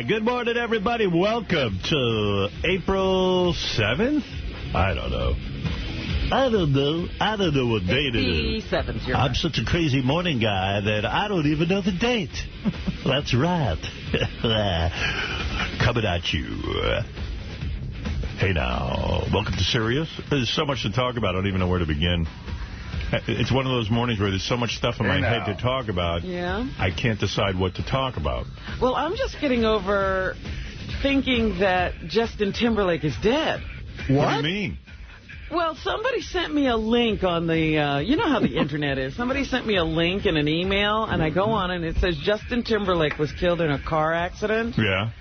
Good morning, everybody. Welcome to April 7th? I don't know. I don't know what date it is. 57th. I'm such a crazy morning guy that I don't even know the date. That's right. Coming at you. Hey, now. Welcome to Sirius. There's so much to talk about. I don't even know where to begin. It's one of those mornings where there's so much stuff in my head to talk about. Yeah. I can't decide what to talk about. Well, I'm just getting over thinking that Justin Timberlake is dead. What do you mean? Well, somebody sent me a link on the, you know how the Internet is. Somebody sent me a link in an email, and I go on, and it says Justin Timberlake was killed in a car accident. Yeah.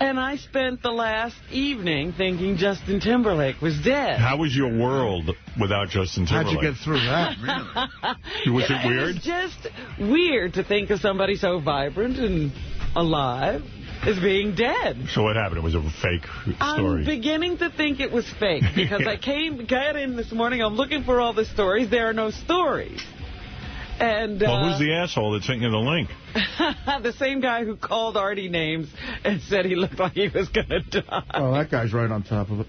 And I spent the last evening thinking Justin Timberlake was dead. How was your world without Justin Timberlake? How'd you get through that, really? Was it weird? It was just weird to think of somebody so vibrant and alive as being dead. So what happened? It was a fake story. I'm beginning to think it was fake because I got in this morning. I'm looking for all the stories. There are no stories. And well, who's the asshole that sent you the link? The same guy who called Artie names and said he looked like he was going to die. Oh, that guy's right on top of it.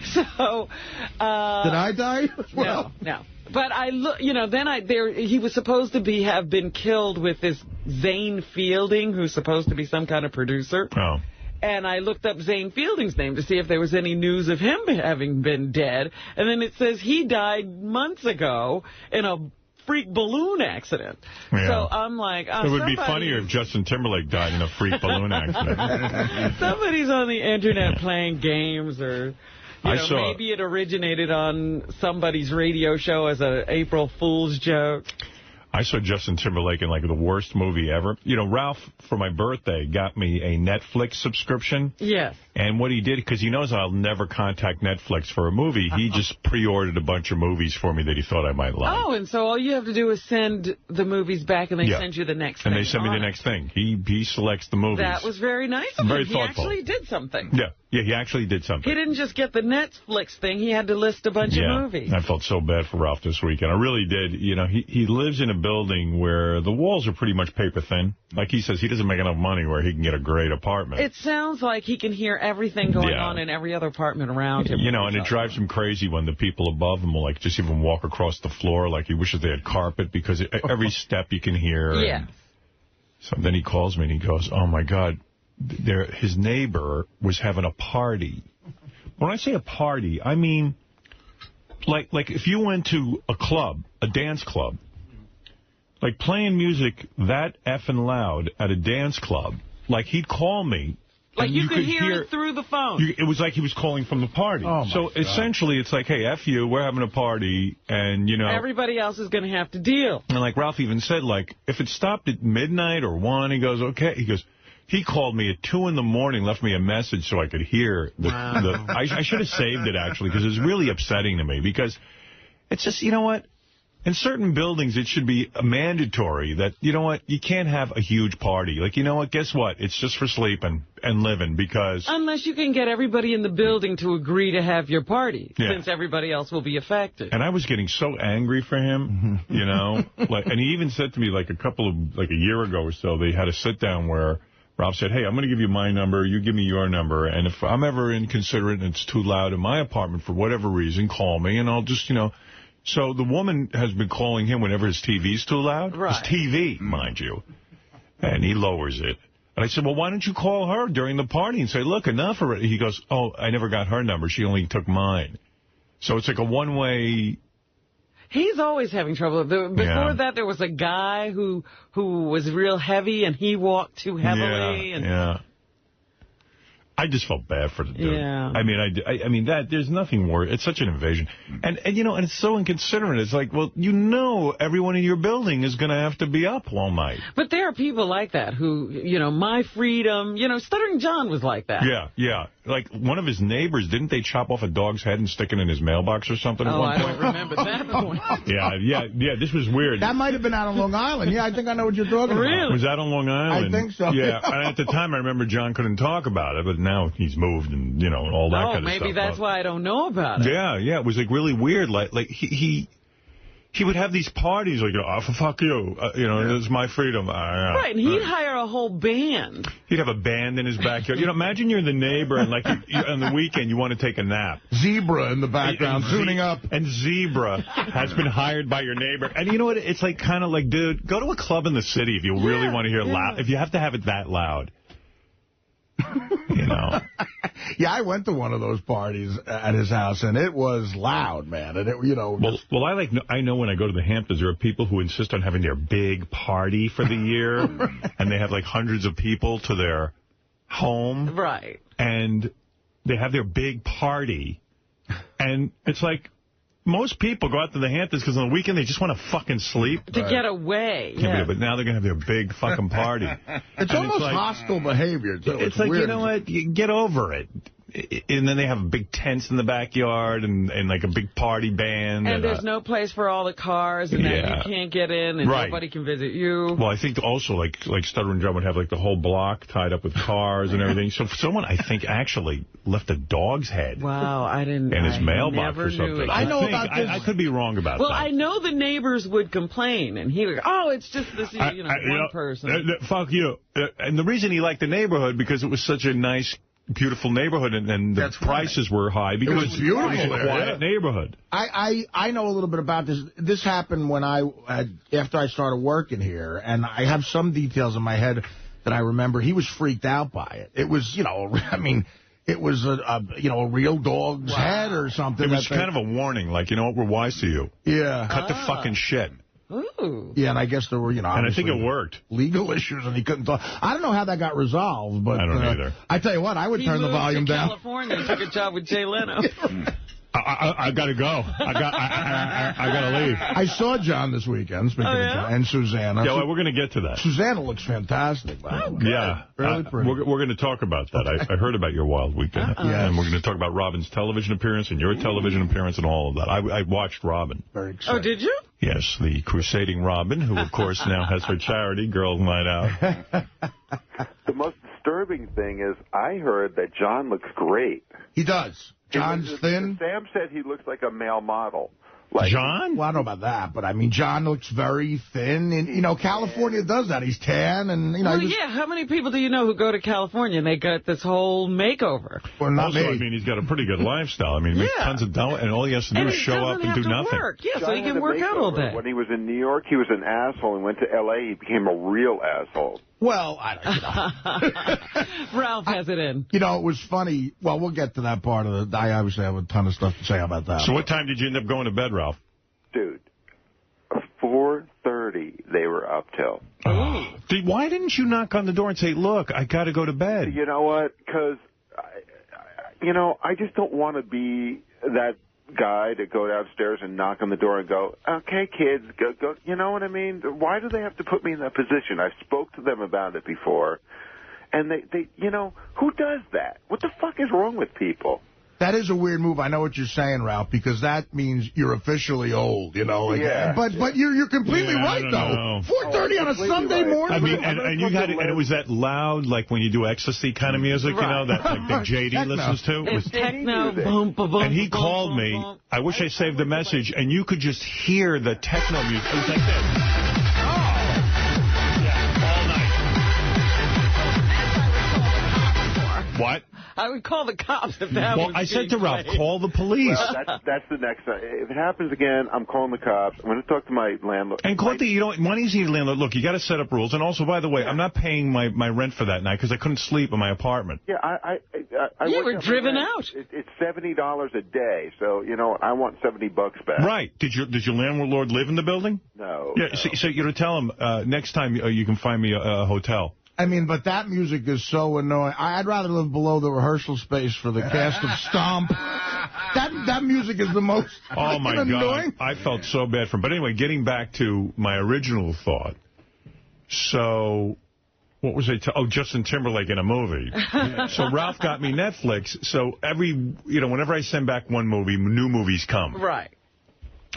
So, did I die? Well, no. But I look, you know, then he was supposed to have been killed with this Zane Fielding, who's supposed to be some kind of producer. Oh. And I looked up Zane Fielding's name to see if there was any news of him having been dead. And then it says he died months ago in a freak balloon accident. Yeah. So I'm like, it would be funnier if Justin Timberlake died in a freak balloon accident. Somebody's on the Internet playing games, or maybe it originated on somebody's radio show as an April Fool's joke. I saw Justin Timberlake in, like, the worst movie ever. You know, Ralph, for my birthday, got me a Netflix subscription. Yes. And what he did, because he knows I'll never contact Netflix for a movie, he just pre-ordered a bunch of movies for me that he thought I might like. Oh, and so all you have to do is send the movies back, and they send you the next thing. And they send me the next thing. He selects the movies. That was very nice of him. Very thoughtful. He actually did something. Yeah, he actually did something. He didn't just get the Netflix thing. He had to list a bunch of movies. I felt so bad for Ralph this weekend. I really did. You know, he lives in a building where the walls are pretty much paper thin. Like he says, he doesn't make enough money where he can get a great apartment. It sounds like he can hear everything going on in every other apartment around him. You know, and it drives him crazy when the people above him will, like, just even walk across the floor like he wishes they had carpet, because every step you can hear. Yeah. So then he calls me and he goes, oh, my God, his neighbor was having a party. When I say a party, I mean, like if you went to a club, a dance club, like playing music that effing loud at a dance club, like he'd call me. Like you could hear it through the phone. It was like he was calling from the party. Oh, so essentially it's like, hey, F you, we're having a party, and, you know. Everybody else is going to have to deal. And like Ralph even said, like, if it stopped at midnight or 1, he goes, okay. He goes, he called me at 2 in the morning, left me a message so I could hear. I should have saved it, actually, because it was really upsetting to me. Because it's just, you know what? In certain buildings, it should be mandatory that, you know what, you can't have a huge party. Like, you know what, guess what? It's just for sleeping and living, because... Unless you can get everybody in the building to agree to have your party, since everybody else will be affected. And I was getting so angry for him, you know. And he even said to me, like, a year ago or so, they had a sit-down where Ralph said, hey, I'm going to give you my number, you give me your number, and if I'm ever inconsiderate and it's too loud in my apartment for whatever reason, call me, and I'll just, you know... So the woman has been calling him whenever his TV's too loud. Right. His TV, mind you. And he lowers it. And I said, well, why don't you call her during the party and say, look, enough already. He goes, oh, I never got her number. She only took mine. So it's like a one-way... He's always having trouble. Before that, there was a guy who was real heavy, and he walked too heavily. Yeah. I just felt bad for the dude. Yeah. I mean, there's nothing worse. It's such an invasion. And you know, and it's so inconsiderate. It's like, well, you know everyone in your building is going to have to be up all night. But there are people like that who, you know, my freedom, you know, Stuttering John was like that. Yeah. Like, one of his neighbors, didn't they chop off a dog's head and stick it in his mailbox or something at one point? I don't remember that point. Yeah, this was weird. That might have been out on Long Island. Yeah, I think I know what you're talking about. Was that on Long Island? I think so. Yeah, and at the time, I remember John couldn't talk about it, but now he's moved and, you know, all that kind of stuff. Maybe that's why I don't know about it. Yeah, it was, like, really weird. Like he would have these parties, like, oh, fuck you, you know, this is my freedom. Right, and he'd hire a whole band. He'd have a band in his backyard. Imagine you're the neighbor, and like on the weekend you want to take a nap. Zebra in the background, tuning up. And Zebra has been hired by your neighbor. And you know what? It's like kind of like, dude, go to a club in the city if you really want to hear loud. If you have to have it that loud. Yeah, I went to one of those parties at his house, and it was loud, man. And Well, I know when I go to the Hamptons, there are people who insist on having their big party for the year, and they have like hundreds of people to their home. Right. And they have their big party, and it's like, most people go out to the Hamptons because on the weekend they just want to fucking sleep. To get away. Yeah. But now they're going to have their big fucking party. It's almost like hostile behavior, too. It's like, weird. you know what? You get over it. And then they have big tents in the backyard and like a big party band. And there's no place for all the cars, and then you can't get in, and nobody can visit you. Well, I think also, like Stuttering John would have, like, the whole block tied up with cars and everything. So someone, I think, actually left a dog's head. Wow, I didn't. In his mailbox or something. I know about this. I could be wrong about that. Well, I know the neighbors would complain, and he would go, oh, it's just this, one person. Fuck you. And the reason he liked the neighborhood, because it was such a nice, beautiful neighborhood, and the prices were high because it was beautiful. It was a quiet neighborhood. I know a little bit about this. This happened when after I started working here, and I have some details in my head that I remember. He was freaked out by it. It was, it was a real dog's head or something. It was kind of a warning, like, you know what, we're wise to you. Yeah. Cut the fucking shit. Ooh. Yeah, and I guess there were, and I think it worked. Legal issues, and he couldn't talk. I don't know how that got resolved, but I don't either. I tell you what, I would turn the volume down. California, took a job with Jay Leno. I got to go. I got to leave. I saw John this weekend, speaking of John, and Susanna. Yeah, well, we're going to get to that. Susanna looks fantastic. Oh, yeah. Really pretty. We're going to talk about that. I heard about your wild weekend. And we're going to talk about Robin's television appearance and your television appearance and all of that. I watched Robin. Very exciting. Oh, did you? Yes, the Crusading Robin, who, of course, now has her charity, Girls Night Out. The most disturbing thing is I heard that John looks great. He does. John's thin. Sam said he looks like a male model. John? Well, I don't know about that, but I mean, John looks very thin. And, California does that. He's tan. And, how many people do you know who go to California and they got this whole makeover? Well, not also, me. I mean, he's got a pretty good lifestyle. I mean, he makes tons of dough, and all he has to do is show up and do nothing. Work. Yeah, John so he can work out all day. When he was in New York, he was an asshole, and went to L.A., he became a real asshole. Well, Ralph has it in. It was funny. Well, we'll get to that part of it. I obviously have a ton of stuff to say about that. So what time did you end up going to bed, Ralph? Dude, 4:30 they were up till. Why didn't you knock on the door and say, look, I got to go to bed? You know what? Because, I just don't want to be that guy to go downstairs and knock on the door and go, okay, kids, go. You know what I mean? Why do they have to put me in that position? I spoke to them about it before. And they who does that? What the fuck is wrong with people? That is a weird move. I know what you're saying, Ralph, because that means you're officially old, Yeah. But you're completely right, though. 4:30 on a Sunday morning. I mean, and you had it, and it was that loud, like when you do ecstasy kind of music, that like the JD listens to. It was techno, boom, boom, boom. And he called me. I wish I saved the message, and you could just hear the techno music. It was like this. What? I would call the cops if that was I said to Ralph, call the police. Well, that's the next time. If it happens again, I'm calling the cops. I'm going to talk to my landlord. And one easy landlord, look, you got to set up rules. And also, by the way, I'm not paying my rent for that night because I couldn't sleep in my apartment. Yeah, I you were driven out. It's $70 a day, so, I want $70 back. Right. Did your landlord live in the building? No. Yeah, no. So you tell him, next time you can find me a hotel. I mean, but that music is so annoying. I'd rather live below the rehearsal space for the cast of Stomp. That music is the most annoying. God. I felt so bad for him. But anyway, getting back to my original thought. So, what was I? Justin Timberlake in a movie. So Ralph got me Netflix. So whenever I send back one movie, new movies come. Right.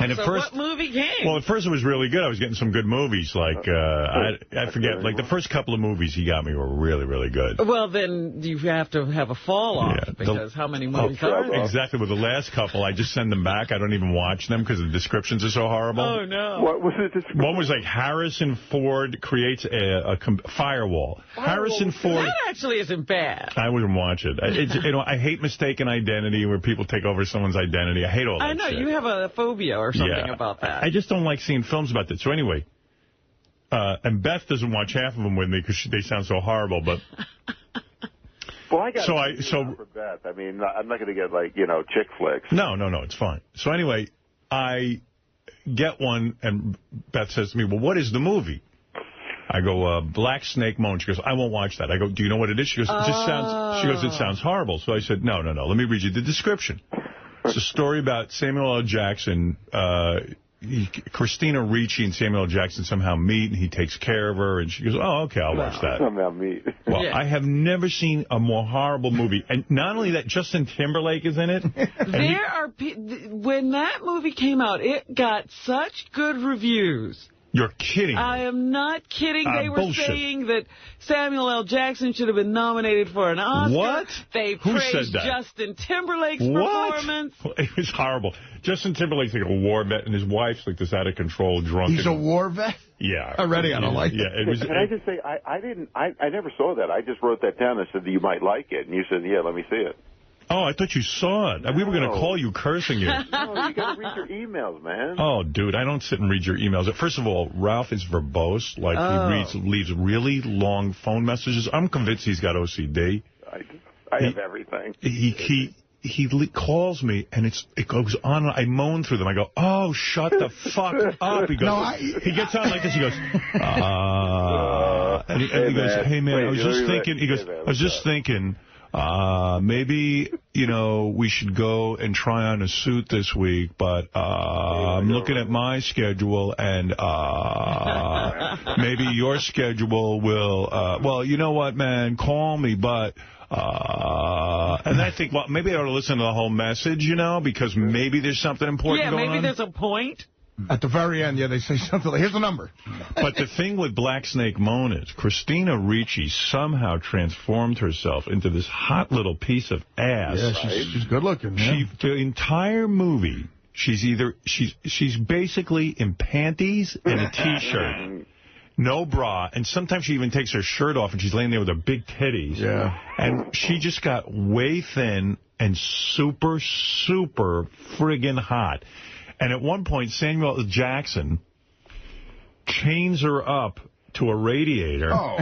And at first, what movie came? Well, at first it was really good. I was getting some good movies. Like, I forget, like the first couple of movies he got me were really, really good. Well, then you have to have a fall off, because how many movies are there? Exactly. With the last couple, I just send them back. I don't even watch them because the descriptions are so horrible. Oh, no. What was the description? One was like Harrison Ford creates a firewall. Harrison Ford. That actually isn't bad. I wouldn't watch it. I hate mistaken identity where people take over someone's identity. I hate all that I know, shit. you have a phobia or something about that. I just don't like seeing films about that. So anyway, and Beth doesn't watch half of them with me because they sound so horrible, but... Well, I got for Beth. I mean, I'm not going to get, like, chick flicks. No, it's fine. So anyway, I get one, and Beth says to me, well, what is the movie? I go, Black Snake Moan. She goes, I won't watch that. I go, do you know what it is? She goes, it sounds horrible. So I said, no. Let me read you the description. It's a story about Samuel L. Jackson. Christina Ricci and Samuel L. Jackson somehow meet, and he takes care of her. And she goes, oh, okay, I'll watch that. Somehow meet. Well, I have never seen a more horrible movie. And not only that, Justin Timberlake is in it. When that movie came out, it got such good reviews. You're kidding me. I am not kidding. They were saying that Samuel L. Jackson should have been nominated for an Oscar. What? They Who praised said that? Justin Timberlake's performance. It was horrible. Justin Timberlake's like a war vet, and his wife's like this out-of-control drunk. He's a war vet? Yeah. Already, I don't like it. Yeah, it was. Can I just say, I never saw that. I just wrote that down and said that you might like it. And you said, yeah, let me see it. Oh, I thought you saw it. No. We were going to call you cursing you. No, you got to read your emails, man. Oh, dude, I don't sit and read your emails. First of all, Ralph is verbose. Like, he leaves really long phone messages. I'm convinced he's got OCD. I have everything. He calls me, and it goes on. I moan through them. I go, oh, shut the fuck up. He goes, he gets on like this. He goes, and he goes, hey, man, I was just thinking. He goes, I was just thinking. Maybe, we should go and try on a suit this week, but I'm looking at my schedule, and maybe your schedule will, well, you know what, man, call me, but... and I think, well, maybe I ought to listen to the whole message, because maybe there's something important going on. Yeah, maybe there's a point. At the very end, they say something like, here's the number. But the thing with Black Snake Moan is Christina Ricci somehow transformed herself into this hot little piece of ass. Yeah, she's good looking. Yeah. The entire movie, she's basically in panties and a T-shirt. No bra, and sometimes she even takes her shirt off, and she's laying there with her big titties. Yeah. And she just got way thin and super, super friggin' hot. And at one point, Samuel L. Jackson chains her up to a radiator. Oh.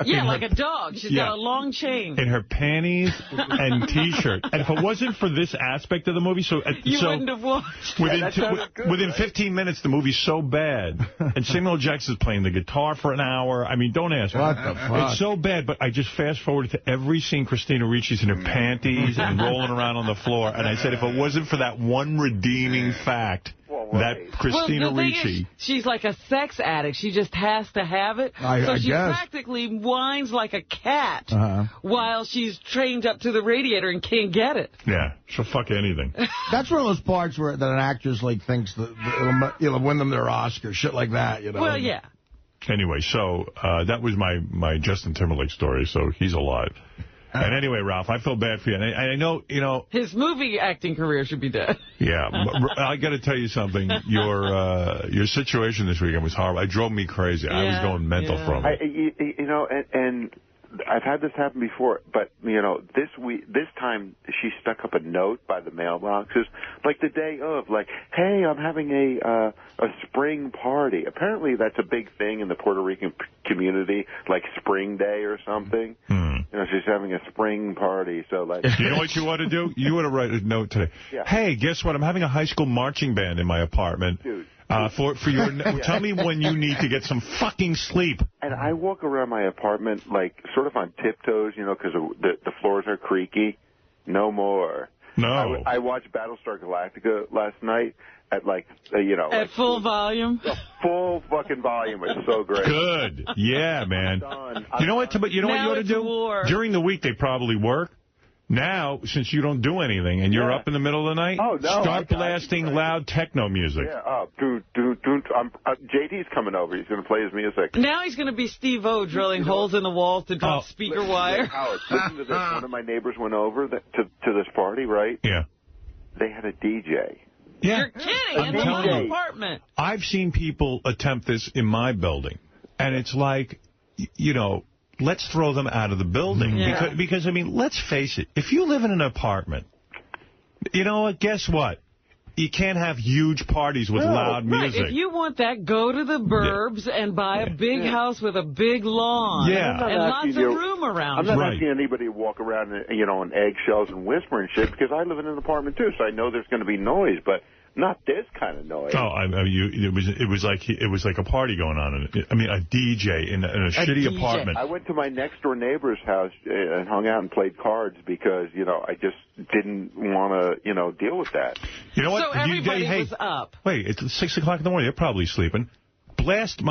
Yeah, like a dog. She's got a long chain. In her panties and T-shirt. And if it wasn't for this aspect of the movie... You wouldn't have watched. Within 15 minutes, the movie's so bad. And Samuel L. Jackson's playing the guitar for an hour. I mean, don't ask me. What the fuck? It's so bad, but I just fast-forwarded to every scene Christina Ricci's in her panties and rolling around on the floor. And I said, if it wasn't for that one redeeming fact... that Christina Ricci. She's like a sex addict. She just has to have it. So she practically whines like a cat while she's trained up to the radiator and can't get it. Yeah, she'll fuck anything. That's one of those parts that an actress thinks that it'll win them their Oscar, shit like that. Well, yeah. Anyway, so that was my Justin Timberlake story. So he's alive. And anyway, Ralph, I feel bad for you. And I know, his movie acting career should be dead. Yeah. I got to tell you something. Your situation this weekend was horrible. It drove me crazy. I was going mental from it. And I've had this happen before, but, this time she stuck up a note by the mailboxes, like the day of, like, hey, I'm having a spring party. Apparently that's a big thing in the Puerto Rican community, like Spring Day or something. She's having a spring party. So, like, you know what you ought to do? You ought to write a note today. Yeah. Hey, guess what? I'm having a high school marching band in my apartment. Dude. For your, tell me when you need to get some fucking sleep. And I walk around my apartment, like, sort of on tiptoes, because the floors are creaky. No more. No. I watched Battlestar Galactica last night at, like, at full volume? Full fucking volume. It's so great. Good. Yeah, man. You know what? But you know what you ought to do? War. During the week, they probably work. Now, since you don't do anything and you're up in the middle of the night, start blasting loud techno music. Yeah, JD's coming over. He's going to play his music. Now he's going to be Steve-O drilling holes in the walls to drop speaker wire. Howard, listen to this. One of my neighbors went over to this party, right? Yeah. They had a DJ. Yeah. You're kidding. In the whole apartment. I've seen people attempt this in my building, and it's like, you know, let's throw them out of the building. Yeah. Because, I mean, let's face it. If you live in an apartment, you know what? Guess what? You can't have huge parties with loud music. Right. If you want that, go to the burbs and buy a big house with a big lawn. Yeah. And lots of room around. I'm not asking anybody to walk around, you know, on eggshells and whisper and shit, because I live in an apartment, too, so I know there's going to be noise, but not this kind of noise. Oh, it was like a party going on. I mean, a DJ in a shitty apartment. I went to my next door neighbor's house and hung out and played cards because, you know, I just didn't want to, you know, deal with that. You know what? So everybody was up. Wait, it's 6 o'clock in the morning. They're probably sleeping. Blast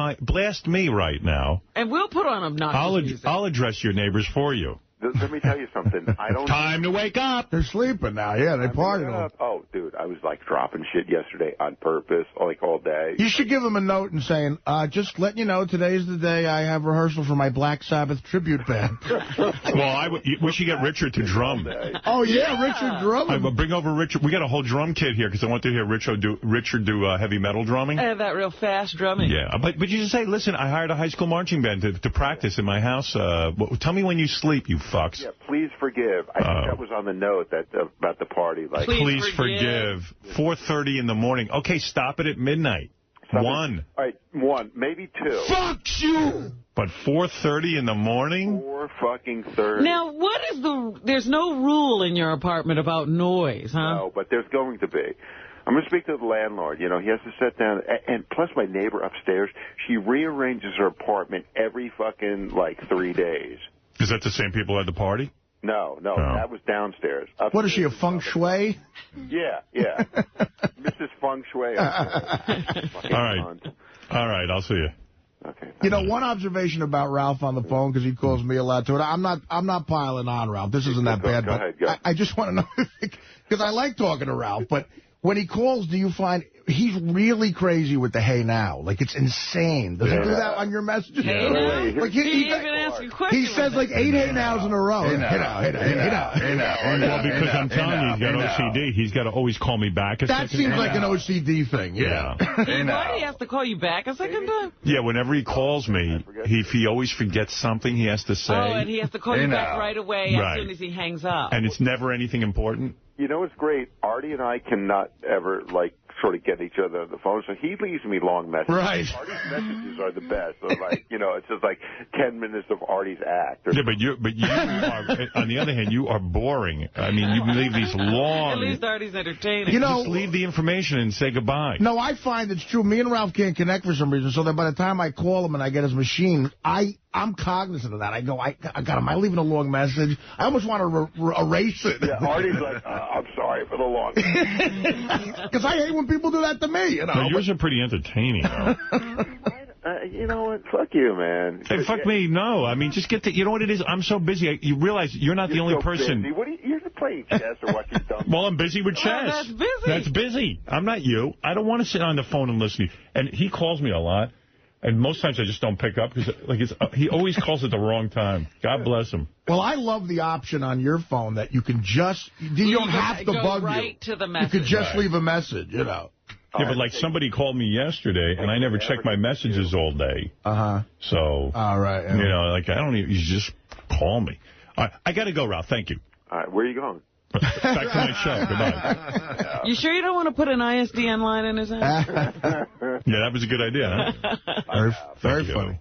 me right now. And we'll put on obnoxious music. I'll address your neighbors for you. Let me tell you something. Time to wake up. They're sleeping now. Yeah, they partied. Oh, dude, I was like dropping shit yesterday on purpose, like all day. You should give them a note and saying, just letting you know, today's the day I have rehearsal for my Black Sabbath tribute band. Well, we should get Richard to drum. Oh, yeah, Richard drumming. Bring over Richard. We got a whole drum kit here because I want to hear Richard do heavy metal drumming. And that real fast drumming. Yeah, but you just say, listen, I hired a high school marching band to practice in my house. Tell me when you sleep, you fucks. Yeah, please forgive. I think that was on the note about the party. Like, please forgive. 4:30 in the morning. Okay, stop it at midnight. 1. All right, 1, maybe 2. Fuck you! But 4:30 in the morning? 4:30. Now, there's no rule in your apartment about noise, huh? No, but there's going to be. I'm going to speak to the landlord. You know, he has to sit down. And plus, my neighbor upstairs, she rearranges her apartment every fucking, 3 days. Is that the same people at the party? No, that was downstairs. Upstairs, what is she, a feng shui? Yeah. Mrs. Feng Shui. All right, I'll see you. Okay. You know, one observation about Ralph on the phone, because he calls me a lot to it. I'm not piling on, Ralph. This isn't that bad, but I just want to know, because I like talking to Ralph, but when he calls, do you find he's really crazy with the hey now? Like, it's insane. Does he do that on your messages? Hey now? Like, he even ask you questions. He says like 8 hey nows in a row. Hey now. Well, because I'm telling you, he's got OCD. He's got to always call me back a second. That seems like an OCD thing. Yeah. Why do he have to call you back a second time? Yeah, whenever he calls me, if he always forgets something he has to say. Oh, and he has to call you back right away as soon as he hangs up. And it's never anything important. You know what's great? Artie and I cannot ever, sort of get each other on the phone, so he leaves me long messages. Right. Artie's messages are the best. So, it's just 10 minutes of Artie's act. Yeah, but you are, on the other hand, you are boring. I mean, you leave these long... At least Artie's entertaining. You know, just leave the information and say goodbye. No, I find it's true. Me and Ralph can't connect for some reason, so that by the time I call him and I get his machine, I'm cognizant of that. I go, I got him. I leave a long message. I almost want to erase it. Yeah, Artie's like, I'm sorry for the long message. Because I hate when people do that to me. You know. Well, yours are pretty entertaining, though. You know what? Fuck you, man. Hey, fuck me. No. I mean, just get you know what it is? I'm so busy. You realize you're not the only person. Busy. What are you're playing chess or watching dumb? Well, I'm busy with chess. Oh, that's busy. That's busy. I'm not you. I don't want to sit on the phone and listen to you. And he calls me a lot. And most times I just don't pick up because he always calls at the wrong time. God bless him. Well, I love the option on your phone that you can just, you don't have to bug right you. To the message. You could just leave a message, you know. Yeah, but somebody called me yesterday, and I never check my messages all day. Uh-huh. So, all right. Yeah. You know, I don't even, you just call me. All right, I got to go, Ralph. Thank you. All right, where are you going? Back to my show. Goodbye. You sure you don't want to put an ISDN line in his house? Yeah, that was a good idea, huh? Very funny.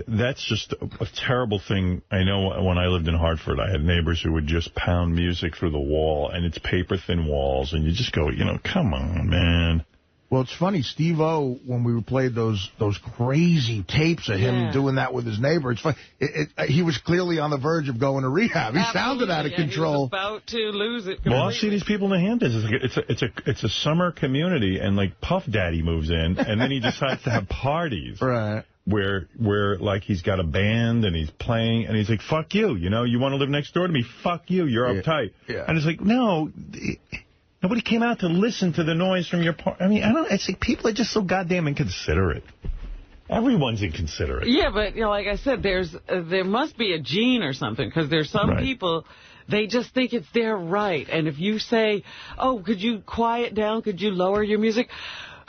That's just a terrible thing. I know when I lived in Hartford, I had neighbors who would just pound music through the wall, and it's paper-thin walls, and you just go, come on, man. Well, it's funny, Steve-O, when we played those crazy tapes of him doing that with his neighbor, it's funny. He was clearly on the verge of going to rehab. He sounded out of control. He was about to lose it completely. Well, I see these people in the Hamptons. It's a summer community, and Puff Daddy moves in, and then he decides to have parties. Right. where like he's got a band and he's playing and he's like, fuck you, you know, you want to live next door to me, fuck you, you're uptight. Yeah. And it's like, no, nobody came out to listen to the noise from your part. I mean, it's like people are just so goddamn inconsiderate. Everyone's inconsiderate. Yeah, but you know, like I said, there must be a gene or something, because there's some people, they just think it's their right. And if you say, oh, could you quiet down, could you lower your music?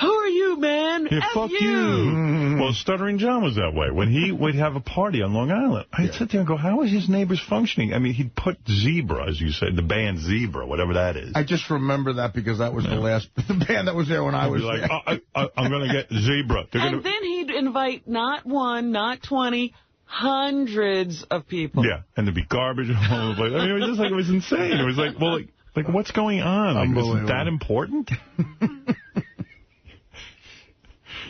Who are you, man? Yeah, fuck you. Well, Stuttering John was that way. When he would have a party on Long Island, I'd sit there and go, how is his neighbors functioning? I mean, he'd put Zebra, as you said, the band Zebra, whatever that is. I just remember that because that was the band that was there when I was like, there. I'm going to get Zebra. And then he'd invite not one, not 20, hundreds of people. Yeah, and there'd be garbage all over the place. I mean, it was just like, it was insane. It was like, well, like what's going on? Like, is that important?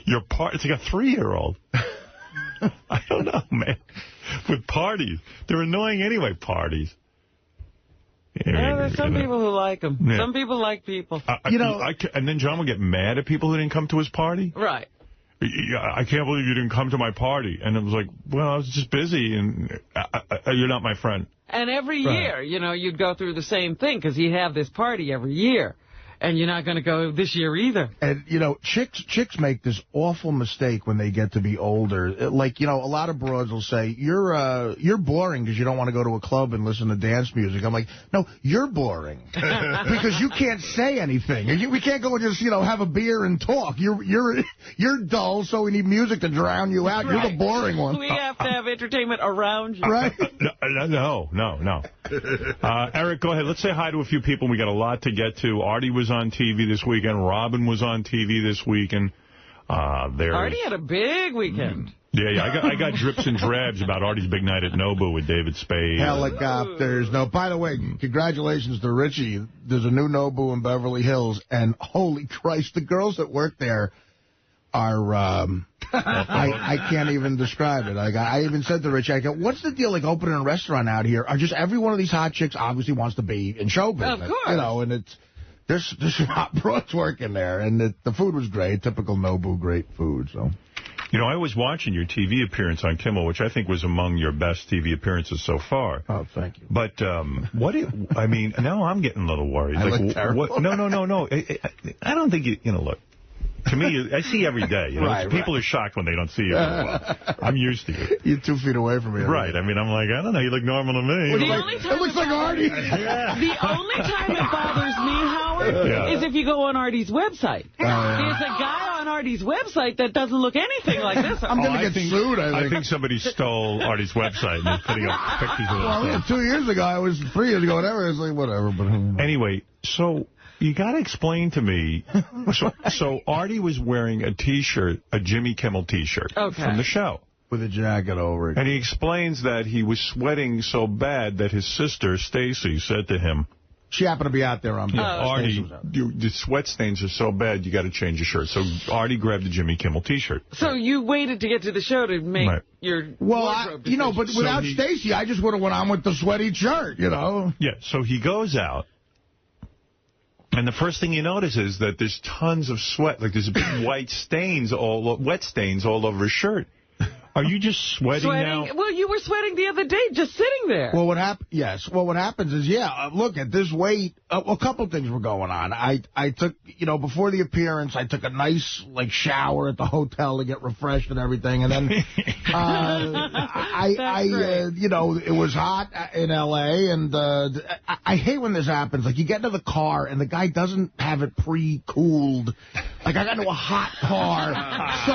It's like a 3-year-old. I don't know, man. With parties. They're annoying anyway, parties. Yeah, there's some people who like them. Yeah. Some people like people. And then John would get mad at people who didn't come to his party. Right. I can't believe you didn't come to my party. And it was like, well, I was just busy, and you're not my friend. And every year, you know, you'd go through the same thing, because he'd have this party every year. And you're not going to go this year either. And, you know, chicks make this awful mistake when they get to be older. Like, you know, a lot of broads will say, you're boring because you don't want to go to a club and listen to dance music. I'm like, no, you're boring because you can't say anything. We can't go and just, you know, have a beer and talk. You're dull, so we need music to drown you out. Right. You're the boring one. We have to have entertainment around you. Right? No. Eric, go ahead. Let's say hi to a few people. We got a lot to get to. Artie was on TV this weekend. Robin was on TV this weekend. Artie had a big weekend. Yeah. I got drips and drabs about Artie's big night at Nobu with David Spade. Helicopters. No, by the way, congratulations to Richie. There's a new Nobu in Beverly Hills, and holy Christ, the girls that work there are... I can't even describe it. I even said to Rich, I go, what's the deal, like, opening a restaurant out here? Are just every one of these hot chicks obviously wants to be in show business. Of course. You know, and there's hot broads working there, and the food was great. Typical Nobu, great food, so... You know, I was watching your TV appearance on Kimmel, which I think was among your best TV appearances so far. Oh, thank you. But I mean, now I'm getting a little worried. I look terrible. No. I don't think you know, look. To me, I see you every day. You know? Right, people are shocked when they don't see you very well. I'm used to you. You're 2 feet away from me. Right. I mean, I'm like, I don't know. You look normal to me. It looks like Artie. Yeah. The only time it bothers me, Howard, is if you go on Artie's website. There's a guy on Artie's website that doesn't look anything like this. I'm going to get sued, I think. I think somebody stole Artie's website and is putting up pictures of himself. 2 years ago, 3 years ago, whatever. It's like, whatever. But anyway, so... You got to explain to me. So Artie was wearing a T-shirt, a Jimmy Kimmel T-shirt from the show. With a jacket over it. And he explains that he was sweating so bad that his sister, Stacy, said to him... She happened to be out there on... Artie, the sweat stains are so bad, you got to change your shirt. So Artie grabbed the Jimmy Kimmel T-shirt. So you waited to get to the show to make your wardrobe decision. But without Stacy, I just would have went on with the sweaty shirt, you know? Yeah, so he goes out. And the first thing you notice is that there's tons of sweat. Like there's big wet stains all over his shirt. Are you just sweating now? Well, you were sweating the other day just sitting there. Well, what happens is, look, at this weight, a couple things were going on. I took, before the appearance, I took a nice, shower at the hotel to get refreshed and everything. And then it was hot in L.A. And I hate when this happens. Like, you get into the car and the guy doesn't have it pre-cooled. Like, I got into a hot car. So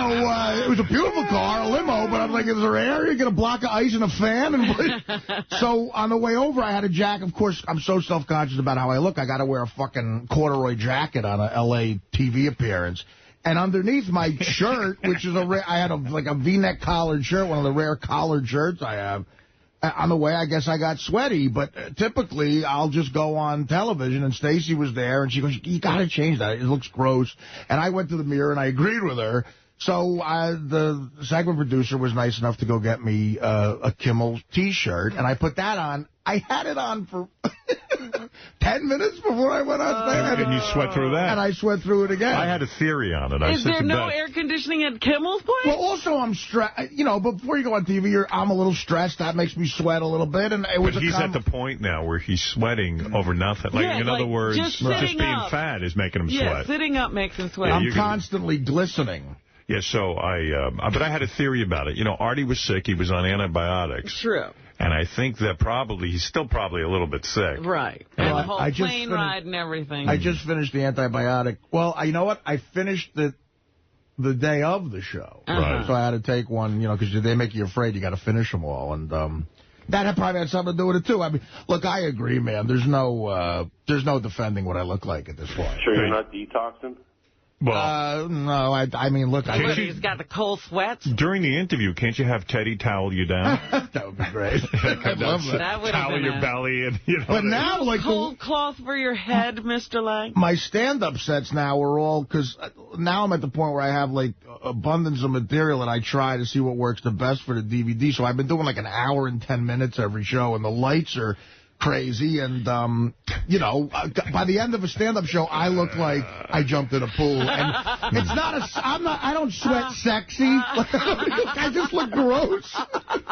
it was a beautiful car, a limo. But I'm like, is there air? You get a block of ice and a fan? So on the way over, I had a jacket. Of course, I'm so self-conscious about how I look. I got to wear a fucking corduroy jacket on a L.A. TV appearance. And underneath my shirt, which is I had a V-neck collared shirt, one of the rare collared shirts I have. On the way, I guess I got sweaty. But typically, I'll just go on television, and Stacy was there, and she goes, you got to change that. It looks gross. And I went to the mirror, and I agreed with her. So the segment producer was nice enough to go get me a Kimmel T-shirt, and I put that on. I had it on for 10 minutes before I went on stage. And you sweat through that. And I sweat through it again. I had a theory on it. Is there no air conditioning at Kimmel's place? Well, also, I'm stressed. You know, before you go on TV, I'm a little stressed. That makes me sweat a little bit. And it was but he's at the point now where he's sweating over nothing. Like, in other words, just being fat is making him sweat. Yeah, sitting up makes him sweat. I'm constantly glistening. Yeah, so but I had a theory about it. You know, Artie was sick. He was on antibiotics. True. And I think that he's still probably a little bit sick. Right. And the whole plane ride and everything. I just finished the antibiotic. Well, you know what? I finished it the day of the show. Right. So I had to take one, you know, because they make you afraid you got to finish them all. And that probably had something to do with it, too. I mean, look, I agree, man. There's no defending what I look like at this point. Sure you're not detoxing? Well, no, I mean, look. He's got the cold sweats. During the interview, can't you have Teddy towel you down? That would be great. I'd love that. That would towel your belly. And, you know, but now, like... Cold cloth for your head, Mr. Lang? My stand-up sets now are all... Because now I'm at the point where I have, like, abundance of material, and I try to see what works the best for the DVD. So I've been doing, like, an hour and 10 minutes every show, and the lights are... crazy, and, you know, by the end of a stand-up show, I look like I jumped in a pool, and it's I don't sweat sexy, I just look gross.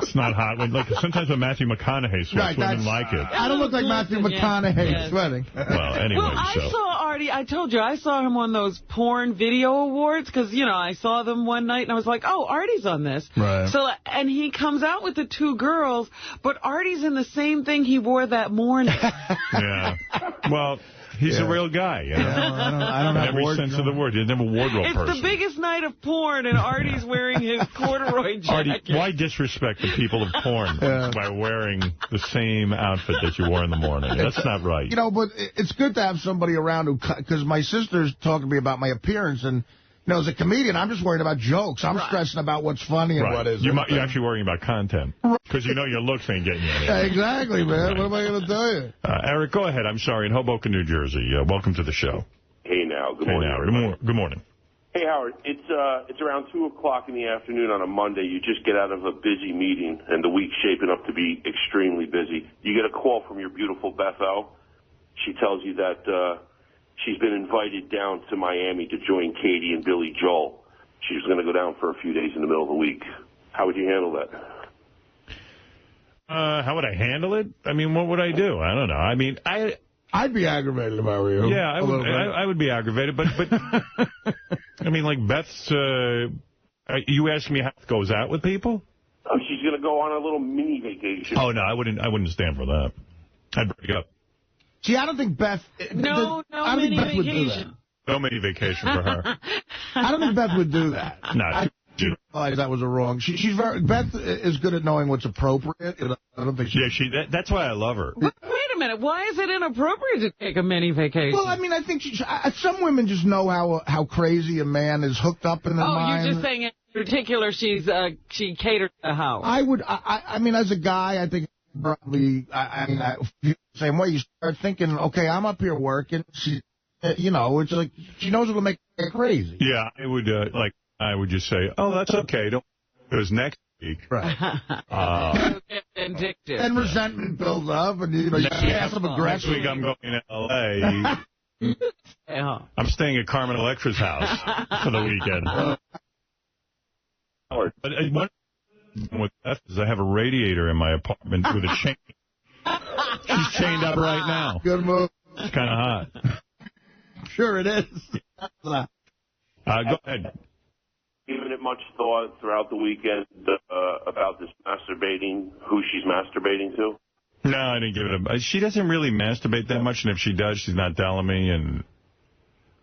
It's not hot. Sometimes when Matthew McConaughey sweats, women like it. I don't look like Matthew McConaughey sweating. Well, anyway, I saw Artie, I told you, I saw him on those porn video awards, because, you know, I saw them one night, and I was like, oh, Artie's on this. Right. So, and he comes out with the two girls, but Artie's in the same thing he wore that morning. Yeah. Well, he's a real guy, you know? Yeah, I don't have every sense of the word. He's never a wardrobe person. It's the biggest night of porn, and Artie's wearing his corduroy jacket. Artie, why disrespect the people of porn by wearing the same outfit that you wore in the morning? That's not right. You know, but it's good to have somebody around who... Because my sister's talking to me about my appearance, and... You know, as a comedian, I'm just worried about jokes. I'm stressing about what's funny and what isn't. You're actually worrying about content. Because you know your looks ain't getting you anywhere. Yeah, exactly, man. What am I going to tell you? Eric, go ahead. I'm sorry. In Hoboken, New Jersey. Welcome to the show. Hey, now. Good morning. Hey, now. Good morning. Hey, Howard. It's around 2 o'clock in the afternoon on a Monday. You just get out of a busy meeting, and the week's shaping up to be extremely busy. You get a call from your beautiful Beth O. She tells you that... she's been invited down to Miami to join Katie and Billy Joel. She's going to go down for a few days in the middle of the week. How would you handle that? How would I handle it? I mean, what would I do? I don't know. I mean, I'd be aggravated if I were you. Yeah, I would be aggravated. But I mean, like Beth's... you asking me how it goes out with people? Oh, she's going to go on a little mini vacation. Oh, no, I wouldn't stand for that. I'd break up. See, I don't think Beth... No mini vacation. No mini vacation for her. I don't think Beth would do that. No. I realized that was a wrong... Beth is good at knowing what's appropriate. I don't think that's why I love her. Wait a minute. Why is it inappropriate to take a mini vacation? Well, I mean, I think some women just know how crazy a man is hooked up in their mind. Oh, you're just saying in particular she caters to the house. I mean, as a guy, I think... Probably, same way. You start thinking, okay, I'm up here working. She, you know, it's like she knows it'll make her crazy. Yeah, I would just say, oh, that's okay. It was next week. Right. Vindictive. And resentment builds up, and you have some aggression. Next week I'm going to L.A. Yeah. I'm staying at Carmen Electra's house for the weekend. But one with Beth is I have a radiator in my apartment with a chain. She's chained up right now. Good move. It's kind of hot. Sure it is. Go ahead. Given it much thought throughout the weekend about this masturbating, who she's masturbating to? No, I didn't give it She doesn't really masturbate that much, and if she does, she's not telling me, and...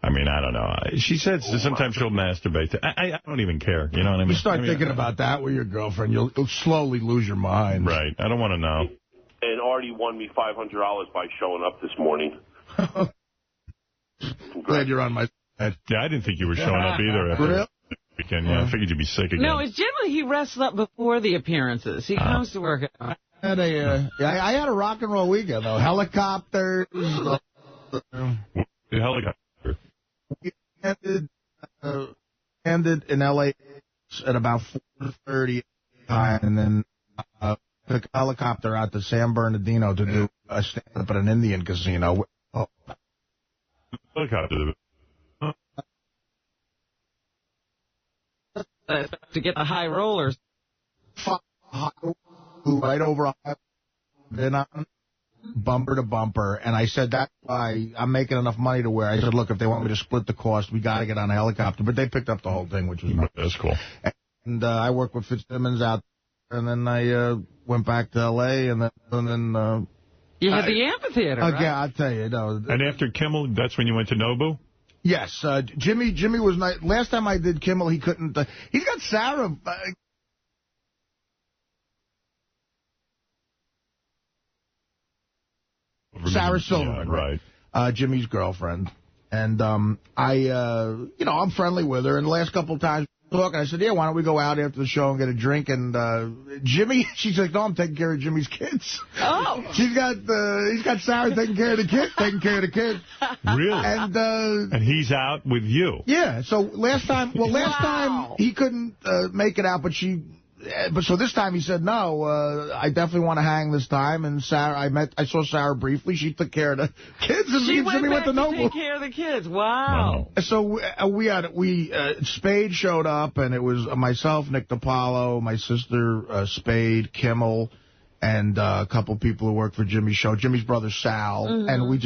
I mean, I don't know. She said sometimes she'll masturbate. I don't even care. You know what I mean? You start thinking about that with your girlfriend, you'll slowly lose your mind. Right. I don't want to know. And Artie won me $500 by showing up this morning. Glad you're on my side. Yeah, I didn't think you were showing up either. After weekend. Yeah, I figured you'd be sick again. No, it's generally he rests up before the appearances. He comes to work. I had a rock and roll weekend, though. Helicopters. The helicopter. We ended landed in L.A. at about 4:30, and then took a helicopter out to San Bernardino to do a stand-up at an Indian casino. Oh. Helicopter. To get the high rollers. Right over been on bumper to bumper, and I said, that's why I'm making enough money to where I said, look, if they want me to split the cost, we got to get on a helicopter. But they picked up the whole thing, which was nice. That's cool. And I worked with Fitzsimmons out there, and then I went back to L.A., and then you had the amphitheater, right? Yeah, I'll tell you. No, and after Kimmel, that's when you went to Nobu? Yes. Jimmy was nice. Last time I did Kimmel, he couldn't. He's got Sarah. Sarah Silverman, yeah, right? Jimmy's girlfriend. And I'm friendly with her. And the last couple of times we talked, I said, yeah, why don't we go out after the show and get a drink? And Jimmy, she's like, no, I'm taking care of Jimmy's kids. Oh. He's got Sarah taking care of the kids, Really? And he's out with you. Yeah. So last time he couldn't make it out, but so this time he said, no, I definitely want to hang this time. And Sarah, I saw Sarah briefly. She took care of the kids. And she Jimmy went to Noble. Take care of the kids. Wow. So Spade showed up, and it was myself, Nick DiPaolo, my sister Spade, Kimmel, and a couple people who work for Jimmy's show, Jimmy's brother Sal, and we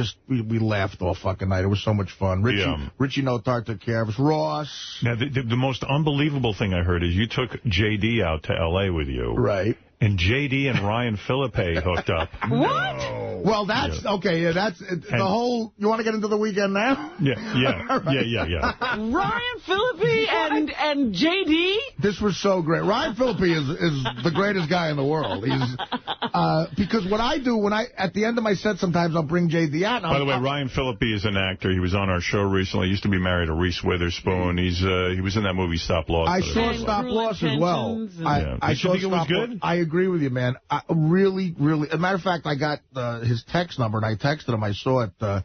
laughed all fucking night. It was so much fun. Richie Notar took care of us. Ross. Now, the most unbelievable thing I heard is you took J.D. out to L.A. with you. Right. And J.D. and Ryan Philippe hooked up. What? No. Well, that's, okay, yeah, that's the whole, you want to get into the weekend now? Yeah. Ryan Philippe and J.D.? This was so great. Ryan Philippe is the greatest guy in the world. He's, because what I do, at the end of my set, sometimes I'll bring J.D. out. By the way, Ryan Philippe is an actor. He was on our show recently. He used to be married to Reese Witherspoon. He was in that movie Stop Loss. I saw Stop Loss as well. I saw think it was good? I agree with you, man. Really, as a matter of fact, I got his text number, and I texted him. I saw it.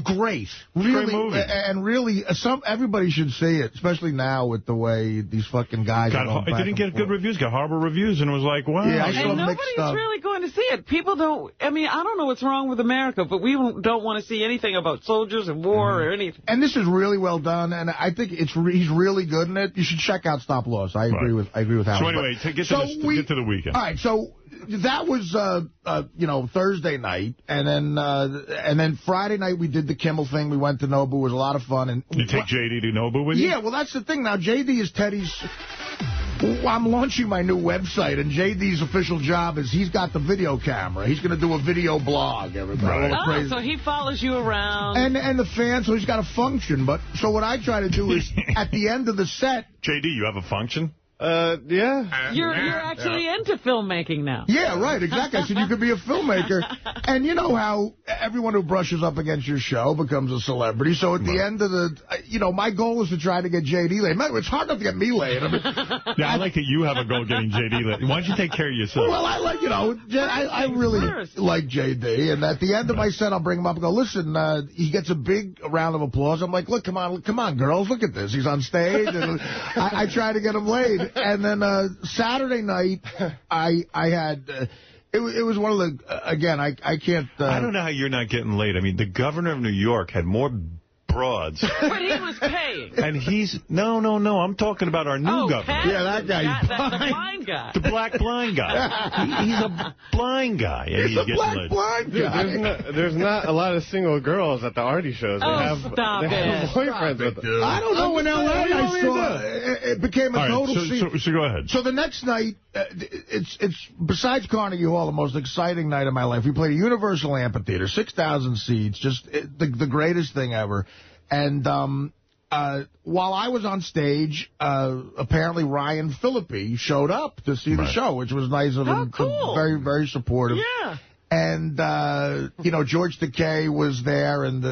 Great. Really, great movie. And really, everybody should see it, especially now with the way these fucking guys are going back. It didn't get good reviews, got horrible reviews, and it was like, wow. Yeah, and nobody's really going to see it. People don't, I don't know what's wrong with America, but we don't want to see anything about soldiers and war or anything. And this is really well done, and I think he's really good in it. You should check out Stop Loss. I agree with Howard. So anyway, get to the weekend. All right, so that was Thursday night, and then Friday night we did the Kimmel thing. We went to Nobu. It was a lot of fun. And you take J.D. to Nobu with you? Yeah, well, that's the thing. Now, J.D. is Teddy's... I'm launching my new website, and J.D.'s official job is he's got the video camera. He's going to do a video blog, everybody. Right. So he follows you around. And the fans, so he's got a function. But so what I try to do is, at the end of the set... J.D., you have a function? Yeah. You're actually into filmmaking now. Yeah, right, exactly. I said you could be a filmmaker. And you know how everyone who brushes up against your show becomes a celebrity. So at the end of the, my goal is to try to get J.D. laid. It's hard enough to get me laid. I like that you have a goal getting J.D. laid. Why don't you take care of yourself? Well, I like, I really like J.D. And at the end of my set, I'll bring him up and go, listen, he gets a big round of applause. I'm like, look, come on, girls, look at this. He's on stage. And I try to get him laid. And then Saturday night, I had... It was one of the... Again, I can't... I don't know how you're not getting laid. The governor of New York had more broads. But he was paying. And he's... No. I'm talking about our new governor. Yeah, that guy. The blind guy. The black blind guy. He's a blind guy. And he's getting laid. Blind guy. There's not a lot of single girls at the Artie shows. They have boyfriends with them. I don't know. In L.A. I saw it became a total scene. So go ahead. So the next night, it's besides Carnegie Hall, the most exciting night of my life. We played a Universal Amphitheater, 6,000 seats, just the greatest thing ever. And while I was on stage, apparently Ryan Philippe showed up to see the show, which was nice of him. Cool. Very, very supportive. Yeah. And, George Takei was there, and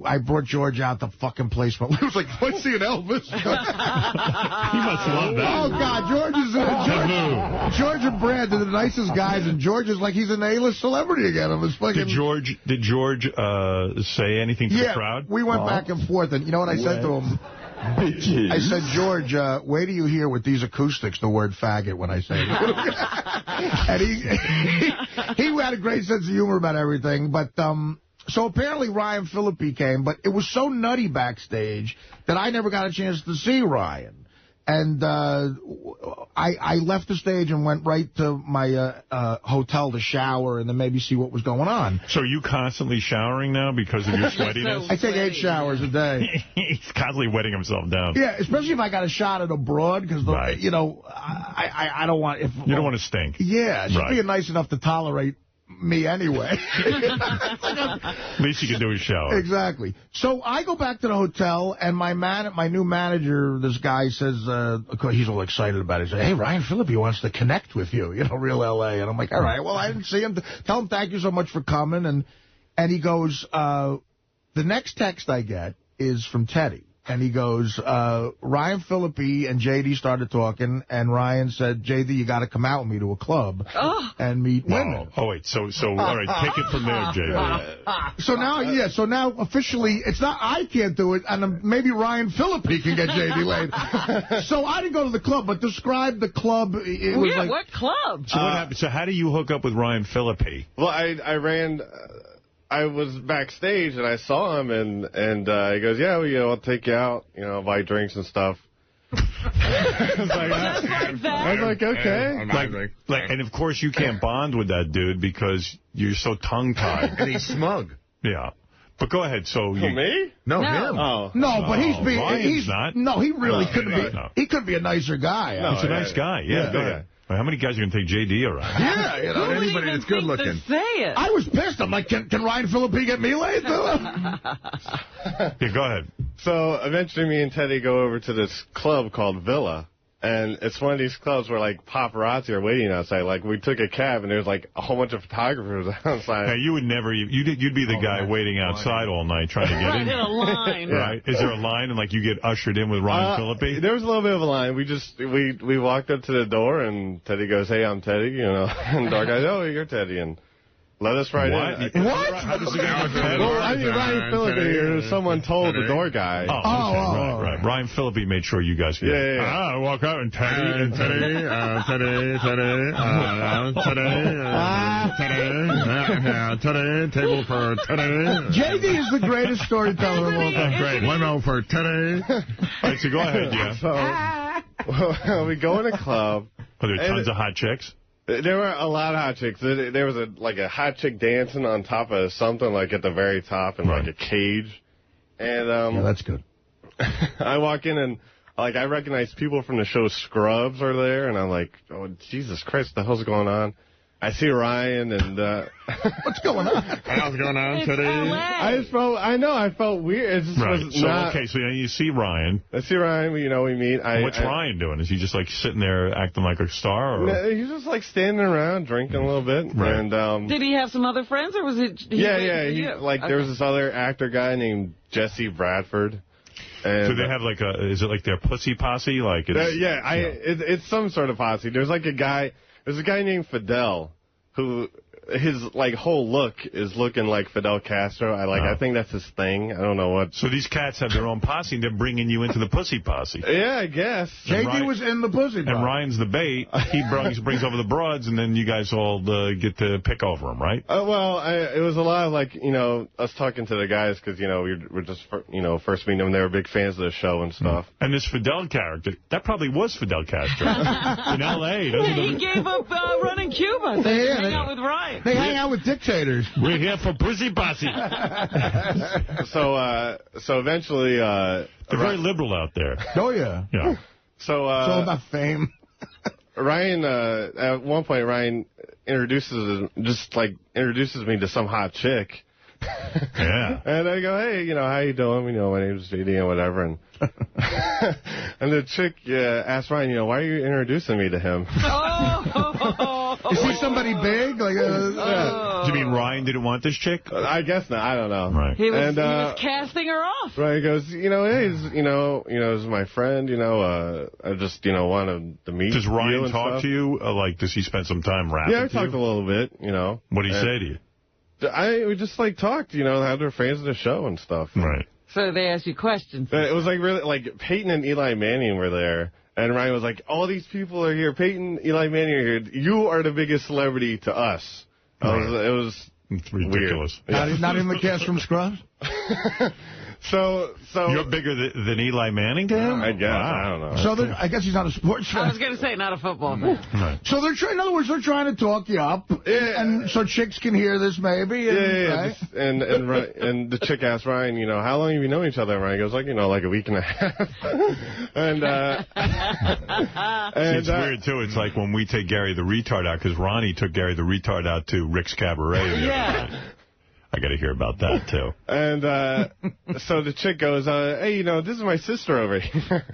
I brought George out to fucking placement. It was like, let's see an Elvis. He must love that. Oh, God, George and Brad are the nicest guys, and George is like he's an A-list celebrity again. It was fucking... Did George say anything to the crowd? We went back and forth, and you know what I said to him? I said, George, wait till you hear with these acoustics the word faggot when I say it. And he had a great sense of humor about everything. But so apparently Ryan Phillippe came, but it was so nutty backstage that I never got a chance to see Ryan. And I left the stage and went right to my hotel to shower and then maybe see what was going on. So are you constantly showering now because of your sweatiness? I take 8 showers a day. He's constantly wetting himself down. Yeah, especially if I got a shot at abroad because, I don't want... You don't want to stink. Yeah, she's being nice enough to tolerate me anyway. At least you can do is shower. Exactly. So I go back to the hotel, and my new manager, this guy says, he's all excited about it. He says, hey, Ryan Phillippe wants to connect with you, real L.A. And I'm like, all right, well, I didn't see him. Tell him thank you so much for coming. And he goes, the next text I get is from Teddy. And he goes, Ryan Phillippe and J.D. started talking, and Ryan said, J.D., you got to come out with me to a club and meet women. Oh, wait, so all right, take it from there, J.D. So now officially, it's not I can't do it, and maybe Ryan Phillippe can get J.D. laid. So I didn't go to the club, but describe the club. It was like, what club? So what happened? So how do you hook up with Ryan Phillippe? Well, I was backstage, and I saw him, and he goes, yeah, well, I'll take you out, buy drinks and stuff. I was like, okay. And, of course, you can't bond with that dude because you're so tongue-tied. And he's smug. Yeah. But go ahead. So me? No, him. Oh. No, but Ryan's not. No, he really couldn't be. No. He could be a nicer guy. No, he's a nice guy. Yeah, go ahead. How many guys are going to take J.D. around? Yeah, anybody that's good looking. Say it. I was pissed. I'm like, can Ryan Phillippe get me laid? Yeah, go ahead. So eventually me and Teddy go over to this club called Villa. And it's one of these clubs where, like, paparazzi are waiting outside. Like, we took a cab, and there was, like, a whole bunch of photographers outside. Now, you would never... You'd be the guy waiting outside all night trying to get in. In a line. Right? Is there a line, and, like, you get ushered in with Ryan Phillippe? There was a little bit of a line. We walked up to the door, and Teddy goes, hey, I'm Teddy, And our guy, oh, you're Teddy, and... let us right in. What? How does it get Well, I mean, Ryan Phillippe, someone told the door guy. Right. Ryan Phillippe made sure you guys could. Yeah. I walk out and Teddy, Teddy, table for Teddy. J.D. is the greatest storyteller of all time. Great. Limo for Teddy. All right, so go ahead, yeah. So, we go in a club. Are there tons of hot chicks? There were a lot of hot chicks. There was a hot chick dancing on top of something, like at the very top in like a cage. And yeah, that's good. I walk in and I recognize people from the show Scrubs are there, and I'm like, oh Jesus Christ, what the hell's going on? I see Ryan and what's going on? How's going on today? I felt weird. It just was not... Okay, so you see Ryan. I see Ryan, we meet. What's Ryan doing? Is he just like sitting there acting like a star? Or? No, he's just like standing around drinking a little bit. Right. And did he have some other friends, or was it? There was this other actor guy named Jesse Bradford. And so they have is it like their pussy posse? It's some sort of posse. There's a guy named Fidel who his whole look is looking like Fidel Castro. I think that's his thing. I don't know what. So these cats have their own posse, and they're bringing you into the pussy posse. Yeah, I guess. J.D. was in the pussy posse. And Ryan's the bait. He brings over the broads, and then you guys all get to pick over him, right? It was a lot of us talking to the guys because we're just first meeting them. They were big fans of the show and stuff. And this Fidel character, that probably was Fidel Castro in L.A. He gave up running Cuba. They hang out with Ryan. They hang out with dictators. We're here for pussy posse. So eventually... they're very liberal out there. Oh, yeah. Yeah. So, it's all about fame. Ryan, at one point, Ryan introduces me to some hot chick. Yeah. And I go, hey, how you doing? My name's J.D. and whatever. And and the chick asked Ryan, why are you introducing me to him? Is he somebody big? Like, Do you mean Ryan didn't want this chick? I guess not. I don't know. Right. He was casting her off. Right. He goes, hey, this is my friend. I just, wanted to meet. Does Ryan talk stuff. to you? Does he spend some time rapping? Yeah, I talked a little bit. What did he say to you? We just talked. How they're fans of the show and stuff. Right. So they asked you questions. It was really Peyton and Eli Manning were there. And Ryan was like, all these people are here. Peyton, Eli Manning are here. You are the biggest celebrity to us. It's ridiculous. Weird. not even the cast from Scrubs? So you're bigger than Eli Manning to him? I guess. Wow. I don't know. So I guess he's not a sports fan. I was going to say, not a football fan. Right. So in other words, they're trying to talk you up, and so chicks can hear this maybe. Right? And the chick asked Ryan, how long have you known each other? And Ryan goes, like a week and a half. And it's weird too. It's like when we take Gary the retard out, because Ronnie took Gary the retard out to Rick's Cabaret. Yeah. I got to hear about that, too. And so the chick goes, hey, this is my sister over here.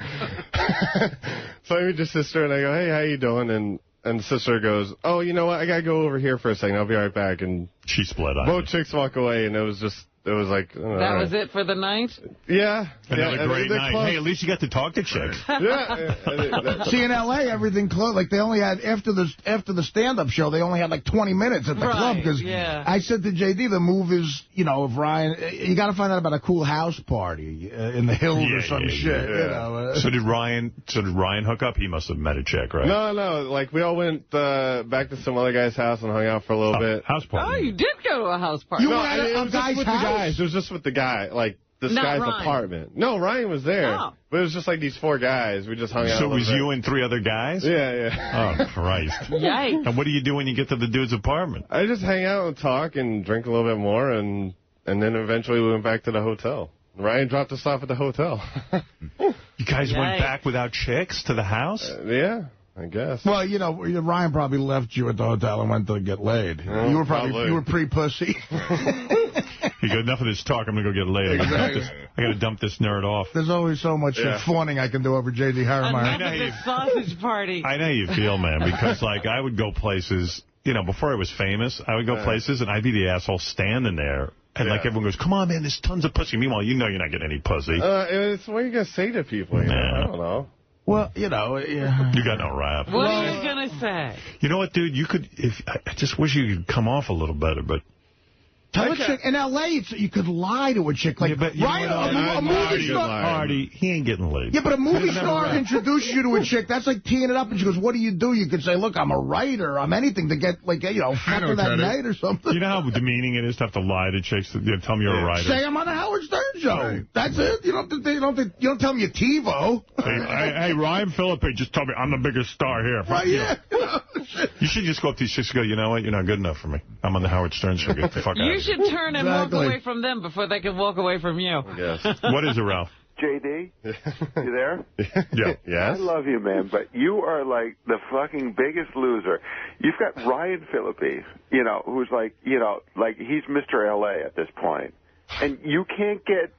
So I meet your sister, and I go, hey, how you doing? And the sister goes, oh, you know what? I got to go over here for a second. I'll be right back. And she split up. Both chicks walk away, and it was like... that was it for the night? Yeah. Another great night. Close. Hey, at least you got to talk to chicks. Yeah. See, in L.A., everything closed. Like, they only had, after the stand-up show, they only had, 20 minutes at the club. Because I said to J.D., the move is, if Ryan... You got to find out about a cool house party in the hills or some shit. Yeah. So did Ryan hook up? He must have met a chick, right? No. We all went back to some other guy's house and hung out for a little bit. House party. Oh, you did go to a house party. You were at a guy's house? It was just with the guy, this guy's Ryan. apartment. No, Ryan was there. Oh. But it was just these 4 guys. We just hung out. So it was you and 3 other guys? Yeah. Oh, Christ. Yikes. And what do you do when you get to the dude's apartment? I just hang out and talk and drink a little bit more, and then eventually we went back to the hotel. Ryan dropped us off at the hotel. You guys went back without chicks to the house? Yeah. I guess. Well, Ryan probably left you at the hotel and went to get laid. You were pre-pussy. You got enough of this talk. I'm going to go get laid. I got to dump this nerd off. There's always so much fawning I can do over J.D. Harmeyer. Enough of this sausage party. I know how you feel, man, because, I would go places, before I was famous, I would go places, and I'd be the asshole standing there. And, everyone goes, come on, man, there's tons of pussy. Meanwhile, you're not getting any pussy. It's what you going to say to people, I don't know. Well, You got no rap. What are you going to say? You know what, dude? You could, I just wish you could come off a little better, but... In L.A., you could lie to a chick. Like, Ryan, a movie star... Artie, he ain't getting laid. Yeah, but a movie star introduces you to a chick. That's like teeing it up, and she goes, what do? You could say, look, I'm a writer. I'm anything to get, fuck her that night or something. You know how demeaning it is to have to lie to chicks to tell them you're a writer? Say I'm on the Howard Stern show. Right. That's it. You don't tell me you're TiVo. Hey, Ryan Phillippe just told me I'm the biggest star here. Right, yeah. You should just go up to these chicks and go, you know what? You're not good enough for me. I'm on the Howard Stern show. Get the fuck out. You should turn and walk away from them before they can walk away from you. Yes. What is it, Ralph? J.D., you there? Yeah. Yes? I love you, man, but you are the fucking biggest loser. You've got Ryan Phillippe, who's he's Mr. L.A. at this point. And you can't get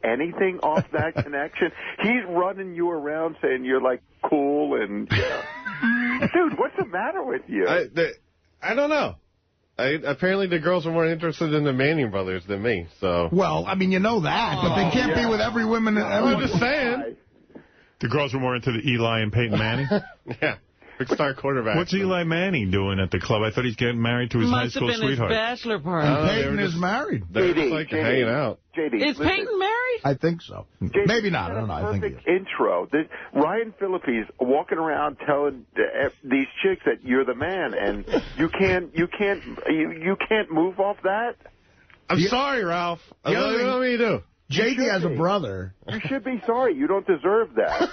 anything off that connection. He's running you around saying you're cool and dude, what's the matter with you? I don't know. Apparently the girls are more interested in the Manning brothers than me, so... Well, I mean, you know that, but they can't be with every woman... I'm just saying. The girls were more into the Eli and Peyton Manning? Yeah. Big star quarterback. What's Eli Manning doing at the club? I thought he's getting married to his high school sweetheart. Must have been his bachelor party. Peyton is married. They're just hanging out. JD, is Peyton married? I think so. JD, maybe not. I don't know. I think perfect intro. Ryan Phillippe's walking around telling these chicks that you're the man, and you can't move off that. I'm sorry, Ralph. What do you want me to do? JD has a brother. You should be sorry. You don't deserve that.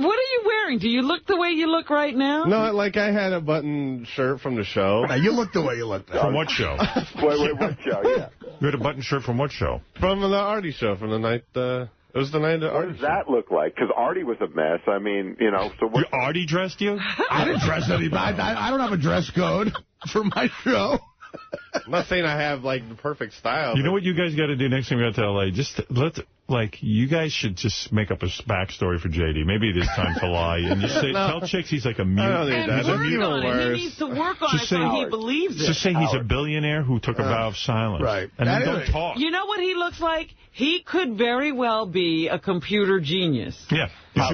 What are you wearing? Do you look the way you look right now? No, I had a button shirt from the show. Now, you look the way you look. From what show? Wait, what show? Yeah. You had a button shirt from what show? From the Artie show, from the night... it was the night of Artie. What does that look like? Because Artie was a mess. I mean, so what... Artie dressed you? I didn't dress anybody. I don't have a dress code for my show. I'm not saying I have, the perfect style. You know what you guys got to do next time you go to L.A.? Just like, you guys should just make up a backstory for JD. Maybe it is time to lie. And just say, tell chicks he's like a mute. And work on it. He needs to work on it so he believes it. Just say he's a billionaire who took a vow of silence. Right. And then don't talk. You know what he looks like? He could very well be a computer genius. Yeah.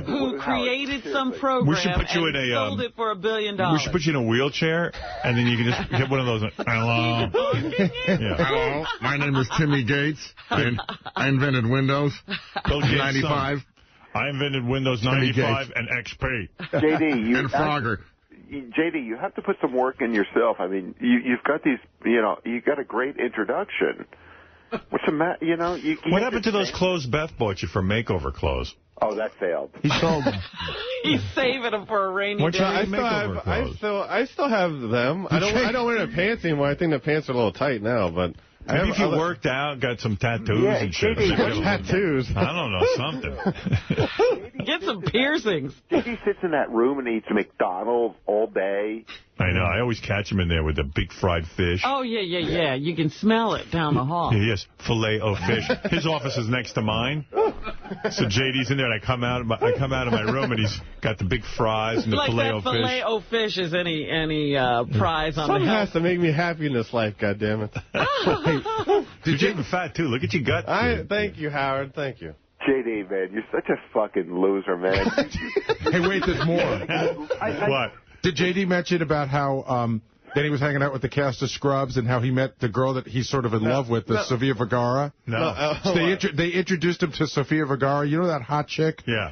Who created some program we should put you and in a, sold it for $1 billion. We should put you in a wheelchair, and then you can just get one of those. Hello. Hello. My name is Timmy Gates, and I invented Windows. Bill Gates' 95. Son. I invented Windows 95 and XP. JD, and Frogger. JD, you have to put some work in yourself. I mean, you've got these, you've got a great introduction. What's the matter? What happened to those clothes Beth bought you for makeover clothes? Oh, that failed. He sold them. He's saving them for a rainy day. I still have them. I don't wear the pants anymore. I think the pants are a little tight now, but... Maybe if you worked out, got some tattoos and shit. What tattoos? I don't know, something. Get some piercings. JD sits in that room and eats McDonald's all day. I know. I always catch him in there with the big fried fish. Oh, yeah. You can smell it down the hall. Yes, filet o fish. His office is next to mine. So JD's in there, and I come out of my room, and he's got the big fries and the filet o fish. Like that filet o fish is any prize on Something the has to make me happy in this life, goddammit. You're getting fat, too. Look at your gut. Thank you, Howard. Thank you. JD, man, you're such a fucking loser, man. Hey, wait, there's more. What? Did JD mention about how then he was hanging out with the cast of Scrubs and how he met the girl that he's sort of in love with, Sofia Vergara? No. So they introduced him to Sofia Vergara. You know that hot chick? Yeah.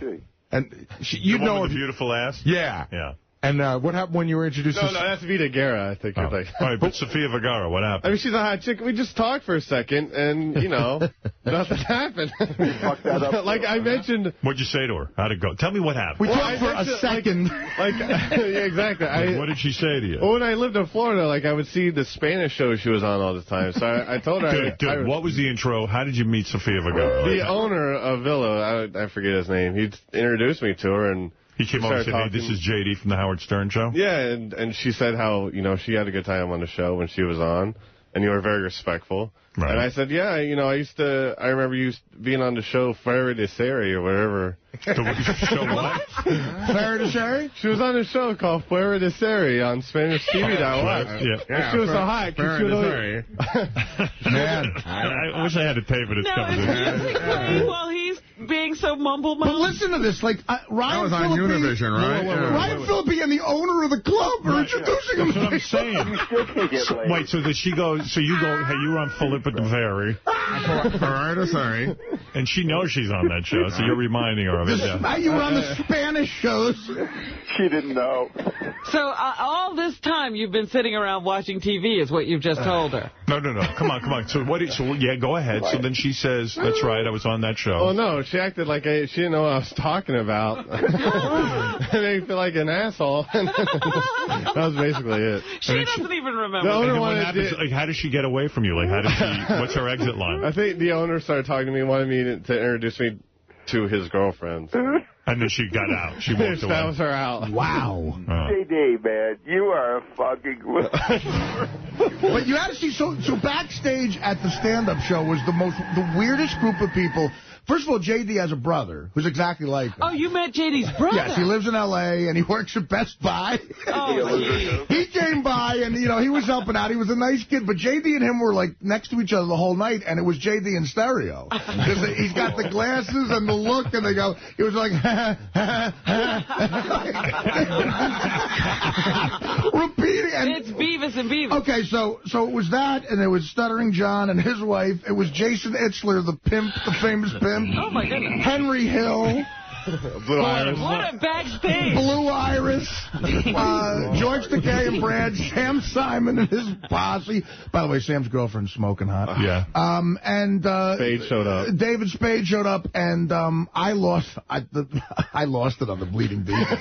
And you know with the beautiful ass? Yeah. Yeah. And what happened when you were introduced to... No, that's Vita Guerra, I think. Oh. All right, but Sofia Vergara, what happened? I mean, she's a hot chick. We just talked for a second, and, nothing happened. Fuck that up. Like I mentioned... What'd you say to her? How'd it go? Tell me what happened. We talked for a second. Yeah, exactly. What did she say to you? Well, when I lived in Florida, I would see the Spanish show she was on all the time. So I told her... Dude, what was the intro? How did you meet Sofia Vergara? The owner of Villa, I forget his name, he introduced me to her, and... He came over and said, hey, this is JD from the Howard Stern Show? Yeah, and she said how, she had a good time on the show when she was on, and you were very respectful. Right. And I said, yeah, I remember you being on the show Fuera de Serie or whatever. The show what? Fuera de Serie? She was on a show called Fuera de Serie on Spanish TV that I watched. Yeah. She was so hot. Man, I wish I had a tape of this coming. While he's being so mumble-mumble. But listen to this. Ryan That was on Univision, right? Ryan Phillippe and the owner of the club are introducing him. That's what I'm saying. Wait, so did she go, so you go, hey, you were on Philip at the Ferry. Sorry. And she knows she's on that show, so you're reminding her of it. Yeah. You were on the Spanish shows. She didn't know. So all this time you've been sitting around watching TV is what you've just told her. No. Come on. So go ahead. So then she says, that's right, I was on that show. Oh, no, she acted like she didn't know what I was talking about. It made me feel like an asshole. That was basically it. She doesn't even remember. The owner what happens, how does she get away from you? What's her exit line? I think the owner started talking to me, wanted me to introduce me to his girlfriend. And then she got out. She walked away. That was her out. Wow. JD, man, you are a fucking... But you had to see, so backstage at the stand-up show was the weirdest group of people. First of all, JD has a brother who's exactly like him. Oh, you met JD's brother? Yes, he lives in L.A., and he works at Best Buy. Oh, he came by, and, he was helping out. He was a nice kid, but JD and him were, next to each other the whole night, and it was JD in stereo. Because he's got the glasses and the look, and he was like, repeating. And it's Beavis and Beavis. Okay, so it was that, and it was Stuttering John and his wife. It was Jason Itzler, the pimp, the famous pimp. Oh, my goodness. Henry Hill. Blue Iris. What a backstage. Blue Iris. George Takei and Brad. Sam Simon and his posse. By the way, Sam's girlfriend's smoking hot. Yeah. And Spade showed up. David Spade showed up, and I lost it on the Bleeding Deacons.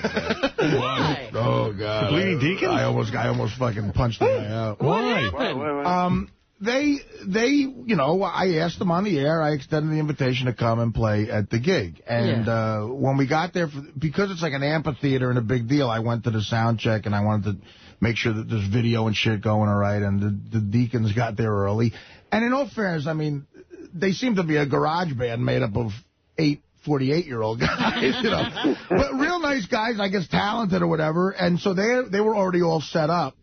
Why? Oh, God. The Bleeding Deacons? I almost fucking punched the guy out. What happened? I asked them on the air. I extended the invitation to come and play at the gig. And when we got there, because it's like an amphitheater and a big deal, I went to the sound check, and I wanted to make sure that there's video and shit going all right. And the Deacons got there early. And in all fairness, I mean, they seem to be a garage band made up of 8 48-year-old guys, you know. But real nice guys, I guess talented or whatever. And so they were already all set up.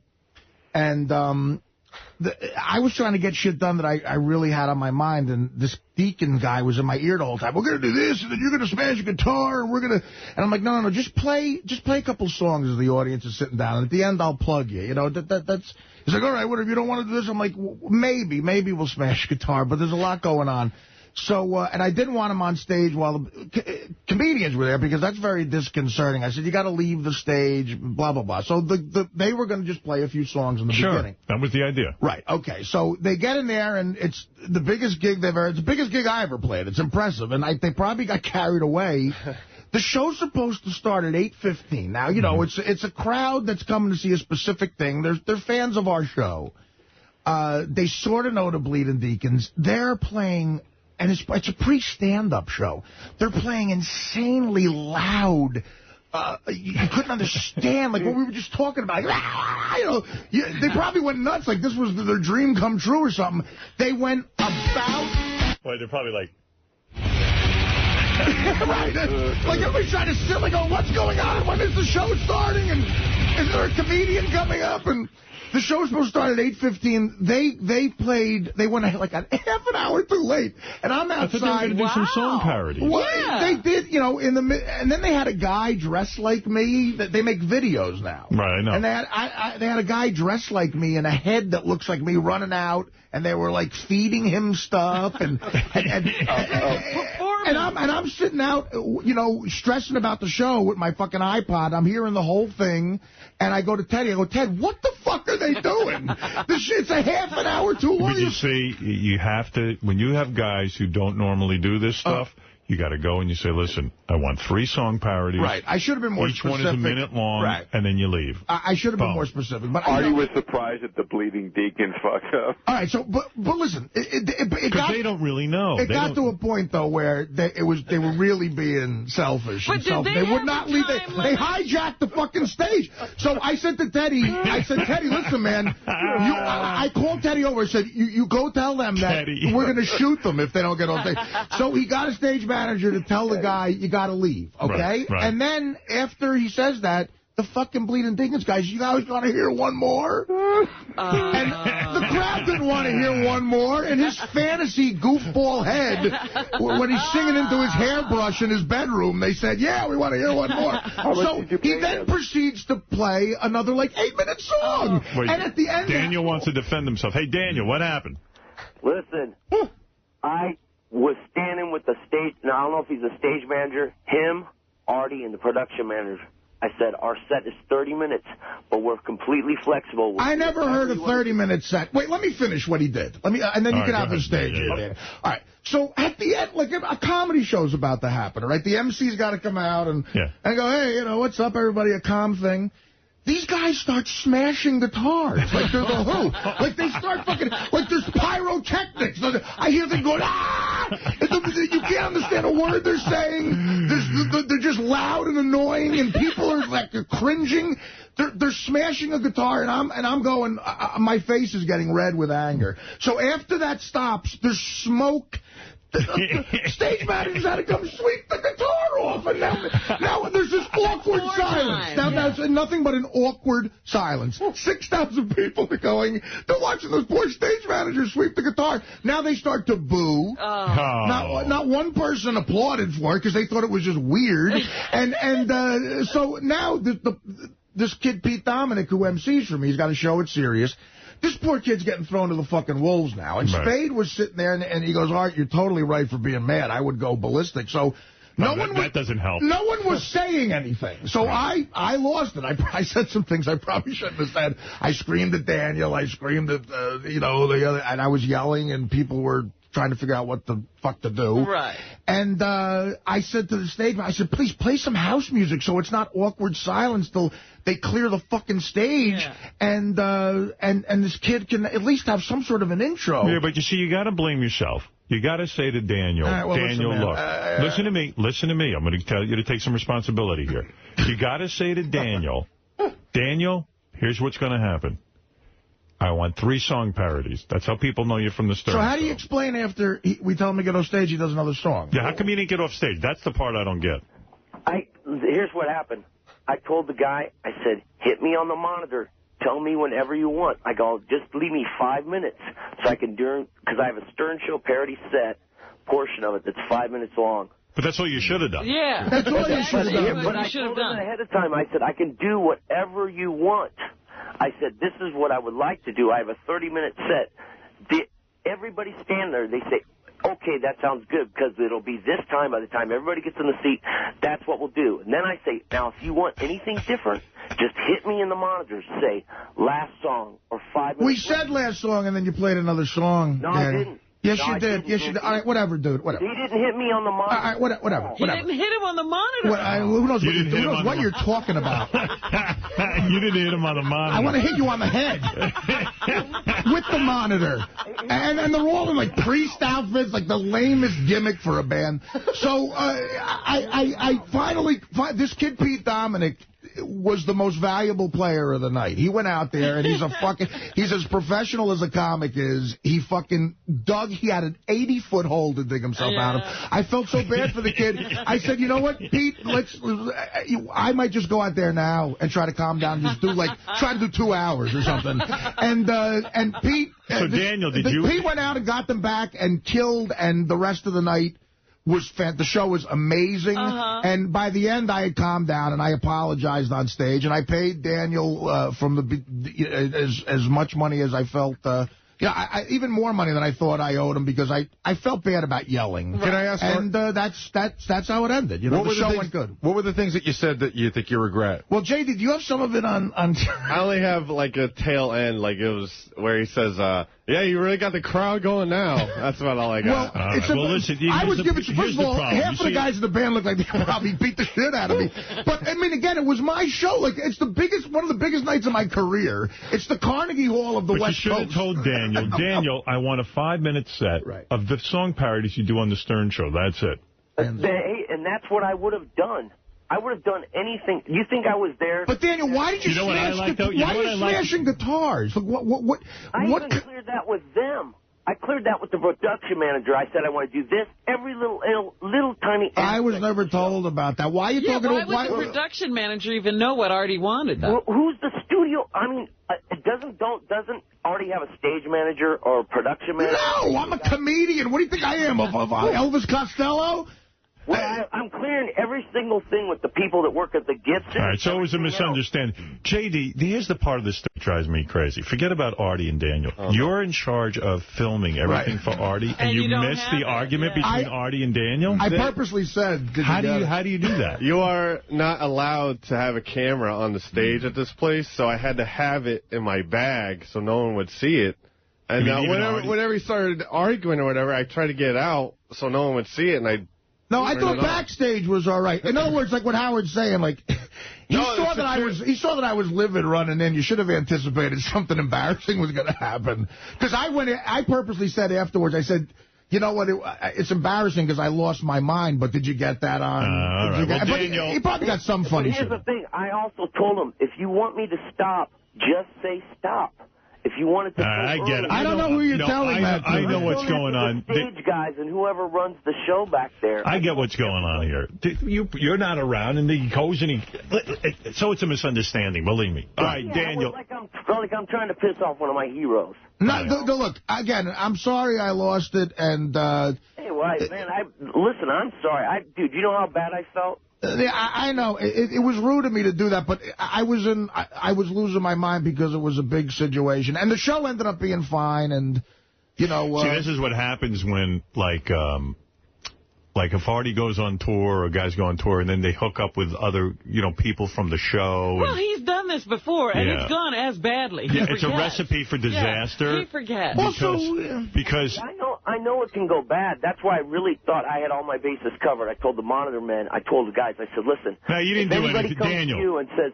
And I was trying to get shit done that I really had on my mind. And this Deacon guy was in my ear the whole time. We're going to do this, and then you're going to smash a guitar, and we're going to... And I'm like, no, just play a couple songs as the audience is sitting down. And at the end, I'll plug you. You know, that's... He's like, all right, what if you don't want to do this? I'm like, maybe we'll smash a guitar, but there's a lot going on. So, and I didn't want him on stage while the comedians were there because that's very disconcerting. I said, you got to leave the stage, blah, blah, blah. So they were going to just play a few songs in the beginning. That was the idea. Right, okay. So they get in there, and it's the biggest gig it's the biggest gig I ever played. It's impressive, and they probably got carried away. The show's supposed to start at 8:15. Now, you know, it's a crowd that's coming to see a specific thing. They're fans of our show. They sort of know the Bleeding Deacons. They're playing... And it's a pre-stand-up show. They're playing insanely loud. You couldn't understand, like what we were just talking about. You know, they probably went nuts, like this was their dream come true or something. They went about... Well, they're probably like... Right. Like everybody's trying to sit, like, oh, what's going on? When is the show starting? And is there a comedian coming up? And... The show was supposed to start at 8:15. They went like a half an hour too late. And I'm outside. I thought they were going to do some song parodies. Well, yeah. They did, you know, and then they had a guy dressed like me. They make videos now. Right, I know. And they had a guy dressed like me and a head that looks like me running out. And they were like feeding him stuff and I'm sitting out, you know, stressing about the show with my fucking iPod. I'm hearing the whole thing, and I go to Teddy. I go, Ted, what the fuck are they doing? This shit's a half an hour too long. But you see, you have to, when you have guys who don't normally do this stuff, you got to go and you say, listen, I want 3 song parodies. Right. I should have been more specific. Each one is a minute long, right. And then you leave. I should have been more specific. But Artie was surprised that the Bleeding Deacons fucked up. All right, so, but listen. Because they don't really know. It got to a point, though, where they were really being selfish. But they would not leave. They hijacked the fucking stage. So I said to Teddy, Teddy, listen, man. I called Teddy over and said, you go tell them that we're going to shoot them if they don't get on stage. So he got a stage manager to tell the guy, you got to leave, okay? Right. And then after he says that, the fucking Bleeding Deacons guys, you guys want to hear one more? And the crowd didn't want to hear one more. And his fantasy goofball head, when he's singing into his hairbrush in his bedroom, they said, yeah, we want to hear one more. So he then proceeds to play another, like, 8-minute song. Wait, and at the end... Daniel wants to defend himself. Hey, Daniel, what happened? Listen, I was standing with the stage... Now, I don't know if he's a stage manager, him, Artie, and the production manager. I said, our set is 30 minutes, but we're completely flexible. I never heard a 30-minute set. Wait, let me finish what he did. And then you can have the stage. Yeah. All right. So at the end, like a comedy show's about to happen, all right? The MC's got to come out and go, hey, you know, what's up, everybody, a calm thing. These guys start smashing guitars like they're the Who. Like they start fucking, like there's pyrotechnics. I hear them going, ah! You can't understand a word they're saying. They're just loud and annoying, and people are like cringing. They're smashing a guitar, and I'm going, my face is getting red with anger. So after that stops, there's smoke. The stage managers had to come sweep the guitar off, and now there's this awkward silence. Now it's nothing but an awkward silence. 6,000 people are going, they're watching those poor stage managers sweep the guitar. Now they start to boo. Not one person applauded for it because they thought it was just weird. And so now this kid Pete Dominic, who MCs for me, he's got a show at Sirius. This poor kid's getting thrown to the fucking wolves now. And Spade was sitting there, and he goes, Art, you're totally right for being mad. I would go ballistic. So that doesn't help. No one was saying anything. So I lost it. I said some things I probably shouldn't have said. I screamed at Daniel. I screamed at, the other, and I was yelling, and people were trying to figure out what the fuck to do. Right. And I said to the stage, I said, please play some house music so it's not awkward silence till they clear the fucking stage. Yeah. And this kid can at least have some sort of an intro. Yeah, but you see, you got to blame yourself. You got to say to Daniel, Daniel, listen to me. Listen to me. I'm going to tell you to take some responsibility here. You got to say to Daniel, Daniel, here's what's going to happen. I want 3 song parodies. That's how people know you from the Stern So how Show. do you explain after we tell him to get off stage, he does another song? Yeah, how come you didn't get off stage? That's the part I don't get. Here's what happened. I told the guy, I said, hit me on the monitor. Tell me whenever you want. I go, just leave me 5 minutes so I can do, because I have a Stern Show parody set portion of it that's 5 minutes long. But that's what you should have done. Yeah. That's all you should have done. But I told him ahead of time, I said, I can do whatever you want. I said, this is what I would like to do. I have a 30-minute set. Everybody stand there. They say, okay, that sounds good, because it'll be this time. By the time everybody gets in the seat, that's what we'll do. And then I say, now, if you want anything different, just hit me in the monitors. Say, last song or 5 minutes. We said last song, and then you played another song. No, I didn't. Yes, No, you I did. didn't. Yes, you did. All right, whatever, dude. Whatever. He didn't hit me on the monitor. All right, whatever. He didn't hit him on the monitor. Who knows what you're talking about? You didn't hit him on the monitor. I want to hit you on the head with the monitor. And they're all in, like, priest outfits, like the lamest gimmick for a band. So I finally, this kid Pete Dominic was the most valuable player of the night. He went out there, and he's as professional as a comic is. He fucking dug, he had an 80-foot hole to dig himself out of. I felt so bad for the kid. I said, you know what, Pete, I might just go out there now and try to calm down, just try to do 2 hours or something. And Pete... So, Daniel, Pete went out and got them back and killed, and the rest of the night... the show was amazing, and by the end I had calmed down and I apologized on stage, and I paid Daniel from as much money as I felt. Even more money than I thought I owed him, because I felt bad about yelling. Can I ask? And that's how it ended. You know, the show went good. What were the things that you said that you think you regret? Well, Jay, did you have some of it on? I only have like a tail end, like it was where he says, "Yeah, you really got the crowd going now." That's about all I got. Well, listen, I was giving. First of all, half of the guys in the band looked like they probably beat the shit out of me. But I mean, again, it was my show. Like, it's one of the biggest nights of my career. It's the Carnegie Hall of the West Coast. You should have told Daniel, I want a 5-minute set of the song parodies you do on the Stern Show. That's it. And that's what I would have done. I would have done anything. You think I was there? But Daniel, why did you smashing guitars? What? I even cleared that with them. I cleared that with the production manager. I said I want to do this, every little tiny aspect. I was never told about that. Why are you talking about... Why would the production manager even know what Artie wanted, though? Well, who's the studio? I mean, doesn't Artie have a stage manager or a production manager? No, I'm a comedian. What do you think I am, of Elvis Costello? Well, I'm clearing every single thing with the people that work at the gift center. All right, so it was a misunderstanding. J.D., here's the part of this that drives me crazy. Forget about Artie and Daniel. You're in charge of filming everything for Artie, and you missed the argument between Artie and Daniel? I purposely said... How do you do that? You are not allowed to have a camera on the stage at this place, so I had to have it in my bag so no one would see it. And whenever he started arguing or whatever, I tried to get out so no one would see it, and No, I thought backstage was all right. In other words, like what Howard's saying, like he saw that I was livid running in. You should have anticipated something embarrassing was going to happen. Because I purposely said afterwards, I said, you know what, it's embarrassing because I lost my mind, but did you get that on? All right. Well, Daniel, he probably got some funny shit. Here's the thing. I also told him, if you want me to stop, just say stop. If you wanted to... I get it. I don't know who you're telling that to. I know what's going on. The stage guys and whoever runs the show back there. I get what's going on here. You're not around, and he goes and so it's a misunderstanding, believe me. All right, Daniel. Like I'm trying to piss off one of my heroes. No, look, again, I'm sorry I lost it, and... Hey, man, listen, I'm sorry. Dude, you know how bad I felt? I know. It was rude of me to do that, but I was losing my mind because it was a big situation. And the show ended up being fine, and, you know... See, this is what happens when, like if Artie goes on tour or guys go on tour, and then they hook up with other, people from the show. Well, he's done this before, and it's gone as badly. It's a recipe for disaster. Yeah, he forgets. Because I know it can go bad. That's why I really thought I had all my bases covered. I told the monitor man, I told the guys, I said, listen. No, you didn't do anything, Daniel. If anybody comes to you and says,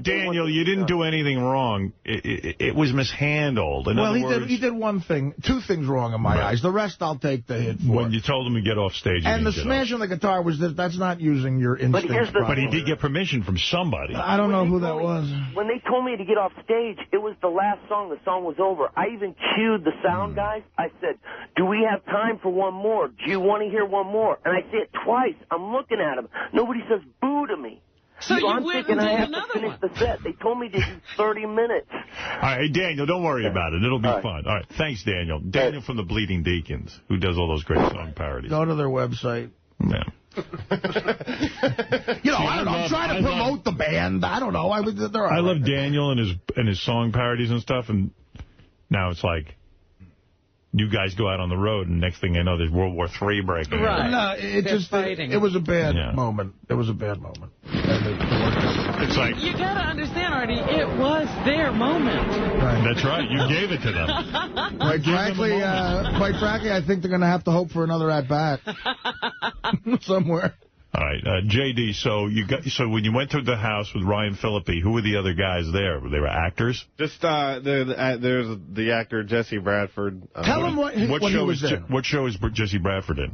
Daniel, you didn't do anything wrong. It was mishandled. In other words, he did one thing, two things wrong in my eyes. The rest I'll take the hit for. When you told him to get off stage. And the smash on the guitar was that's not using your instincts. But he did get permission from somebody. I don't know who that was. When they told me to get off stage, it was the last song. The song was over. I even cued the sound guys. I said, do we have time for one more? Do you want to hear one more? And I say it twice. I'm looking at him. Nobody says boo to me. So you I'm went thinking and did I have another to finish one. the set. They told me to do 30 minutes. All right, hey, Daniel, don't worry about it. It'll be fun. All right, thanks, Daniel. Daniel from the Bleeding Deacons, who does all those great song parodies. Go to their website. Yeah. I don't know. I'm trying to promote the band. I don't know. I love Daniel and his song parodies and stuff, and now it's like you guys go out on the road, and next thing I know, there's World War III breaking out. Right. No, it was a bad moment. It was a bad moment. It's like... You got to understand, Artie, it was their moment. Right. That's right. You gave it to them. Quite frankly, I think they're going to have to hope for another at-bat somewhere. All right, J.D., so when you went to the house with Ryan Phillippe, who were the other guys there? They were actors? Just there's the actor Jesse Bradford. Tell him what show he was in. What show is Jesse Bradford in?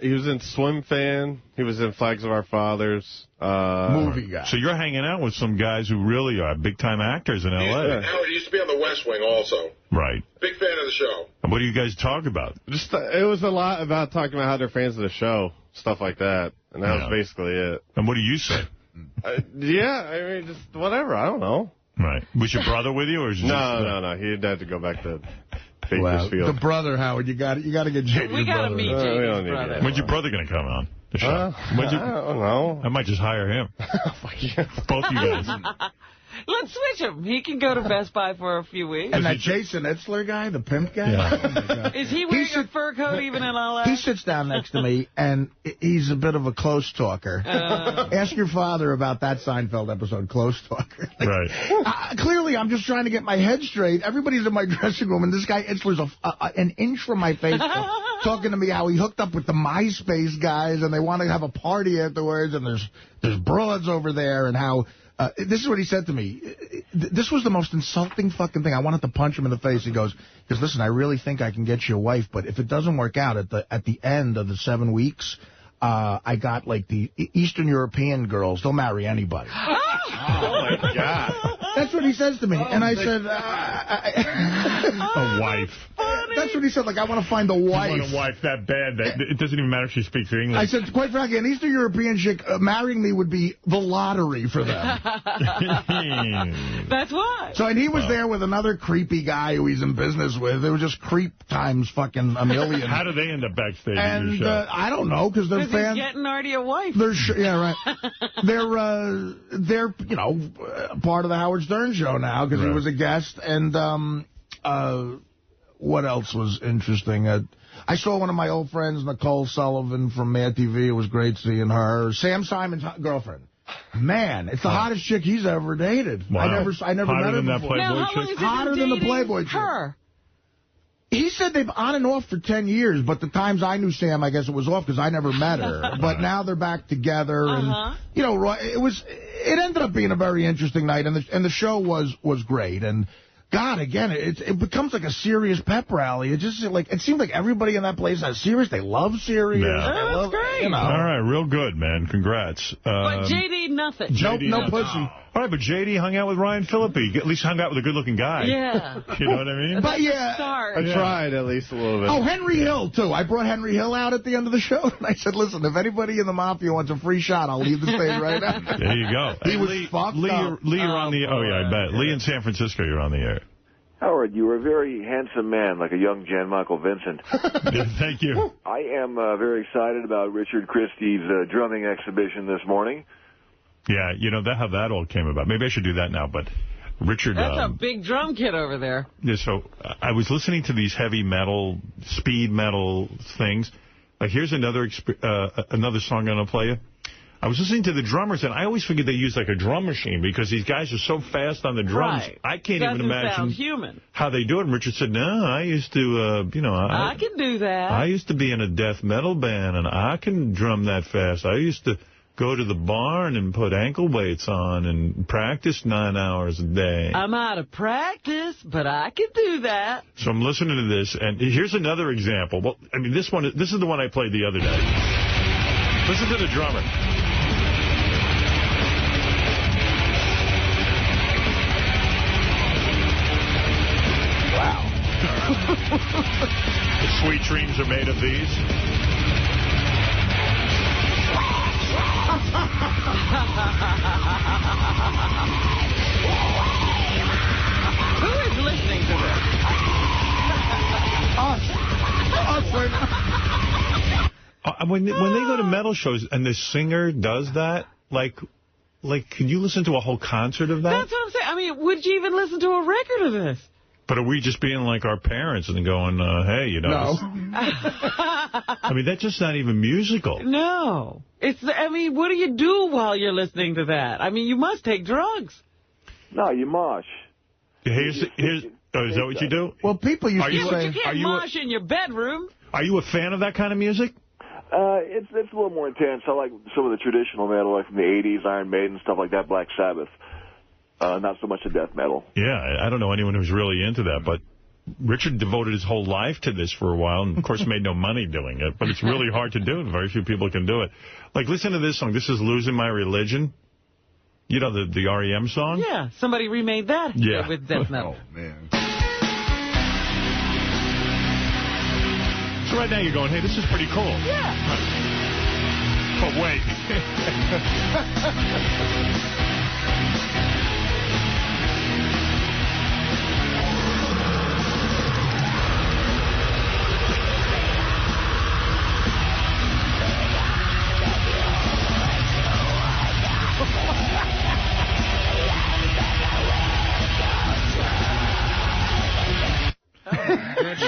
He was in Swim Fan. He was in Flags of Our Fathers. Movie guy. So you're hanging out with some guys who really are big-time actors in L.A. Howard used to be on the West Wing also. Right. Big fan of the show. And what do you guys talk about? Just it was a lot about talking about how they're fans of the show, stuff like that. And that was basically it. And what do you say? Just whatever. I don't know. Right. Was your brother with you? Or was No. He had to go back to Bakersfield. The brother, Howard, you got to get JD's We got to meet JD's brother. When's your brother going to come on the show? I don't know. I might just hire him. Both you guys. Let's switch him. He can go to Best Buy for a few weeks. And that Jason Itzler guy, the pimp guy? Yeah. Oh, my God. Is he wearing a fur coat even in L.A.? He sits down next to me, and he's a bit of a close talker. Ask your father about that Seinfeld episode, Close Talker. Right. Clearly, I'm just trying to get my head straight. Everybody's in my dressing room, and this guy Itzler's an inch from my face talking to me how he hooked up with the MySpace guys, and they want to have a party afterwards, and there's broads over there, and how... this is what he said to me. This was the most insulting fucking thing. I wanted to punch him in the face. He goes, listen, I really think I can get you a wife, but if it doesn't work out at the end of the 7 weeks, I got like the Eastern European girls. They'll marry anybody. Oh, my God. That's what he says to me. And I said... a wife. That's what he said. Like, I want to find a wife. You want a wife that bad that it doesn't even matter if she speaks English. I said, quite frankly, an Eastern European chick marrying me would be the lottery for them. That's why. So, and he was there with another creepy guy who he's in business with. It was just creep times fucking a million. How do they end up backstage and, at your show? I don't know, because they're fans. He's getting already a wife. Yeah, right. They're part of the Howard Stern show now, because he was a guest. And what else was interesting? I saw one of my old friends, Nicole Sullivan from Mad TV. It was great seeing her. Sam Simon's girlfriend. Man, it's the hottest chick he's ever dated. Wow. I never met her than that before. Playboy chick? Hotter than the Playboy chick. Her. He said they've on and off for 10 years, but the times I knew Sam, I guess it was off because I never met her. But now they're back together, and it ended up being a very interesting night, and the show was great. And God, again, it becomes like a serious pep rally. It just it seems like everybody in that place is serious. They love Sirius. Yeah. That's great. All right, real good, man. Congrats. But JD, nothing. No pussy. All right, but JD hung out with Ryan Phillippe. At least hung out with a good-looking guy. Yeah. You know what I mean? But yeah. I tried at least a little bit. Oh, Henry Hill, too. I brought Henry Hill out at the end of the show, and I said, listen, if anybody in the Mafia wants a free shot, I'll leave the stage right now. There you go. He was fucked up. Lee, you're on the... Oh, yeah, I bet. Lee in San Francisco, you're on the air. Howard, you are a very handsome man, like a young Jan Michael Vincent. Thank you. I am very excited about Richard Christie's drumming exhibition this morning. Yeah, how that all came about. Maybe I should do that now, but Richard... That's a big drum kit over there. Yeah, so I was listening to these heavy metal, speed metal things. Like, here's another song I'm going to play you. I was listening to the drummers, and I always figured they use like a drum machine because these guys are so fast on the drums. Right. I can't even imagine sound human. how they do it. And Richard said, no, I used to, I can do that. I used to be in a death metal band, and I can drum that fast. I used to go to the barn and put ankle weights on and practice 9 hours a day. I'm out of practice, but I can do that. So I'm listening to this, and here's another example. Well, I mean, this is the one I played the other day. Listen to the drummer. Wow. The sweet dreams are made of these. Who is listening to this? When they go to metal shows and the singer does that, like, can you listen to a whole concert of that? That's what I'm saying. I mean, would you even listen to a record of this? But are we just being like our parents and going, hey, you know? No. I mean, that's just not even musical. No. I mean, what do you do while you're listening to that? I mean, you must take drugs. No, you mosh. Is that what you do? Well, people used to Yeah, but say... you can't mosh in your bedroom. Are you a fan of that kind of music? It's a little more intense. I like some of the traditional metal, like from the 80s, Iron Maiden, stuff like that, Black Sabbath. Not so much the death metal. Yeah, I don't know anyone who's really into that, but Richard devoted his whole life to this for a while, and of course made no money doing it, but it's really hard to do. Very few people can do it. Like, listen to this song. This is Losing My Religion. You know, the R.E.M. song? Yeah, somebody remade that with death metal. Oh, man. So right now you're going, hey, this is pretty cool. Yeah. But wait.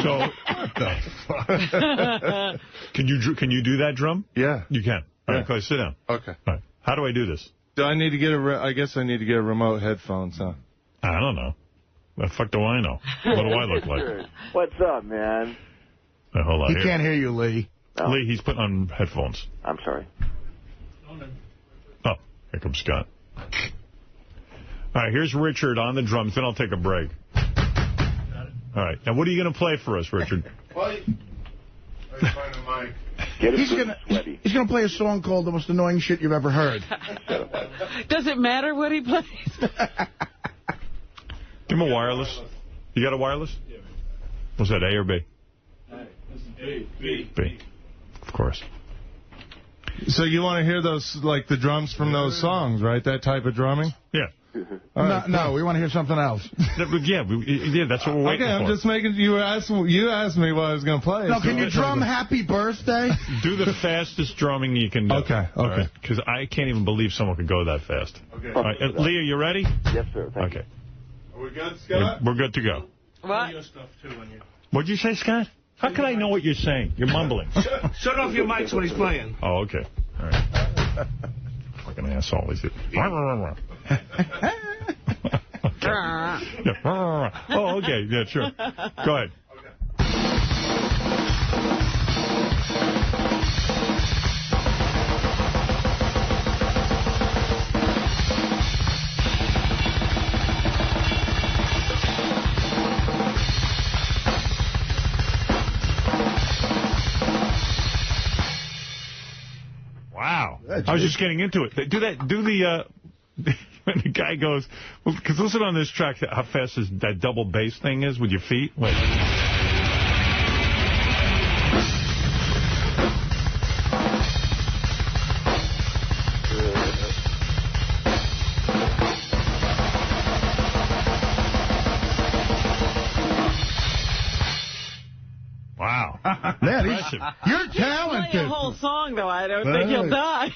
So, can you do that drum? Yeah. You can. All right, go sit down. Okay. All right. How do I do this? Do I need to get I guess I need to get a remote headphones, huh? I don't know. The fuck do I know? What do I look like? What's up, man? Hold on. He can't hear you, Lee. Oh. Lee, he's putting on headphones. I'm sorry. Oh, here comes Scott. All right, here's Richard on the drums, then I'll take a break. All right. Now, what are you going to play for us, Richard? He's gonna play a song called The Most Annoying Shit You've Ever Heard. Does it matter what he plays? Give him a wireless. You got a wireless? Yeah. Was that A or B? B. Of course. So you want to hear those, like the drums from those songs, right? That type of drumming? Yeah. No, we want to hear something else. Yeah, that's what we're waiting for. Okay, I'm just making... You asked me what I was going to play. No, can you drum Happy Birthday? Do the fastest drumming you can do. Okay. Because I can't even believe someone could go that fast. Okay. All right, Lee, are you ready? Yes, sir. Thank you. Are we good, Scott? We're good to go. What? What'd you say, Scott? How can I know what you're saying? You're mumbling. Shut off your mics when he's playing. Oh, okay. All right. Fucking asshole. Is it? Oh, okay. Yeah, sure. Go ahead. Wow. I was just getting into it. Do the when the guy goes, because listen on this track, how fast that double bass thing is with your feet. Wait. Wow. Man, impressive. You're Play talented. a whole song, though. I don't think he'll die.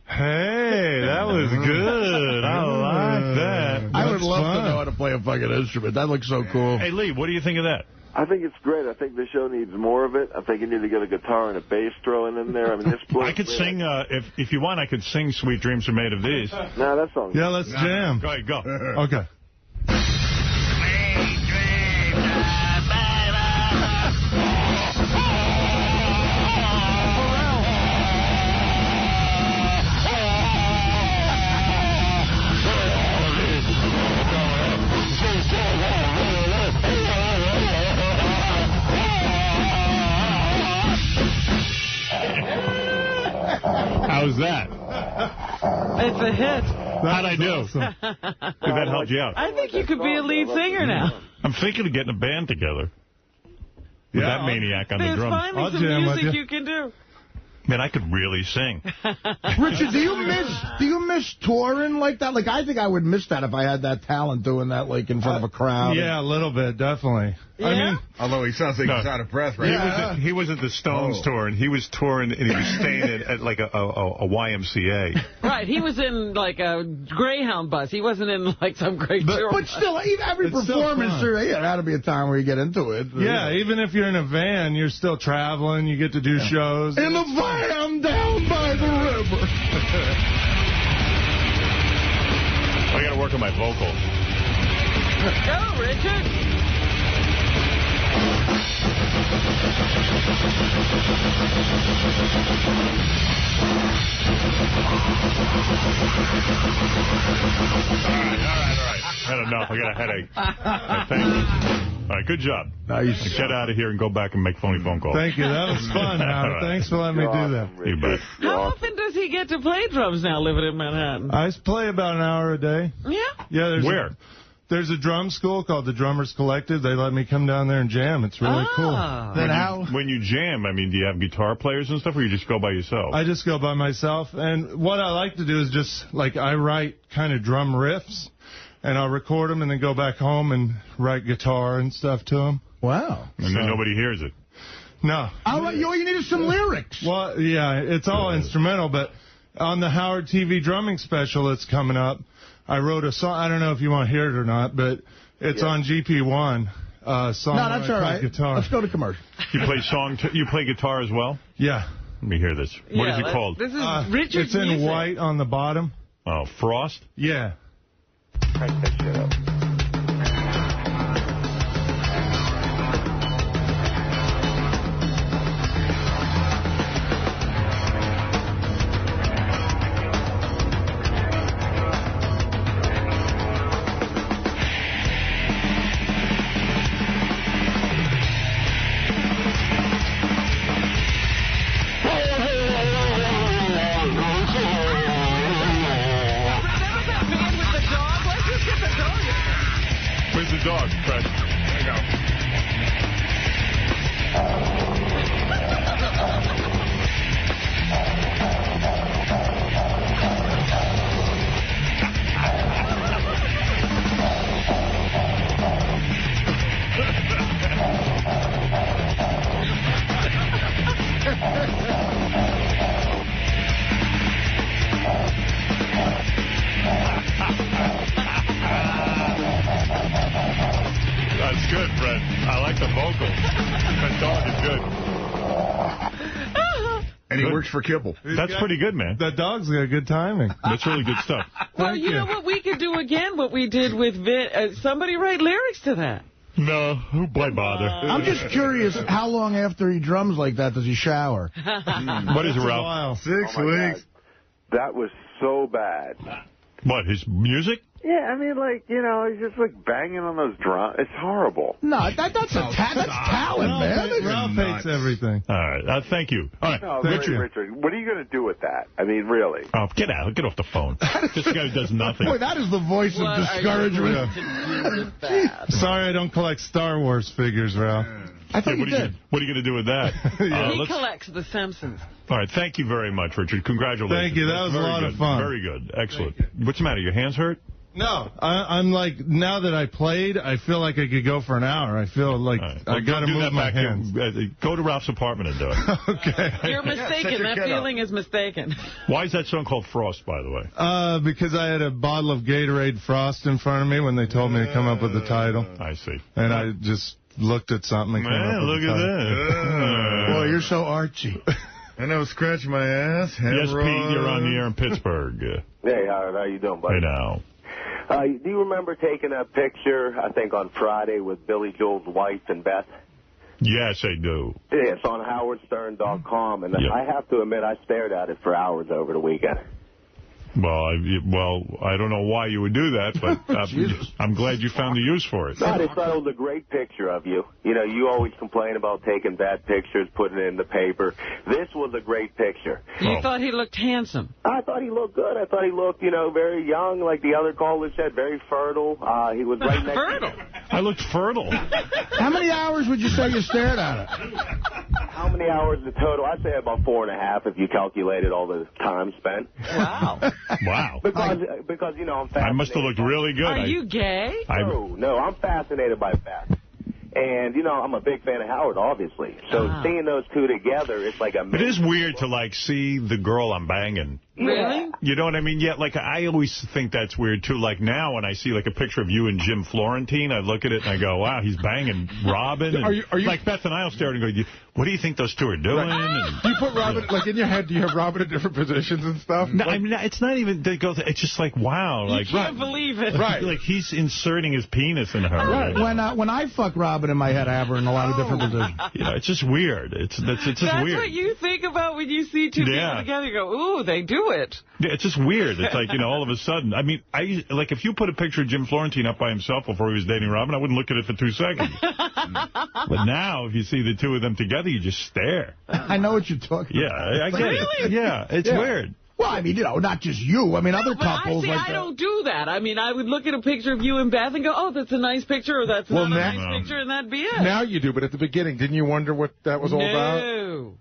Hey, that was good. I like that. I would love to know how to play a fucking instrument. That looks so cool. Hey, Lee, what do you think of that? I think it's great. I think the show needs more of it. I think you need to get a guitar and a bass thrown in there. I mean, this I could sing, if you want, I could sing Sweet Dreams Are Made of These. No, that song. Yeah, let's jam. Go ahead, go. Okay. How's that? It's a hit. How'd I do? Awesome. That helped you out. I think you could be a lead singer now. I'm thinking of getting a band together. With that maniac on the There's drums. finally some music you can do. Man, I could really sing. Richard, do you miss touring like that? Like, I think I would miss that if I had that talent doing that, like, in front of a crowd. Yeah, a little bit, definitely. Yeah? I mean, although he sounds like he's out of breath right now. He was at the Stones tour, and he was touring, and he was staying at like a YMCA. Right, he was in, like, a Greyhound bus. He wasn't in, like, some great tour. But still, every performance, there had to be a time where you get into it. Yeah, even if you're in a van, you're still traveling. You get to do shows. In the van down by the river. I got to work on my vocals. Go, Richard. All right. Had enough. I got a headache. Thank you. All right, good job. Nice. Get out of here and go back and make phony phone calls. Thank you. That was fun, Howard. Right. Thanks for letting me do that. You bet. How often does he get to play drums now living in Manhattan? I play about an hour a day. Yeah? Yeah. Where? There's a drum school called the Drummers Collective. They let me come down there and jam. It's really cool. Then when you jam, I mean, do you have guitar players and stuff, or you just go by yourself? I just go by myself. And what I like to do is just, like, I write kind of drum riffs, and I'll record them and then go back home and write guitar and stuff to them. Wow. And then nobody hears it. No. All you need is some lyrics. Well, yeah, it's all instrumental, but on the Howard TV drumming special that's coming up, I wrote a song. I don't know if you want to hear it or not, but it's on GP1. Song no, that's all right. Guitar. Let's go to commercial. You play you play guitar as well? Yeah. Let me hear this. What is it called? This is Richard's It's in music. white on the bottom. Oh, Frost? Yeah. Crank that shit up. Where's the dog, Fred? There you go. That's good, Fred. I like the vocals. That dog is good. And he works for Kibble. That's pretty good, man. That dog's got good timing. That's really good stuff. Well, you know what we could do again? What we did with somebody write lyrics to that. No, why bother? I'm just curious, how long after he drums like that does he shower? What is it, Ralph? 6 weeks. That was so bad. What, his music? Yeah, I mean, like, you know, he's just, like, banging on those drums. It's horrible. No, that's talent, man. Ralph hates everything. All right, thank you. All right, No, Richard. what are you going to do with that? I mean, really? Oh, get out. Get off the phone. This guy does nothing. Boy, that is the voice of discouragement. Sorry I don't collect Star Wars figures, Ralph. I thought you did. What are you going to do with that? He collects The Simpsons. All right, thank you very much, Richard. Congratulations. Thank you. That was a lot of fun. Very good. Excellent. What's the matter? Your hands hurt? No, I'm like, now that I played, I feel like I could go for an hour. I feel like I got to move my hands. Go to Ralph's apartment and do it. Okay. You're mistaken. That feeling is mistaken. Why is that song called Frost, by the way? Because I had a bottle of Gatorade Frost in front of me when they told me to come up with the title. I see. And I just looked at something and came up with look the at title. that. Boy, you're so artsy. And I was scratching my ass. Yes, Pete, you're on the air in Pittsburgh. Hey, Howard, how you doing, buddy? Hey, now. Do you remember taking a picture, I think, on Friday with Billy Joel's wife and Beth? Yes, I do. Yeah, it's on howardstern.com, and I have to admit I stared at it for hours over the weekend. Well, I don't know why you would do that, but I'm glad you found the use for it. I just thought it was a great picture of you. You know, you always complain about taking bad pictures, putting it in the paper. This was a great picture. You thought he looked handsome? I thought he looked good. I thought he looked, you know, very young, like the other caller said, very fertile. He was right next fertile? I looked fertile. How many hours would you say you stared at it? How many hours in total? I'd say about 4.5 if you calculated all the time spent. Wow. Wow. Because you know, I'm fascinated. I must have looked really good. Are you gay? No, I'm fascinated by facts. And, you know, I'm a big fan of Howard, obviously. So seeing those two together, it's like a... It is weird to, like, see the girl I'm banging. Really? You know what I mean? Yeah, like, I always think that's weird, too. Like, now, when I see, like, a picture of you and Jim Florentine, I look at it and I go, wow, he's banging Robin. And, are you, like, Beth and I will stare and go, what do you think those two are doing? Right. Do you put Robin, like, in your head, do you have Robin in different positions and stuff? No, I mean, it's not even, it's just like, wow. Like, you can't believe it. Right. Like, he's inserting his penis in her. Right. When I fuck Robin in my head, I have her in a lot of different positions. You know, it's just weird. It's just weird. That's what you think about when you see two people together. You go, ooh, they do it. Yeah, it's just weird. It's like, you know, all of a sudden. I mean, like, if you put a picture of Jim Florentine up by himself before he was dating Robin, I wouldn't look at it for 2 seconds. But now, if you see the two of them together, you just stare. I know what you're talking about. Yeah, I get it. Yeah, it's weird. Well, I mean, you know, not just you. I mean, other couples. I don't do that. I mean, I would look at a picture of you and Beth and go, oh, that's a nice picture, or that's not a nice picture, and that'd be it. Now you do, but at the beginning, didn't you wonder what that was all about? No.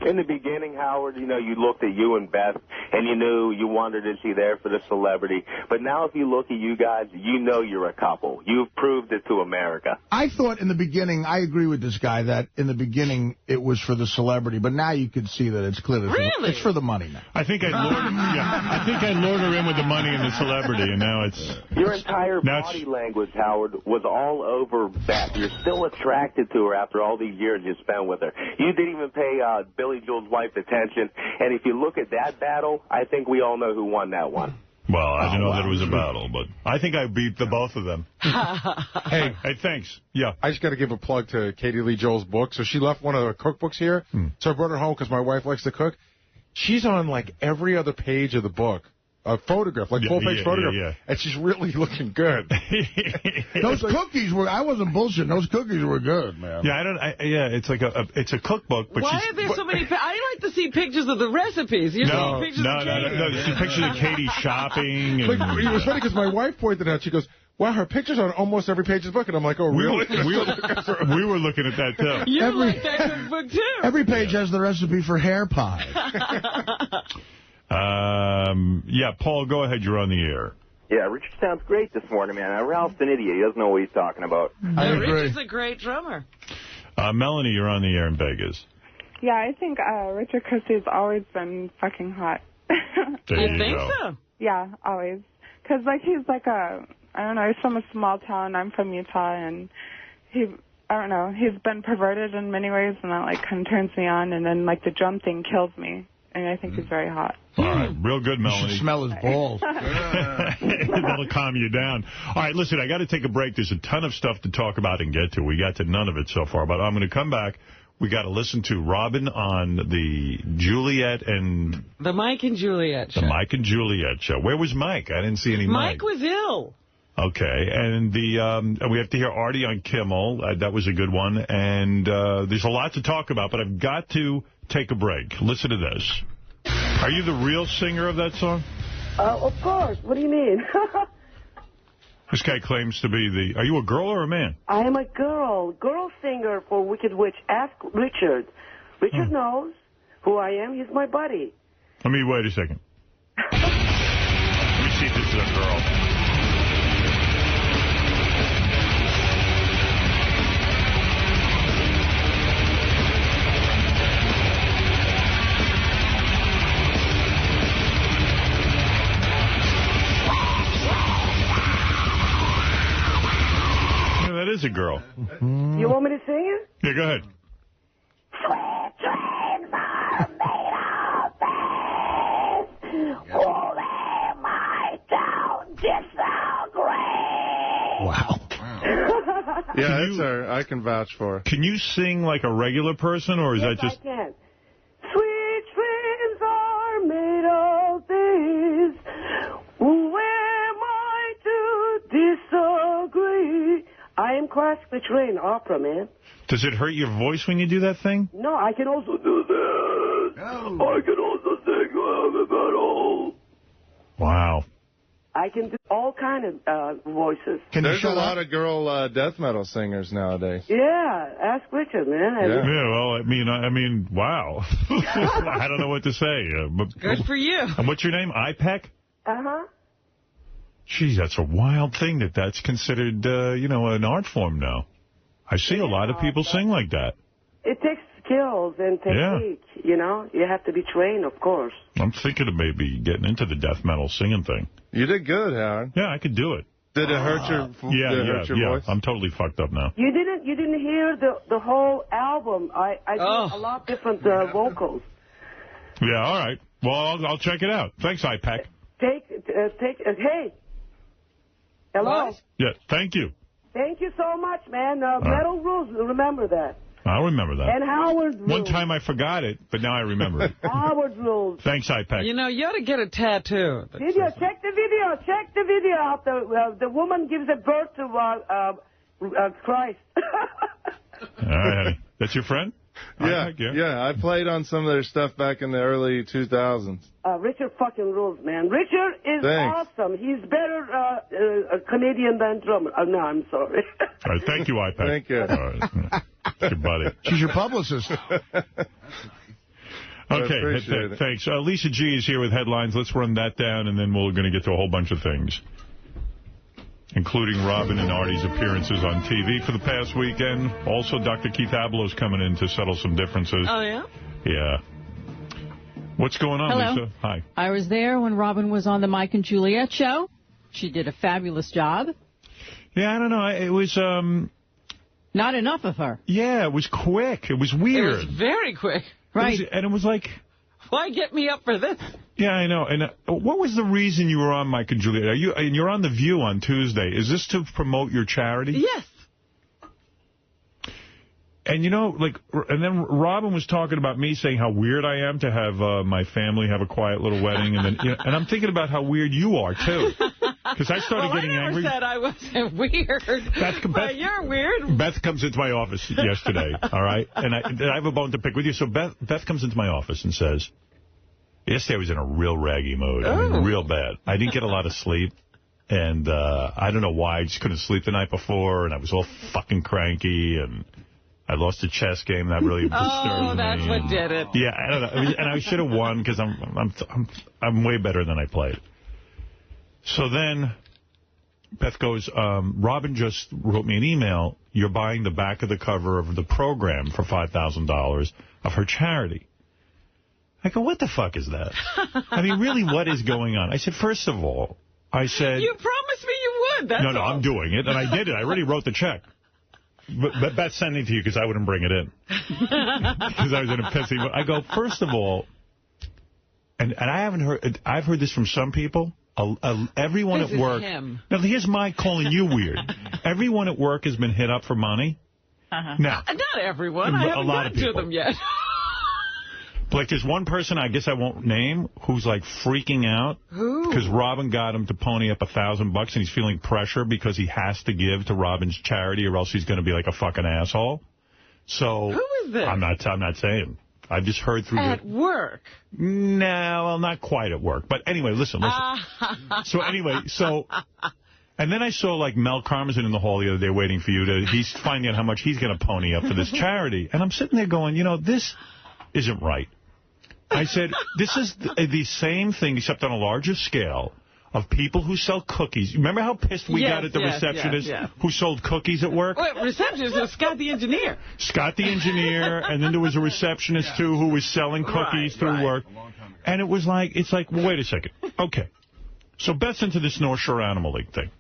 In the beginning, Howard, you know, you looked at you and Beth, and you knew you wondered, is she there for the celebrity? But now if you look at you guys, you know you're a couple. You've proved it to America. I thought in the beginning, I agree with this guy, that in the beginning it was for the celebrity, but now you can see that it's clear it's for the money now. I think I lured her in with the money and the celebrity, and now it's... Your entire body language, Howard, was all over Beth. You're still attracted to her after all these years you spent with her. You didn't even pay Billy Joel's wife attention, and if you look at that battle, I think we all know who won that one. Well, I didn't know that it was a battle, but I think I beat the both of them. Hey, thanks. Yeah. I just got to give a plug to Katie Lee Joel's book. So she left one of her cookbooks here, so I brought her home because my wife likes to cook. She's on, like, every other page of the book. A photograph, like full-page photograph, and she's really looking good. Those cookies were, I wasn't bullshitting, those cookies were good, man. Yeah, it's like it's a cookbook. But why are there so many, I like to see pictures of the recipes. You know, pictures of Katie. No, see pictures of Katie shopping. And, it was funny because my wife pointed out, she goes, wow, her picture's on almost every page of the book. And I'm like, oh, really? We were looking at that, too. You like that cookbook, too. Every page has the recipe for hair pie. Yeah, Paul, go ahead. You're on the air. Yeah, Richard sounds great this morning, man. Ralph's an idiot. He doesn't know what he's talking about. Richard's a great drummer. Melanie, you're on the air in Vegas. Yeah, I think Richard Christie's always been fucking hot. I think so? Yeah, always. Because, like, he's like I don't know, he's from a small town. I'm from Utah, and I don't know, he's been perverted in many ways, and that, like, kind of turns me on. And then, like, the drum thing kills me. And I think he's very hot. All right. Real good, Melanie. You should smell his balls. That'll calm you down. All right, listen, I got to take a break. There's a ton of stuff to talk about and get to. We got to none of it so far, but I'm going to come back. We got to listen to Robin on the Juliet and... The Mike and Juliet show. The Mike and Juliet show. Where was Mike? I didn't see any Mike. Mike was ill. Okay, and we have to hear Artie on Kimmel. That was a good one. And there's a lot to talk about, but I've got to take a break. Listen to this. Are you the real singer of that song? Of course. What do you mean? This guy claims to be the... Are you a girl or a man? I am a girl singer for Wicked Witch. Ask Richard. Richard knows who I am. He's my buddy. Let me wait a second. Let me see if this is a girl. That is a girl. You want me to sing it? Yeah, go ahead. Sweet dreams are made of this. Who they might don't disagree. Wow. Yeah, that's her. I can vouch for her. Can you sing like a regular person, or is that just... I can. Sweet dreams are made of this. classically trained opera, man. Does it hurt your voice when you do that thing? No, I can also do that. Oh. I can also sing metal. Wow. I can do all kind of voices. There's a lot of girl death metal singers nowadays. Yeah, ask Richard, man. Yeah, well, I mean, wow. I don't know what to say. Good for you. And what's your name? IPEC? Uh-huh. Geez, that's a wild thing that's considered, an art form now. I see a lot of people sing like that. It takes skills and technique, you know. You have to be trained, of course. I'm thinking of maybe getting into the death metal singing thing. You did good, Howard. Yeah, I could do it. Did it hurt your voice? I'm totally fucked up now. You didn't hear the whole album. I did a lot different vocals. Yeah, all right. Well, I'll check it out. Thanks, IPEC. Hey. Hello? What? Yeah, thank you. Thank you so much, man. Metal rules, remember that. I'll remember that. And Howard rules. One time I forgot it, but now I remember it. Howard rules. Thanks, IPEC. You ought to get a tattoo. Check the video. Check the video out. The woman gives a birth to Christ. All right, honey. That's your friend? Yeah. I played on some of their stuff back in the early 2000s. Richard fucking rules, man. Richard is awesome. He's better a comedian than drummer. No, I'm sorry. All right, thank you, IPEC. Thank you. All right. Good buddy. She's your publicist. Okay, thanks. Lisa G is here with headlines. Let's run that down, and then we're going to get to a whole bunch of things, including Robin and Artie's appearances on TV for the past weekend. Also, Dr. Keith Ablow's coming in to settle some differences. Oh, yeah? Yeah. What's going on, Hello. Lisa? Hi. I was there when Robin was on the Mike and Juliet show. She did a fabulous job. Yeah, I don't know. It was... Not enough of her. Yeah, it was quick. It was weird. It was very quick. Right. And it was like... Why get me up for this? Yeah, I know. And what was the reason you were on Mike and Juliet? You're on The View on Tuesday. Is this to promote your charity? Yes. And, and then Robin was talking about me saying how weird I am to have my family have a quiet little wedding. And then, and I'm thinking about how weird you are, too. Because I started getting angry. I never said I wasn't weird. But you're weird. Beth comes into my office yesterday, all right? And I have a bone to pick with you. So Beth comes into my office and says, yesterday I was in a real raggy mood. I mean, real bad. I didn't get a lot of sleep. And I don't know why. I just couldn't sleep the night before. And I was all fucking cranky. And I lost a chess game. That really disturbed me. Oh, that's what did it. Yeah, I don't know. And I should have won because I'm way better than I played. So then Beth goes, Robin just wrote me an email. You're buying the back of the cover of the program for $5,000 of her charity. I go, what the fuck is that? I mean, really, what is going on? I said, first of all, I said... You promised me you would. That's No, I'm doing it. And I did it. I already wrote the check. But Beth's sending it to you because I wouldn't bring it in. Because I was in a pissy mood. I go, first of all, and I haven't heard... I've heard this from some people... Everyone at work. Now, here's my calling you weird. Everyone at work has been hit up for money. Now, not everyone. I haven't gotten to them yet. Like, there's one person I guess I won't name who's, like, freaking out. Who? Because Robin got him to pony up $1,000 and he's feeling pressure because he has to give to Robin's charity or else he's going to be like a fucking asshole. So... Who is this? I'm not saying. I've just heard through At work? No, well, not quite at work. But anyway, listen. So anyway, and then I saw, like, Mel Karmazin in the hall the other day waiting for you. He's finding out how much he's going to pony up for this charity. And I'm sitting there going, this isn't right. I said, this is the same thing except on a larger scale of people who sell cookies. Remember how pissed we got at the receptionist who sold cookies at work? Wait, receptionist was Scott the engineer. Scott the engineer, and then there was a receptionist, too, who was selling cookies through work. And it's like, well, wait a second. Okay. So Beth's into this North Shore Animal League thing.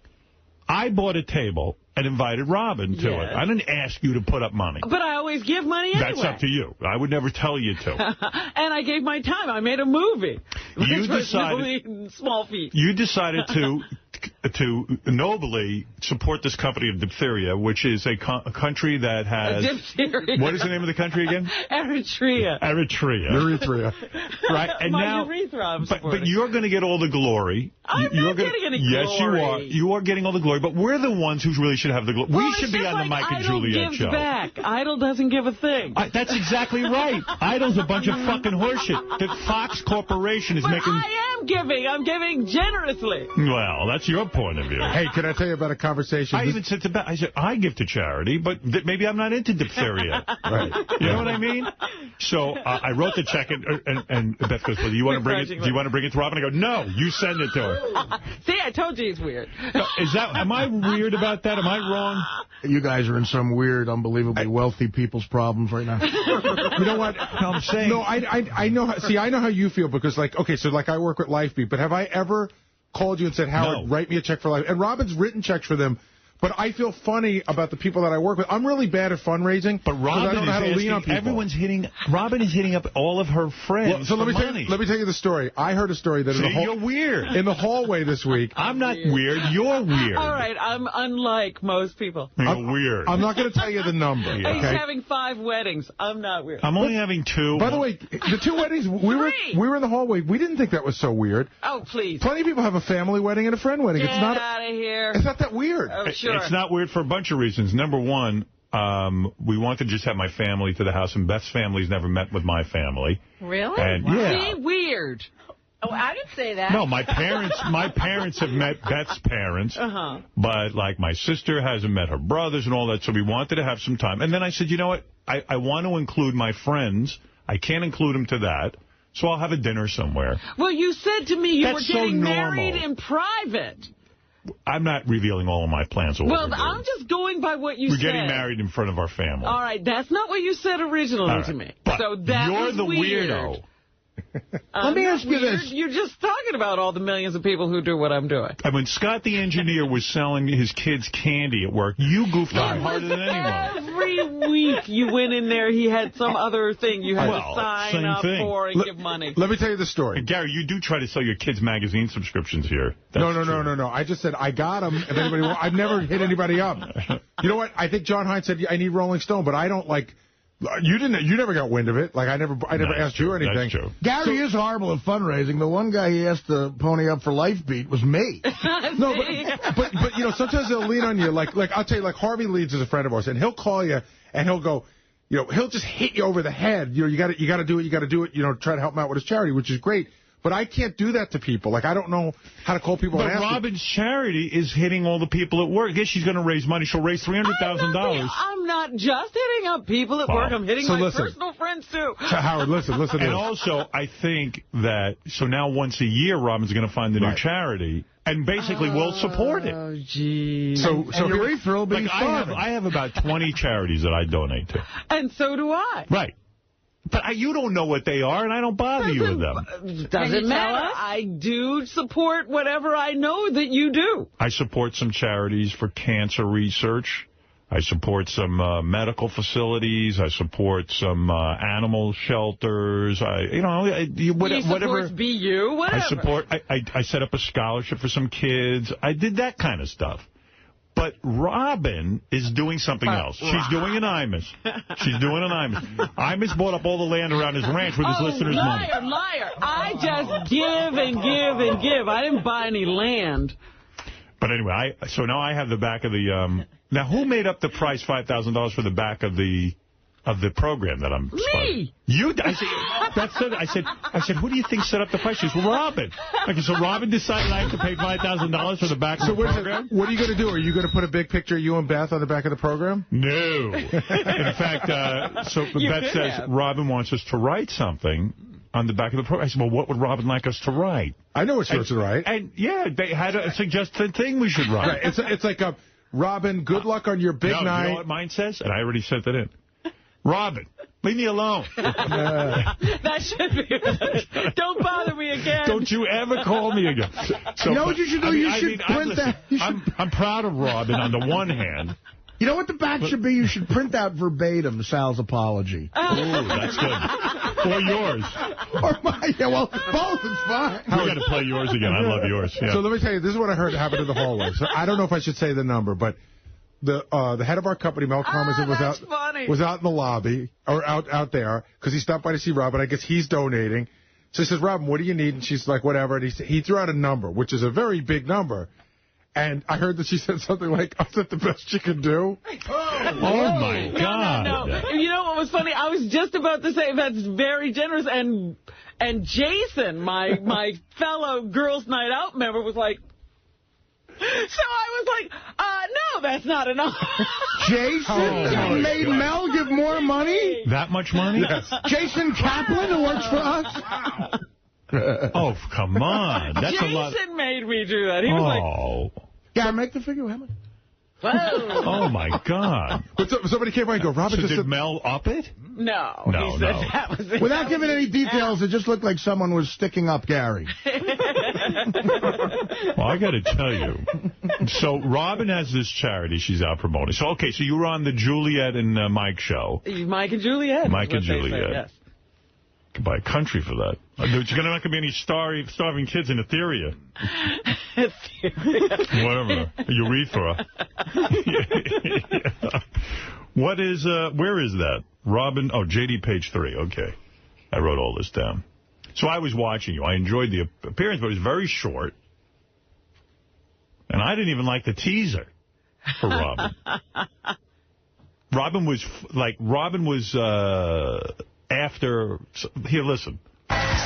I bought a table and invited Robin to it. I didn't ask you to put up money. But I always give money anyway. That's up to you. I would never tell you to. And I gave my time. I made a movie. You decided small feet. You decided to nobly support this company of diphtheria, which is a country that has... Diphtheria. What is the name of the country again? Eritrea. Right, and my now, urethra I'm but you're going to get all the glory. I'm not getting any glory. Yes, you are. You are getting all the glory, but we're the ones who really should have the glory. Well, we should be on the Mike and Juliet show. Back. Idol doesn't give a thing. That's exactly right. Idol's a bunch of fucking horseshit. The Fox Corporation is making... I am giving. I'm giving generously. Well, that's your point of view. Hey, can I tell you about a conversation? I even said to Beth, I said, I give to charity, but maybe I'm not into diphtheria. Right. You know what I mean? So I wrote the check, and Beth goes, well, do you want to bring it to Robin? I go, no, you send it to her. See, I told you he's weird. No, am I weird about that? Am I wrong? You guys are in some weird, unbelievably wealthy people's problems right now. You know what? No, I'm saying. No, I know. See, I know how you feel because, like, okay, so like I work with Lifebeat, but have I ever called you and said, Howard, write me a check for Life? And Robin's written checks for them. But I feel funny about the people that I work with. I'm really bad at fundraising. But Robin I don't know how to lean on people. Robin is hitting up all of her friends. Well, so let me tell you the story. I heard a story that you're weird. In the hallway this week. I'm not weird. You're weird. All right, I'm unlike most people. You're weird. I'm not going to tell you the number. Okay? He's having 5 weddings. I'm not weird. I'm only having 2. By the way, the 2 weddings, we were in the hallway. We didn't think that was so weird. Oh, please. Plenty of people have a family wedding and a friend wedding. Get out of here. It's not that weird. Oh, sure. It's not weird for a bunch of reasons. Number one, we want to just have my family to the house, and Beth's family's never met with my family. Really? And, See, weird. Oh, I didn't say that. No, my parents have met Beth's parents, but, like, my sister hasn't met her brothers and all that, so we wanted to have some time. And then I said, you know what, I want to include my friends. I can't include them to that, so I'll have a dinner somewhere. Well, you said to me you were getting married in private. I'm not revealing all of my plans. Well, I'm just going by what you said. We're getting married in front of our family. All right, that's not what you said originally to me. But so that you're was the weird. weirdo. Let me ask you this. You're just talking about all the millions of people who do what I'm doing. And when Scott the engineer was selling his kids candy at work, you goofed on harder than anyone. Every week you went in there, he had some other thing you had to sign up for and give money. Let me tell you the story. And Gary, you do try to sell your kids' magazine subscriptions here. No. I just said I got them. If anybody wants, I've never hit anybody up. You know what? I think John Hines said I need Rolling Stone, but I don't like... You never got wind of it. Like I never asked you or anything. That's true. Gary is horrible at fundraising. The one guy he asked to pony up for Lifebeat was me. No, but you know, sometimes they'll lean on you. Like I'll tell you, like Harvey Leeds is a friend of ours, and he'll call you and he'll go, you know, he'll just hit you over the head. You know, you got to do it. You know, try to help him out with his charity, which is great. But I can't do that to people. Like, I don't know how to call people and ask them. Robin's charity is hitting all the people at work. I guess she's going to raise money. She'll raise $300,000. I'm not just hitting up people at work. I'm hitting my personal friends, too. Howard, listen. And also, I think that, so now once a year, Robin's going to find a new charity. And basically, we'll support it. Oh, geez. So urethra will be I have about 20 charities that I donate to. And so do I. Right. But you don't know what they are, and I don't bother you with them. Doesn't matter. I do support whatever I know that you do. I support some charities for cancer research. I support some medical facilities. I support some animal shelters. Whatever. BU, whatever. I support. I set up a scholarship for some kids. I did that kind of stuff. But Robin is doing something else. She's doing an Imus. She's doing an Imus. Imus bought up all the land around his ranch with his listeners' money. Liar. I just give and give and give. I didn't buy any land. But anyway, so now I have the back of the... now, who made up the price, $5,000 for the back of the program that I'm... Me! You? I said, who do you think set up the price? She said, well, Robin. Okay, so Robin decided I have to pay $5,000 for the back of the program? What are you going to do? Are you going to put a big picture of you and Beth on the back of the program? No. In fact, Beth says, Robin wants us to write something on the back of the program. I said, well, what would Robin like us to write? I know what you're to write. And, yeah, they had a suggested thing we should write. Right. It's like a, Robin, good luck on your big night. You know what mine says? And I already sent it in. Robin, leave me alone. That should be. Don't bother me again. Don't you ever call me again. So, you know what you should do? You should print that. I'm proud of Robin on the one hand. You know what the back should be? You should print out verbatim Sal's apology. Ooh, that's good. Or yours. Or mine. Yeah, well, both is fine. We got to play yours again. I love yours. Yeah. So let me tell you, this is what I heard happened in the hallway. So I don't know if I should say the number, but the head of our company, Mel Karmazin, was out in the lobby, or out there, because he stopped by to see Robin. I guess he's donating. So he says, Robin, what do you need? And she's like, whatever. And he threw out a number, which is a very big number. And I heard that she said something like, is that the best you can do? Oh, my God. No. You know what was funny? I was just about to say that's very generous. And Jason, my fellow Girls Night Out member, was like, so I was like, no, that's not enough. Jason made Mel give more money? That much money? Yes. Jason Kaplan, who works for us? Oh, come on. That's Jason a lot. made me do that. He was like, yeah, make the figure. How much? whoa. Oh, my God. But somebody came by and go, Robin just did said... Mel up it? No. No, he said that was it. Without giving any details, it just looked like someone was sticking up Gary. Well, I got to tell you. So Robin has this charity she's out promoting. So, okay, so you were on the Juliet and Mike show. Mike and Juliet. Mike and Juliet. Said, yes. You could buy a country for that. There's not going to be any starving kids in Etheria. Whatever. Urethra. Yeah. What is, where is that? Robin, JD page 3. Okay. I wrote all this down. So I was watching you. I enjoyed the appearance, but it was very short. And I didn't even like the teaser for Robin. Robin was after... Here, listen.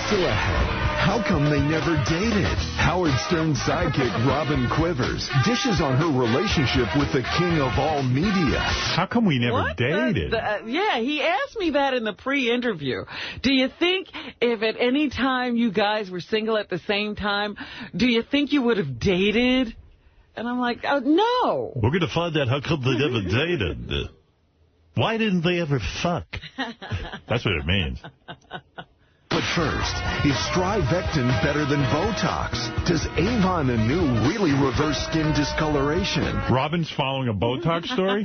Still ahead. How come they never dated? Howard Stern's sidekick, Robin Quivers, dishes on her relationship with the king of all media. How come we never dated? Yeah, he asked me that in the pre-interview. Do you think if at any time you guys were single at the same time, do you think you would have dated? And I'm like, no. We're going to find out how come they never dated. Why didn't they ever fuck? That's what it means. But first, is Strivectin better than Botox? Does Avon Anew really reverse skin discoloration? Robin's following a Botox story?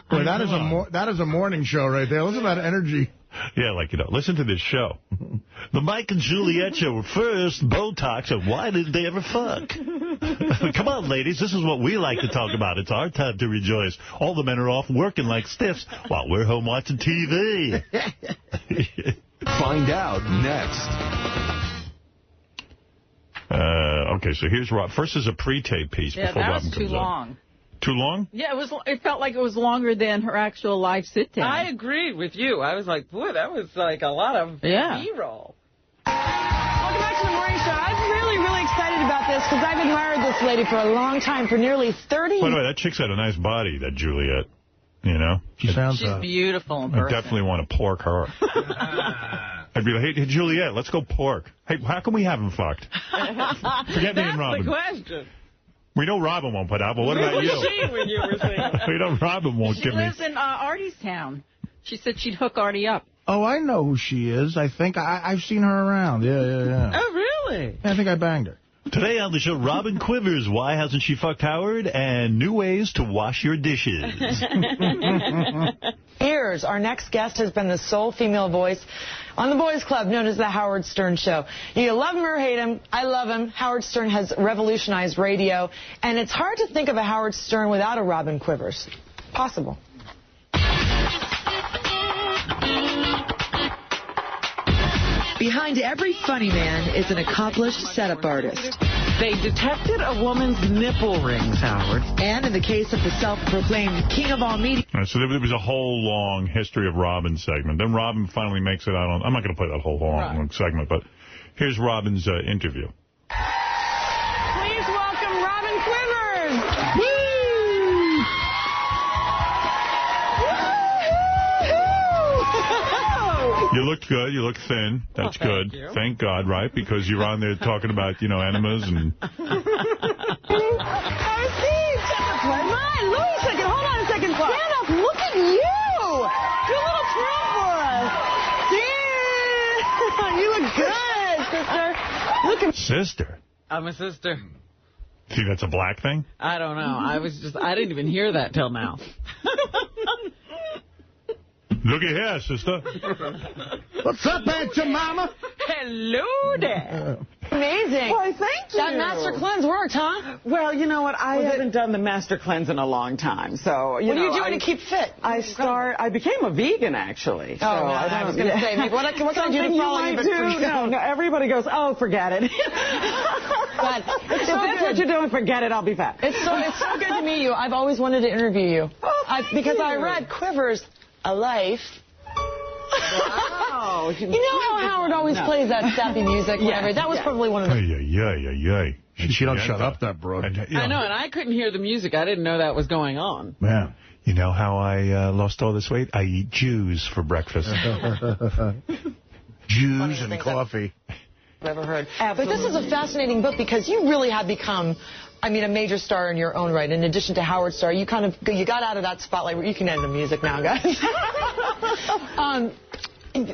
Boy, that is a morning show right there. Listen to that energy. Yeah, listen to this show. The Mike and Juliet show were first, Botox, and why didn't they ever fuck? Come on, ladies, this is what we like to talk about. It's our time to rejoice. All the men are off working like stiffs while we're home watching TV. Find out next. Okay, so here's Rob. First is a pre-tape piece before Robin comes too long. Too long? Yeah, it felt like it was longer than her actual live sit-down. I agreed with you. I was like, boy, that was like a lot of B-roll. Welcome back to the morning show. I'm really, really excited about this because I've admired this lady for a long time, for nearly 30 years. By the way, that chick's got a nice body, that Juliet. You know? She's beautiful in person. I definitely want to pork her. I'd be like, hey, Juliet, let's go pork. Hey, how come we haven't fucked? Forget me and Robin. That's the question. We know Robin won't put out, but what about you? Where was she when you were singing? We know Robin won't give me. She lives in Artie's town. She said she'd hook Artie up. Oh, I know who she is. I think I've seen her around. Yeah. Oh, really? I think I banged her. Today on the show, Robin Quivers, why hasn't she fucked Howard, and new ways to wash your dishes. Years. Our next guest has been the sole female voice on the Boys Club known as the Howard Stern Show. You love him or hate him. I love him. Howard Stern has revolutionized radio, and it's hard to think of a Howard Stern without a Robin Quivers. Possible. Behind every funny man is an accomplished setup artist. They detected a woman's nipple rings, Howard. And in the case of the self-proclaimed king of all media... Right, so there was a whole long history of Robin's segment. Then Robin finally makes it out on... I'm not going to play that whole long segment, but here's Robin's interview. Please welcome Robin Quivers. Woo! You looked good. You look thin. That's good. You. Thank God, right? Because you're on there talking about, enemas and... Hold on a second. Stand up. Look at you. Do a little twirl for us. Yeah. You look good, sister. Look at... Sister? I'm a sister. See, that's a black thing? I don't know. I didn't even hear that till now. Look at here, sister. What's up, Aunt Jemima? Hello there. Amazing. Why, thank you. That Master Cleanse worked, huh? Well, you know what? I haven't done the Master Cleanse in a long time. So, what are you doing to keep fit? I became a vegan, actually. So I was going to say, what can I do to follow you? No, everybody goes, oh, forget it. But if that's what you're doing, forget it, I'll be fat. It's so good to meet you. I've always wanted to interview you. Because I read Quivers, A Life. Wow. You know how Howard always plays that sappy music? Whenever? That was probably one of the... And she don't shut up, that broad. I know, and I couldn't hear the music. I didn't know that was going on. Yeah. You know how I lost all this weight? I eat Jews for breakfast. Jews and coffee. I've ever heard. But this is a fascinating book because you really have become... a major star in your own right. In addition to Howard Starr, you got out of that spotlight where you can end the music now, guys.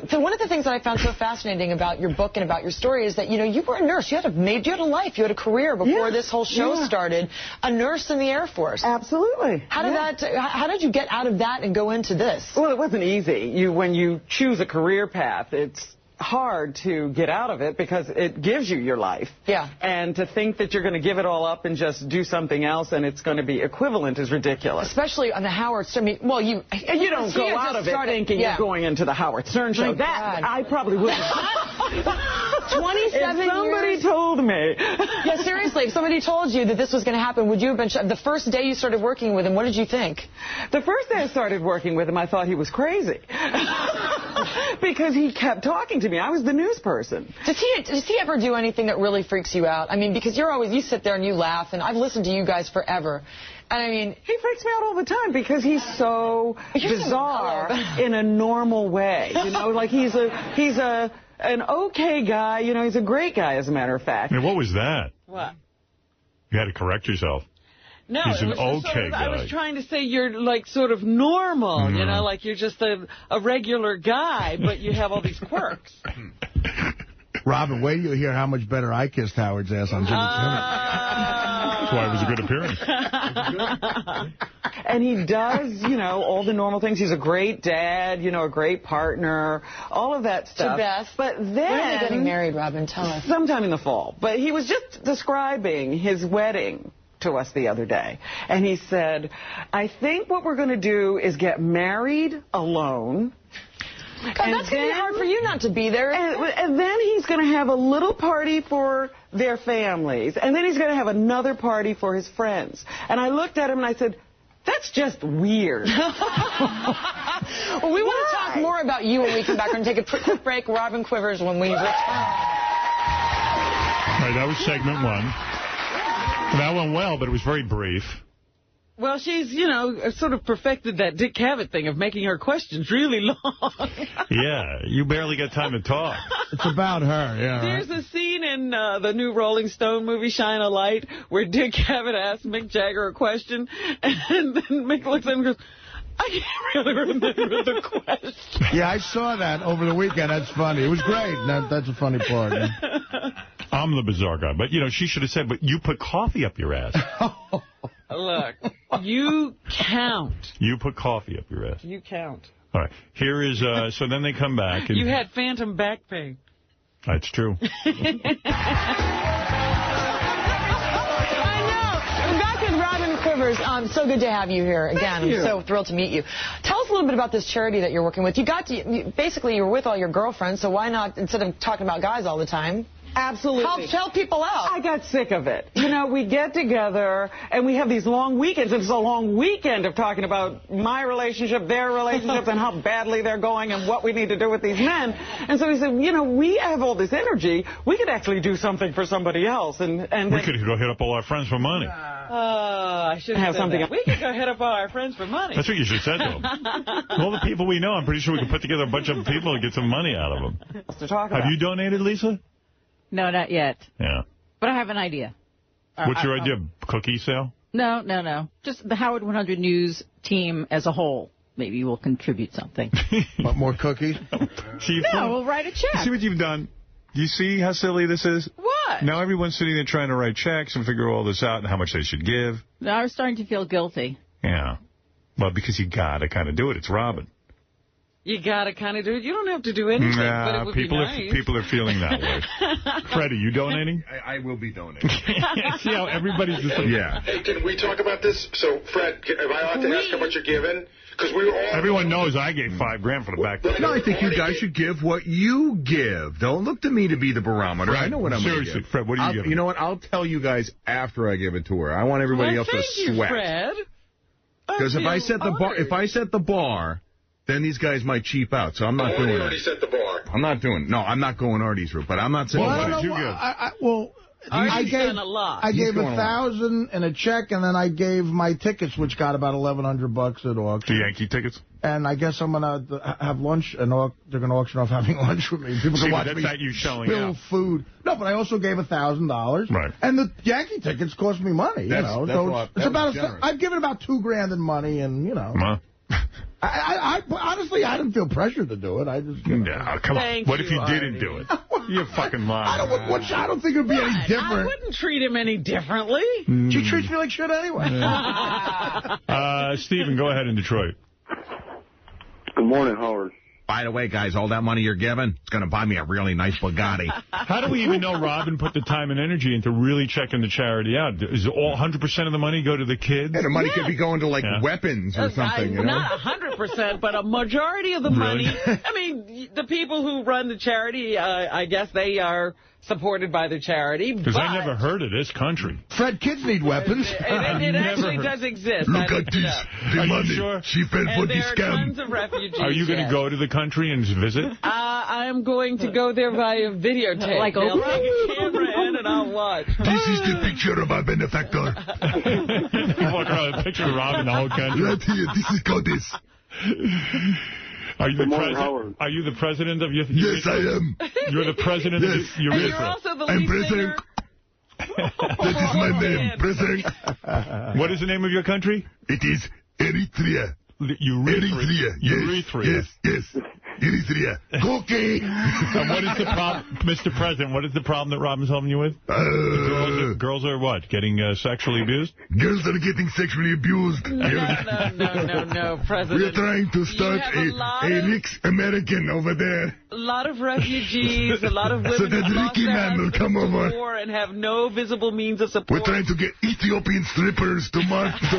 So one of the things that I found so fascinating about your book and about your story is that, you were a nurse. You had a life. You had a career before this whole show started. A nurse in the Air Force. Absolutely. How did you get out of that and go into this? Well, it wasn't easy. When you choose a career path, it's hard to get out of it because it gives you your life. Yeah. And to think that you're going to give it all up and just do something else and it's going to be equivalent is ridiculous. Especially on the Howard Stern. You don't go out of it thinking you're going into the Howard Stern show. I probably wouldn't. 27 years. If somebody told me. Yeah, seriously, if somebody told you that this was going to happen, would you have been shocked? The first day you started working with him, what did you think? The first day I started working with him, I thought he was crazy. Because he kept talking to me. I was the news person. Does he ever do anything that really freaks you out? Because you sit there and you laugh, and I've listened to you guys forever. And he freaks me out all the time because he's so bizarre in a normal way. Like he's an okay guy. He's a great guy, as a matter of fact. What was that? What? You had to correct yourself. No, he's an okay guy. I was trying to say you're sort of normal, like you're just a regular guy, but you have all these quirks. Robin, wait till you hear how much better I kissed Howard's ass on Jimmy Kimmel. That's why it was a good appearance. And he does, all the normal things. He's a great dad, a great partner, all of that stuff. To Beth. But then... When are they getting married, Robin? Tell us. Sometime in the fall. But he was just describing his wedding to us the other day. And he said, I think what we're going to do is get married alone. God, that's going to be hard for you not to be there. And then he's going to have a little party for their families. And then he's going to have another party for his friends. And I looked at him and I said, that's just weird. Well, we want to talk more about you when we come back. We're going to take a quick break. Robin Quivers when we return. All right, that was segment one. That went well, but it was very brief. Well, she's, sort of perfected that Dick Cavett thing of making her questions really long. Yeah, you barely get time to talk. It's about her, yeah. There's a scene in the new Rolling Stone movie, Shine a Light, where Dick Cavett asks Mick Jagger a question, and then Mick looks at him and goes, I can't really remember the question. Yeah, I saw that over the weekend. That's funny. It was great. That's a funny part. Yeah. I'm the bizarre guy. But, she should have said, but you put coffee up your ass. Look, you count. You put coffee up your ass. You count. All right. Here is, so then they come back. And you had phantom back pain. That's true. Quivers, so good to have you here again. I'm so thrilled to meet you. Tell us a little bit about this charity that you're working with. Basically, you're with all your girlfriends, so why not, instead of talking about guys all the time, absolutely help people out? I got sick of it. We get together, and we have these long weekends. It's a long weekend of talking about my relationship, their relationships, and how badly they're going, and what we need to do with these men. And so we said, we have all this energy. We could actually do something for somebody else. And we could go hit up all our friends for money. I should have something. We could go hit up all our friends for money. That's what you should say to them. All the people we know, I'm pretty sure we could put together a bunch of people and get some money out of them. To talk about. Have you donated, Lisa? No, not yet. Yeah. But I have an idea. What's your idea? Cookie sale? No. Just the Howard 100 News team as a whole. Maybe we'll contribute something. Want more cookies? We'll write a check. See what you've done? You see how silly this is? What? Now everyone's sitting there trying to write checks and figure all this out and how much they should give. Now I'm starting to feel guilty. Yeah. Well, because you got to kind of do it. It's Robin. You got to kind of do it. You don't have to do anything, but it would be nice. People are feeling that way. Freddie, you donating? I will be donating. See how everybody's just like, yeah. Hey, can we talk about this? So, Fred, am I allowed to ask how much you're giving? Because we were all... Everyone knows I gave $5,000 for the back. No, I think you guys should give what you give. Don't look to me to be the barometer. Fred, I know what I'm going to give. seriously, Fred, what are you giving? You know what? I'll tell you guys after I give it to her. I want everybody else to sweat. Fred. Because if I set the bar, then these guys might cheap out. So I'm not doing it. already set the bar. I'm not doing it. No, I'm not going Artie's route. But I'm not saying. Well, what did you give? I gave $1,000 in a check, and then I gave my tickets, which got about $1,100 at auction. The Yankee tickets? And I guess I'm going to have lunch, and they're going to auction off having lunch with me. People can watch me you selling spill out. food. No, but I also gave $1,000. Right. And the Yankee tickets cost me money. I've given about $2,000 in money, and, you know. I honestly, I didn't feel pressured to do it. I just... come on. What if you didn't do it? You're fucking lying. I don't think it would be any different. I wouldn't treat him any differently. She treats me like shit anyway. Stephen, go ahead in Detroit. Good morning, Howard. By the way, guys, all that money you're giving, it's going to buy me a really nice Bugatti. How do we even know Robin put the time and energy into really checking the charity out? Is all 100% of the money go to the kids? Yeah, the money could be going to, like, weapons or something, you know? Not 100%, but a majority of the money. I mean, the people who run the charity, I guess they are supported by the charity. Because I never heard of this country. Fred, kids need weapons. It actually does exist. Look at this. The money sure? she paid for this scam. There are tons of refugees. Are you going to go to the country and visit? I am going to go there via videotape. Like, they'll take a camera in and I'll watch. This is the picture of our benefactor. Walk around with a picture of Robin the whole country. Right here. This is Goddess. Are you the president of your... Yes, I am. You're the president of your... And you're also the I'm lead president. That is my name, president. What is the name of your country? It is Eritrea. Eritrea. Yes. Eritrea. Cookie. And what is the problem, Mr. President? What is the problem that Robin's helping you with? Girls are what? Getting sexually abused? Girls are getting sexually abused. No, President. We're trying to start a rich American over there. A lot of refugees, a lot of women so that Ricky man will come over and have no visible means of support. We're trying to get Ethiopian strippers to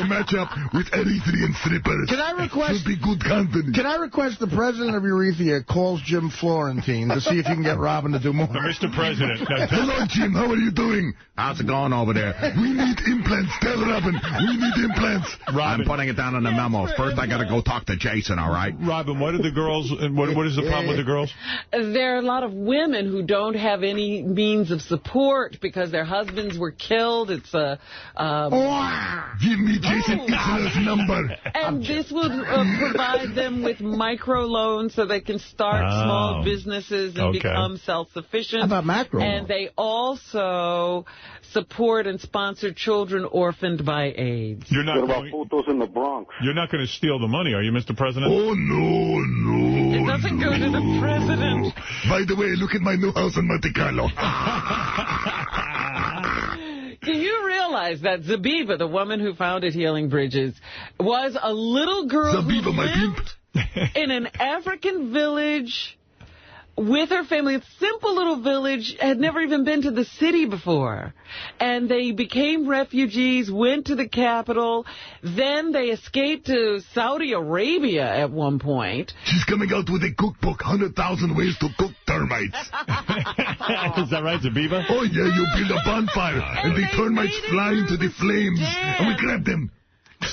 match up with Eritrean strippers. Can I request? Should be good company. Can I request the president of Eritrea calls Jim Florentine to see if you can get Robin to do more? Mr. President. Hello, Jim. How are you doing? How's it going over there? We need implants. Tell Robin. We need implants. Robin. I'm putting it down in the memo. First, I got to go talk to Jason, all right? Robin, what are the girls, what is the problem with the girls? There are a lot of women who don't have any means of support because their husbands were killed. It's a... Give me Jason Isler's number. And this would provide them with microloans so they can start small businesses and become self-sufficient. How about macro? And they also support and sponsor children orphaned by AIDS. What about photos in the Bronx? You're not going to steal the money, are you, Mr. President? Oh, no. It doesn't go to the president. By the way, look at my new house in Monte Carlo. Do you realize that Zabiba, the woman who founded Healing Bridges, was a little girl who lived in an African village with her family, a simple little village, had never even been to the city before. And they became refugees, went to the capital, then they escaped to Saudi Arabia at one point. She's coming out with a cookbook, 100,000 ways to cook termites. Is that right, Zabiba? Oh, yeah, you build a bonfire, and the termites fly into the flames, and we grab them.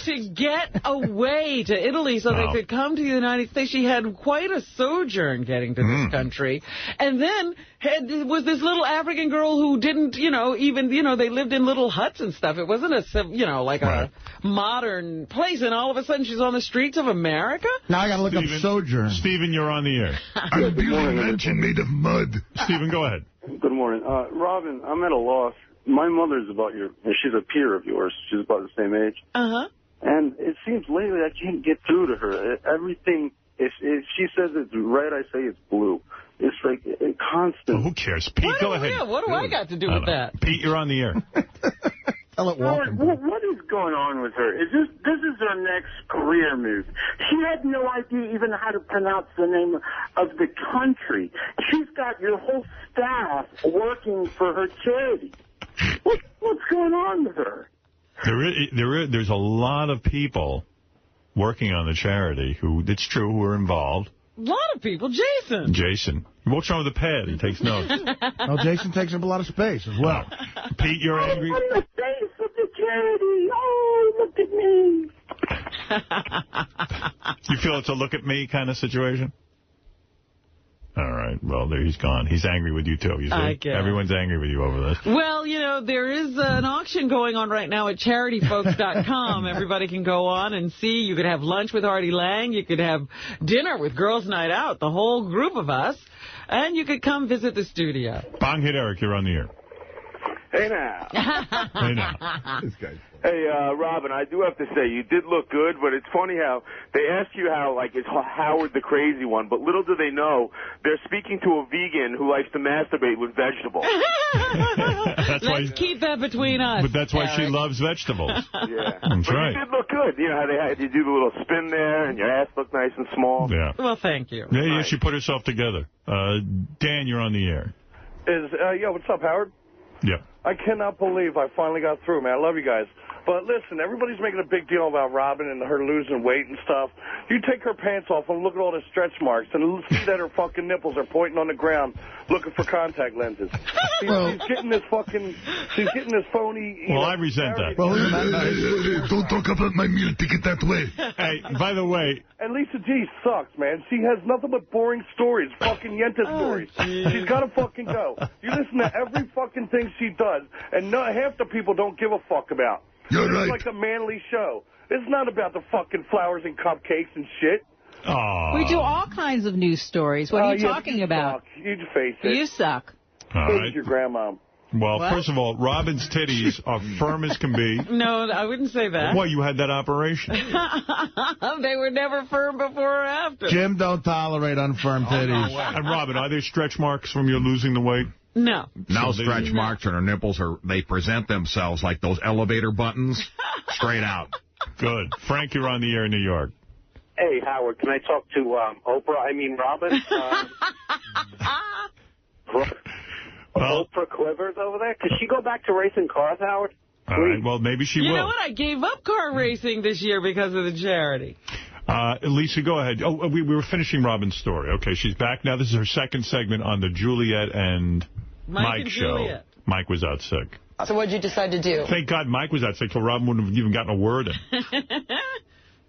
To get away to Italy so they could come to the United States. She had quite a sojourn getting to this country. And then was this little African girl who didn't, they lived in little huts and stuff. It wasn't a modern place. And all of a sudden she's on the streets of America? Now I got to look up sojourn. Stephen, you're on the air. I'm building a mansion made of mud. Stephen, go ahead. Good morning. Robin, I'm at a loss. My mother's she's a peer of yours. She's about the same age. Uh-huh. And it seems lately I can't get through to her. Everything If she says it's red, I say it's blue. It's like constant. Oh, who cares? Pete, go ahead. Yeah, what do I got to do with that? Pete, you're on the air. Tell it walking. What is going on with her? This is her next career move. She had no idea even how to pronounce the name of the country. She's got your whole staff working for her charity. What's going on with her? There's a lot of people working on the charity who, it's true, who are involved. A lot of people. Jason. What's wrong with the pad? He takes notes. Well, Jason takes up a lot of space as well. Pete, you're angry? I'm the face of the charity. Oh, look at me. You feel it's a look at me kind of situation? All right. Well, there he's gone. He's angry with you, too. You see? I guess. Everyone's angry with you over this. Well, you know, there is an auction going on right now at charityfolks.com. Everybody can go on and see. You could have lunch with Artie Lang. You could have dinner with Girls Night Out, the whole group of us. And you could come visit the studio. Bong Hit Eric, you're on the air. Hey, now. Hey, now. This guy's Hey, Robin, I do have to say, you did look good, but it's funny how they ask you how, like, is Howard the crazy one, but little do they know, they're speaking to a vegan who likes to masturbate with vegetables. Let's keep that between us. But that's why Eric. she loves vegetables. Yeah. That's but right. you did look good. You know how they had you do the little spin there, and your ass looked nice and small. Yeah. Well, thank you. Yeah, she put herself together. Dan, you're on the air. Yo, what's up, Howard? Yeah. I cannot believe I finally got through, man. I love you guys. But listen, everybody's making a big deal about Robin and her losing weight and stuff. You take her pants off and look at all the stretch marks and see that her fucking nipples are pointing on the ground looking for contact lenses. She's getting this phony... Well, I resent that. Don't talk about my meal ticket that way. Hey, by the way... And Lisa G sucks, man. She has nothing but boring stories, fucking Yenta stories. She's got to fucking go. You listen to every fucking thing she does, and half the people don't give a fuck about. You're right. It's like a manly show. It's not about the fucking flowers and cupcakes and shit. Aww. We do all kinds of news stories. What are you talking about? You face it. You suck. All right. Your grandma. Well, What? first of all, Robin's titties are firm as can be. No, I wouldn't say that. Why, you had that operation? They were never firm before or after. Jim, don't tolerate unfirm titties. And Robin, are there stretch marks from you losing the weight? No. Now stretch marks on her nipples, they present themselves like those elevator buttons, straight out. Good. Frank, you're on the air in New York. Hey, Howard, can I talk to Robin? Oprah Quivers over there? Could she go back to racing cars, Howard? All right, well, maybe she will. You know what? I gave up car racing this year because of the charity. Lisa, go ahead. Oh, we were finishing Robin's story. Okay, she's back now. This is her second segment on the Juliet and Mike show. Juliet. Mike was out sick. So what did you decide to do? Thank God Mike was out sick, so Robin wouldn't have even gotten a word in.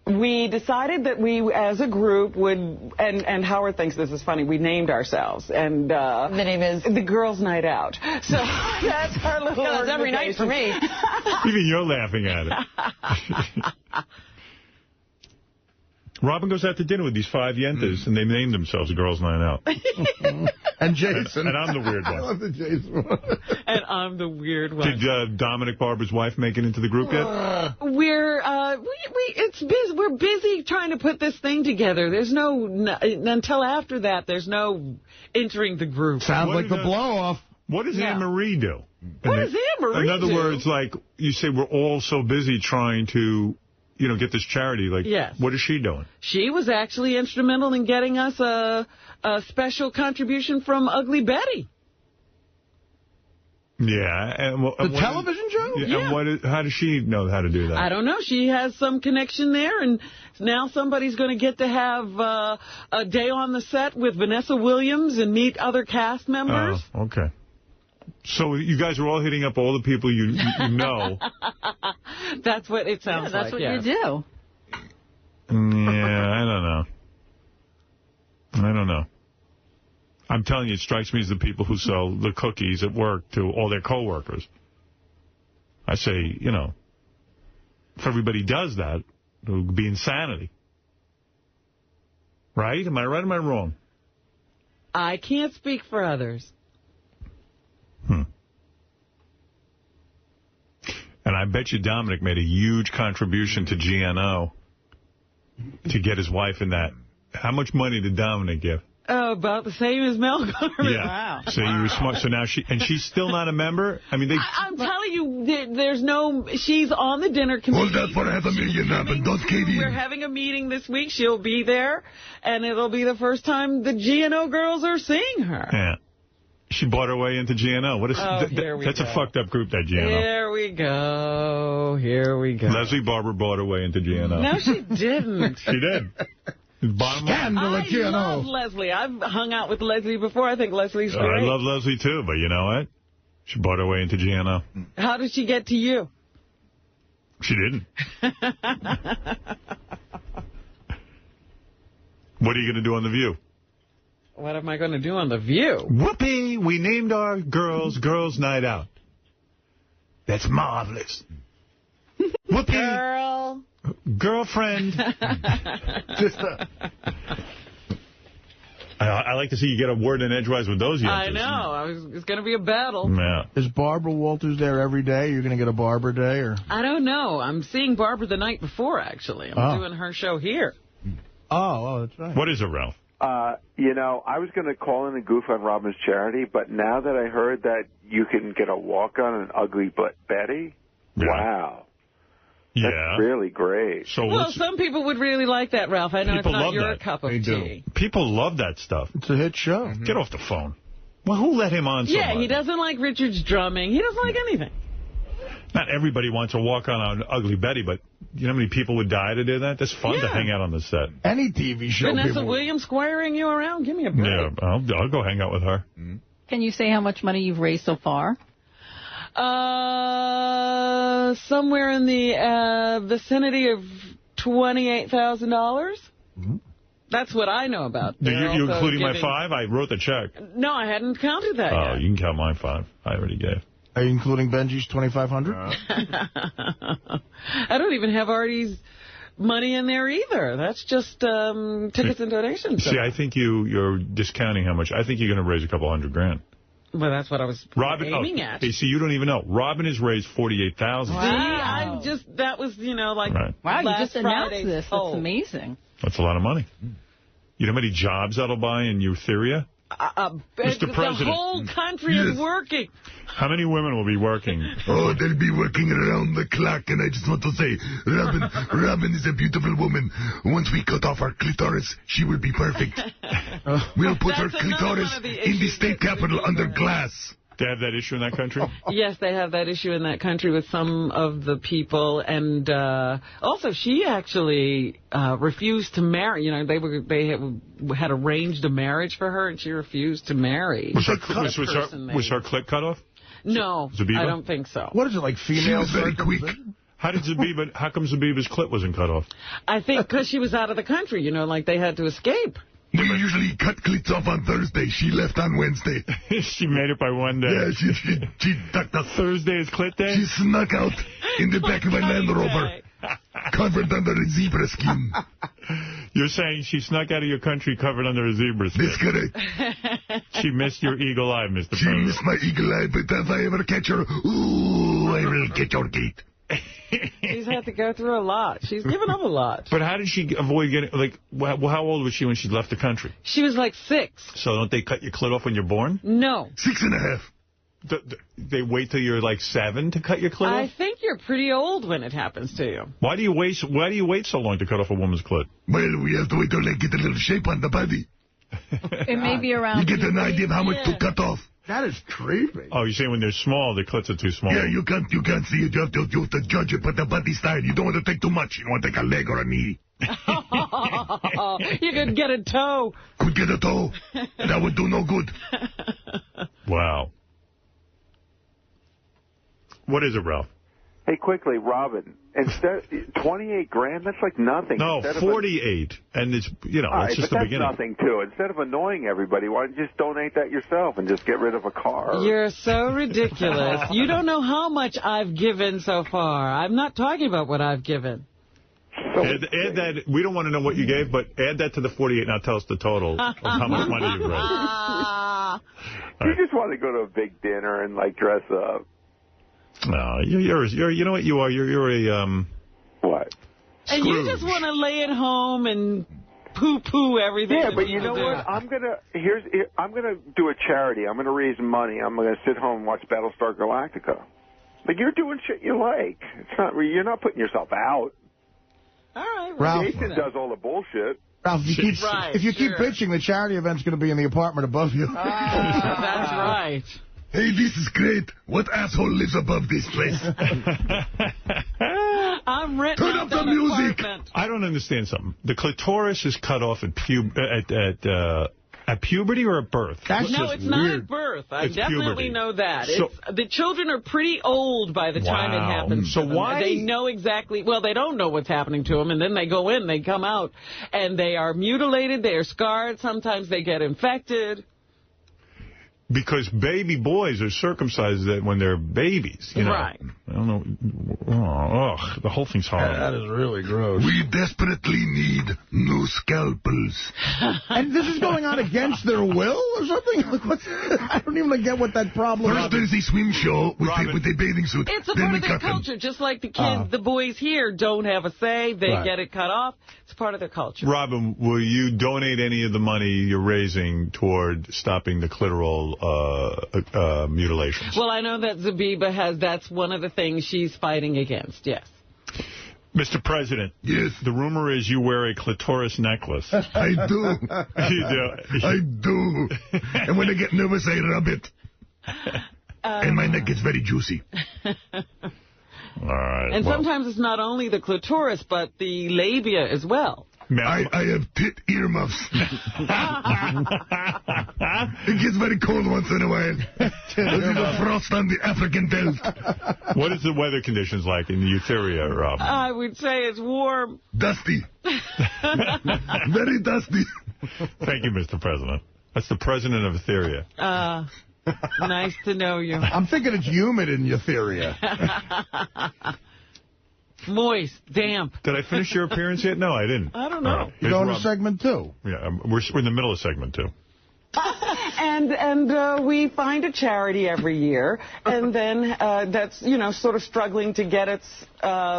We decided that we, as a group, would, and Howard thinks this is funny, we named ourselves. And the name is? The Girls' Night Out. So that's our little That's every night for me. Even you're laughing at it. Robin goes out to dinner with these 5 yentas, and they named themselves Girls' Night Out. And Jason. And I'm the weird one. I love the Jason one. And I'm the weird one. Did Dominic Barber's wife make it into the group yet? We're busy trying to put this thing together. There's until after that, there's no entering the group. Sounds like the blow-off. What does Anne-Marie do? What does Anne-Marie do? In other words, like, you say we're all so busy trying to, get this charity. Like, yes. What is she doing? She was actually instrumental in getting us a special contribution from Ugly Betty. Yeah. And the television show? Yeah. And how does she know how to do that? I don't know. She has some connection there, and now somebody's going to get to have a day on the set with Vanessa Williams and meet other cast members. Oh, okay. So you guys are all hitting up all the people you know. That's what it sounds like. That's what you do. Yeah, I don't know. I'm telling you, it strikes me as the people who sell the cookies at work to all their coworkers. I say, if everybody does that, it would be insanity. Right? Am I right or am I wrong? I can't speak for others. And I bet you Dominic made a huge contribution to GNO to get his wife in that How much money did Dominic give? Oh, about the same as Mel Garvin. Yeah. Wow. So you were smart. So now she's still not a member? I mean, I'm telling you, there's no, she's on the dinner committee. Hold that for $500,000, Robin. Don't cave in. We're having a meeting this week. She'll be there, and it'll be the first time the GNO girls are seeing her. Yeah. She bought her way into GNO. What is that's a fucked up group, that GNO. Here we go. Here we go. Leslie Barber bought her way into GNO. No, she didn't. She did. Scandal at GNO. I love Leslie. I've hung out with Leslie before. I think Leslie's great. I love Leslie, too, but you know what? She bought her way into GNO. How did she get to you? She didn't. What are you going to do on The View? What am I going to do on The View? Whoopee! We named our girls Girls Night Out. That's marvelous. Whoopee! Girl. Girlfriend. I like to see you get a word in edgewise with those youngsters. I know. It's going to be a battle. Yeah. Is Barbara Walters there every day? You're going to get a Barbara day? Or? I don't know. I'm seeing Barbara the night before, actually. I'm doing her show here. Oh, that's right. What is it, Ralph? You know, I was going to call in and goof on Robin's charity, but now that I heard that you can get a walk-on an Ugly Betty, wow. Yeah. That's really great. So well, some people would really like that, Ralph. I know it's not your that. cup of tea. People love that stuff. It's a hit show. Get off the phone. Well, who let him on so much? He doesn't like Richard's drumming. He doesn't like anything. Not everybody wants to walk on Ugly Betty, but you know how many people would die to do that? That's fun to hang out on the set. Any TV show. Vanessa Williams squiring you around? Give me a break. Yeah, I'll go hang out with her. Can you say how much money you've raised so far? Somewhere in the vicinity of $28,000. That's what I know about. You including my $5? I wrote the check. No, I hadn't counted that yet. Oh, you can count my $5. I already gave. Are you including Benji's $2,500? I don't even have Artie's money in there either. That's just tickets and donations. See, I think you're discounting how much. I think you're going to raise a couple $100,000. Well, that's what I was aiming at. Hey, see, you don't even know. Robin has raised $48,000. Wow. See, that was, like, wow, you just announced Friday's this. That's amazing. That's a lot of money. You know how many jobs that'll buy in Euphoria? Mr. President. The whole country is working. How many women will be working? Oh, they'll be working around the clock, and I just want to say, Robin is a beautiful woman. Once we cut off her clitoris, she will be perfect. We'll put her clitoris in the state capitol under glass. They have that issue in that country? Yes, they have that issue in that country with some of the people. And also, she actually refused to marry. You know, they had arranged a marriage for her, and she refused to marry. Was her clit cut off? No, Zabiba? I don't think so. What is it, like female? She was very quick. How come Zabiba's clit wasn't cut off? I think because she was out of the country, like they had to escape. We usually cut clits off on Thursday. She left on Wednesday. She made it by one day. Yeah, she ducked us. Thursday is clit day? She snuck out in the back of a Land Rover, covered under a zebra skin. You're saying she snuck out of your country covered under a zebra skin? That's correct. She missed your eagle eye, Mr. President. She missed my eagle eye, but if I ever catch her, ooh, I will get your gate. She's had to go through a lot. She's given up a lot. But how did she avoid getting, how old was she when she left the country? She was like 6. So don't they cut your clit off when you're born? No. 6.5. They wait till you're like 7 to cut your clit off? I think you're pretty old when it happens to you. Why do you wait so long to cut off a woman's clit? Well, we have to wait till they get a little shape on the body. It may be around. You get an idea of how much to cut off. That is creepy. Oh, you're saying when they're small, the clits are too small. Yeah, you can't see it. You have to judge it by the body style. You don't want to take too much. You don't want to take a leg or a knee. You could get a toe. Could get a toe. That would do no good. Wow. What is it, Ralph? Hey, quickly, Robin. Instead, $28,000. That's like nothing. No, 48, and it's it's just the beginning. That's nothing too. Instead of annoying everybody, why don't you just donate that yourself and just get rid of a car? You're so ridiculous. You don't know how much I've given so far. I'm not talking about what I've given. Add that. We don't want to know what you gave, but add that to the 48. Now tell us the total of how much money you raised. You just want to go to a big dinner and dress up. No, you're you know what you are? You're a what? And you just want to lay at home and poo-poo everything. Yeah, but you know what? I'm gonna do a charity. I'm gonna raise money. I'm gonna sit home and watch Battlestar Galactica. Like, you're doing shit you like. You're not putting yourself out. All right. Ralph, Jason does all the bullshit. Ralph, if you keep pitching, the charity event's going to be in the apartment above you. That's right. Hey, this is great. What asshole lives above this place? I'm renting Turn up the music. Apartment. I don't understand something. The clitoris is cut off at puberty or at birth? No, it's not at birth. I definitely know that. So, the children are pretty old by the time it happens. So why? They know exactly. Well, they don't know what's happening to them, and then they go in, they come out, and they are mutilated, they are scarred. Sometimes they get infected. Because baby boys are circumcised when they're babies, you know. Right. I don't know. The whole thing's horrible. That is really gross. We desperately need new scalpels. And this is going on against their will or something? I don't even get what that problem is. First there's a swim show with a bathing suit. It's a then part we of their cut them. culture. Just like the kids, the boys here don't have a say. They get it cut off. It's part of their culture. Robin, will you donate any of the money you're raising toward stopping the clitoral mutilations? Well, I know that Zabiba that's one of the things she's fighting against, yes. Mr. President. Yes? The rumor is you wear a clitoris necklace. I do. You do. I do. And when I get nervous, I rub it. And my neck gets very juicy. All right. And sometimes it's not only the clitoris, but the labia as well. I have tit earmuffs. It gets very cold once in a while. There's the frost on the African belt. What is the weather conditions like in Etheria, Rob? I would say it's warm. Dusty. Very dusty. Thank you, Mr. President. That's the president of Etheria. Nice to know you. I'm thinking it's humid in Etheria. Moist, damp. Did I finish your appearance yet? No, I didn't. I don't know. You're going to segment 2. Yeah, we're in the middle of segment 2. And we find a charity every year, and then that's, sort of struggling to get its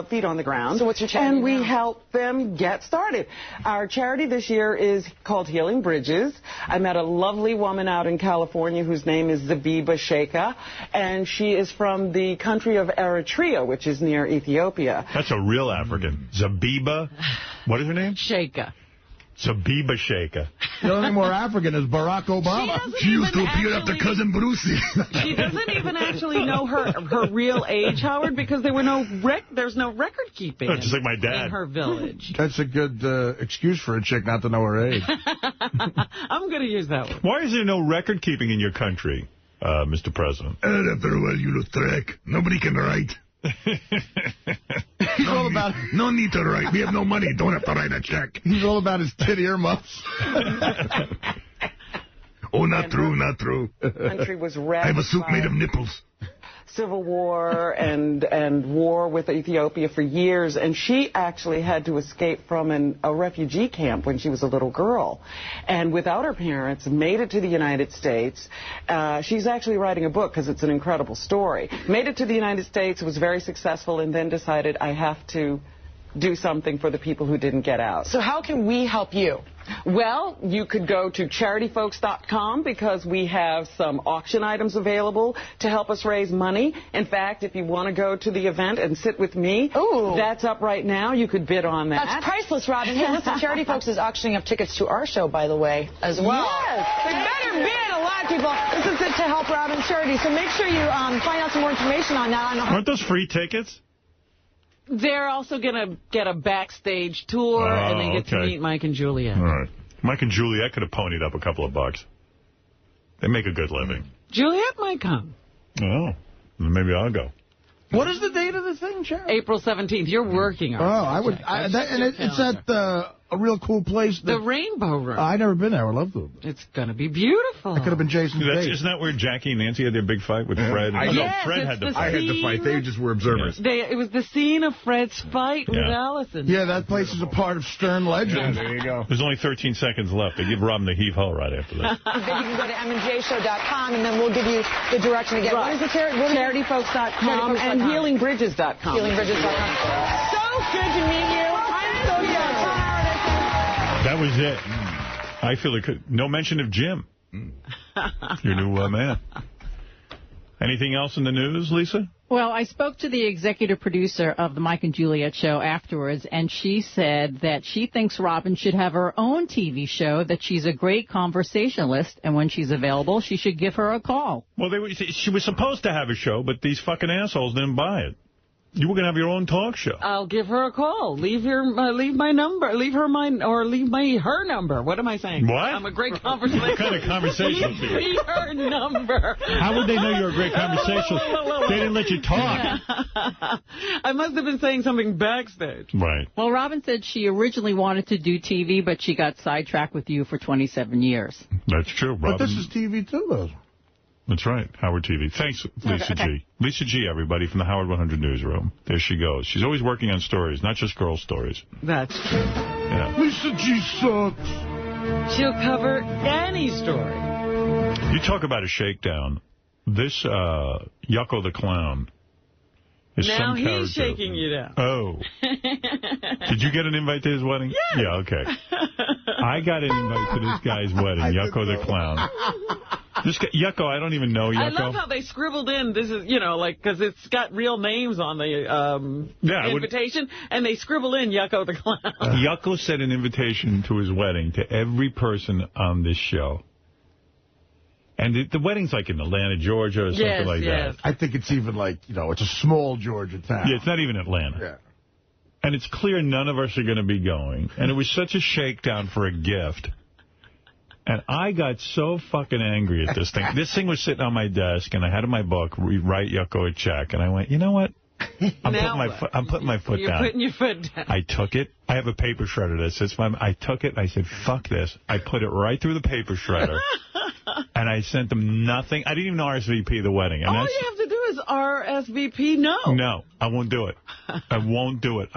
feet on the ground. So what's your charity And we now? help them get started. Our charity this year is called Healing Bridges. I met a lovely woman out in California whose name is Zabiba Sheikha, and she is from the country of Eritrea, which is near Ethiopia. That's a real African. Zabiba. What is her name? Sheikha. Zabiba Sheikha. The only more African is Barack Obama. She used to appear after Cousin Brucey. She doesn't even actually know her real age, Howard, because there's no record keeping Just like my dad. In her village. That's a good excuse for a chick not to know her age. I'm going to use that one. Why is there no record keeping in your country, Mr. President? After a while, you lose track. Nobody can write. He's all about... No need to write. We have no money. Don't have to write a check. He's all about his tit earmuffs. Oh, not true, not true. Country was wrecked. I have a suit made of nipples. Civil war and war with Ethiopia for years, and she actually had to escape from a refugee camp when she was a little girl, and without her parents made it to the United States. She's actually writing a book because it's an incredible story. Made it to the United States, was very successful, and then decided, I have to do something for the people who didn't get out. So how can we help you? Well, you could go to charityfolks.com because we have some auction items available to help us raise money. In fact, if you want to go to the event and sit with me, that's up right now. You could bid on that. That's priceless, Robin. Hey, listen, Charity Folks is auctioning up tickets to our show, by the way, as well. Yes. They better bid, a lot of people. This is it to help Robin Charity. So make sure you find out some more information on that. Aren't those free tickets? They're also going to get a backstage tour, and they get to meet Mike and Juliet. All right. Mike and Juliet could have ponied up a couple of bucks. They make a good living. Juliet might come. Oh, maybe I'll go. What is the date of the thing, Sharon? April 17th. You're working on it. I would. It's at a real cool place. The Rainbow Room. I've never been there. I would love to. It's going to be beautiful. I could have been Jason Bates. Isn't that where Jackie and Nancy had their big fight with Fred? Yes, Fred had the fight. I had the fight. They just were observers. It was the scene of Fred's fight with Allison. Yeah, that place is a part of Stern legend. Yeah, there you go. There's only 13 seconds left. They give Robin the heave-ho right after this. Then you can go to mnjshow.com, and then we'll give you the direction again. Right. What is the charity? Charityfolks.com and healingbridges.com. Healingbridges.com. So good to meet you. I'm so good. That was it. I feel it could. No mention of Jim. Your new man. Anything else in the news, Lisa? Well, I spoke to the executive producer of the Mike and Juliet show afterwards, and she said that she thinks Robin should have her own TV show, that she's a great conversationalist, and when she's available, she should give her a call. Well, she was supposed to have a show, but these fucking assholes didn't buy it. You were going to have your own talk show. I'll give her a call. Leave my number. Leave her her number. What am I saying? What? I'm a great conversationalist. What kind of conversationalist? Leave me her number. How would they know you're a great conversationalist? They didn't let you talk. I must have been saying something backstage. Right. Well, Robin said she originally wanted to do TV, but she got sidetracked with you for 27 years. That's true, Robin. But this is TV, too, though. That's right, Howard TV. Thanks, Lisa G. Lisa G, everybody, from the Howard 100 newsroom. There she goes. She's always working on stories, not just girl stories. That's true. Yeah. Lisa G sucks. She'll cover any story. You talk about a shakedown. This Yucko the Clown is now some character. He's shaking you down. Oh. Did you get an invite to his wedding? Yes. Yeah, okay. I got an invite to this guy's wedding, Yucko the Clown. This guy, Yucko, I don't even know Yucko. I love how they scribbled in, this is, because it's got real names on the invitation, and they scribble in Yucko the Clown. Yucko sent an invitation to his wedding to every person on this show. And the wedding's like in Atlanta, Georgia, or something like that. I think it's even like, it's a small Georgia town. Yeah, it's not even Atlanta. Yeah. And it's clear none of us are going to be going. And it was such a shakedown for a gift. And I got so fucking angry at this thing. This thing was sitting on my desk, and I had in my book, write Yucko a check. And I went, you know what? I'm putting my foot down. You're putting your foot down. I took it. I have a paper shredder that sits by me. I took it. I said, fuck this. I put it right through the paper shredder. And I sent them nothing. I didn't even RSVP the wedding. And all you have to do is RSVP no. No, I won't do it. I won't do it.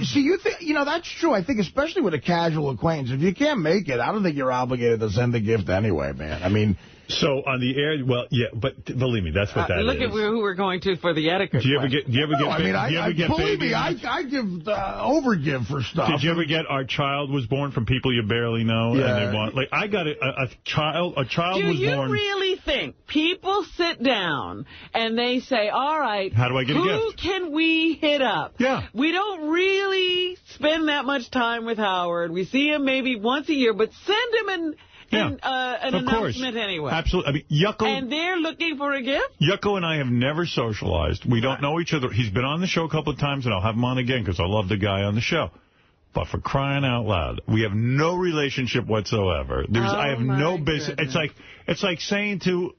See, you think, that's true. I think especially with a casual acquaintance, if you can't make it, I don't think you're obligated to send the gift anyway, man. I mean... So on the air, well, yeah, but believe me, that's what that look is. Look at who we're going to for the etiquette. Do you ever get? Believe me, I give overgive for stuff. Did you ever get our child was born from people you barely know? Yeah. And they want, like, I got a child was born. Do you really think people sit down and they say, all right, how do I get a gift? Who can we hit up? Yeah. We don't really spend that much time with Howard. We see him maybe once a year, but send him an announcement anyway. Absolutely. I mean, Yucko... And they're looking for a gift? Yucko and I have never socialized. We don't know each other. He's been on the show a couple of times, and I'll have him on again because I love the guy on the show. But for crying out loud, we have no relationship whatsoever. I have no business. It's like saying to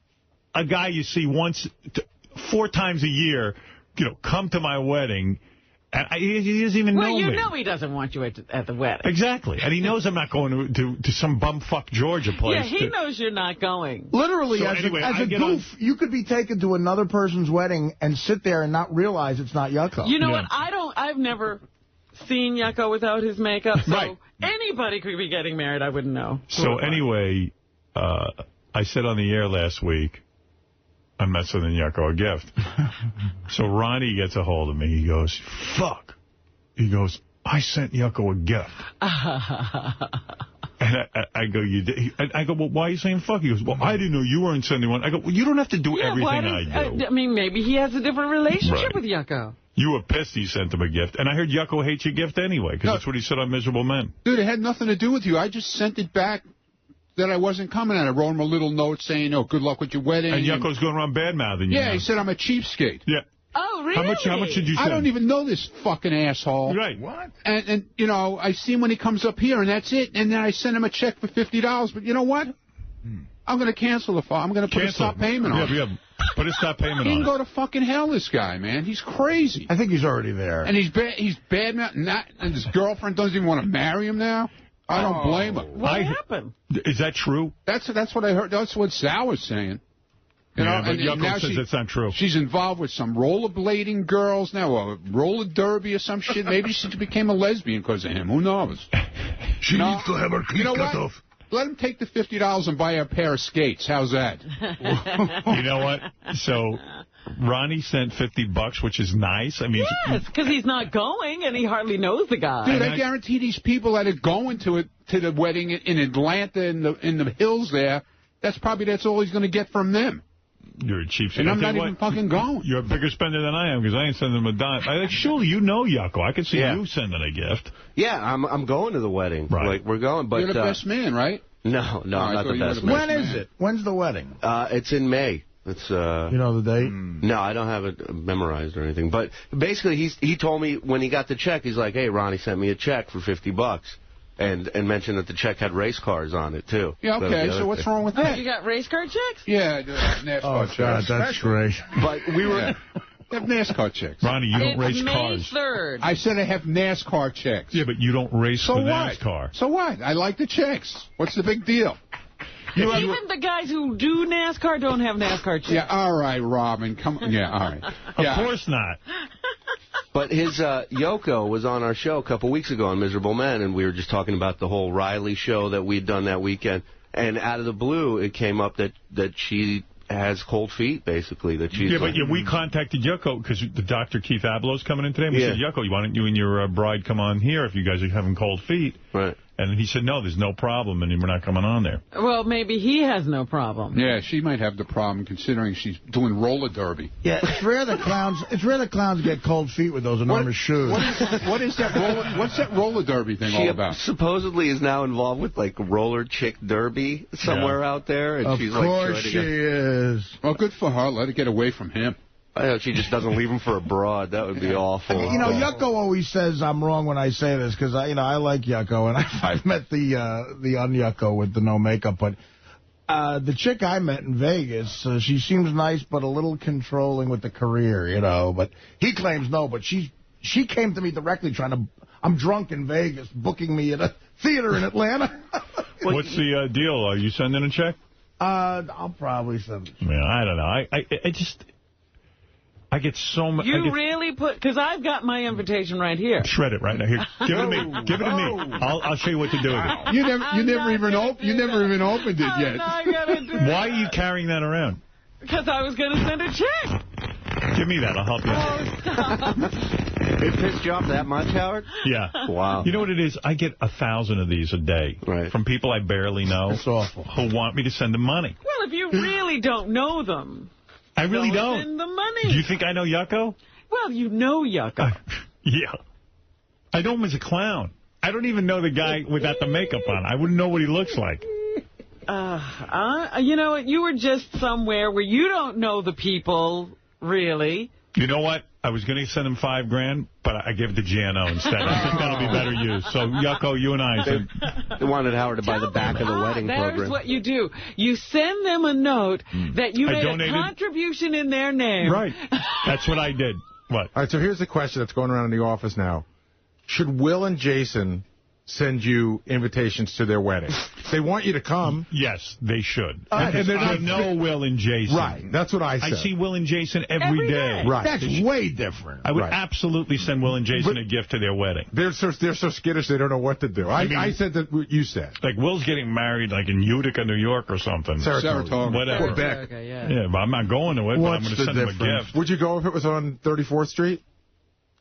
a guy you see 4 times a year, come to my wedding... And he doesn't even know me. Well, you know he doesn't want you at the wedding. Exactly. And he knows I'm not going to some bumfuck Georgia place. Yeah, he knows you're not going. Literally, as a goof, you could be taken to another person's wedding and sit there and not realize it's not Yucko. You know what? I've never seen Yucko without his makeup, so anybody could be getting married. I wouldn't know. So anyway, I said on the air last week, I'm not sending Yucko a gift. So Ronnie gets a hold of me. He goes, fuck. He goes, I sent Yucko a gift. And I go, you did? I go, well, why are you saying fuck? He goes, well, I didn't know you weren't sending one. I go, well, you don't have to do everything I do. I mean, maybe he has a different relationship with Yucko. You were pissed he sent him a gift. And I heard Yucko hates your gift anyway, because that's what he said on Miserable Men. Dude, it had nothing to do with you. I just sent it back that I wasn't coming, and I wrote him a little note saying, good luck with your wedding. And Yucko's going around bad-mouthing you. Yeah, he said I'm a cheapskate. Yeah. Oh, really? How much did you send? I don't even know this fucking asshole. Right. What? And I see him when he comes up here, and that's it. And then I send him a check for $50. But you know what? I'm going to cancel the file. I'm going to put a stop payment on it. Yeah, put a stop payment on it. He can go to fucking hell, this guy, man. He's crazy. I think he's already there. And he's bad-mouthing, and his girlfriend doesn't even want to marry him now. I don't blame him. What happened? Is that true? That's what I heard. That's what Sal was saying. But Yucko says it's not true. She's involved with some rollerblading girls now, or roller derby or some shit. Maybe she became a lesbian because of him. Who knows? She needs to have her cleat cut off. Let him take the $50 and buy her a pair of skates. How's that? You know what? So Ronnie sent $50, which is nice. I mean, yes, because he's not going, and he hardly knows the guy. Dude, I guarantee these people that are going to the wedding in Atlanta, in the hills there, that's all he's going to get from them. You're a cheapskate. And I'm not even fucking going. You're a bigger spender than I am, because I ain't sending him a dime. Surely you know Yucko. I can see you sending a gift. Yeah, I'm going to the wedding. Right. Like, we're going. But you're the best man, right? No, I'm not the best man. When is it? When's the wedding? It's in May. It's you know the date? No, I don't have it memorized or anything. But basically, he told me when he got the check, he's like, "Hey, Ronnie sent me a check for $50." And mentioned that the check had race cars on it, too. Yeah, okay, so what's wrong with that? You got race car checks? Yeah, NASCAR checks. God, that's great. But we were... They have NASCAR checks. Ronnie, you don't race cars. It's May 3rd. I said I have NASCAR checks. Yeah, but you don't race for NASCAR. So what? I like the checks. What's the big deal? Even the guys who do NASCAR don't have NASCAR checks. Yeah, all right, Robin. Come on. Yeah, all right. Of course not. But his Yoko was on our show a couple weeks ago on Miserable Men, and we were just talking about the whole Riley show that we'd done that weekend. And out of the blue, it came up that she has cold feet, basically. That she's we contacted Yoko because the Dr. Keith Ablow's coming in today. And we said, Yoko, why don't you and your bride come on here if you guys are having cold feet? Right. And he said, no, there's no problem, and we're not coming on there. Well, maybe he has no problem. Yeah, she might have the problem considering she's doing roller derby. Yeah, it's rare the clowns get cold feet with those enormous shoes. What's that roller derby thing all about? She supposedly is now involved with, like, roller chick derby somewhere out there. And of she's course like, she is. Well, good for her. Let her get away from him. I know she just doesn't leave him for a broad. That would be awful. You know, Yucko always says I'm wrong when I say this because I like Yucko, and I've met the un-Yucko with the no makeup. But the chick I met in Vegas, she seems nice but a little controlling with the career, you know. But he claims no. But she came to me directly I'm drunk in Vegas, booking me at a theater in Atlanta. What's the deal? Are you sending a check? I'll probably send it. Yeah, I don't know. I get so much. You really put... Because I've got my invitation right here. Shred it right now. Here, give it to me. Give it to me. I'll show you what to do with it. You never even opened it yet. Why are you carrying that around? Because I was going to send a check. Give me that. I'll help you out. Stop. It pissed you off that much, Howard? Yeah. Wow. You know what it is? I get 1,000 of these a day from people I barely know. That's awful. Who want me to send them money. Well, if you really don't know them... I really don't. Send the money. Do you think I know Yucko? Well, you know Yucko. Yeah. I know him as a clown. I don't even know the guy without the makeup on. I wouldn't know what he looks like. You know, you were just somewhere where you don't know the people, really. You know what? I was going to send him $5,000, but I gave it to GNO instead. I think that'll be better use. So, Yucko, you and I... They wanted Howard to buy the back of the wedding program. There's what you do. You send them a note that you made a contribution in their name. Right. That's what I did. What? All right, so here's the question that's going around in the office now. Should Will and Jason send you invitations to their wedding? They want you to come. Yes, they should. And I know Will and Jason. Right, that's what I said. I see Will and Jason every day. Right. That's way different. I would absolutely send Will and Jason a gift to their wedding. They're so skittish they don't know what to do. I said that what you said. Like Will's getting married like in Utica, New York or something. Saratoga. Whatever. Quebec. Yeah, but I'm not going to it, but I'm going to send him a gift. Would you go if it was on 34th Street?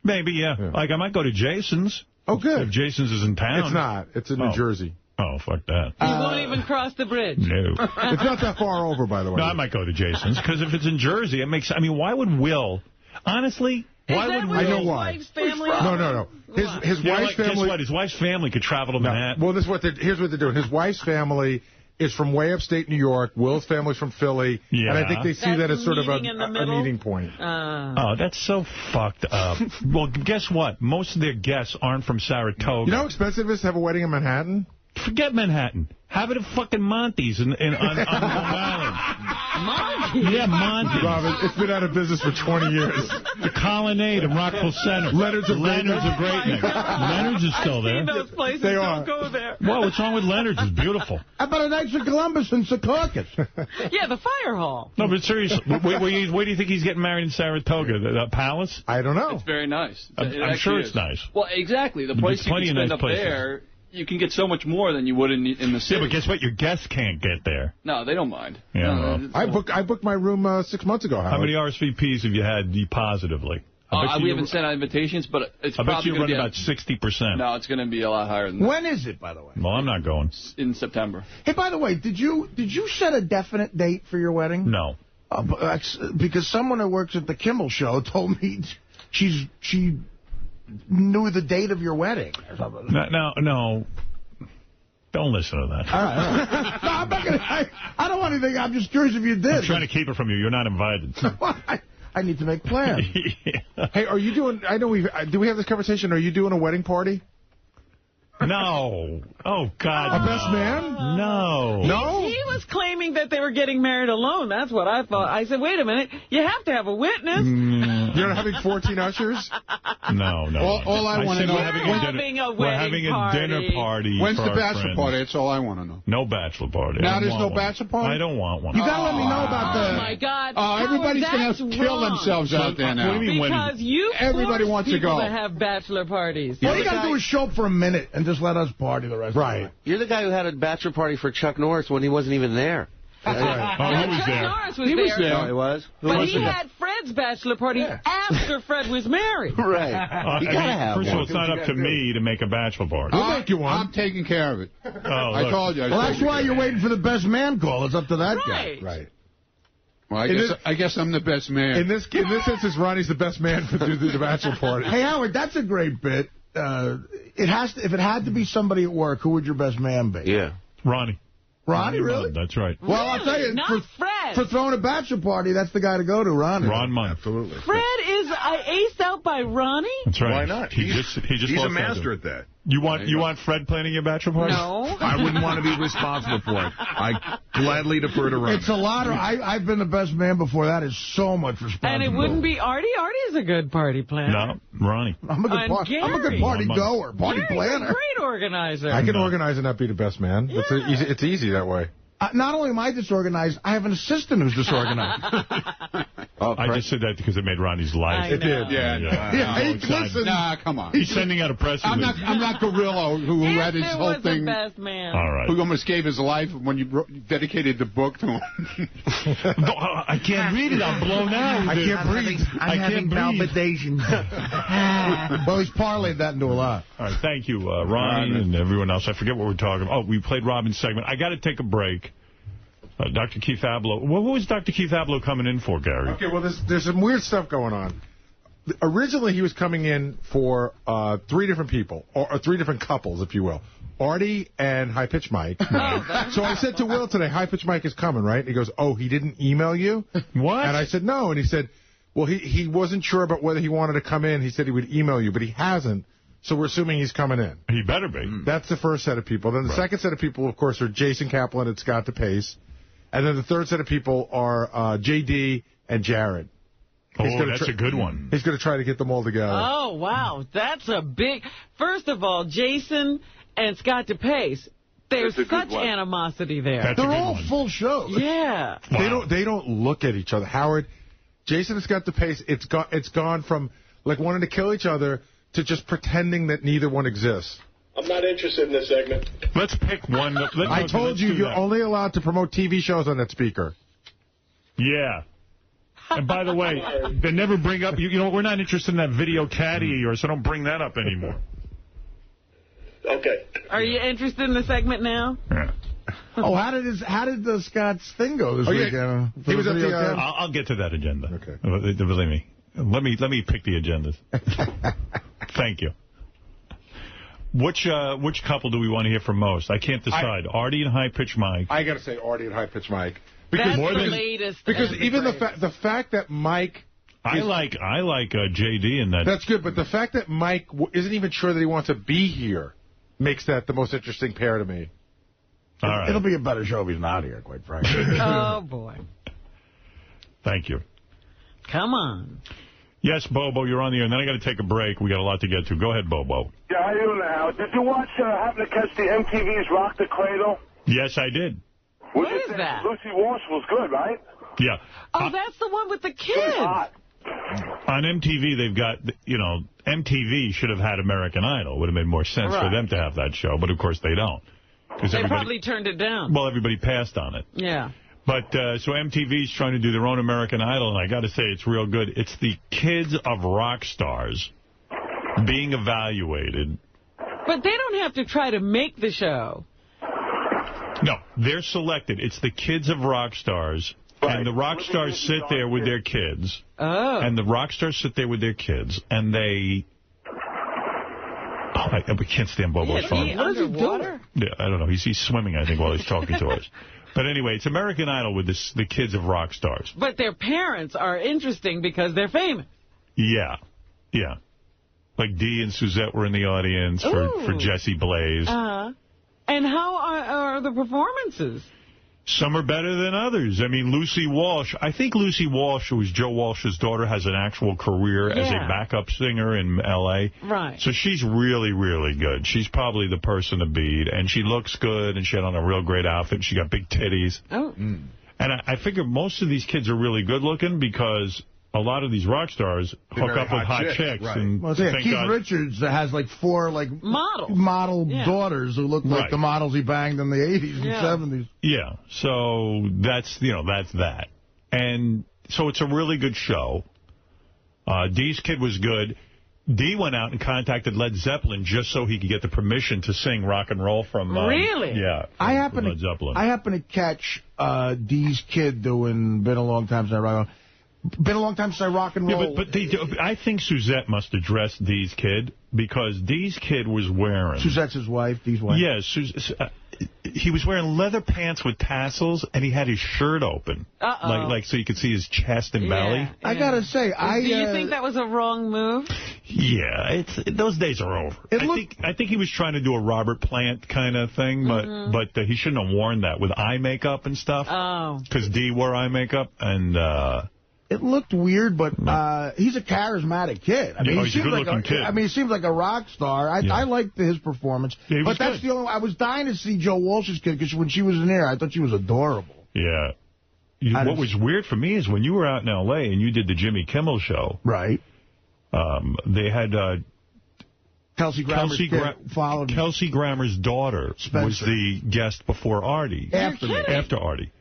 Maybe, yeah. Like I might go to Jason's. Oh, good. If Jason's is in town. It's not. It's in New Jersey. Oh, fuck that. You won't even cross the bridge. No. It's not that far over, by the way. No, I might go to Jason's, because if it's in Jersey, it makes... I mean, why would Will... Honestly, why would Will... I know why. His family? No. His wife's family... Guess what? His wife's family could travel to Manhattan. Well, here's what they're doing. His wife's family is from way upstate New York. Will's family's from Philly. Yeah. And I think they see that as sort of a meeting point. Oh, that's so fucked up. Well, guess what? Most of their guests aren't from Saratoga. You know how expensive it is to have a wedding in Manhattan? Forget Manhattan. Have it at fucking Monty's on Long Island. Monty's? Yeah, Monty's. Robin, it's been out of business for 20 years. The Colonnade in Rockville Center. Leonard's of Greatness. Leonard's is still there. Those places they don't go there. Well, what's wrong with Leonard's? It's beautiful. How about a Knights of Columbus in Secaucus? Yeah, the fire hall. No, but seriously, where do you think he's getting married in Saratoga? The Palace? I don't know. It's very nice. I'm sure it's nice. Well, exactly. The place you can spend up there you can get so much more than you would in the city. Yeah, but guess what? Your guests can't get there. No, they don't mind. Yeah, I booked my room 6 months ago, Howard. How many RSVPs have you had positively? We haven't sent out invitations, but it's probably I bet you run about 60%. No, it's going to be a lot higher than that. When is it, by the way? Well, I'm not going. In September. Hey, by the way, did you set a definite date for your wedding? No. Because someone who works at the Kimmel Show told me she knew the date of your wedding or something. No. Don't listen to that. All right. No, I'm not gonna. I don't want anything. I'm just curious if you did. I'm trying to keep it from you. You're not invited. I need to make plans. Yeah. Hey, are you doing... I know do we have this conversation? Are you doing a wedding party? No. Oh, God. A best man? No. No? He was claiming that they were getting married alone. That's what I thought. I said, wait a minute. You have to have a witness. You're not having 14 ushers? No. All I want to know... We're having a dinner party. When's the bachelor party? That's all I want to know. No bachelor party. Now there's no bachelor party? I don't want one. You got to let me know about the... Oh, my God. Everybody's going to kill themselves out there now. What do you mean? Because you everybody wants to go. To have bachelor parties. All you got to do is show up for a minute and just let us party the rest of the night. You're the guy who had a bachelor party for Chuck Norris when he wasn't even there. He was there. Norris was there. Oh, he was? But he had Fred's bachelor party after Fred was married. Right. You gotta have first of all, it's not up to me to make a bachelor party. We'll make you one. I'm taking care of it. I told you. Well, that's why you're waiting for the best man call. It's up to that guy. Right. Well, I guess I'm the best man. In this instance, Ronnie's the best man for the bachelor party. Hey, Howard, that's a great bit. If it had to be somebody at work, who would your best man be? Yeah. Ronnie. Ronnie, really? That's right. Well, I'll tell you, for throwing a bachelor party, that's the guy to go to, Ronnie. Ron Munn. Absolutely. Fred is aced out by Ronnie? That's right. Why not? He's a master at that. You want Fred planning your bachelor party? No. I wouldn't want to be responsible for it. I gladly defer to Ronnie. It's a lot. I've been the best man before. That is so much responsibility. And it wouldn't be Artie. Artie's a good party planner. No, Ronnie. I'm a good party goer, party planner. Great organizer. I can organize and not be the best man. Yeah. It's easy that way. Not only am I disorganized, I have an assistant who's disorganized. I just said that because it made Ronnie's life. It did. Listen. Nah, come on. He's sending out a press release. I'm not Gorilla who had his whole thing. Best man. All right. Who almost gave his life when you dedicated the book to him. I can't read it. I'm blown out. I can't breathe. I'm having palpitations. Well, he's parlayed that into a lot. All right. Thank you, Ronnie and everyone else. I forget what we're talking about. Oh, we played Robin's segment. I got to take a break. Dr. Keith Abloh. What was Dr. Keith Abloh coming in for, Gary? Okay, well, there's some weird stuff going on. Originally, he was coming in for 3 different people, or 3 different couples, if you will. Artie and High Pitch Mike. So I said to Will today, High Pitch Mike is coming, right? And he goes, oh, he didn't email you? What? And I said, no. And he said, well, he wasn't sure about whether he wanted to come in. He said he would email you, but he hasn't. So we're assuming he's coming in. He better be. That's the first set of people. Then the second set of people, of course, are Jason Kaplan and Scott DePace. And then the third set of people are J.D. and Jared. That's a good one. He's going to try to get them all together. Oh, wow. That's a big... First of all, Jason and Scott DePace, there's such animosity there. They're all full shows. Yeah. Wow. They don't look at each other. Howard, Jason and Scott DePace, it's gone from like wanting to kill each other to just pretending that neither one exists. I'm not interested in this segment. Let's pick one. I told you, you're only allowed to promote TV shows on that speaker. Yeah. And by the way, they never bring up, you know, we're not interested in that video caddy of yours, so don't bring that up anymore. Okay. Are you interested in the segment now? Yeah. Oh, how did the Scott's thing go this weekend? He was at the. I'll get to that agenda. Okay. Believe me. Let me pick the agendas. Thank you. Which couple do we want to hear from most? I can't decide. Artie and High Pitch Mike. I got to say Artie and High Pitch Mike. That's the latest. Because even the fact that Mike. I like J.D. in that. That's good, but the fact that Mike isn't even sure that he wants to be here makes that the most interesting pair to me. All right. It'll be a better show if he's not here, quite frankly. Oh, boy. Thank you. Come on. Yes, Bobo, you're on the air. And then I got to take a break. We got a lot to get to. Go ahead, Bobo. Yeah, how you doing now? Did you watch, happen to catch the MTV's Rock the Cradle? Yes, I did. What is that? Lucy Walsh was good, right? Yeah. Oh, that's the one with the kids. On MTV, they've got, MTV should have had American Idol. It would have made more sense for them to have that show, but of course they don't. They probably turned it down. Well, everybody passed on it. Yeah. But so MTV's trying to do their own American Idol, and I got to say it's real good. It's the kids of rock stars being evaluated. But they don't have to try to make the show. No, they're selected. It's the kids of rock stars. Right. And the rock stars sit there with their kids. Oh. And the rock stars sit there with their kids, and they... we can't stand Bobo's phone. What is he doing? Yeah, I don't know. He's swimming, I think, while he's talking to us. But anyway, it's American Idol with the kids of rock stars. But their parents are interesting because they're famous. Yeah. Yeah. Like Dee and Suzette were in the audience for Jesse Blaze. And how are the performances? Some are better than others. I mean, Lucy Walsh. I think Lucy Walsh, who is Joe Walsh's daughter, has an actual career as a backup singer in L.A. Right. So she's really, really good. She's probably the person to beat. And she looks good, and she had on a real great outfit. She got big titties. Oh. And I figure most of these kids are really good looking because a lot of these rock stars hook up with hot chicks. Right. And Keith Richards has like 4 model daughters who look like the models he banged in the 80s and 70s. Yeah, so that's that. And so it's a really good show. Dee's kid was good. Dee went out and contacted Led Zeppelin just so he could get the permission to sing rock and roll from... really? Yeah, I happen to catch Dee's kid doing Been a Long Time Since I Rock. Been a long time since I rock and roll. Yeah, but I think Suzette must address Dee's kid because Dee's kid was wearing... Suzette's his wife, Dee's wife? Yes. He was wearing leather pants with tassels, and he had his shirt open. Like so you could see his chest and belly. Yeah. I got to say, Do you think that was a wrong move? Yeah, those days are over. I think he was trying to do a Robert Plant kind of thing, but he shouldn't have worn that with eye makeup and stuff. Oh. Because Dee wore eye makeup, and... It looked weird, but he's a charismatic kid. I mean, he's a good-looking kid. I mean, he seems like a rock star. I liked his performance. Yeah, but that's the only... I was dying to see Joe Walsh's kid, because when she was in there, I thought she was adorable. Yeah. What was weird for me is when you were out in L.A. and you did the Jimmy Kimmel show. Right. They had... Kelsey Grammer's daughter Spencer was the guest before Artie. After Artie.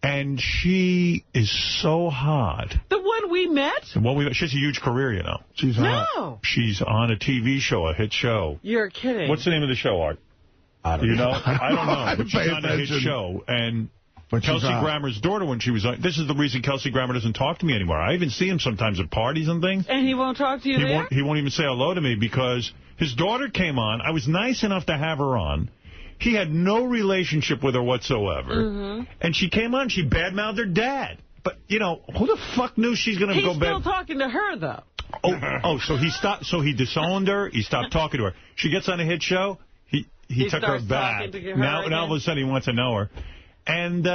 And she is so hot. The one we met? She has a huge career, you know. She's hot. No. She's on a TV show, a hit show. You're kidding. What's the name of the show, Art? I don't know. I don't know. But she's on a hit show. And Kelsey Grammer's daughter, when she was on... This is the reason Kelsey Grammer doesn't talk to me anymore. I even see him sometimes at parties and things. And he won't talk to you there? He won't even say hello to me because his daughter came on. I was nice enough to have her on. He had no relationship with her whatsoever. And she came on, she badmouthed her dad. But, who the fuck knew she's going to go bad? He's still talking to her, though. So he stopped. So he disowned her. He stopped talking to her. She gets on a hit show. He took her back. Now all of a sudden he wants to know her. And,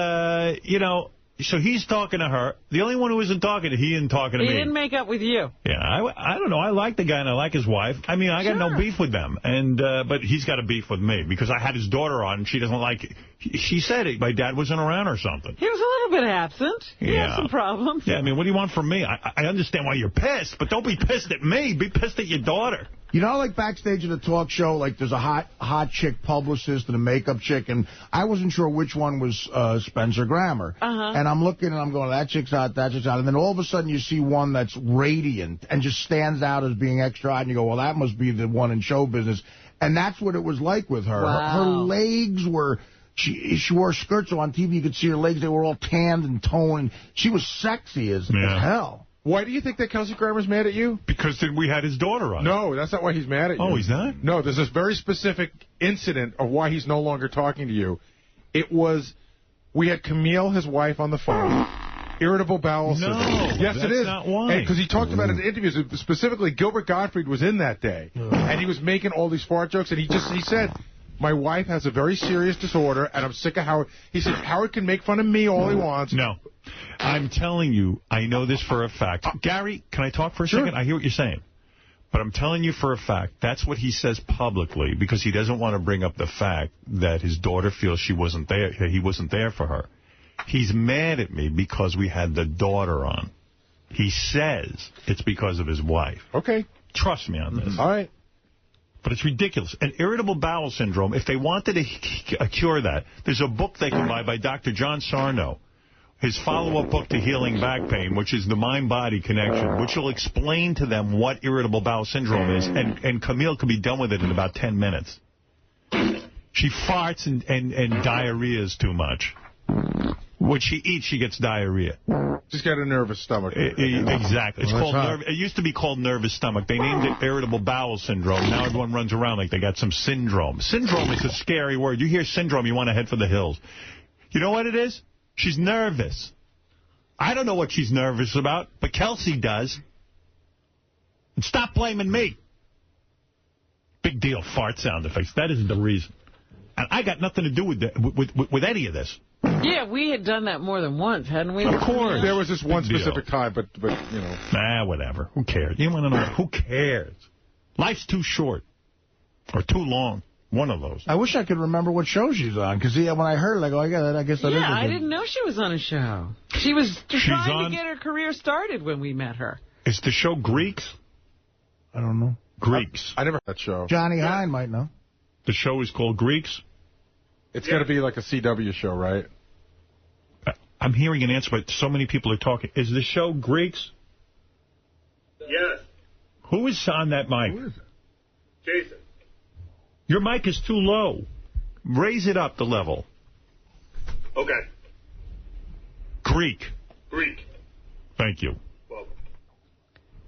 so he's talking to her. The only one who isn't talking to he isn't talking to me. He didn't make up with you. Yeah, I don't know. I like the guy and I like his wife. I mean, I got no beef with them. And but he's got a beef with me because I had his daughter on and she doesn't like it. She said it. My dad wasn't around or something. He was a little bit absent. He had some problems. Yeah, I mean, what do you want from me? I understand why you're pissed, but don't be pissed at me. Be pissed at your daughter. Like backstage at a talk show, like there's a hot chick publicist and a makeup chick, and I wasn't sure which one was Spencer Grammer. And I'm looking and I'm going, that chick's hot, that chick's hot. And then all of a sudden you see one that's radiant and just stands out as being extra hot, and you go, well, that must be the one in show business. And that's what it was like with her. Wow. Her legs were... She wore skirts, so on TV you could see her legs. They were all tanned and toned. She was sexy as hell. Why do you think that Kelsey Grammer's mad at you? Because we had his daughter on. No, that's not why he's mad at you. Oh, he's not? No, there's this very specific incident of why he's no longer talking to you. It was, we had Camille, his wife, on the phone. Irritable bowel syndrome. Yes, it is. Not why. Because he talked about it in interviews. Specifically, Gilbert Gottfried was in that day. And he was making all these fart jokes. And he said... My wife has a very serious disorder, and I'm sick of Howard. He said, Howard can make fun of me all he wants. No. I'm telling you, I know this for a fact. Gary, can I talk for a second? I hear what you're saying. But I'm telling you for a fact, that's what he says publicly, because he doesn't want to bring up the fact that his daughter feels he wasn't there for her. He's mad at me because we had the daughter on. He says it's because of his wife. Okay. Trust me on this. All right. But it's ridiculous. And irritable bowel syndrome, if they wanted to cure that, there's a book they can buy by Dr. John Sarno. His follow-up book to healing back pain, which is the mind-body connection, which will explain to them what irritable bowel syndrome is. And Camille can be done with it in about 10 minutes. She farts and diarrheas too much. When she eats, she gets diarrhea. Just got a nervous stomach. Exactly. It's called it used to be called nervous stomach. They named it irritable bowel syndrome. Now everyone runs around like they got some syndrome. Syndrome is a scary word. You hear syndrome, you want to head for the hills. You know what it is? She's nervous. I don't know what she's nervous about, but Kelsey does. And stop blaming me. Big deal, fart sound effects. That isn't the reason. And I got nothing to do with any of this. Yeah, we had done that more than once, hadn't we? Of course. There was this one specific time, but you know. Nah, whatever. Who cares? You want to know? Who cares? Life's too short. Or too long. One of those. I wish I could remember what show she's on, because when I heard it, I go, yeah, I guess that is. Yeah, I didn't know she was on a show. She was trying to get her career started when we met her. Is the show Greeks? I don't know. Greeks. I never heard that show. Johnny Hine might know. The show is called Greeks? It's got to be like a CW show, right? I'm hearing an answer, but so many people are talking. Is the show Greeks? Yes. Who is on that mic? Who is it? Jason. Your mic is too low. Raise it up the level. Okay. Greek. Thank you. Welcome.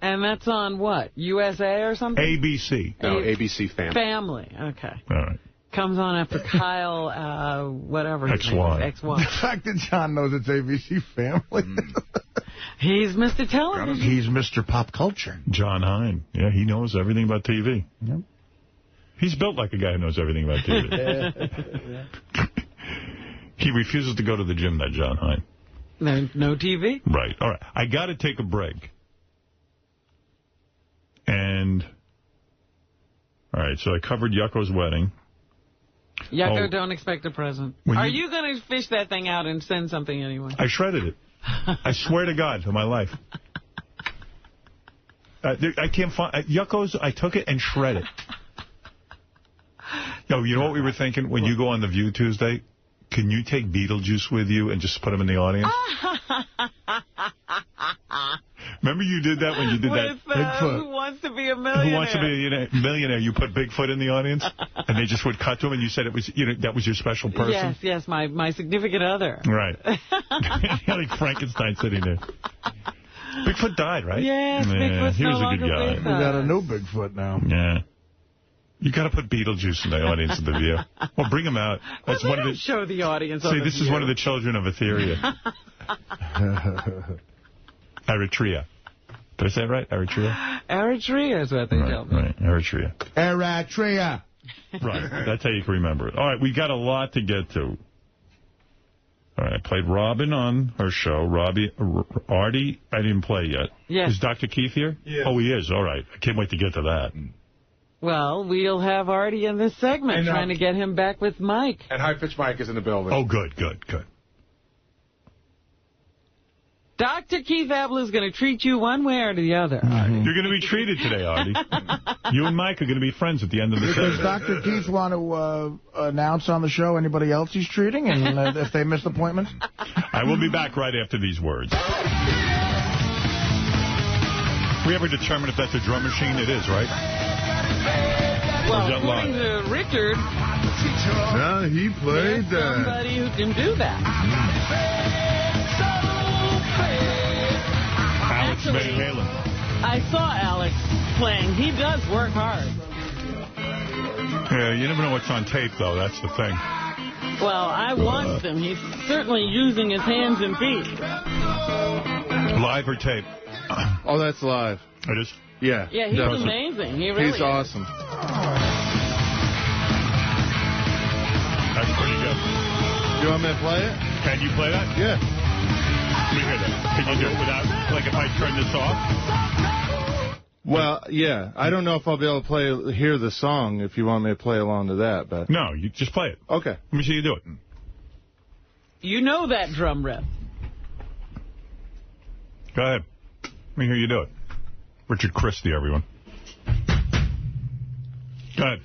And that's on what? USA or something? ABC. No, ABC Family. Family. Okay. All right. Comes on after Kyle, whatever. XY. The fact that John knows it's ABC Family. He's Mr. Television. He's Mr. Pop Culture. John Hine. Yeah, he knows everything about TV. Yep. He's built like a guy who knows everything about TV. He refuses to go to the gym, that John Hine. No TV? Right. All right. I got to take a break. And, all right, so I covered Yucko's wedding. Yucko, don't expect a present. Are you going to fish that thing out and send something anyway? I shredded it. I swear to God, to my life. I can't find... Yucko's, I took it and shredded it. Yo, you know what we were thinking? When you go on The View Tuesday, can you take Beetlejuice with you and just put him in the audience? Remember you did that when you did that? Bigfoot. Who Wants to Be a Millionaire? Who Wants to Be a Millionaire? You put Bigfoot in the audience, and they just would cut to him, and you said it was, that was your special person? Yes, my significant other. Right. Like Frankenstein sitting there. Bigfoot died, right? Yes, Bigfoot's he was no a good guy. We got a new Bigfoot now. Yeah. You got to put Beetlejuice in the audience of The View. Well, bring him out. That's one of the show the audience. See, this is one of the children of Etheria. Eritrea. Did I say it right? Eritrea? Eritrea is what they tell me. Right, Eritrea. Eritrea. Right, that's how you can remember it. All right, we got a lot to get to. All right, I played Robin on her show. Artie, I didn't play yet. Yes. Is Dr. Keith here? Yes. Oh, he is. All right. I can't wait to get to that. Well, we'll have Artie in this segment, trying to get him back with Mike. And High Pitch Mike is in the building. Oh, good. Dr. Keith Abloh is going to treat you one way or the other. You're going to be treated today, Artie. You and Mike are going to be friends at the end of the show. Does Dr. Keith want to announce on the show anybody else he's treating, and if they missed appointments? I will be back right after these words. We ever determine if that's a drum machine? It is, right? Well, according to Richard, no, he played that. Somebody who can do that. Alex Van Halen. I saw Alex playing. He does work hard. Yeah, you never know what's on tape, though. That's the thing. Well, I watched him. He's certainly using his hands and feet. Live or tape? Oh, that's live. It is? Yeah. Yeah, he's amazing. He really He's awesome. That's pretty good. You want me to play it? Can you play that? Yeah. Let me hear that. Can you do it without, like if I turn this off? Well, yeah. I don't know if I'll be able to hear the song if you want me to play along to that, but... No, you just play it. Okay. Let me see you do it. You know that drum riff. Go ahead. Let me hear you do it. Richard Christie, everyone. Go ahead.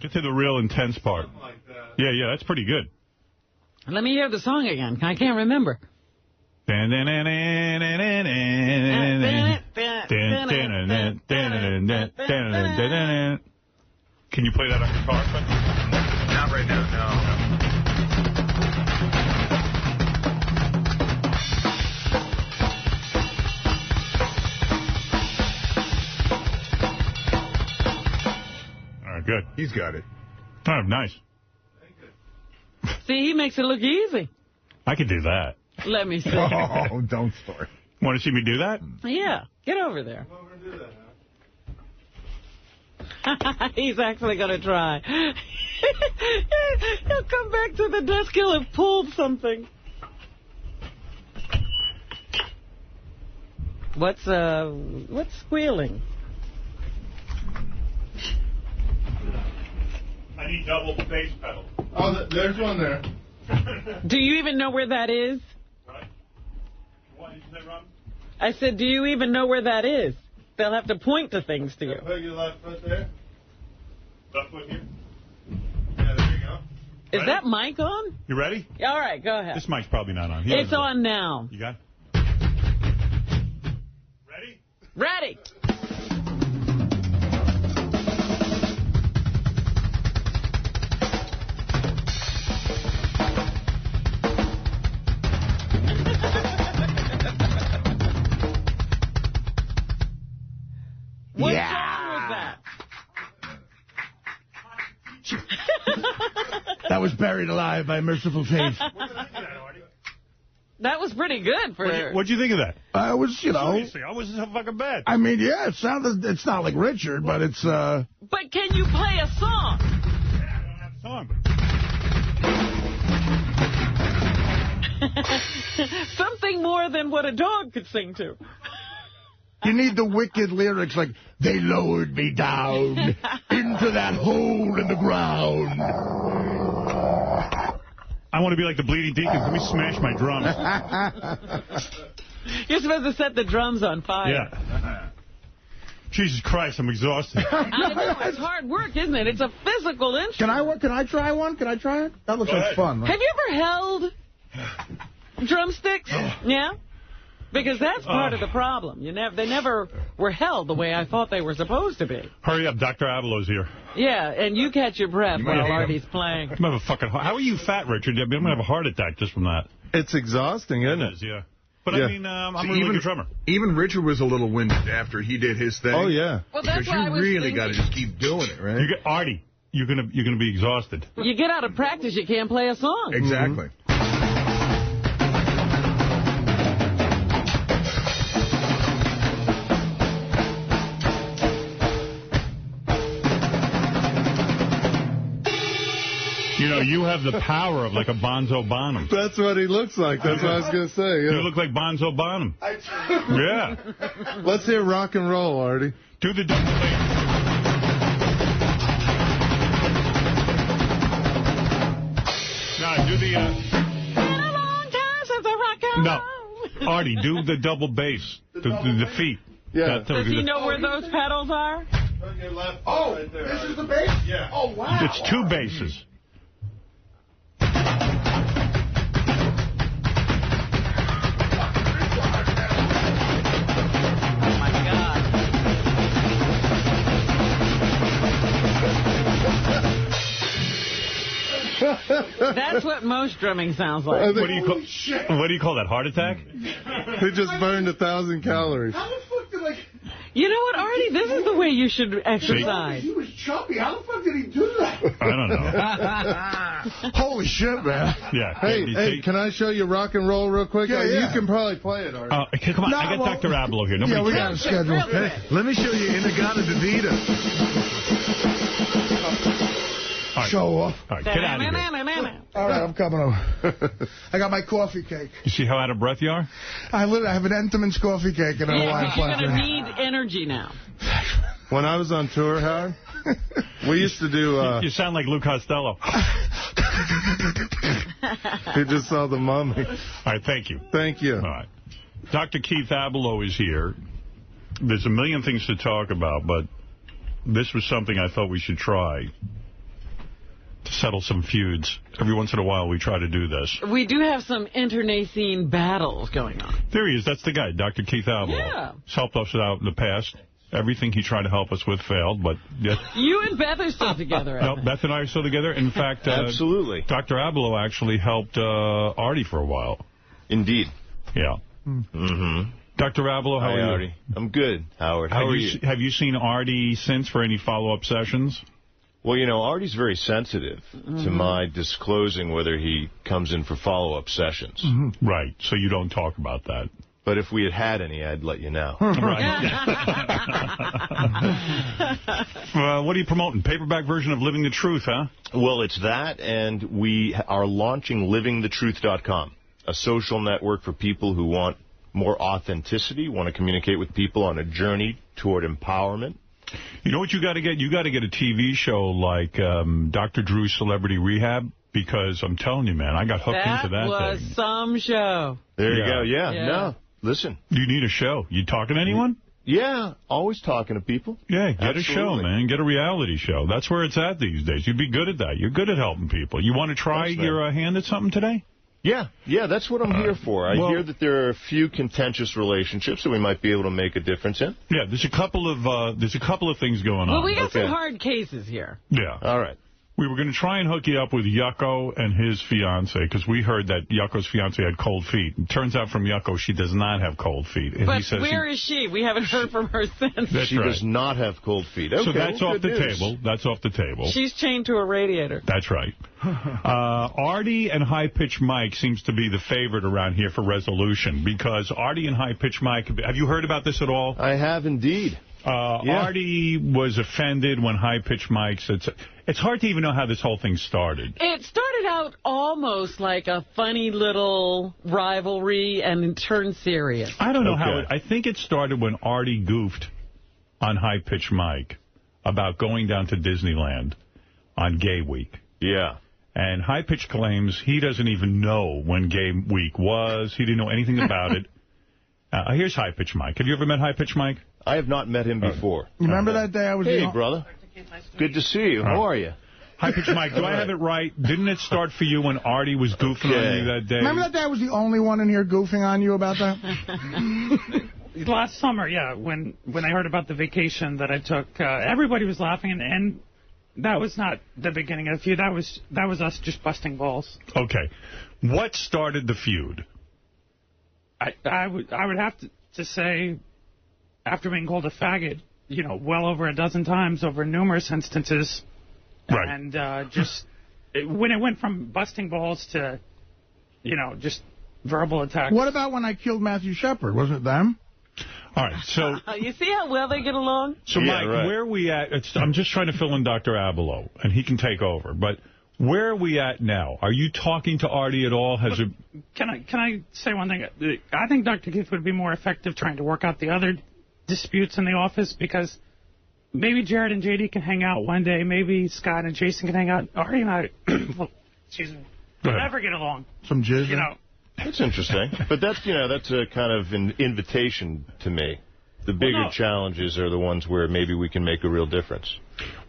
Get to the real intense part. Like that. Yeah, that's pretty good. Let me hear the song again. I can't remember. Can you play that on guitar? Not right now, no. All right, good. He's got it. Oh, nice. See, he makes it look easy. I could do that. Let me see. Oh, don't start. Want to see me do that? Yeah, get over there. He's actually going to try. He'll come back to the desk. He'll have pulled something. What's squealing? I need double bass pedal. Oh, there's one there. Do you even know where that is? What did you say, Rob? I said, do you even know where that is? They'll have to point to things to you. Put your left foot there. Left foot here. Yeah, there you go. Is that mic on? You ready? All right, go ahead. This mic's probably not on. It's on now. You got it? Ready? Ready. What song was that? That was Buried Alive by Merciful Fate. That was pretty good for her. What'd you think of that? I was, Seriously, I wasn't so fucking bad. I mean, yeah, it sounded. It's not like Richard, but it's. But can you play a song? Yeah, I don't have a song. Something more than what a dog could sing to. You need the wicked lyrics like, they lowered me down into that hole in the ground. I want to be like the Bleeding Deacons. Let me smash my drums. You're supposed to set the drums on fire. Yeah. Jesus Christ, I'm exhausted. I know, it's hard work, isn't it? It's a physical instrument. Can I try one? Can I try it? That looks like fun. Right? Have you ever held drumsticks? Yeah? Because that's part of the problem. They never were held the way I thought they were supposed to be. Hurry up, Dr. Abelo's here. Yeah, and you catch your breath while Artie's playing. I'm a fucking. How are you fat, Richard? I'm going to have a heart attack just from that. It's exhausting, isn't it? Yeah. But I mean, I'm a really good drummer. Even Richard was a little winded after he did his thing. Oh, yeah. Well, that's because you really got to just keep doing it, right? Artie, you're gonna be exhausted. You get out of practice, you can't play a song. Exactly. You know, you have the power of like a Bonzo Bonham. That's what he looks like. That's what I was going to say. Yeah. You look like Bonzo Bonham. I do. Yeah. Let's hear rock and roll, Artie. Do the double bass. No, do the... Been a long time since I rock and roll. No. Artie, do the double bass. The feet. Yeah. Does he know where those pedals are? Oh, right there, this is the bass? Yeah. Oh, wow. It's two basses. That's what most drumming sounds like. What do you call that? Heart attack? He just burned 1,000 calories. How the fuck did You know what, Artie? This is the way you should exercise. He was chubby. How the fuck did he do that? I don't know. Holy shit, man. Yeah. Hey, can I show you rock and roll real quick? Yeah. You can probably play it, Artie. Come on, I got Dr. Abelo here. Nobody we got a schedule. Hey, let me show you Inagata Davida. Show off. All right, get out of here. All right, I'm coming over. I got my coffee cake. You see how out of breath you are? I have an Entenmann's coffee cake and a Hawaiian You're going to need energy now. When I was on tour, Howard, we used to do... You sound like Lou Costello. You just saw the Mummy. All right, thank you. Thank you. All right. Dr. Keith Ablow is here. There's a million things to talk about, but this was something I thought we should try to settle some feuds. Every once in a while, we try to do this. We do have some internecine battles going on. There he is. That's the guy, Dr. Keith Ablow. Yeah. He's helped us out in the past. Everything he tried to help us with failed, but... Yes. You and Beth are still together. No, Beth and I are still together. In fact, absolutely. Dr. Ablow actually helped Artie for a while. Indeed. Yeah. Mm-hmm. Dr. Ablow, how are you? Artie. I'm good, Howard. How are you? Have you seen Artie since for any follow-up sessions? Well, you know, Artie's very sensitive to my disclosing whether he comes in for follow-up sessions. Mm-hmm. Right, so you don't talk about that. But if we had any, I'd let you know. Right. What are you promoting? Paperback version of Living the Truth, huh? Well, it's that, and we are launching livingthetruth.com, a social network for people who want more authenticity, want to communicate with people on a journey toward empowerment. You know what you got to get? You got to get a TV show like Dr. Drew's Celebrity Rehab, because I'm telling you, man, I got hooked into that thing. That was some show. There you go. Yeah. No, listen. You need a show. You talking to anyone? Yeah, always talking to people. Yeah, get a show, man. Get a reality show. That's where it's at these days. You'd be good at that. You're good at helping people. You want to try your hand at something today? Yeah, that's what I'm here for. I hear that there are a few contentious relationships that we might be able to make a difference in. Yeah, there's a couple of things going on. Well, we got some hard cases here. Yeah. All right. We were going to try and hook you up with Yucko and his fiance, because we heard that Yucko's fiance had cold feet. It turns out from Yucko, she does not have cold feet. And but he says where is she? We haven't heard from her since. She does not have cold feet. Okay, so that's off the news. table. That's off the table. She's chained to a radiator. That's right. Artie and High Pitch Mike seems to be the favorite around here for resolution, because Artie and High Pitch Mike, have you heard about this at all? I have indeed. Artie was offended when High Pitch Mike said... It's hard to even know how this whole thing started. It started out almost like a funny little rivalry and it turned serious. I don't know how... I think it started when Artie goofed on High Pitch Mike about going down to Disneyland on Gay Week. Yeah. And High Pitch claims he doesn't even know when Gay Week was. He didn't know anything about it. Here's High Pitch Mike. Have you ever met High Pitch Mike? I have not met him before. You remember that day I was... Hey, brother. Good to see you. How are you? High Pitch Mike, do I have it right? Didn't it start for you when Artie was goofing on you that day? Remember that day I was the only one in here goofing on you about that? Last summer, yeah, when I heard about the vacation that I took, everybody was laughing, and that was not the beginning of the feud. That was us just busting balls. Okay. What started the feud? I would have to say, after being called a faggot, you know, well over a dozen times over numerous instances. Right. And when it went from busting balls to, you know, just verbal attacks. What about when I killed Matthew Shepard? Wasn't it them? All right, so... you see how well they get along? So, Mike, where are we at? I'm just trying to fill in Dr. Ablow, and he can take over. But where are we at now? Are you talking to Artie at all? Can I say one thing? I think Dr. Keith would be more effective trying to work out the other disputes in the office, because maybe Jared and JD can hang out one day. Maybe Scott and Jason can hang out. Artie and I, excuse me, we'll never get along. Some jizz. You know. That's interesting. But that's a kind of an invitation to me. The bigger challenges are the ones where maybe we can make a real difference.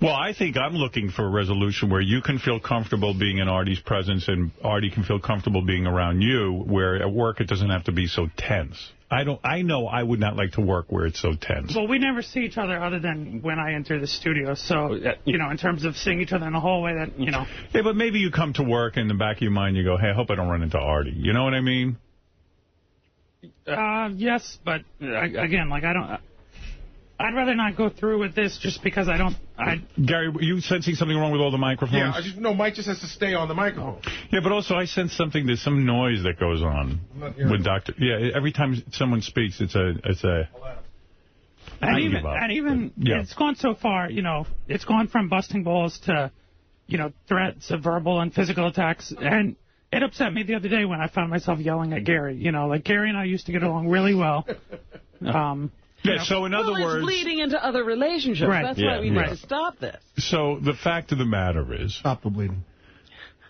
Well, I think I'm looking for a resolution where you can feel comfortable being in Artie's presence and Artie can feel comfortable being around you, where at work it doesn't have to be so tense. I know I would not like to work where it's so tense. Well, we never see each other other than when I enter the studio. So, you know, in terms of seeing each other in the hallway, that, you know. Yeah, but maybe you come to work and in the back of your mind you go, hey, I hope I don't run into Artie. You know what I mean? Yes, but again, like I'd rather not go through with this just because I don't... Gary, are you sensing something wrong with all the microphones? Yeah, Mike just has to stay on the microphone. Yeah, but also I sense something, there's some noise that goes on with Dr. Yeah, every time someone speaks, it's a... And even it's gone so far, you know, it's gone from busting balls to, threats of verbal and physical attacks. And it upset me the other day when I found myself yelling at Gary. Like Gary and I used to get along really well. So in other words... it's bleeding into other relationships. Right. That's why we need to stop this. So the fact of the matter is... Stop the bleeding.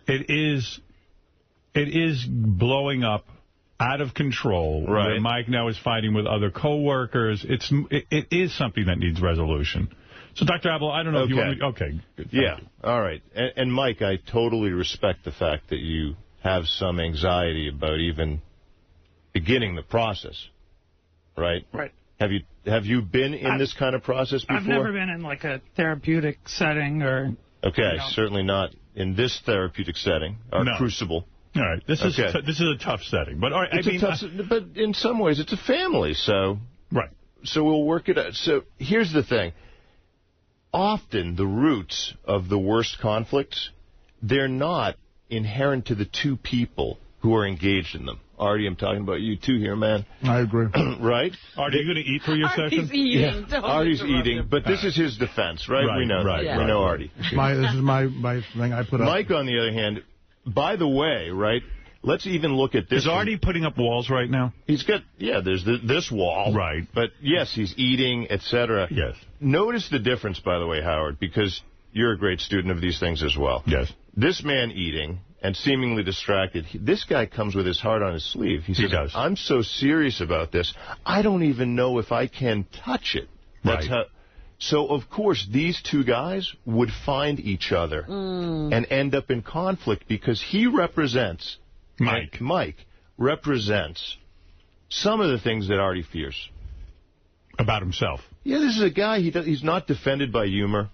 It is blowing up out of control. Right. Where Mike now is fighting with other co-workers. It is something that needs resolution. So, Dr. Abel, I don't know if you want me... Okay. Good, yeah. All right. And Mike, I totally respect the fact that you have some anxiety about even beginning the process. Right? Right. Have you been in this kind of process before? I've never been in, like, a therapeutic setting or... Okay, certainly not in this therapeutic setting, or crucible. All right, this is a tough setting, but all right, but in some ways it's a family, so So we'll work it out. So here's the thing: often the roots of the worst conflicts, they're not inherent to the two people who are engaged in them. Artie, I'm talking about you too here, man. I agree. Right? Artie, are you going to eat through your session? Eating. Yeah. Artie's eating, but this is his defense, right? We know that. We know Artie. This is my thing I put up. Mike, on the other hand, by the way, right, let's even look at this. Is Artie putting up walls right now? He's got, there's this wall. Right. But, yes, he's eating, etc. Yes. Notice the difference, by the way, Howard, because you're a great student of these things as well. Yes. This man eating and seemingly distracted, this guy comes with his heart on his sleeve. He says, I'm so serious about this, I don't even know if I can touch it. That's how. So, of course, these two guys would find each other and end up in conflict because he represents, Mike represents some of the things that Artie fears. About himself. Yeah, this is a guy, he's not defended by humor,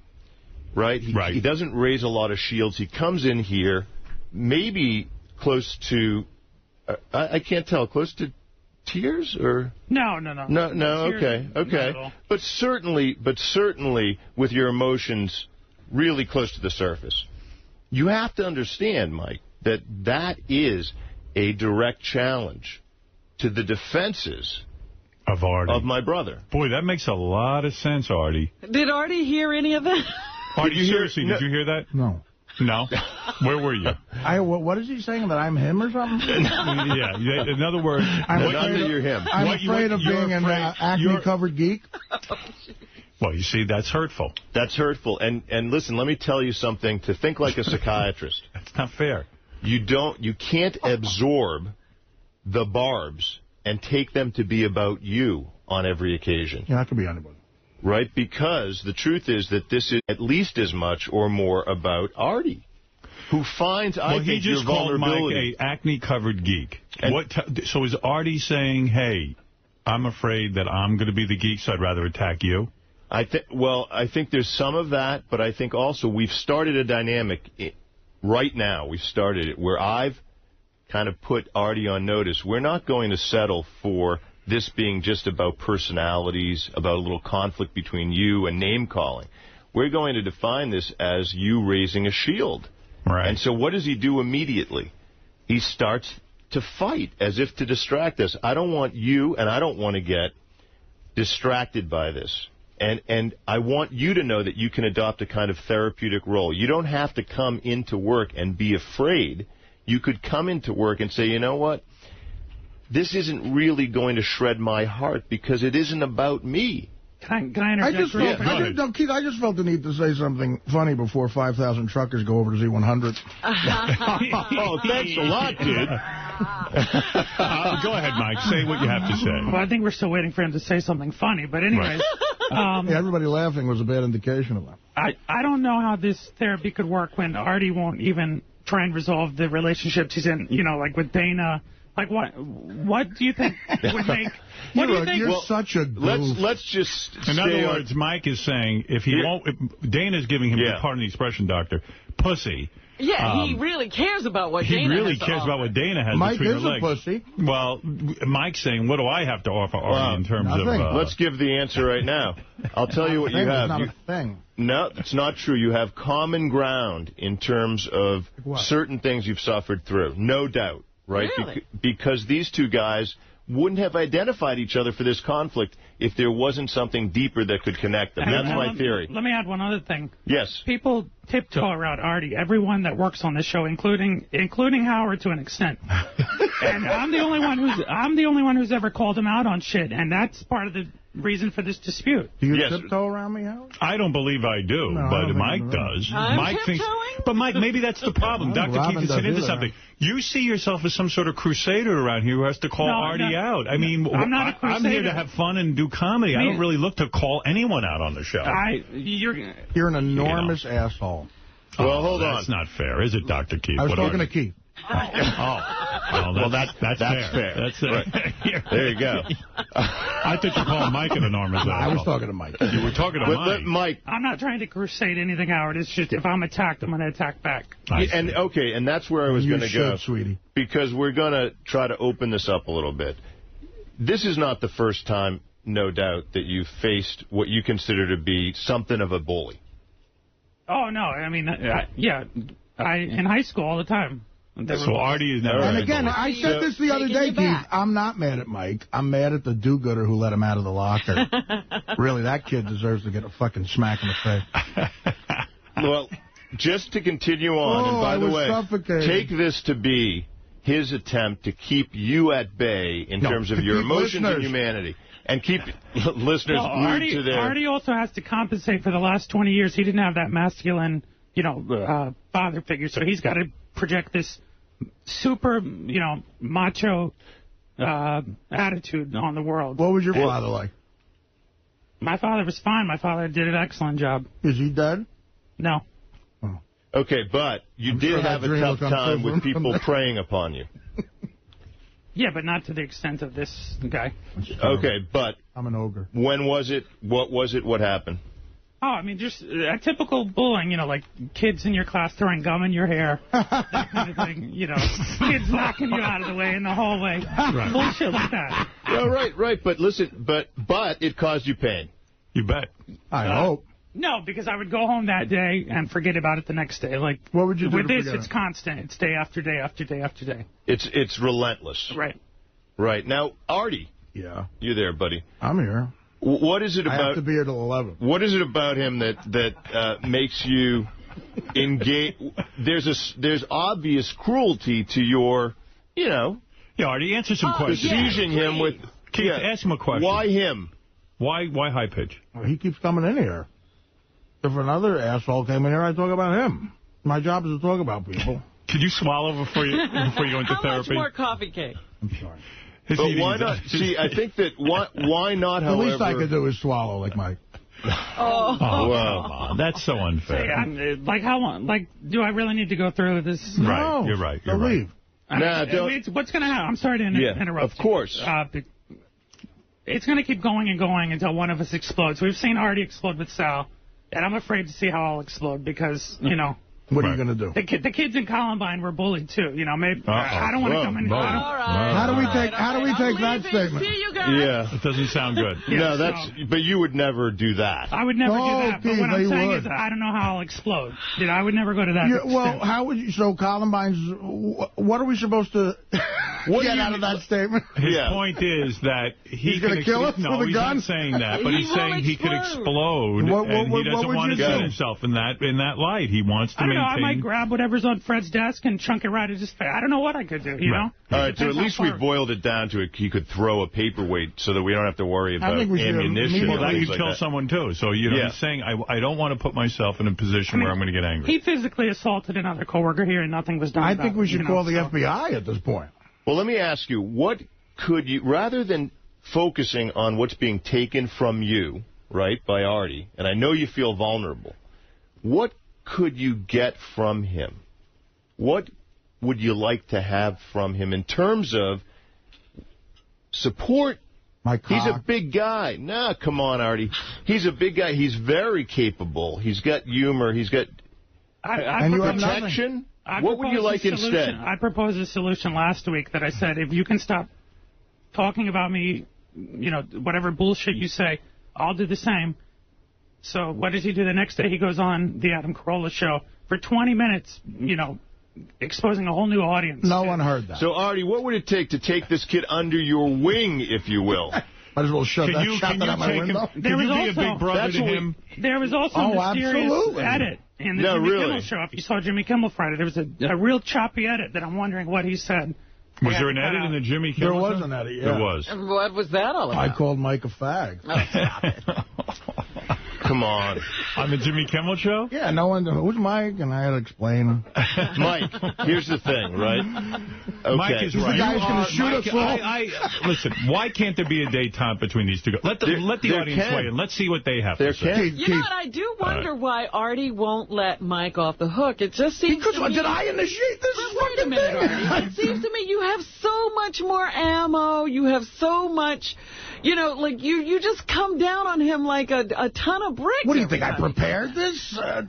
right? He doesn't raise a lot of shields. He comes in here maybe close to, I can't tell, close to tears or no, okay, but certainly with your emotions really close to the surface. You have to understand, Mike, that is a direct challenge to the defenses of Artie, of my brother. Boy, that makes a lot of sense, Artie. Did Artie hear any of that? Artie, seriously, did you hear that? No. No? Where were you? What is he saying, that I'm him or something? Yeah. In other words... not that you're him. I'm afraid of being an acne-covered geek? Well, you see, that's hurtful. That's hurtful. And listen, let me tell you something. To think like a psychiatrist... That's not fair. You can't absorb the barbs and take them to be about you on every occasion. Yeah, that could be anybody. Right, because the truth is that this is at least as much or more about Artie, who finds, I think, your vulnerability. He just called Mike a acne-covered geek. So is Artie saying, hey, I'm afraid that I'm going to be the geek, so I'd rather attack you? I think there's some of that, but I think also we've started a dynamic right now. We've started it where I've kind of put Artie on notice. We're not going to settle for this being just about personalities, about a little conflict between you and name-calling. We're going to define this as you raising a shield. Right. And so what does he do immediately? He starts to fight as if to distract us. I don't want you, and I don't want to get distracted by this. And I want you to know that you can adopt a kind of therapeutic role. You don't have to come into work and be afraid. You could come into work and say, you know what? This isn't really going to shred my heart because it isn't about me. Can I interject? Keith, I just felt the need to say something funny before 5,000 truckers go over to Z100. Oh, thanks a lot, dude. Go ahead, Mike. Say what you have to say. Well, I think we're still waiting for him to say something funny. But anyways. Everybody laughing was a bad indication of that. I don't know how this therapy could work when Artie won't even try and resolve the relationships he's in, like with Dana. Like, what do you think would make... What do you think? You're such a goof. Let's just In other words, Mike is saying if he won't... If Dana's giving him, pardon the expression, doctor, pussy. Yeah, he really cares about what Dana has to offer. He really cares about what Dana has Mike between her legs. Mike is a pussy. Well, Mike's saying, what do I have to offer Artie in terms of... Let's give the answer right now. I'll tell you what you have. It's not a thing. No, it's not true. You have common ground in terms of certain things you've suffered through. No doubt. Right? Really? Because these two guys wouldn't have identified each other for this conflict if there wasn't something deeper that could connect them. That's my theory. Let me add one other thing. Yes. People tiptoe around Artie, everyone that works on this show, including Howard to an extent. And I'm the only one who's ever called him out on shit, and that's part of the reason for this dispute. Do you tiptoe around me, Howard? I don't believe I do, but Mike does. Mike thinks, but Mike, maybe that's the problem. Dr. Keith is into something. You see yourself as some sort of crusader around here who has to call Artie out. I mean, I'm here to have fun and do comedy. I don't really look to call anyone out on the show. You're an enormous asshole. Well, hold on. That's not fair, is it, Dr. Keith? I was talking to Keith. Well, that's fair. That's right. There you go. I thought you called Mike an enormous asshole. I was talking to Mike. You were talking to Mike. I'm not trying to crusade anything, Howard. It's just if I'm attacked, I'm going to attack back. And that's where I was going to go, sweetie. Because we're going to try to open this up a little bit. This is not the first time, no doubt, that you faced what you consider to be something of a bully. Oh, no. I mean, in high school all the time. So Artie is never... And again, I said this the other day, Keith. I'm not mad at Mike. I'm mad at the do-gooder who let him out of the locker. Really, that kid deserves to get a fucking smack in the face. Well, just to continue on, and by the way, take this to be his attempt to keep you at bay in terms of your emotions and humanity. And keep listeners glued to their... Artie also has to compensate for the last 20 years. He didn't have that masculine, father figure, so he's got to project this super, macho attitude on the world. What was your father like? My father was fine. My father did an excellent job. Is he dead? No. Oh. Okay, but you did have a tough time with people preying upon you. Yeah, but not to the extent of this guy. Okay, but... I'm an ogre. When was it? What was it? What happened? Oh, I mean, just a typical bullying, like kids in your class throwing gum in your hair, that kind of thing, kids knocking you out of the way in the hallway, bullshit like that. Well, right, but listen, but it caused you pain. You bet. I hope. No, because I would go home that day and forget about it the next day. Like, what would you do with this? It's constant. It's day after day after day after day. It's relentless. Right. Right. Now, Artie. Yeah. You there, buddy? I'm here. What is it about? I have to be here till 11. What is it about him that makes you engage? There's obvious cruelty to your, Yeah, Artie, answer some questions. Besieging him with. Keith, ask him a question. Why him? Why high pitch? Well, he keeps coming in here. If another asshole came in here, I'd talk about him. My job is to talk about people. Could you swallow before you go into therapy? How much more coffee cake? I'm sorry. But why not? See, I think that why not, however... The least I could do is swallow, like Mike. Oh, well, that's so unfair. How long? Do I really need to go through this? Right, no, you're right. You're right. Leave. What's going to happen? I'm sorry to interrupt. Of course. It's going to keep going and going until one of us explodes. We've seen Artie explode with Sal, and I'm afraid to see how I'll explode because, What are you going to do? The kids in Columbine were bullied, too. Maybe I don't want to come in. All right. How do we take that statement? See you guys. Yeah. It doesn't sound good. But you would never do that. I would never do that. But what I'm saying is I don't know how I'll explode. I would never go to that extent. Well, how would you... So Columbine's... What are we supposed to get out of that statement? His point is that he's going to kill us with a gun? He's not saying that, but he's saying he could explode, and he doesn't want to see himself in that light. He wants to maintain... I might grab whatever's on Fred's desk and chunk it right at his face. I don't know what I could do, you know? All right, so at least we boiled it down to he could throw a paperweight so that we don't have to worry about ammunition. Well, that could kill someone, too. So, he's saying, I don't want to put myself in a position where I'm going to get angry. He physically assaulted another coworker here, and nothing was done I think we should call the FBI at this point. Well, let me ask you, what could you, rather than focusing on what's being taken from you, right, by Artie, and I know you feel vulnerable, what could you get from him? What would you like to have from him in terms of support? He's a big guy. Nah, come on, Artie. He's a big guy. He's very capable. He's got humor. He's got protection. What would you like instead? I proposed a solution last week that I said, if you can stop talking about me, whatever bullshit you say, I'll do the same. So what does he do the next day? He goes on the Adam Carolla show for 20 minutes, exposing a whole new audience. No one heard that. So, Artie, what would it take to take this kid under your wing, if you will? Might as well shout that out my window. Can you be a big brother to him? There was also a mysterious edit in the Jimmy Kimmel show. If you saw Jimmy Kimmel Friday, there was a real choppy edit that I'm wondering what he said. Was there an edit in the Jimmy Kimmel show? There was an edit, yeah. There was. And what was that all about? I called Mike a fag. Come on. On the Jimmy Kimmel show? Yeah, no one, who's Mike? And I had to explain. Mike, here's the thing, right? Okay. Mike is right. The guy who's going to shoot us all. Listen, why can't there be a detente between these two guys? Let the audience weigh in. Let's see what they have to say. You know what? I do wonder why Artie won't let Mike off the hook. It just seems to me... Did I initiate this? Wait a minute, Artie. It seems to me you have so much more ammo. You have so much... You know, like, you just come down on him like a ton of bricks. What do you think, I prepared this? Am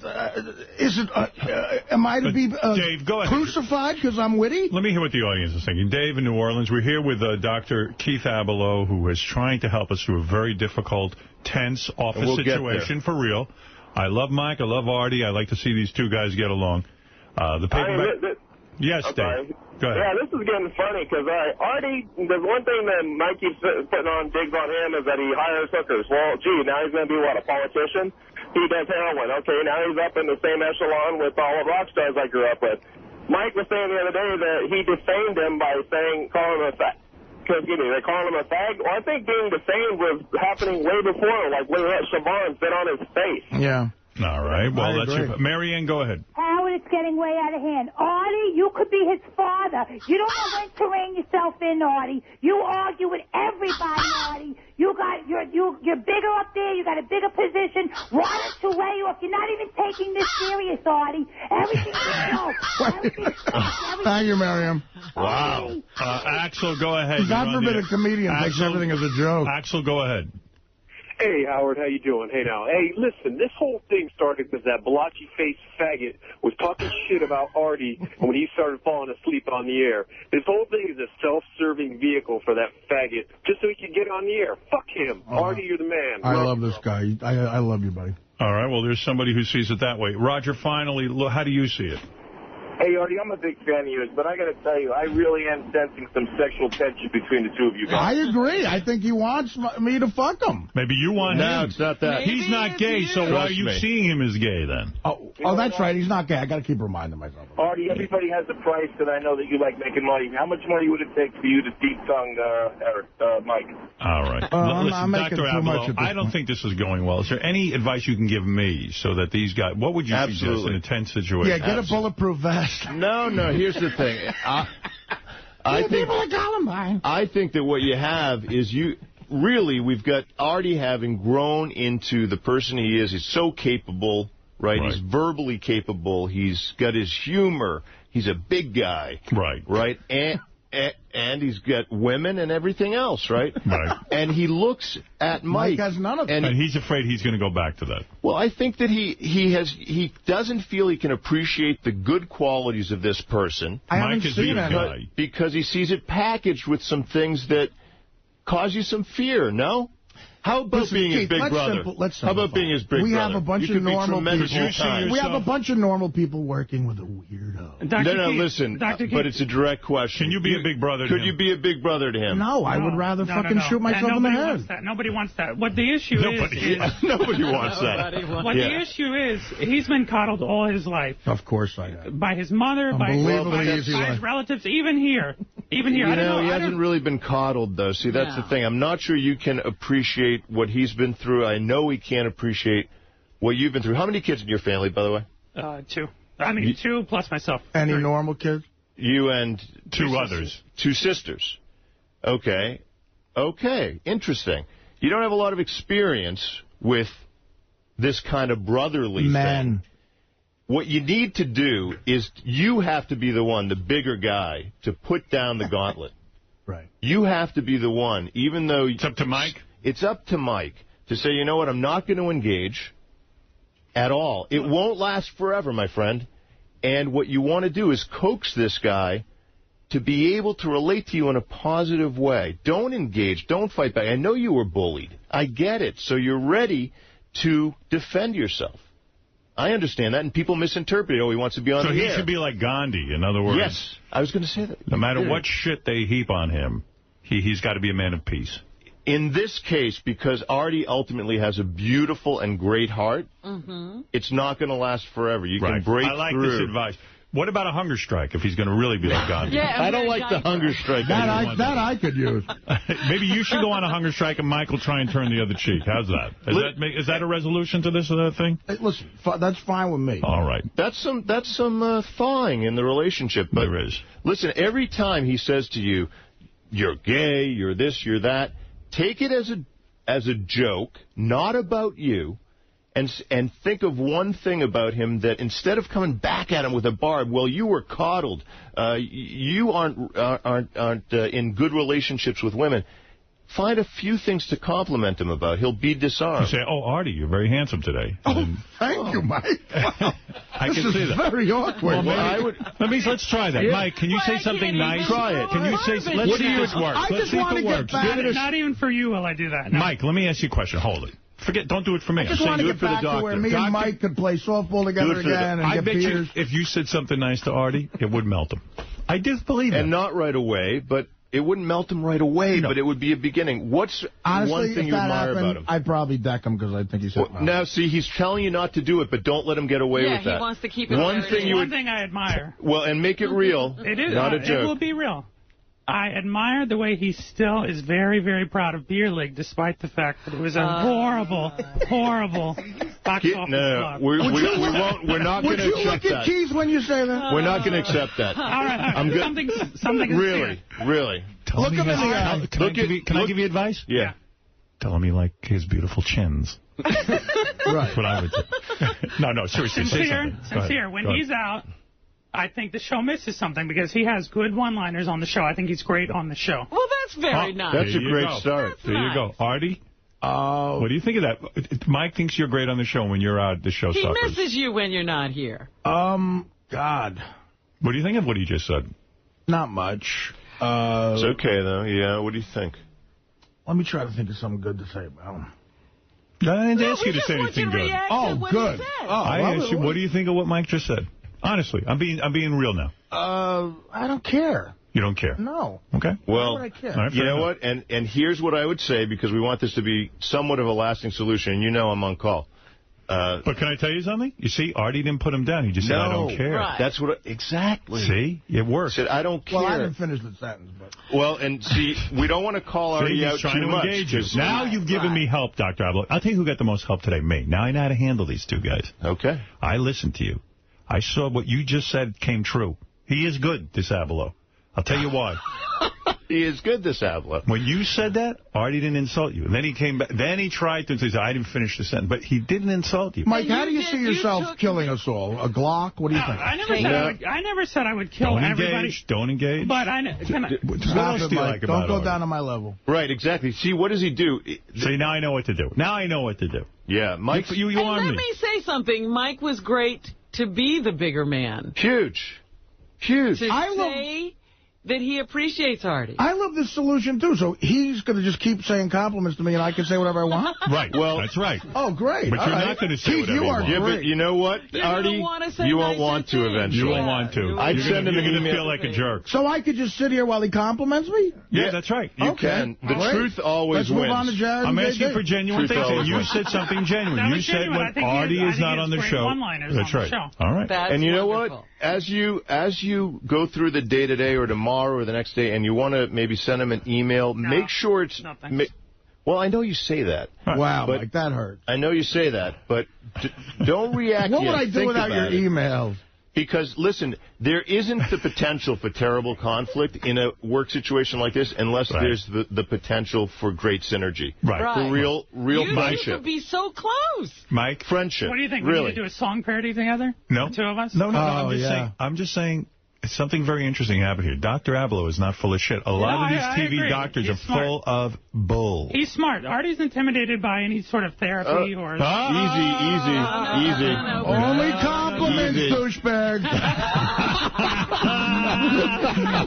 I to be Dave, go ahead. Crucified because I'm witty? Let me hear what the audience is thinking. Dave in New Orleans, we're here with Dr. Keith Abelow, who is trying to help us through a very difficult, tense office situation, for real. I love Mike. I love Artie. I like to see these two guys get along. The paperback... Yes, Dave. Go ahead. Yeah, this is getting funny because Artie, the one thing that Mike keeps putting on digs on him is that he hires hookers. Well, gee, now he's going to be, what, a politician? He does heroin. Okay, now he's up in the same echelon with all the rock stars I grew up with. Mike was saying the other day that he defamed him by calling him a fag. They call him a fag. Well, I think being defamed was happening way before, like when Siobhan spit on his face. Yeah. All right. Well, that's your... Marianne, go ahead. Howard, it's getting way out of hand. Artie, you could be his father. You don't know when to rein yourself in, Artie. You argue with everybody, Artie. You're bigger up there. You got a bigger position. Why don't you weigh off? You're not even taking this serious, Artie. Everything's a joke. Thank you, Mariam. Wow. Axel, go ahead. God forbid a comedian takes everything as a joke. Axel, go ahead. Hey, Howard, how you doing? Hey, now. Hey, listen, this whole thing started because that blotchy-faced faggot was talking shit about Artie when he started falling asleep on the air. This whole thing is a self-serving vehicle for that faggot just so he could get on the air. Fuck him. Artie, you're the man. I love this guy. I love you, buddy. All right, well, there's somebody who sees it that way. Roger, finally, how do you see it? Hey, Artie, I'm a big fan of yours, but I got to tell you, I really am sensing some sexual tension between the two of you guys. I agree. I think he wants me to fuck him. Maybe you want him. No, it's not that. Maybe he's not gay, so why are you seeing him as gay then? Oh, that's right. He's not gay. I got to keep reminding myself. Artie, everybody has a price, and I know that you like making money. How much money would it take for you to deep-tongue Mike? All right. Listen, I'm making Dr. too much Abelow, I don't think this is going well. Is there any advice you can give me so that these guys... What would you suggest in a tense situation? Yeah, get a bulletproof vest. No, here's the thing. I think that what you have is we've got Artie having grown into the person he is. He's so capable, right? He's verbally capable. He's got his humor. He's a big guy. Right? And he's got women and everything else, right? Right. And he looks at Mike. Mike has none of that. And he's afraid he's going to go back to that. Well, I think that he doesn't feel he can appreciate the good qualities of this person. Mike is the guy. Because he sees it packaged with some things that cause you some fear, no? How about being his big brother? How about being his big brother? We have a bunch of normal people. We have a bunch of normal people working with a weirdo. No, listen, but it's a direct question. Can you be a big brother to him? Could you be a big brother to him? No, I would rather fucking shoot myself in the head. Nobody wants that. What the issue is... Nobody wants that. What the issue is, he's been coddled all his life. Of course I have. By his mother, by his relatives, even here. Even here. You know, he hasn't really been coddled, though. See, that's the thing. I'm not sure you can appreciate what he's been through. I know he can't appreciate what you've been through. How many kids in your family, by the way? 2. I mean, 2 plus myself. Any normal kids? You and 2 others. 2 sisters. Okay. Interesting. You don't have a lot of experience with this kind of brotherly thing. What you need to do is you have to be the one, the bigger guy, to put down the gauntlet. Right. You have to be the one, even though... It's up to Mike? It's up to Mike to say, you know what, I'm not going to engage at all. It won't last forever, my friend. And what you want to do is coax this guy to be able to relate to you in a positive way. Don't engage. Don't fight back. I know you were bullied. I get it. So you're ready to defend yourself. I understand that, and people misinterpret it. Oh, he wants to be on the air. So he should be like Gandhi, in other words. Yes, I was going to say that. No matter what shit they heap on him, he's got to be a man of peace. In this case, because Artie ultimately has a beautiful and great heart, it's not going to last forever. You can break through. I like this advice. What about a hunger strike if he's going to really be like Gandhi? I don't like the hunger strike. That I could use. Maybe you should go on a hunger strike and Mike will try and turn the other cheek. How's that? Is that a resolution to this thing? Hey, listen, that's fine with me. All right. That's some thawing in the relationship. But there is. Listen, every time he says to you, you're gay, you're this, you're that, take it as a joke, not about you. And think of one thing about him that instead of coming back at him with a barb, well, you were coddled. You aren't in good relationships with women. Find a few things to compliment him about. He'll be disarmed. You say, oh, Artie, you're very handsome today. Thank you, Mike. Wow. I can see that. Very awkward. Well, let's try that. Yeah. Mike, can you say something nice? Try it. Can you say, let's see if this works. Let's see if it works. Not even for you will I do that. No. Mike, let me ask you a question. Hold it. Don't do it for me. I just want to get back to where me and Mike could play softball together again and get beers. If you said something nice to Artie, it would melt him. I do believe that. And not right away, but it wouldn't melt him right away, but it would be a beginning. What's one thing you admire about him? I'd probably deck him because I think he's hitting now, see, he's telling you not to do it, but don't let him get away with that. Yeah, he wants to keep it one thing I admire. Well, and make it real. It is. Not a joke. It will be real. I admire the way he still is very, very proud of Beer League, despite the fact that it was a horrible, horrible box office flop. We're not going to accept that. Would you look at Keith when you say that? We're not going to accept that. All right. Something really. Look him in the eye. Can I give you advice? Yeah. Tell him you like his beautiful chins. Right. That's what I would do. No, seriously, say something. Sincere. When he's out, I think the show misses something because he has good one-liners on the show. I think he's great on the show. Well, that's very nice. That's a great start. There you go. Artie? What do you think of that? Mike thinks you're great on the show when you're out. The show suffers. He misses you when you're not here. God. What do you think of what he just said? Not much. It's okay, though. Yeah, what do you think? Let me try to think of something good to say about him. I didn't ask you to say anything good. Oh, good. I asked you, what do you think of what Mike just said? Honestly, I'm being real now. I don't care. You don't care? No. Okay. Well, why would I care? Right, you know what? And here's what I would say, because we want this to be somewhat of a lasting solution, and you know I'm on call. But can I tell you something? You see, Artie didn't put him down. He just said, I don't care. Right. That's what exactly. See? It works. Said, I don't care. Well, I didn't finish the sentence. But. Well, and see, we don't want to call Artie out too much. Now you've given me help, Dr. Abloh. I'll tell you who got the most help today, me. Now I know how to handle these two guys. Okay. I listened to you. I saw what you just said came true. He is good, this Abloh. I'll tell you why. He is good, this Abloh. When you said that, Artie didn't insult you. And then he came back. Then he tried to say, I didn't finish the sentence. But he didn't insult you. Mike, how do you see yourself killing us all? A Glock? What do you think? I never said I would kill everybody. Don't engage. But what else do you like about Don't go down to my level. Right, exactly. See, what does he do? See, now I know what to do. Now I know what to do. Yeah, Mike. You armed me. Let me say something. Mike was great to be the bigger man. Huge. To say that he appreciates Artie. I love this solution, too. So he's going to just keep saying compliments to me, and I can say whatever I want? Right. Well, that's right. Oh, great. But you're not going to say whatever you want. Yeah, but you know what, Artie? You won't want to eventually. You won't want to. I'd send him an email. You're going to feel like a jerk. So I could just sit here while he compliments me? Yeah, that's right. You can. The truth always wins. Let's move on to Jared. I'm asking for genuine things, and you said something genuine. You said when Artie is not on the show. That's right. All right. And you know what? As you go through the day-to-day or tomorrow or the next day, and you want to maybe send him an email, make sure it's... Well, I know you say that. Wow, Mike, that hurt. I know you say that, but don't react What yet. would I do without your emails? Because, listen, there isn't the potential for terrible conflict in a work situation like this unless there's the potential for great synergy. Right. For real friendship. You could be so close. Mike? Friendship. What do you think? Really? We need to do a song parody together? No. The two of us? No, I'm just saying something very interesting happened here. Dr. Abloh is not full of shit. A lot of these TV doctors are full of bull. He's smart. Artie's intimidated by any sort of therapy or... Easy. Only compliments, douchebag.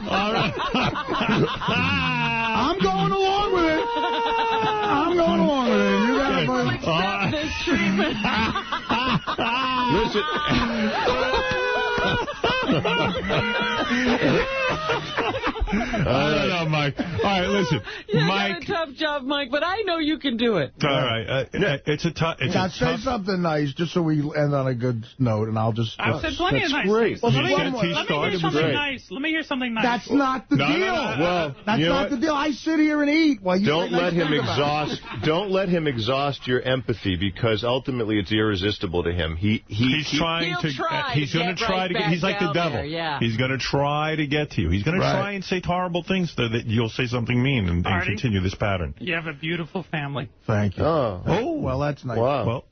All right. I'm going along with it. You got accept this treatment. Listen. I don't know, Mike. All right, listen. Mike, got a tough job, Mike, but I know you can do it. All right. It's a tough... Say something nice, just so we end on a good note, and I'll just... I've said plenty of nice things. Well, let me hear something nice. Let me hear something nice. That's not the deal. Well, that's not the deal. I sit here and eat while you... Don't let him exhaust. Don't let him exhaust your empathy, because ultimately it's irresistible to him. He's trying to... He's going to try to get... He's like the devil. He's going to try to get to you. He's going to try and say horrible things so that you'll say something mean and continue this pattern. You have a beautiful family. Thank you. Oh, well, that's nice. Wow. Well,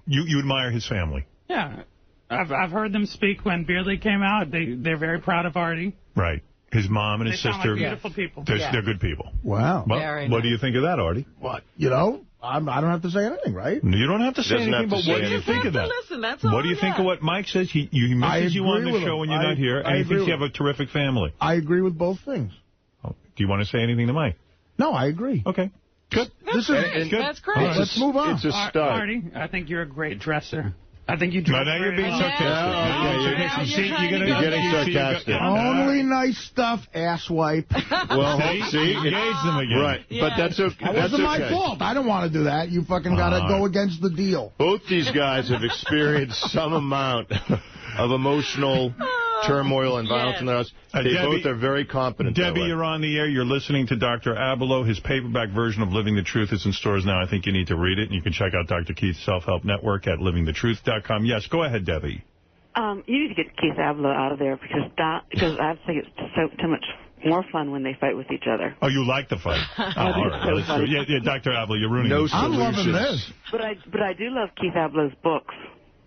you admire his family. Yeah. I've heard them speak when Beardsley came out. They're very proud of Artie. Right. His mom and his sister. They sound like beautiful people. They're good people. Wow. Well, what do you think of that, Artie? What? You know, I don't have to say anything, right? You don't have to say anything, but what do you think of that? Listen, that's all. What do you think of what Mike says? He misses you on the show when you're not here, and he thinks you have a terrific family. I agree with both things. Oh, do you want to say anything to Mike? No, I agree. Okay. Good. That's great. That's great. Right, let's move on. It's a start. Artie, I think you're a great dresser. I think you dress now you're being sarcastic. You're getting sarcastic. Only nice stuff, asswipe. Well, see? Engage them again. Right. Yeah. But that's okay. That wasn't my fault. I don't want to do that. You fucking got to go against the deal. Both these guys have experienced some amount of emotional turmoil and violence in their house. They both are very competent. Debbie, you're on the air. You're listening to Dr. Abelo. His paperback version of Living the Truth is in stores now. I think you need to read it. And you can check out Dr. Keith's Self-Help Network at livingthetruth.com. Yes, go ahead, Debbie. You need to get Keith Abelo out of there because I think it's too much more fun when they fight with each other. Oh, you like the fight? All right. Yeah, Dr. Abelo, you're ruining it. I'm loving this. But I do love Keith Abelo's books.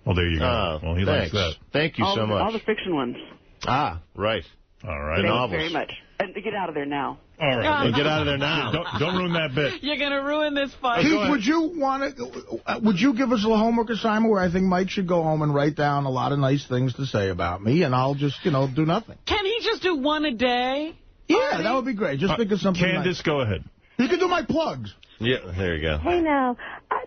Well, there you go. Well, he likes that. Thank you so much. All the fiction ones. Ah, right. All right. The novels. Very much. And to get out of there now. All right. Get out of there now. Don't ruin that bit. You're going to ruin this fight. Keith, would you give us a homework assignment where I think Mike should go home and write down a lot of nice things to say about me, and I'll just, do nothing? Can he just do one a day? Yeah, that would be great. Just think of something Candace, nice. go ahead. You can do my plugs. Yeah, there you go. Hey, now,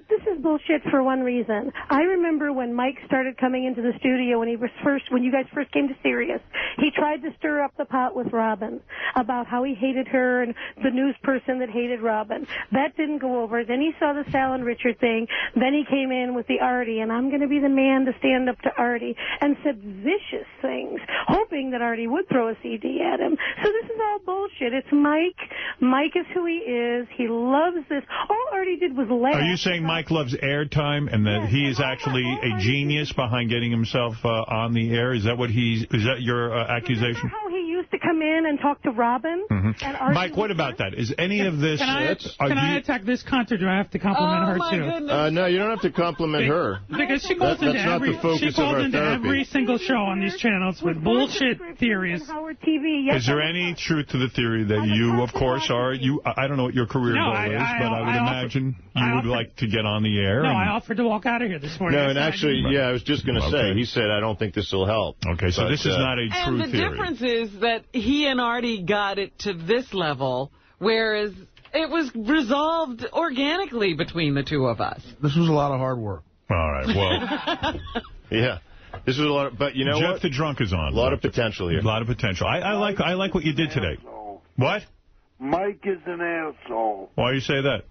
this is bullshit for one reason. I remember when Mike started coming into the studio when you guys first came to Sirius, he tried to stir up the pot with Robin about how he hated her and the news person that hated Robin. That didn't go over. Then he saw the Sal and Richard thing. Then he came in with the Artie, and I'm going to be the man to stand up to Artie, and said vicious things, hoping that Artie would throw a CD at him. So this is all bullshit. It's Mike. Mike is who he is. He loves this. All Artie did was laugh. Are you saying Mike loves airtime and that he is actually a genius behind getting himself on the air? Is that your accusation? Remember how he used to come in and talk to Robin? Mm-hmm. And Mike, what about that? Is any of this... Can I attack this cunt, or do I have to compliment her, too? Goodness. No, you don't have to compliment her. Because she calls into every single show on these channels with bullshit theories. Howard TV. Yes, is there any truth to the theory that you, of course, are... I don't know what your career goal is, but I would imagine you would like to get on the air. No, I offered to walk out of here this morning. No, and actually, I was just going to say, he said, I don't think this will help. Okay, so this is not a true theory. And the difference is that he and Artie got it to this level, whereas it was resolved organically between the two of us. This was a lot of hard work. All right, well... Yeah. This was a lot, but you know Jeff what? the Drunk is on. A lot of potential here. A lot of potential. I like what you did today. What? Mike is an asshole. Why do you say that?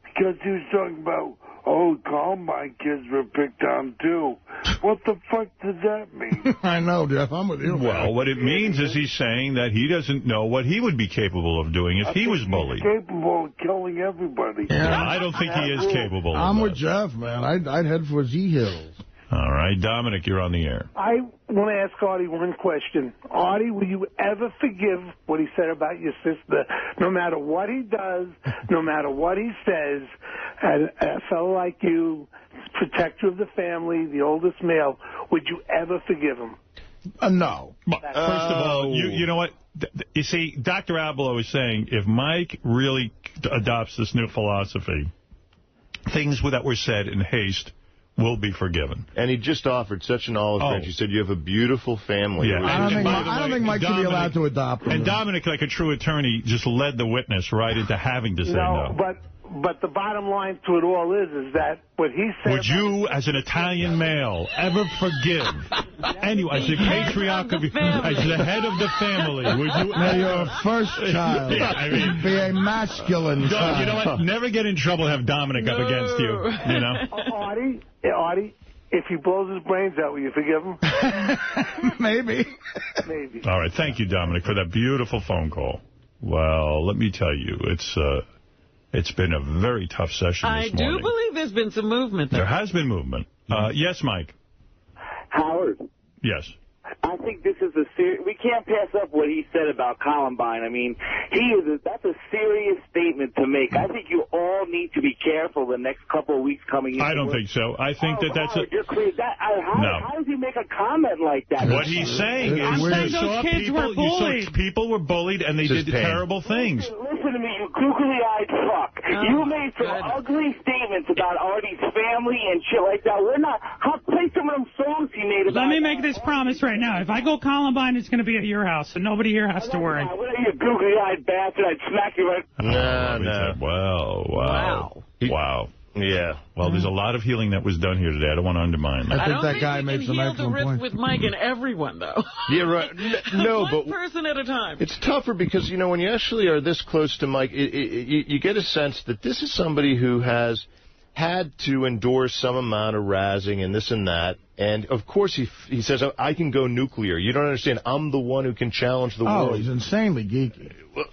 Because he was talking about, all my kids were picked on, too. What the fuck does that mean? I know, Jeff. I'm with you. Well, what it means is he's saying that he doesn't know what he would be capable of doing if he was bullied. He's capable of killing everybody. Yeah, I don't think he is capable I'm of with that. Jeff, man. I'd head for Z-Hills. All right, Dominic, you're on the air. I want to ask Artie one question. Artie, will you ever forgive what he said about your sister? No matter what he does, no matter what he says, and a fellow like you, protector of the family, the oldest male, would you ever forgive him? No. First of all, you know what? You see, Dr. Abelo is saying if Mike really adopts this new philosophy, things that were said in haste will be forgiven. And he just offered such an olive branch. He said, you have a beautiful family. Yeah. I don't think Mike should be allowed to adopt him. And Dominic, like a true attorney, just led the witness right into having to say no. But the bottom line to it all is that what he said... Would you, as an Italian male, ever forgive anyone, as the patriarch of as the head of the family, would you... Now, your first child be a masculine child. You know what? Never get in trouble, have Dominic up against you, you know? Artie, if he blows his brains out, will you forgive him? Maybe. Maybe. All right, thank you, Dominic, for that beautiful phone call. Well, let me tell you, it's been a very tough session this morning. I do believe there's been some movement there. There has been movement. Yes, Mike. Howard. Yes. I think this is we can't pass up what he said about Columbine. I mean, that's a serious statement to make. I think you all need to be careful the next couple of weeks coming in. I don't think so. I think that's you're crazy. How does he make a comment like that? What he's saying is you saw people were bullied and they did terrible things. Listen to me, you googly-eyed fuck. You made some ugly statements about Artie's family and shit like that. Play some of them songs he made about... Let me make this promise right now. If I go Columbine, it's going to be at your house, so nobody here has to worry. You googly-eyed bastard, I'd smack you right... No. Wow. Yeah. Well, there's a lot of healing that was done here today. I don't want to undermine that. I think that guy made some excellent points. I don't think we can heal the rift with Mike and everyone, though. Yeah, right. One person at a time. It's tougher because, you know, when you actually are this close to Mike, you get a sense that this is somebody who has had to endure some amount of razzing and this and that. And, of course, he says, I can go nuclear. You don't understand. I'm the one who can challenge the world. Oh, he's insanely geeky. Well,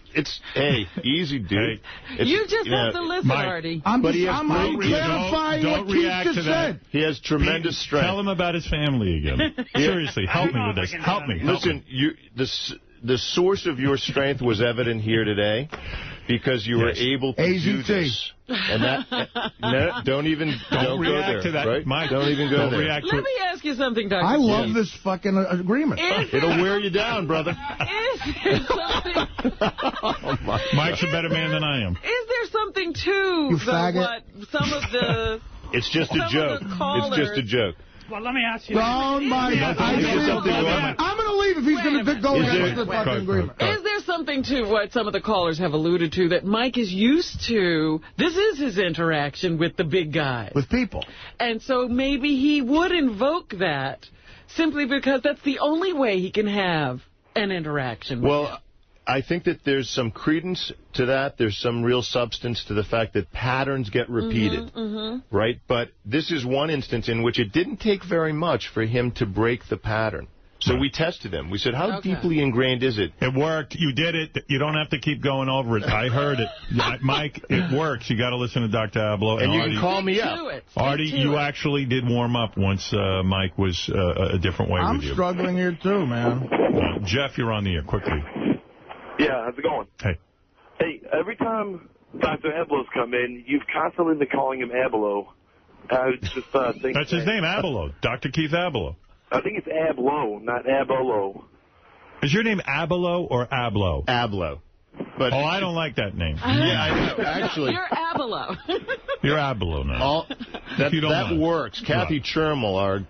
easy, dude. You just have to listen, Artie. I'm clarifying what Keith just said. He has tremendous strength. Tell him about his family again. Seriously, help me with this. Help me. Listen, the source of your strength was evident here today because you were able to do this. And don't go there, to that, right? Mike. Don't even go there. Let me ask you something, Dr. I love this fucking agreement. It'll wear you down, brother. Is there something... Mike's a better man than I am. Is there something to what some of the... It's just a joke. It's just a joke. Well, let me ask you... I'm going to leave if he's going to go against the fucking agreement. Is there something to what some of the callers have alluded to that Mike is used to? This is his interaction with the big guys. With people. And so maybe he would invoke that simply because that's the only way he can have an interaction with him. I think that there's some credence to that. There's some real substance to the fact that patterns get repeated, right? But this is one instance in which it didn't take very much for him to break the pattern. So we tested him. We said, how deeply ingrained is it? It worked. You did it. You don't have to keep going over it. I heard it. Mike, it works. You got to listen to Dr. Abloh. And you can call me up. Artie, you actually did warm up once Mike was a different way with you. I'm struggling here, too, man. Jeff, you're on the air. Quickly. Yeah, how's it going? Hey. Hey, every time Dr. Abeloh's come in, you've constantly been calling him Abeloh. I just think... That's his name, Abeloh. Dr. Keith Abeloh. I think it's Abloh, not Abolo. Is your name Abeloh or Abloh? Abloh. But I don't like that name. Yeah, I know. Actually, you're Abeloh. You're Abeloh now. That works. Kathy Chermel, our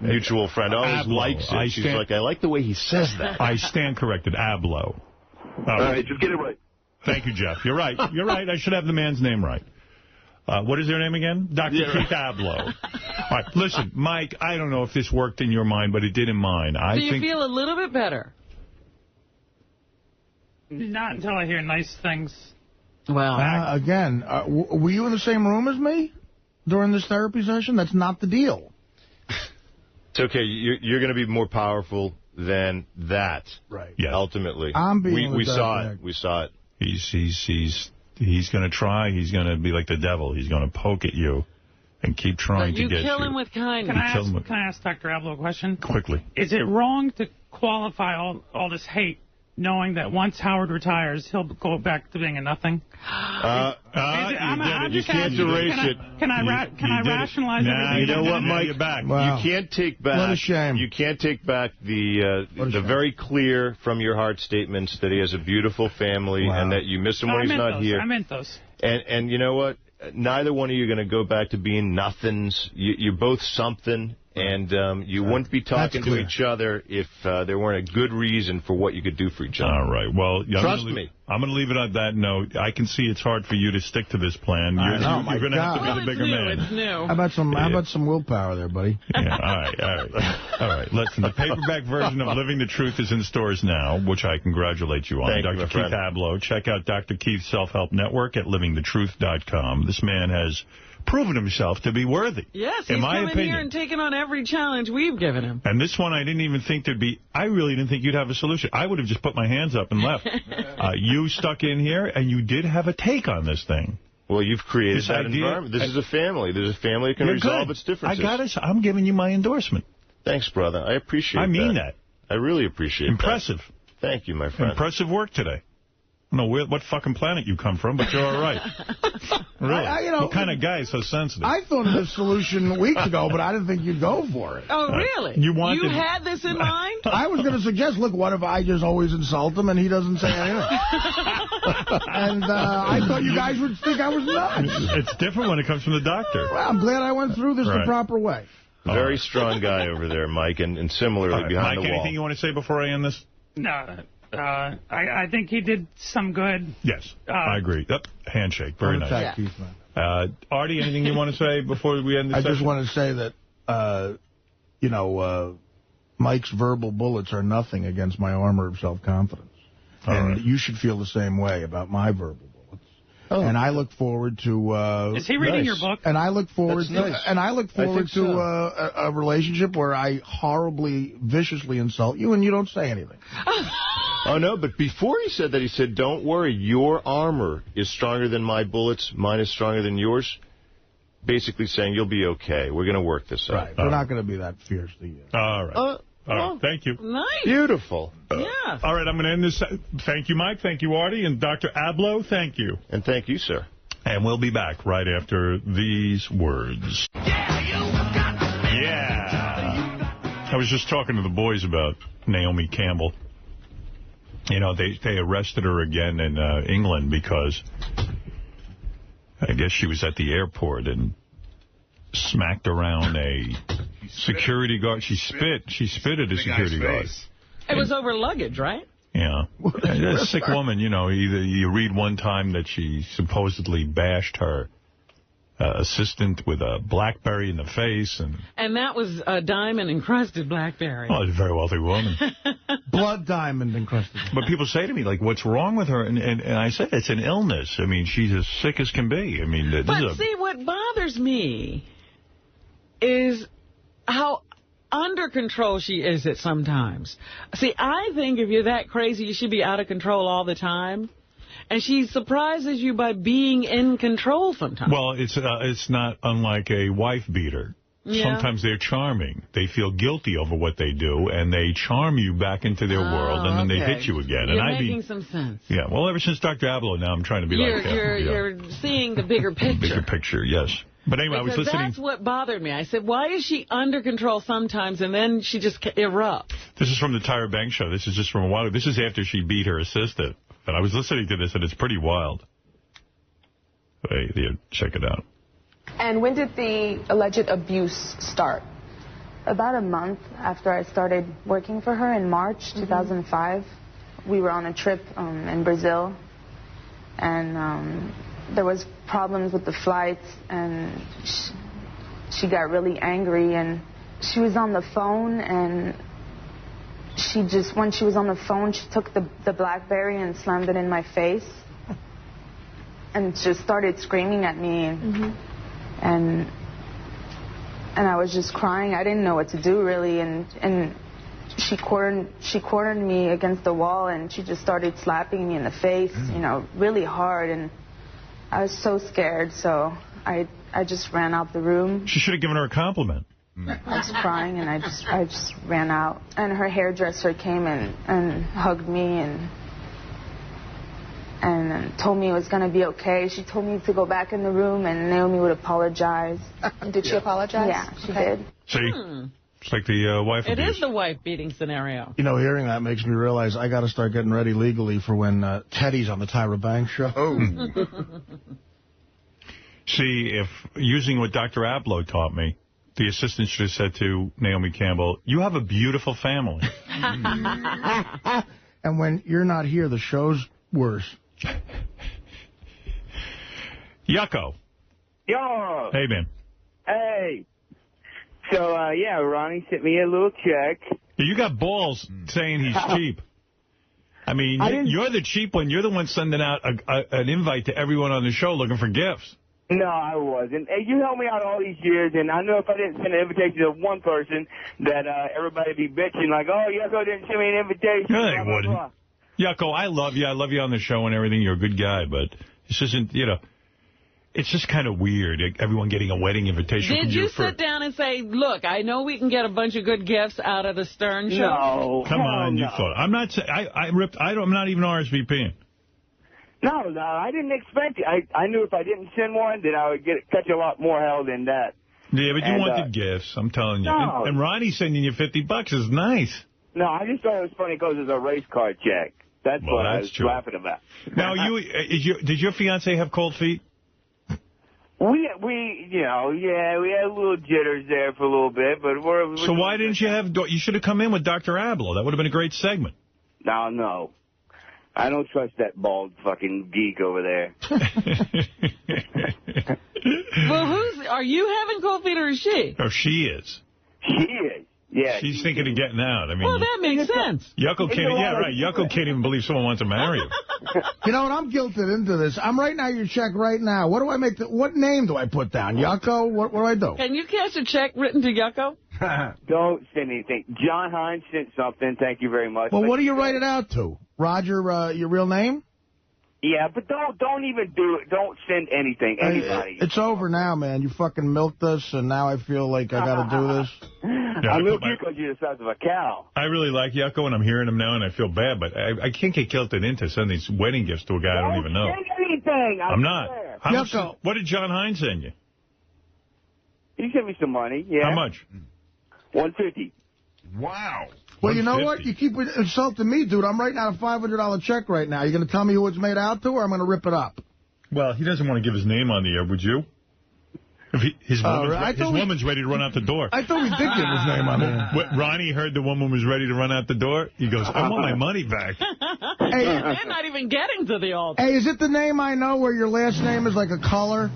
mutual friend, always likes it. She's like, I like the way he says that. I stand corrected. Abloh. All right, just get it right. Thank you, Jeff. You're right. You're right. I should have the man's name right. What is their name again? Dr. Keith Abloh. All right, listen, Mike, I don't know if this worked in your mind, but it did in mine. Do you feel a little bit better? Not until I hear nice things. Well, again, were you in the same room as me during this therapy session? That's not the deal. It's okay. You're going to be more powerful than that. Right. Yeah. Ultimately. We saw it. We saw it. He's going to try. He's going to be like the devil. He's going to poke at you and keep trying to get you. You kill him with kindness. Can I ask Dr. Abloh a question? Quickly. Is it wrong to qualify all this hate, knowing that once Howard retires, he'll go back to being a nothing? You can't erase it. Can I rationalize everything? You know what, Mike? Wow. You can't take back. What a shame. You can't take back the very clear from your heart statements that he has a beautiful family and that you miss him when he's not here. I meant those. And you know what? Neither one of you are going to go back to being nothings. You're both something. And you wouldn't be talking to each other if there weren't a good reason for what you could do for each other. All right. Well, trust me. I'm going to leave it on that note. I can see it's hard for you to stick to this plan. You're going to have to be the bigger man. It's new. How about some willpower there, buddy? Yeah, all right. Listen, the paperback version of Living the Truth is in stores now, which I congratulate you on. Thank Dr. you, Keith Ablow. Check out Dr. Keith's Self-Help Network at livingthetruth.com. This man has proven himself to be worthy. Yes, he's in my coming opinion. here and taking on every challenge we've given him. And this one, I didn't even think there'd be, I really didn't think you'd have a solution. I would have just put my hands up and left. You stuck in here, and you did have a take on this thing. Well, you've created that environment. This is a family. There's a family that can resolve its differences. I'm giving you my endorsement. Thanks, brother. I appreciate that. I mean that. I really appreciate Impressive. that. Thank you, my friend. Impressive work today. I don't know what fucking planet you come from, but you're all right. Really? What kind of guy is so sensitive? I thought of this solution weeks ago, but I didn't think you'd go for it. Oh, really? You had this in mind? I was going to suggest, look, what if I just always insult him and he doesn't say anything? And I thought you guys would think I was nuts. It's different when it comes from the doctor. Well, I'm glad I went through this the proper way. Very strong guy over there, Mike, and similarly behind Mike, the wall. anything you want to say before I end this? No. I think he did some good. Yes, I agree. Yep. Handshake. Very nice. Thank you, man. Artie, anything you want to say before we end this session? I just want to say that, Mike's verbal bullets are nothing against my armor of self-confidence. And you should feel the same way about my verbal bullets. Oh. And I look forward to... Is he reading your book? And I look forward to a relationship where I horribly, viciously insult you and you don't say anything. Oh, no, but before he said that, he said, don't worry, your armor is stronger than my bullets, mine is stronger than yours. Basically saying, you'll be okay. We're going to work this out. Right, we're not going to be that fierce to you. All right. All right. Thank you. Nice. Beautiful. Yeah. All right, I'm going to end this. Thank you, Mike. Thank you, Artie. And Dr. Ablow, thank you. And thank you, sir. And we'll be back right after these words. Yeah. I was just talking to the boys about Naomi Campbell. You know, they arrested her again in England because I guess she was at the airport and smacked around a security guard. She spit at a security guard. It was over luggage, right? Yeah. A sick woman, either you read one time that she supposedly bashed her assistant with a BlackBerry in the face. And that was a diamond-encrusted BlackBerry. Oh, it's a very wealthy woman. Blood diamond encrusted. But people say to me, like, what's wrong with her? And I said, it's an illness. I mean, she's as sick as can be. I mean, see, what bothers me is how under control she is at sometimes. See, I think if you're that crazy, you should be out of control all the time. And she surprises you by being in control sometimes. Well, it's not unlike a wife beater. Yeah. Sometimes they're charming. They feel guilty over what they do, and they charm you back into their world, and then they hit you again. You're making some sense. Yeah, well, ever since Dr. Ablow, now I'm trying to be like that. You're seeing the bigger picture. Bigger picture, yes. But anyway, because I was listening. That's what bothered me. I said, why is she under control sometimes, and then she just erupts? This is from the Tyra Banks show. This is just from a while ago. This is after she beat her assistant. And I was listening to this, and it's pretty wild. Hey, check it out. And when did the alleged abuse start? About a month after I started working for her in March 2005. We were on a trip in Brazil, and there was problems with the flights, and she got really angry, and she was on the phone, and when she was on the phone, she took the BlackBerry and slammed it in my face and just started screaming at me. And I was just crying. I didn't know what to do, really. And she cornered me against the wall, and she just started slapping me in the face, really hard. And I was so scared, so I just ran out the room. She should have given her a compliment. I was crying, and I just ran out. And her hairdresser came and hugged me and told me it was going to be okay. She told me to go back in the room, and Naomi would apologize. Did she apologize? Yeah, she did. See? It's like the wife abuse. It is the wife beating scenario. Hearing that makes me realize I got to start getting ready legally for when Teddy's on the Tyra Banks show. Oh. See, if using what Dr. Ablow taught me, the assistant should have said to Naomi Campbell, you have a beautiful family. And when you're not here, the show's worse. Yucko. Yo. Hey, man. Hey. So, yeah, Ronnie sent me a little check. You got balls saying he's cheap. I mean, you're the cheap one. You're the one sending out an invite to everyone on the show looking for gifts. No, I wasn't. Hey, you helped me out all these years, and I know if I didn't send an invitation to one person, that everybody would be bitching like, oh, Yucko didn't send me an invitation. No, they wouldn't. Yucko, I love you. I love you on the show and everything. You're a good guy, but this isn't, you know, it's just kind of weird, everyone getting a wedding invitation. Did you sit down and say, look, I know we can get a bunch of good gifts out of the Stern show? No. Come on, you thought. I'm not, I'm not even RSVPing. No, I didn't expect it. I knew if I didn't send one, then I would catch a lot more hell than that. Yeah, but you wanted gifts, I'm telling you. No. And Ronnie sending you $50 is nice. No, I just thought it was funny because it's a race car check. That's what I was laughing about. Now, did your fiance have cold feet? We you know, yeah, we had a little jitters there for a little bit, but we're so why didn't you have? You should have come in with Dr. Abloh. That would have been a great segment. No. I don't trust that bald fucking geek over there. Well, are you having cold feet or is she? Oh, she is. She is. Yeah. She's thinking of getting out. I mean, well, that makes sense. Yucko can't even believe someone wants to marry him. You know what? I'm guilted into this. I'm writing out your check right now. What do I make? What name do I put down? Yucko? What do I do? Can you cash a check written to Yucko? Don't send anything. John Hines sent something. Thank you very much. Well, what do you write it out to? Roger, your real name? Yeah, but don't even do it. Don't send anything. Anybody. It's over now, man. You fucking milked us, and now I feel like I got to do this. Yeah, I milk you because you're the size of a cow. I really like Yucko, and I'm hearing him now, and I feel bad, but I can't get guilted into sending these wedding gifts to a guy I don't even know. Don't send anything. I'm not. How much, what did John Hines send you? He sent me some money, yeah. How much? $150. Wow. Well, you know what? You keep insulting me, dude. I'm writing out a $500 check right now. You going to tell me who it's made out to, or I'm going to rip it up? Well, he doesn't want to give his name on the air, would you? If his woman's ready to run out the door. I thought we did give his name on there. Ronnie heard the woman was ready to run out the door. He goes, I want my money back. Hey, they're not even getting to the altar. Hey, is it the name I know where your last name is like a color?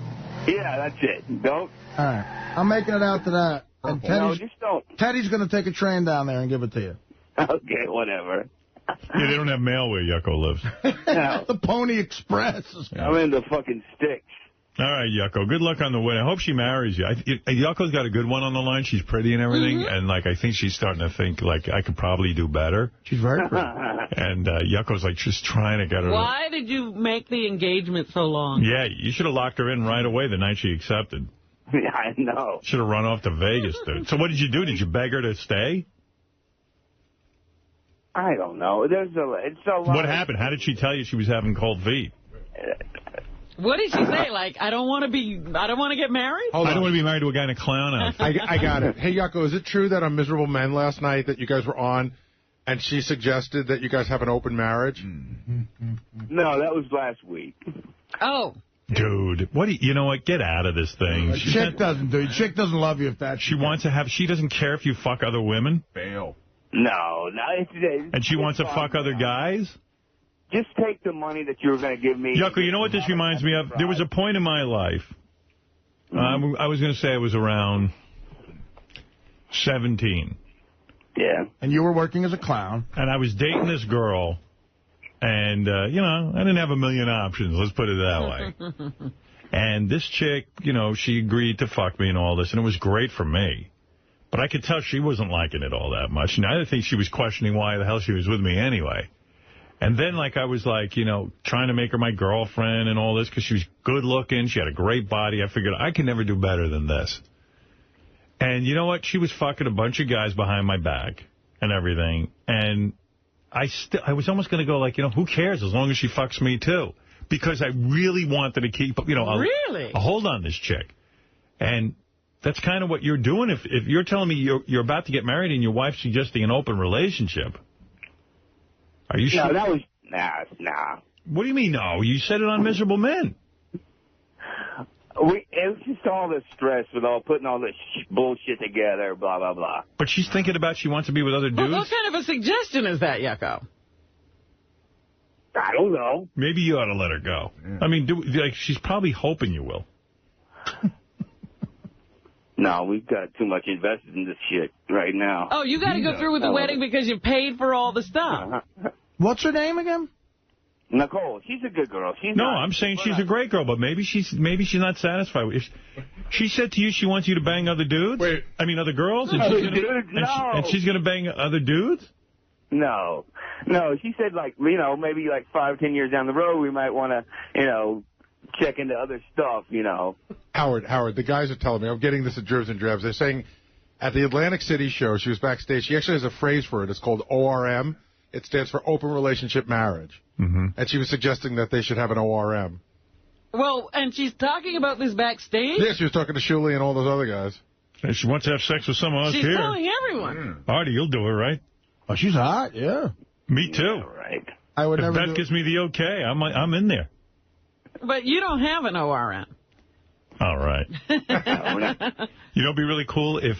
Yeah, that's it. Don't. All right. I'm making it out to that. And just don't. Teddy's going to take a train down there and give it to you. Okay, whatever. Yeah, they don't have mail where Yucko lives. No. The Pony Express. I'm in the fucking sticks. All right, Yucko. Good luck on the wedding. I hope she marries you. Yucko's got a good one on the line. She's pretty and everything. And, like, I think she's starting to think, like, I could probably do better. She's very pretty. And Yucko's, like, just trying to get her. Why did you make the engagement so long? Yeah, you should have locked her in right away the night she accepted. Yeah, I know. Should have run off to Vegas, dude. So what did you do? Did you beg her to stay? I don't know. It's a lot. What happened? How did she tell you she was having cold feet? What did she say? Like, I don't want to get married? I don't want to be married to a guy in a clown outfit. I got it. Hey, Yucko, is it true that on Miserable Men last night that you guys were on and she suggested that you guys have an open marriage? No, that was last week. Oh. Dude, you know what? Get out of this thing. Chick doesn't love you if that. She doesn't care if you fuck other women? Bail. No. And she wants to fuck other guys? Just take the money that you were going to give me. Yucko, you know what this reminds me of? There was a point in my life, I was going to say I was around 17. Yeah. And you were working as a clown. And I was dating this girl, and, you know, I didn't have a million options, let's put it that way. And this chick, you know, she agreed to fuck me and all this, and it was great for me. But I could tell she wasn't liking it all that much. And I think she was questioning why the hell she was with me anyway. And then, like, I was, like, you know, trying to make her my girlfriend and all this because she was good looking. She had a great body. I figured I can never do better than this. And you know what? She was fucking a bunch of guys behind my back and everything. And I was almost going to go, like, you know, who cares as long as she fucks me, too? Because I really wanted to keep, you know, a hold on this chick. And that's kind of what you're doing. If you're telling me you're about to get married and your wife's suggesting an open relationship. Are you sure? No, that was... Nah. What do you mean, no? You said it on Miserable Men. It was just all the stress with putting all this bullshit together, blah, blah, blah. But she's thinking about she wants to be with other dudes? Well, what kind of a suggestion is that, Yucko? I don't know. Maybe you ought to let her go. Yeah. I mean, she's probably hoping you will. No, we've got too much invested in this shit right now. Oh, you got to go through with the wedding because you paid for all the stuff. What's her name again? Nicole. She's a good girl. I'm saying she's a great girl, but maybe she's not satisfied. If she said to you she wants you to bang other dudes? Other girls? And she's going to bang other dudes? No. She said, maybe 5, 10 years down the road, we might want to, check into other stuff, Howard, the guys are telling me, I'm getting this at Dribs and Drabs. They're saying at the Atlantic City show, she was backstage. She actually has a phrase for it. It's called ORM. It stands for Open Relationship Marriage. Mm-hmm. And she was suggesting that they should have an ORM. Well, and she's talking about this backstage? Yeah, she was talking to Shuli and all those other guys. And she wants to have sex with someone else here. She's telling everyone. Artie, you'll do it, right? Oh, she's hot, yeah. Me too. Yeah, right. I would never. That gives me the okay. I'm in there. But you don't have an ORM. All right. It'd be really cool if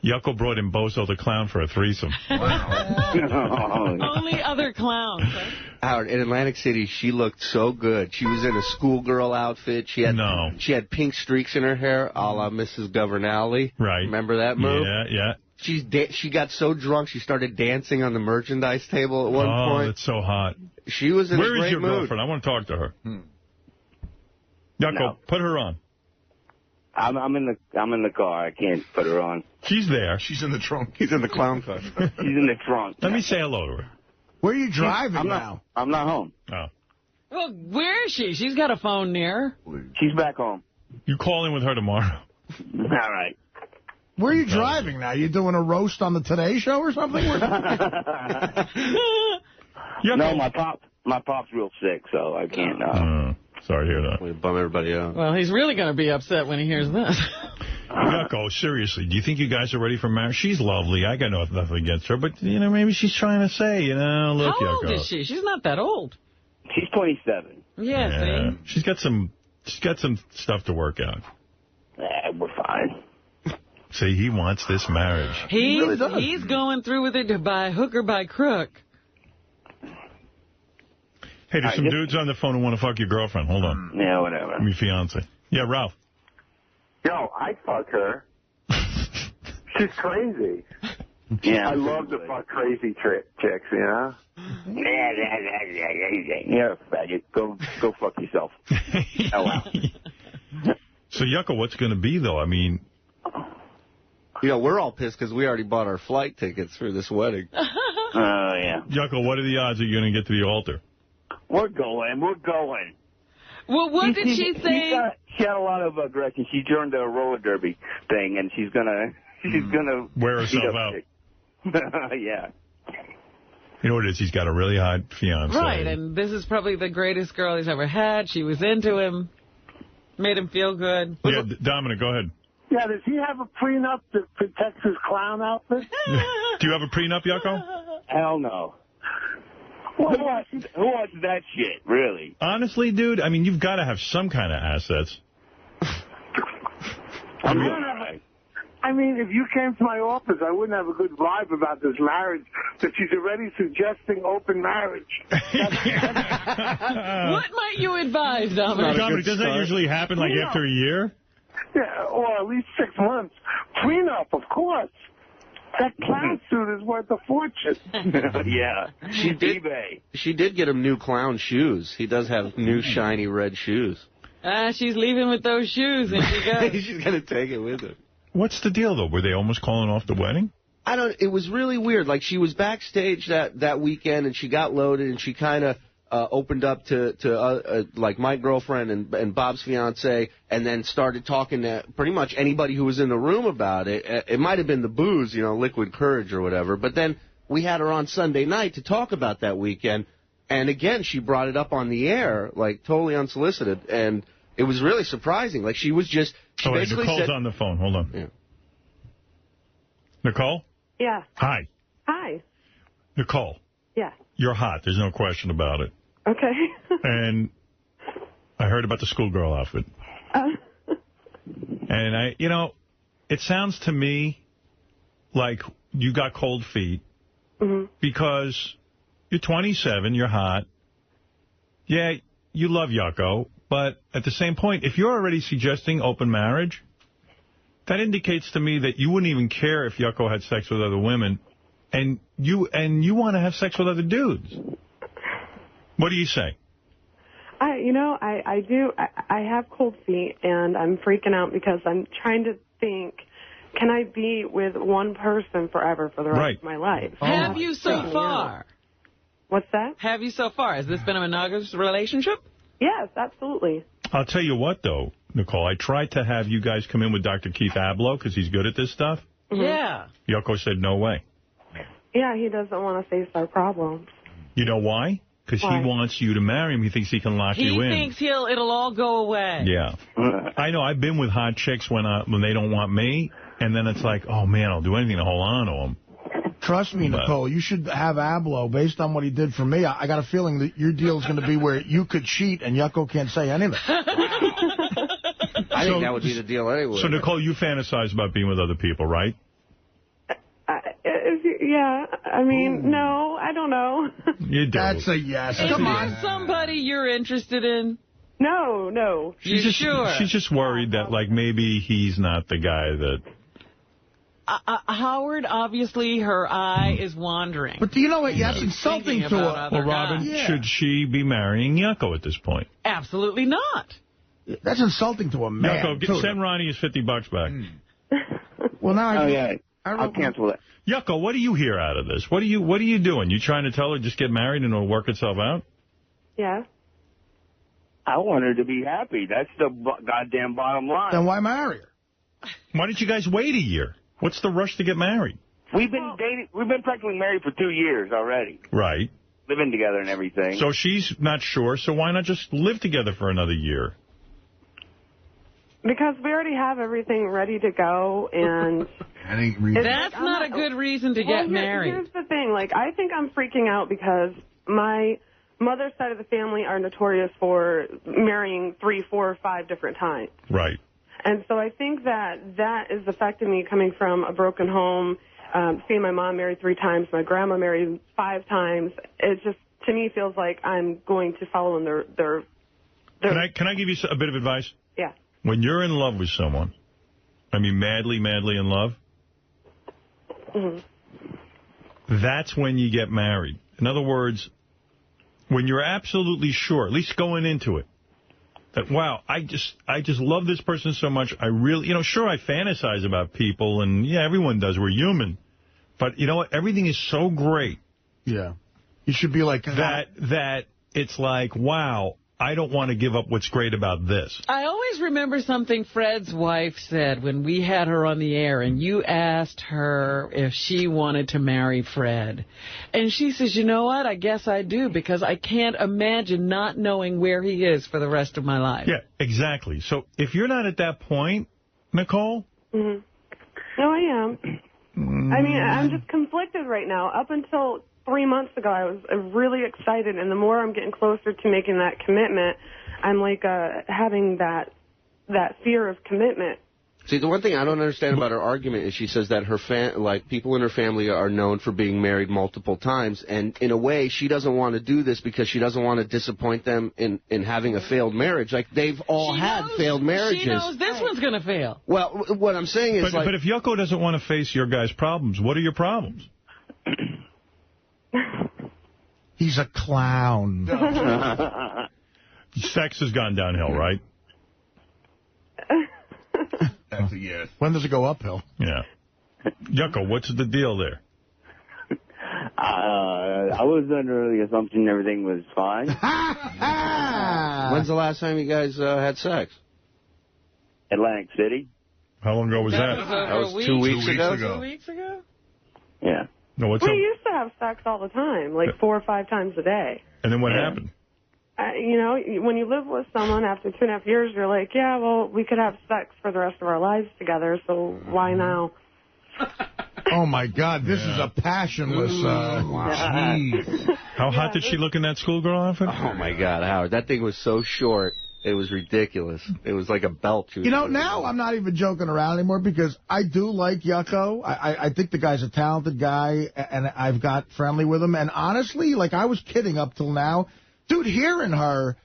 Yucko brought in Bozo the Clown for a threesome. Wow. Only other clowns. Right? Howard, in Atlantic City, she looked so good. She was in a schoolgirl outfit. She had pink streaks in her hair, a la Mrs. Governale. Right. Remember that move? Yeah. She got so drunk she started dancing on the merchandise table at one point. Oh, that's so hot. She was in a great mood. Where is your girlfriend? I want to talk to her. Yucko, put her on. I'm in the car. I can't put her on. She's there. She's in the trunk. He's in the clown car. She's in the trunk. Let me say hello to her. Where are you driving now? I'm not home. Oh. Well, where is she? She's got a phone near her. She's back home. You call in with her tomorrow. All right. Where are you driving now? You doing a roast on the Today Show or something? No, my pop's real sick, so I can't. Sorry to hear that. We bum everybody out. Well, he's really going to be upset when he hears this. Yucko, seriously, do you think you guys are ready for marriage? She's lovely. I got nothing against her, but maybe she's trying to say, look, How old Yucko. is she? She's not that old. She's 27. Yeah, see? She's got some stuff to work out. We're fine. See, he wants this marriage. He's going through with it by hook or by crook. Hey, there's some dudes on the phone who want to fuck your girlfriend. Hold on. Yeah, whatever. Your fiance. Yeah, Ralph. Yo, I'd fuck her. She's crazy. Yeah, I love to fuck crazy chicks, Yeah, faggot. Go fuck yourself. Oh, wow. So, Yucko, what's going to be, though? I mean... we're all pissed because we already bought our flight tickets for this wedding. Oh, yeah. Yucko, what are the odds that you're going to get to the altar? We're going. Well, what did she say? She had a lot of aggression. She joined a roller derby thing, and she's gonna wear herself out. Yeah. You know what it is? He's got a really hot fiance. Right, and this is probably the greatest girl he's ever had. She was into him, made him feel good. Yeah, Dominic, go ahead. Yeah, does he have a prenup that protects his clown outfit? Do you have a prenup, Yucko? Hell no. Who wants that shit, really? Honestly, dude, you've got to have some kind of assets. If you came to my office, I wouldn't have a good vibe about this marriage, that she's already suggesting open marriage. What might you advise, Dominic? Dominic, doesn't that usually happen after a year? Yeah, or at least 6 months. Prenup, of course. That clown suit is worth a fortune. Yeah. She did get him new clown shoes. He does have new shiny red shoes. She's leaving with those shoes, and she goes. She's going to take it with her. What's the deal, though? Were they almost calling off the wedding? It was really weird. She was backstage that weekend, and she got loaded, and she kind of opened up to my girlfriend and Bob's fiance, and then started talking to pretty much anybody who was in the room about it. It might have been the booze, liquid courage or whatever. But then we had her on Sunday night to talk about that weekend, and again she brought it up on the air, totally unsolicited, and it was really surprising. She was just basically Nicole's said, on the phone. Hold on. Yeah. Nicole? Yeah. Hi. Hi. Nicole. Yeah. You're hot. There's no question about it. Okay. And I heard about the schoolgirl outfit. And it sounds to me like you got cold feet because you're 27, you're hot. Yeah, you love Yucko, but at the same point, if you're already suggesting open marriage, that indicates to me that you wouldn't even care if Yucko had sex with other women, and you want to have sex with other dudes. What do you say? I do. I have cold feet, and I'm freaking out because I'm trying to think, can I be with one person forever for the rest of my life? Have you so far? What's that? Have you so far? Has this been a monogamous relationship? Yes, absolutely. I'll tell you what, though, Nicole. I tried to have you guys come in with Dr. Keith Abloh because he's good at this stuff. Yeah. Yucko said no way. Yeah, he doesn't want to face our problems. You know why? Because he wants you to marry him. He thinks he can lock you in. He thinks it'll all go away. Yeah. I know. I've been with hot chicks when they don't want me, and then it's like, oh, man, I'll do anything to hold on to them. Trust me, Nicole, you should have Abloh. Based on what he did for me, I got a feeling that your deal's going to be where you could cheat and Yucko can't say anything. I think that would be the deal anyway. So, Nicole, you fantasize about being with other people, right? Yeah, I mean, no, I don't know. You do. That's a yes. Is Come there on. somebody you're interested in? No. She's just worried that, like, maybe he's not the guy that... Howard, obviously, her eye is wandering. But do you know what? That's insulting to her. Well, Robin, should she be marrying Yucko at this point? Absolutely not. That's insulting to a man. Yucko, send Ronnie his $50 back. Well, now I'll cancel it. Yucko, what do you hear out of this? What are you doing? You trying to tell her just get married and it'll work itself out? Yeah. I want her to be happy. That's the goddamn bottom line. Then why marry her? Why didn't you guys wait a year? What's the rush to get married? We've been dating. We've been practically married for 2 years already. Right. Living together and everything. So she's not sure, so why not just live together for another year? Because we already have everything ready to go, and... That's not a good reason to get married. Here's the thing. Like, I think I'm freaking out because my mother's side of the family are notorious for marrying 3, 4, 5 different times. Right. And so I think that is affecting me coming from a broken home, seeing my mom married 3 times, my grandma married 5 times. It just, to me, feels like I'm going to follow in their... Can I give you a bit of advice? Yeah. When you're in love with someone, I mean madly, madly in love, that's when you get married. In other words, when you're absolutely sure, at least going into it, that, wow, I just love this person so much. I really, sure, I fantasize about people, and, yeah, everyone does. We're human. But you know what? Everything is so great. Yeah. You should be like that it's like, wow, I don't want to give up what's great about this. I always remember something Fred's wife said when we had her on the air, and you asked her if she wanted to marry Fred. And she says, you know what, I guess I do, because I can't imagine not knowing where he is for the rest of my life. Yeah, exactly. So if you're not at that point, Nicole? No, I am. I mean, I'm just conflicted right now. Up until 3 months ago, I was really excited, and the more I'm getting closer to making that commitment, I'm like having that fear of commitment. See, the one thing I don't understand about her argument is she says that her people in her family are known for being married multiple times, and in a way, she doesn't want to do this because she doesn't want to disappoint them in having a failed marriage. Like, they've all had failed marriages. She knows this one's going to fail. Well, what I'm saying is, but if Yucko doesn't want to face your guys' problems, what are your problems? He's a clown. Sex has gone downhill, right? That's a yes. When does it go uphill? Yeah. Yucko, what's the deal there? I was under the assumption everything was fine. When's the last time you guys had sex? Atlantic City. How long ago was that? That was 2 weeks ago. 2 weeks ago? Yeah. No, We used to have sex all the time, like 4 or 5 times a day. And then what happened? When you live with someone after 2.5 years, you're like, yeah, well, we could have sex for the rest of our lives together, so why now? Oh, my God, this is a passionless... Jeez. How hot did she look in that schoolgirl outfit? Oh, my God, Howard, that thing was so short. It was ridiculous. It was like a belt. You know, now I'm not even joking around anymore because I do like Yucko. I think the guy's a talented guy, and I've got friendly with him. And honestly, like, I was kidding up till now. Dude, hearing her,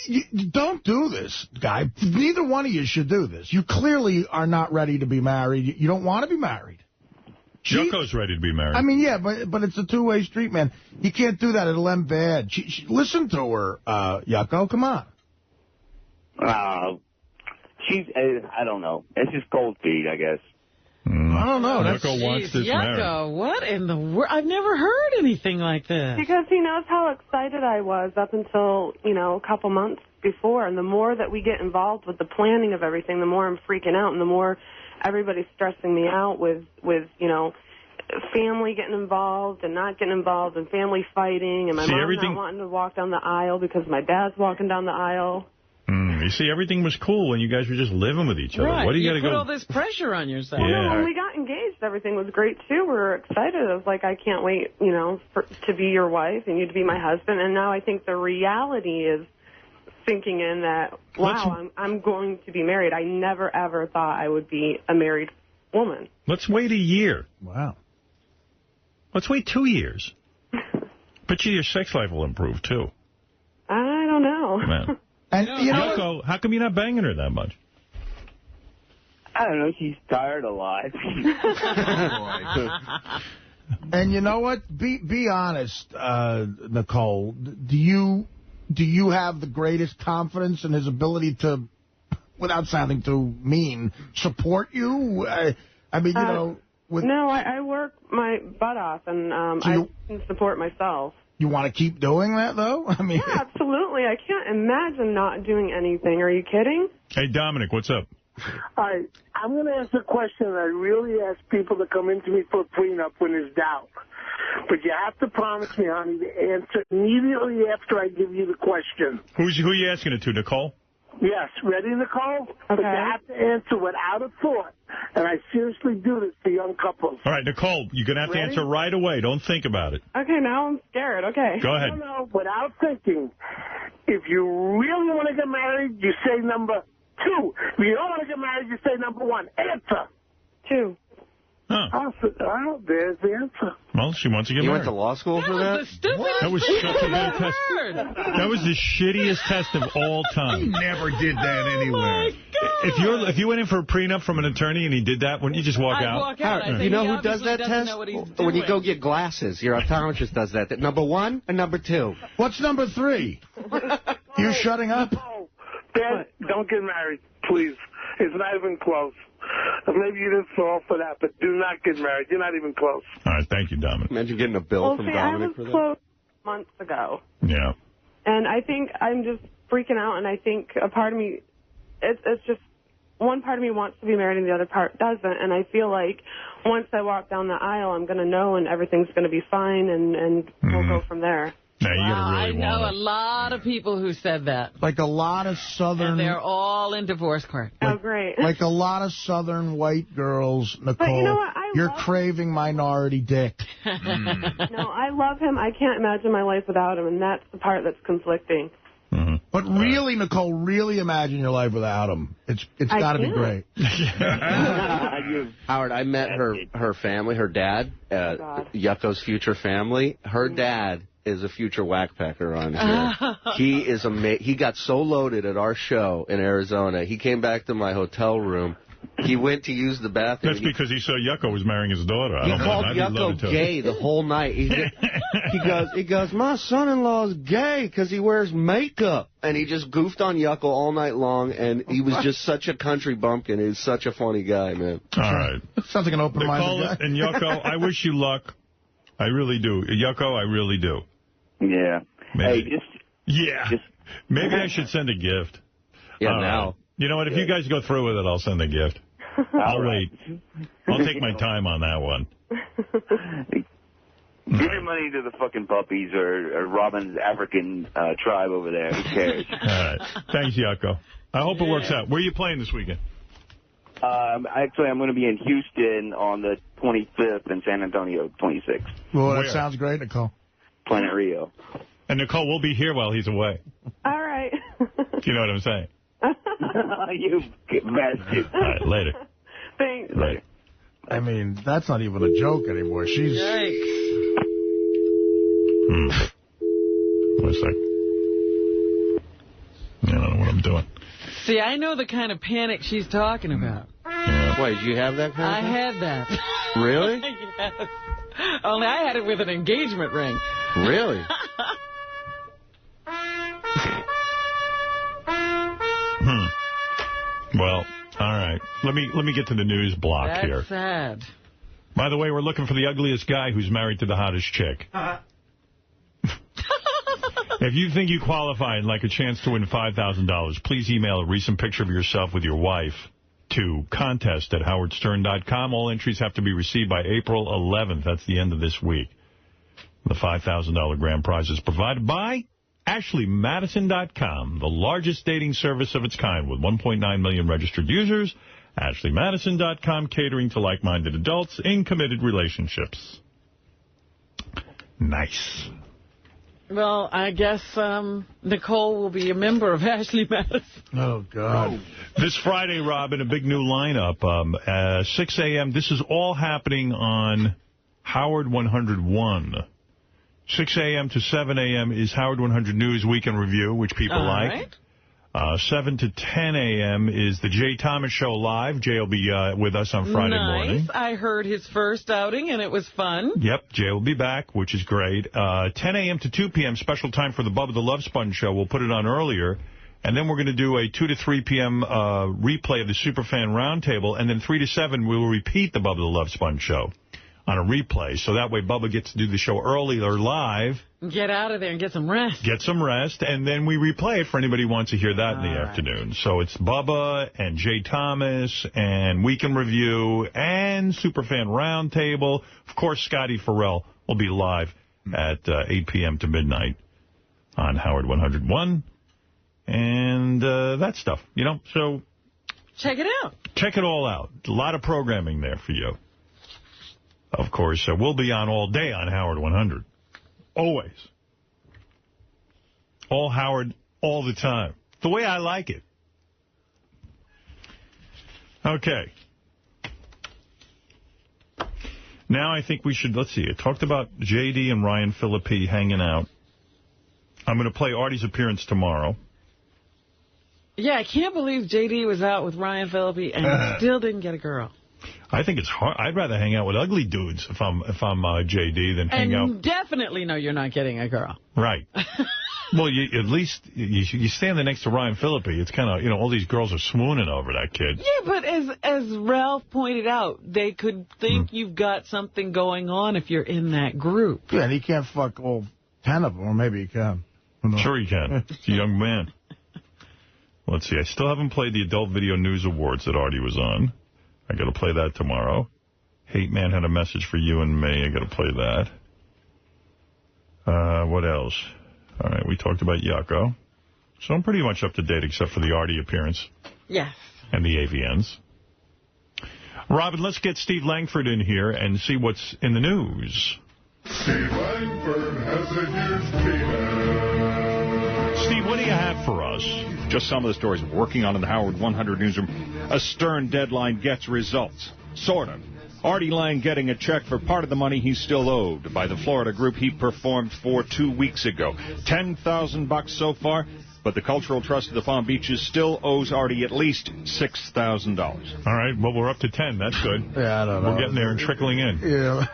you don't do this, guy. Neither one of you should do this. You clearly are not ready to be married. You don't want to be married. Yucko's ready to be married. I mean, yeah, but it's a two-way street, man. You can't do that. It'll end bad. Listen to her, Yucko. Come on. I don't know. It's just cold feet, I guess. I don't know. Yucko wants this married. Yucko, what in the world? I've never heard anything like this. Because he knows how excited I was up until, a couple months before. And the more that we get involved with the planning of everything, the more I'm freaking out and the more everybody's stressing me out with family getting involved and not getting involved and family fighting and my mom not wanting to walk down the aisle because my dad's walking down the aisle. You see, everything was cool when you guys were just living with each other. Right. What do you got to go? put all this pressure on yourself. Yeah. When we got engaged, everything was great, too. We were excited. I was like, I can't wait, to be your wife and you to be my husband. And now I think the reality is sinking in that, wow, I'm going to be married. I never, ever thought I would be a married woman. Let's wait a year. Wow. Let's wait 2 years. Bet you your sex life will improve, too. I don't know. Man. And Yucko, how come you're not banging her that much? I don't know. She's tired a lot. And you know what? Be honest, Nicole. Do you have the greatest confidence in his ability to, without sounding too mean, support you? I mean, No, I work my butt off, and I can support myself. You want to keep doing that, though? I mean, yeah, absolutely. I can't imagine not doing anything. Are you kidding? Hey, Dominic, what's up? All right, I'm going to ask a question that I really ask people to come into me for a prenup when there's doubt. But you have to promise me, honey, to answer immediately after I give you the question. Who are you asking it to, Nicole? Yes, ready, Nicole? Okay. But you have to answer without a thought. And I seriously do this to young couples. All right, Nicole, you're going to have to answer right away. Don't think about it. Okay, now I'm scared. Okay. Go ahead. No, without thinking. If you really want to get married, you say number 2. If you don't want to get married, you say number 1. Answer. 2. Huh. Oh, there's the answer. Well, she wants to get married. You went to law school for that? That was such a bad test. That was the shittiest test of all time. He never did that anywhere. If you went in for a prenup from an attorney and he did that, wouldn't you just walk out? You know who does that test? When you go get glasses, your optometrist does that. Number 1 and number 2. What's number 3? You shutting up? Dad, don't get married, please. It's not even close. Maybe you didn't fall for that, but do not get married. You're not even close. All right, thank you, Dominic. Imagine getting a bill from Dominic for that. I was close months ago. Yeah. And I think I'm just freaking out, and I think a part of me, it's just one part of me wants to be married and the other part doesn't. And I feel like once I walk down the aisle, I'm going to know and everything's going to be fine, and we'll go from there. Now, you I know a lot of people who said that. Like a lot of Southern... And they're all in divorce court. Oh, great. Like a lot of Southern white girls, Nicole, but you know what? you're craving minority dick. No, I love him. I can't imagine my life without him, and that's the part that's conflicting. But really, Nicole, really imagine your life without him. It's got to be great. Howard, I met her family, her dad, Yucko's future family. Her dad is a future whackpacker on here. He is he got so loaded at our show in Arizona. He came back to my hotel room. He went to use the bathroom. That's because he saw Yucko was marrying his daughter. He called Yucko gay the whole night. He goes, my son-in-law's gay because he wears makeup. And he just goofed on Yucko all night long, and he was just such a country bumpkin. He's such a funny guy, man. All right. Sounds like an open-minded guy. And Yucko, I wish you luck. I really do. Yucko, I really do. Yeah. Maybe. Maybe I should send a gift. Yeah, now. You know what? If you guys go through with it, I'll send a gift. I'll wait. I'll take my time on that one. Give your money to the fucking puppies or Robin's African tribe over there. Who cares? All right. Thanks, Yucko. I hope it works out. Where are you playing this weekend? Actually, I'm going to be in Houston on the 25th and San Antonio 26th. Well, that sounds great, Nicole. Planet Rio. And Nicole will be here while he's away. All right. You know what I'm saying? You bastard. All right, later. Thanks. Later. I mean, that's not even a joke anymore. She's... Yikes. One sec. I don't know what I'm doing. See, I know the kind of panic she's talking about. Yeah. Wait, did you have that kind of thing? I had that. Really? Yes. Only I had it with an engagement ring. Really? Well, all right. Let me get to the news block That's here. sad. By the way, we're looking for the ugliest guy who's married to the hottest chick. If you think you qualify and like a chance to win $5,000, please email a recent picture of yourself with your wife to contest@howardstern.com. All entries have to be received by April 11th. That's the end of this week. The $5,000 grand prize is provided by AshleyMadison.com, the largest dating service of its kind with 1.9 million registered users. AshleyMadison.com, catering to like-minded adults in committed relationships. Nice. Well, I guess Nicole will be a member of Ashley Madison. Oh, God. This Friday, Robin, a big new lineup. 6 a.m. This is all happening on Howard 101. 6 a.m. to 7 a.m. is Howard 100 News Weekend Review, which people like. Right. 7 to 10 a.m. is the Jay Thomas Show Live. Jay will be with us on Friday morning. I heard his first outing, and it was fun. Yep, Jay will be back, which is great. 10 a.m. to 2 p.m., special time for the Bubba the Love Sponge Show. We'll put it on earlier. And then we're going to do a 2 to 3 p.m. replay of the Superfan Roundtable. And then 3 to 7, we will repeat the Bubba the Love Sponge Show on a replay. So that way Bubba gets to do the show early or live. Get out of there and get some rest. Get some rest, and then we replay it for anybody who wants to hear that in the afternoon. So it's Bubba and Jay Thomas and Weekend Review and Superfan Roundtable. Of course, Scotty Farrell will be live at 8 p.m. to midnight on Howard 101. And that stuff, you know. So check it out. Check it all out. A lot of programming there for you. Of course, we'll be on all day on Howard 100. Always. All Howard, all the time. The way I like it. Okay. Now I think we should, let's see, I talked about J.D. and Ryan Phillippe hanging out. I'm going to play Artie's appearance tomorrow. Yeah, I can't believe J.D. was out with Ryan Phillippe and still didn't get a girl. I think it's hard. I'd rather hang out with ugly dudes if I'm J.D. than hang out. And definitely know you're not getting a girl. Right. Well, at least you stand next to Ryan Phillippe. It's kind of, you know, all these girls are swooning over that kid. Yeah, but as Ralph pointed out, they could think you've got something going on if you're in that group. Yeah, and he can't fuck all 10 of them, or maybe he can. Sure he can. He's a young man. Let's see. I still haven't played the Adult Video News Awards that Artie was on. I got to play that tomorrow. Hate Man had a message for you and me. I got to play that. What else? All right, we talked about Yucko. So I'm pretty much up to date except for the Artie appearance. Yes. And the AVNs. Robin, let's get Steve Langford in here and see what's in the news. Steve Langford has a huge penis. Steve, what do you have for us? Just some of the stories we're working on in the Howard 100 newsroom. A Stern deadline gets results. Sort of. Artie Lang getting a check for part of the money he's still owed by the Florida group he performed for 2 weeks ago. $10,000 so far, but the Cultural Trust of the Palm Beaches still owes Artie at least $6,000. All right, well, we're up to 10. That's good. Yeah, I don't know. We're getting there and trickling in. Yeah.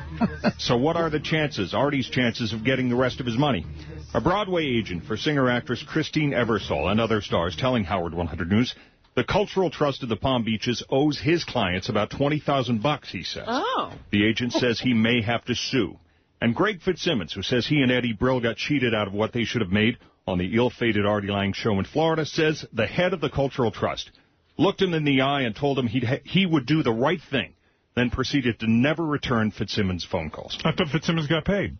So what are the chances, Artie's chances, of getting the rest of his money? A Broadway agent for singer-actress Christine Ebersole and other stars telling Howard 100 News, the Cultural Trust of the Palm Beaches owes his clients about $20,000, he says. Oh. The agent says he may have to sue. And Greg Fitzsimmons, who says he and Eddie Brill got cheated out of what they should have made on the ill-fated Artie Lang show in Florida, says the head of the Cultural Trust looked him in the eye and told him he would do the right thing, then proceeded to never return Fitzsimmons' phone calls. I thought Fitzsimmons got paid.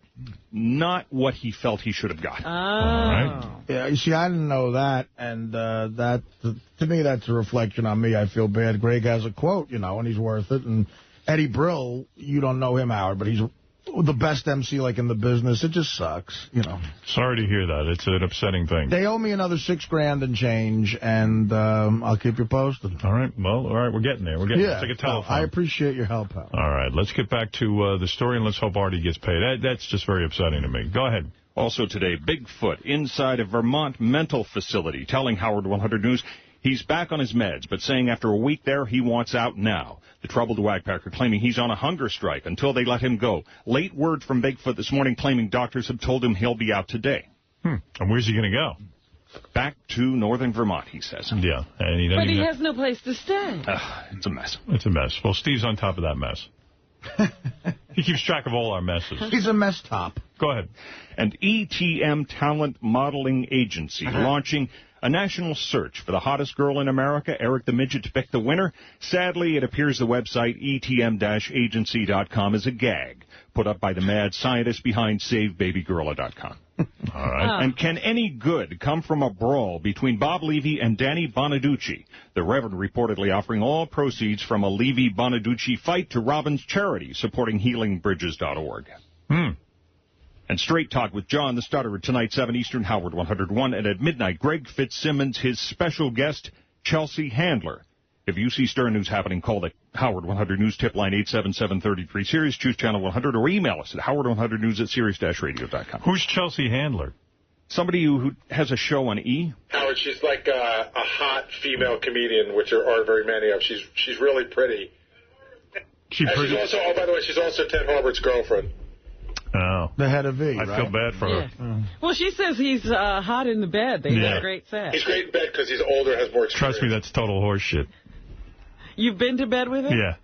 Not what he felt he should have got. Oh. Right. Yeah, you see, I didn't know that, and that to me, that's a reflection on me. I feel bad. Greg has a quote, you know, and he's worth it. And Eddie Brill, you don't know him, Howard, but he's the best MC like in the business. It just sucks, you know. Sorry to hear that. It's an upsetting thing. They owe me another $6,000 and change, and I'll keep you posted. All right. Well, all right. We're getting there. We're getting there. It's like a telephone. I appreciate your help, pal. All right. Let's get back to the story, and let's hope Artie gets paid. That's just very upsetting to me. Go ahead. Also today, Bigfoot inside a Vermont mental facility, telling Howard 100 News he's back on his meds, but saying after a week there, he wants out now. The troubled wagpacker claiming he's on a hunger strike until they let him go. Late word from Bigfoot this morning claiming doctors have told him he'll be out today. And where's he going to go? Back to northern Vermont, he says. Yeah. And but he has no place to stay. It's a mess. It's a mess. Well, Steve's on top of that mess. He keeps track of all our messes. He's a mess top. Go ahead. An ETM talent modeling agency launching a national search for the hottest girl in America, Eric the Midget, to pick the winner. Sadly, it appears the website etm-agency.com is a gag put up by the mad scientist behind SaveBabyGorilla.com. All right. And can any good come from a brawl between Bob Levy and Danny Bonaducci? The Reverend reportedly offering all proceeds from a Levy-Bonaducci fight to Robin's charity, supporting HealingBridges.org. And Straight Talk with John the Stutterer tonight, 7 Eastern, Howard 101. And at midnight, Greg Fitzsimmons, his special guest, Chelsea Handler. If you see Stern News happening, call the Howard 100 News tip line 877-33-SIRIUS, choose channel 100, or email us at howard100news@sirius-radio.com. Who's Chelsea Handler? Somebody who has a show on E! Howard, she's like a hot female comedian, which there aren't very many of. She's really pretty. She's also, oh, by the way, she's also Ted Harbert's girlfriend. Oh. The head of V, I feel bad for her. Well, she says he's hot in the bed. They had great sex. He's great in bed because he's older, has more experience. Trust me, that's total horseshit. You've been to bed with him? Yeah.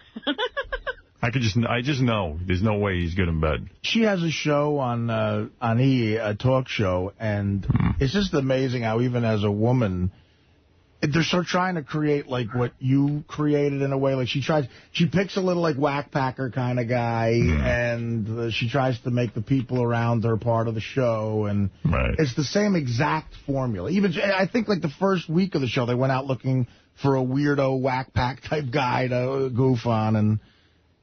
I just know. There's no way he's good in bed. She has a show on E! A talk show, and it's just amazing how even as a woman, they're sort of trying to create like what you created in a way. Like she picks a little like whack packer kind of guy, and she tries to make the people around her part of the show, and it's the same exact formula. Even I think like the first week of the show, they went out looking for a weirdo whack pack type guy to goof on, and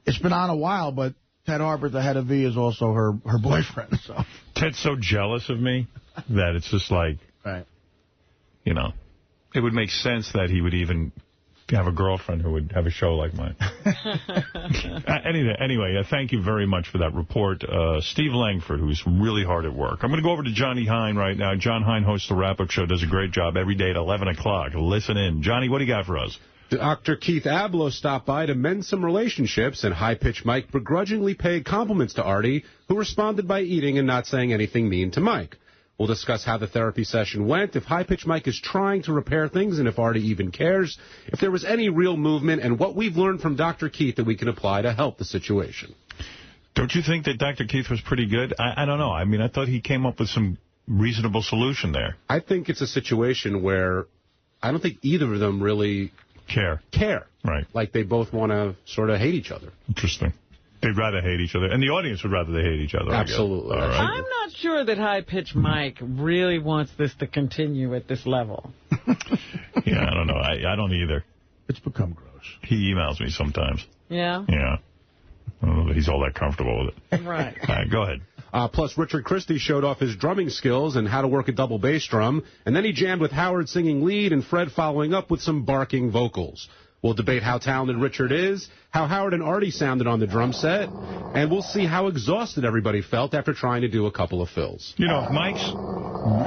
it's been on a while, but Ted Harbert, the head of V, is also her boyfriend. So Ted's so jealous of me that it's just like, you know, it would make sense that he would even have a girlfriend who would have a show like mine. Anyway, thank you very much for that report. Steve Langford, who's really hard at work. I'm going to go over to Johnny Hine right now. John Hine hosts the wrap-up show, does a great job every day at 11 o'clock. Listen in. Johnny, what do you got for us? Dr. Keith Abloh stopped by to mend some relationships, and High-Pitch Mike begrudgingly paid compliments to Artie, who responded by eating and not saying anything mean to Mike. We'll discuss how the therapy session went, if High-Pitch Mike is trying to repair things, and if Artie even cares, if there was any real movement, and what we've learned from Dr. Keith that we can apply to help the situation. Don't you think that Dr. Keith was pretty good? I don't know. I mean, I thought he came up with some reasonable solution there. I think it's a situation where I don't think either of them really care. Right. Like they both want to sort of hate each other. Interesting. They'd rather hate each other. And the audience would rather they hate each other. Absolutely. Right. I'm not sure that High-Pitch Mike really wants this to continue at this level. Yeah, I don't know. I don't either. It's become gross. He emails me sometimes. Yeah? Yeah. I don't know that he's all that comfortable with it. Right. Go ahead. Plus, Richard Christie showed off his drumming skills and how to work a double bass drum. And then he jammed with Howard singing lead and Fred following up with some barking vocals. We'll debate how talented Richard is, how Howard and Artie sounded on the drum set, and we'll see how exhausted everybody felt after trying to do a couple of fills. You know, if Mike's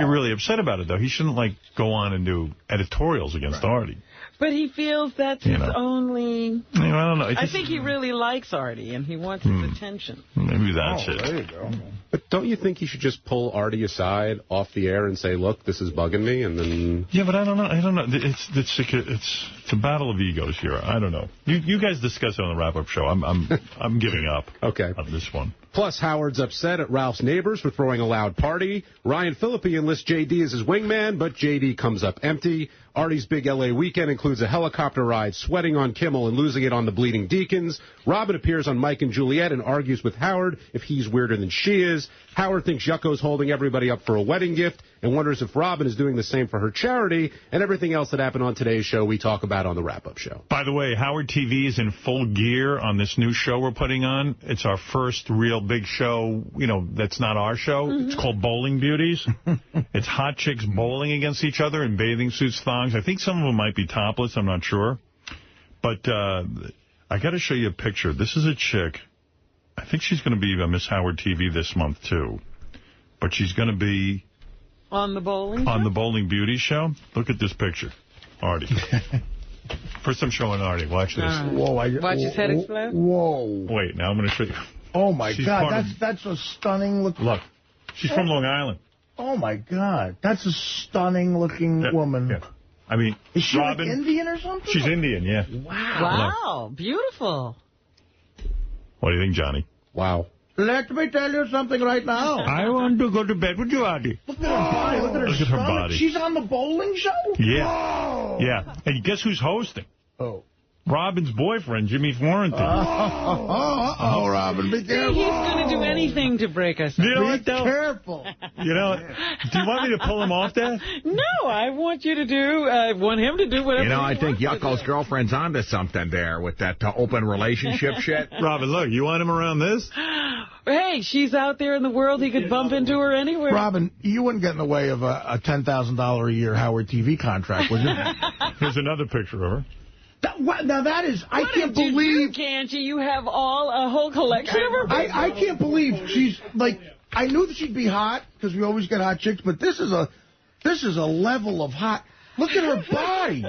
really upset about it, though, he shouldn't, like, go on and do editorials against Artie. But he feels that's his only... I don't know. I think he really likes Artie, and he wants his attention. Maybe that's it. There you go. But don't you think he should just pull Artie aside off the air and say, look, this is bugging me, and then... Yeah, but I don't know. It's a battle of egos here. I don't know. You guys discuss it on the wrap-up show. I'm giving up on this one. Plus, Howard's upset at Ralph's neighbors for throwing a loud party. Ryan Phillippe enlists J.D. as his wingman, but J.D. comes up empty. Artie's big L.A. weekend includes a helicopter ride, sweating on Kimmel, and losing it on the Bleeding Deacons. Robin appears on Mike and Juliet and argues with Howard if he's weirder than she is. Howard thinks Yucko's holding everybody up for a wedding gift. and wonders if Robin is doing the same for her charity, and everything else that happened on today's show we talk about on the wrap-up show. By the way, Howard TV is in full gear on this new show we're putting on. It's our first real big show, that's not our show. It's called Bowling Beauties. It's hot chicks bowling against each other in bathing suits, thongs. I think some of them might be topless. I'm not sure. But I got to show you a picture. This is a chick. I think she's going to be Miss Howard TV this month, too. But she's going to be... On the bowling show? On the Bowling Beauty show. Look at this picture. Artie. First I'm showing Artie. Watch this. Whoa! Watch his head explode? Whoa. Wait, now I'm going to show you. Oh, my God. That's a stunning look. Look. She's from Long Island. Oh, my God. That's a stunning-looking woman. Yeah. I mean, is she Robin, like Indian or something? She's Indian, yeah. Wow. Beautiful. What do you think, Johnny? Wow. Let me tell you something right now. I want to go to bed with you, Artie. Look at her body. Look at her Look at her body. She's on the bowling show? Yeah. Whoa. Yeah. And guess who's hosting? Oh. Robin's boyfriend, Jimmy Florentine. Robin, be careful. He's going to do anything to break us up. You know what, though? Be careful. Do you want me to pull him off that? No, I want you to want him to do whatever I think Yucko's girlfriend's onto something there with that open relationship shit. Robin, look, you want him around this? Hey, she's out there in the world. He could bump into her anywhere. Robin, you wouldn't get in the way of a $10,000 a year Howard TV contract, would you? Here's another picture of her. Now that is, I can't believe. What did you do, can't you? You have a whole collection of her. I can't believe she's like. I knew that she'd be hot because we always get hot chicks, but this is a level of hot. Look at her body.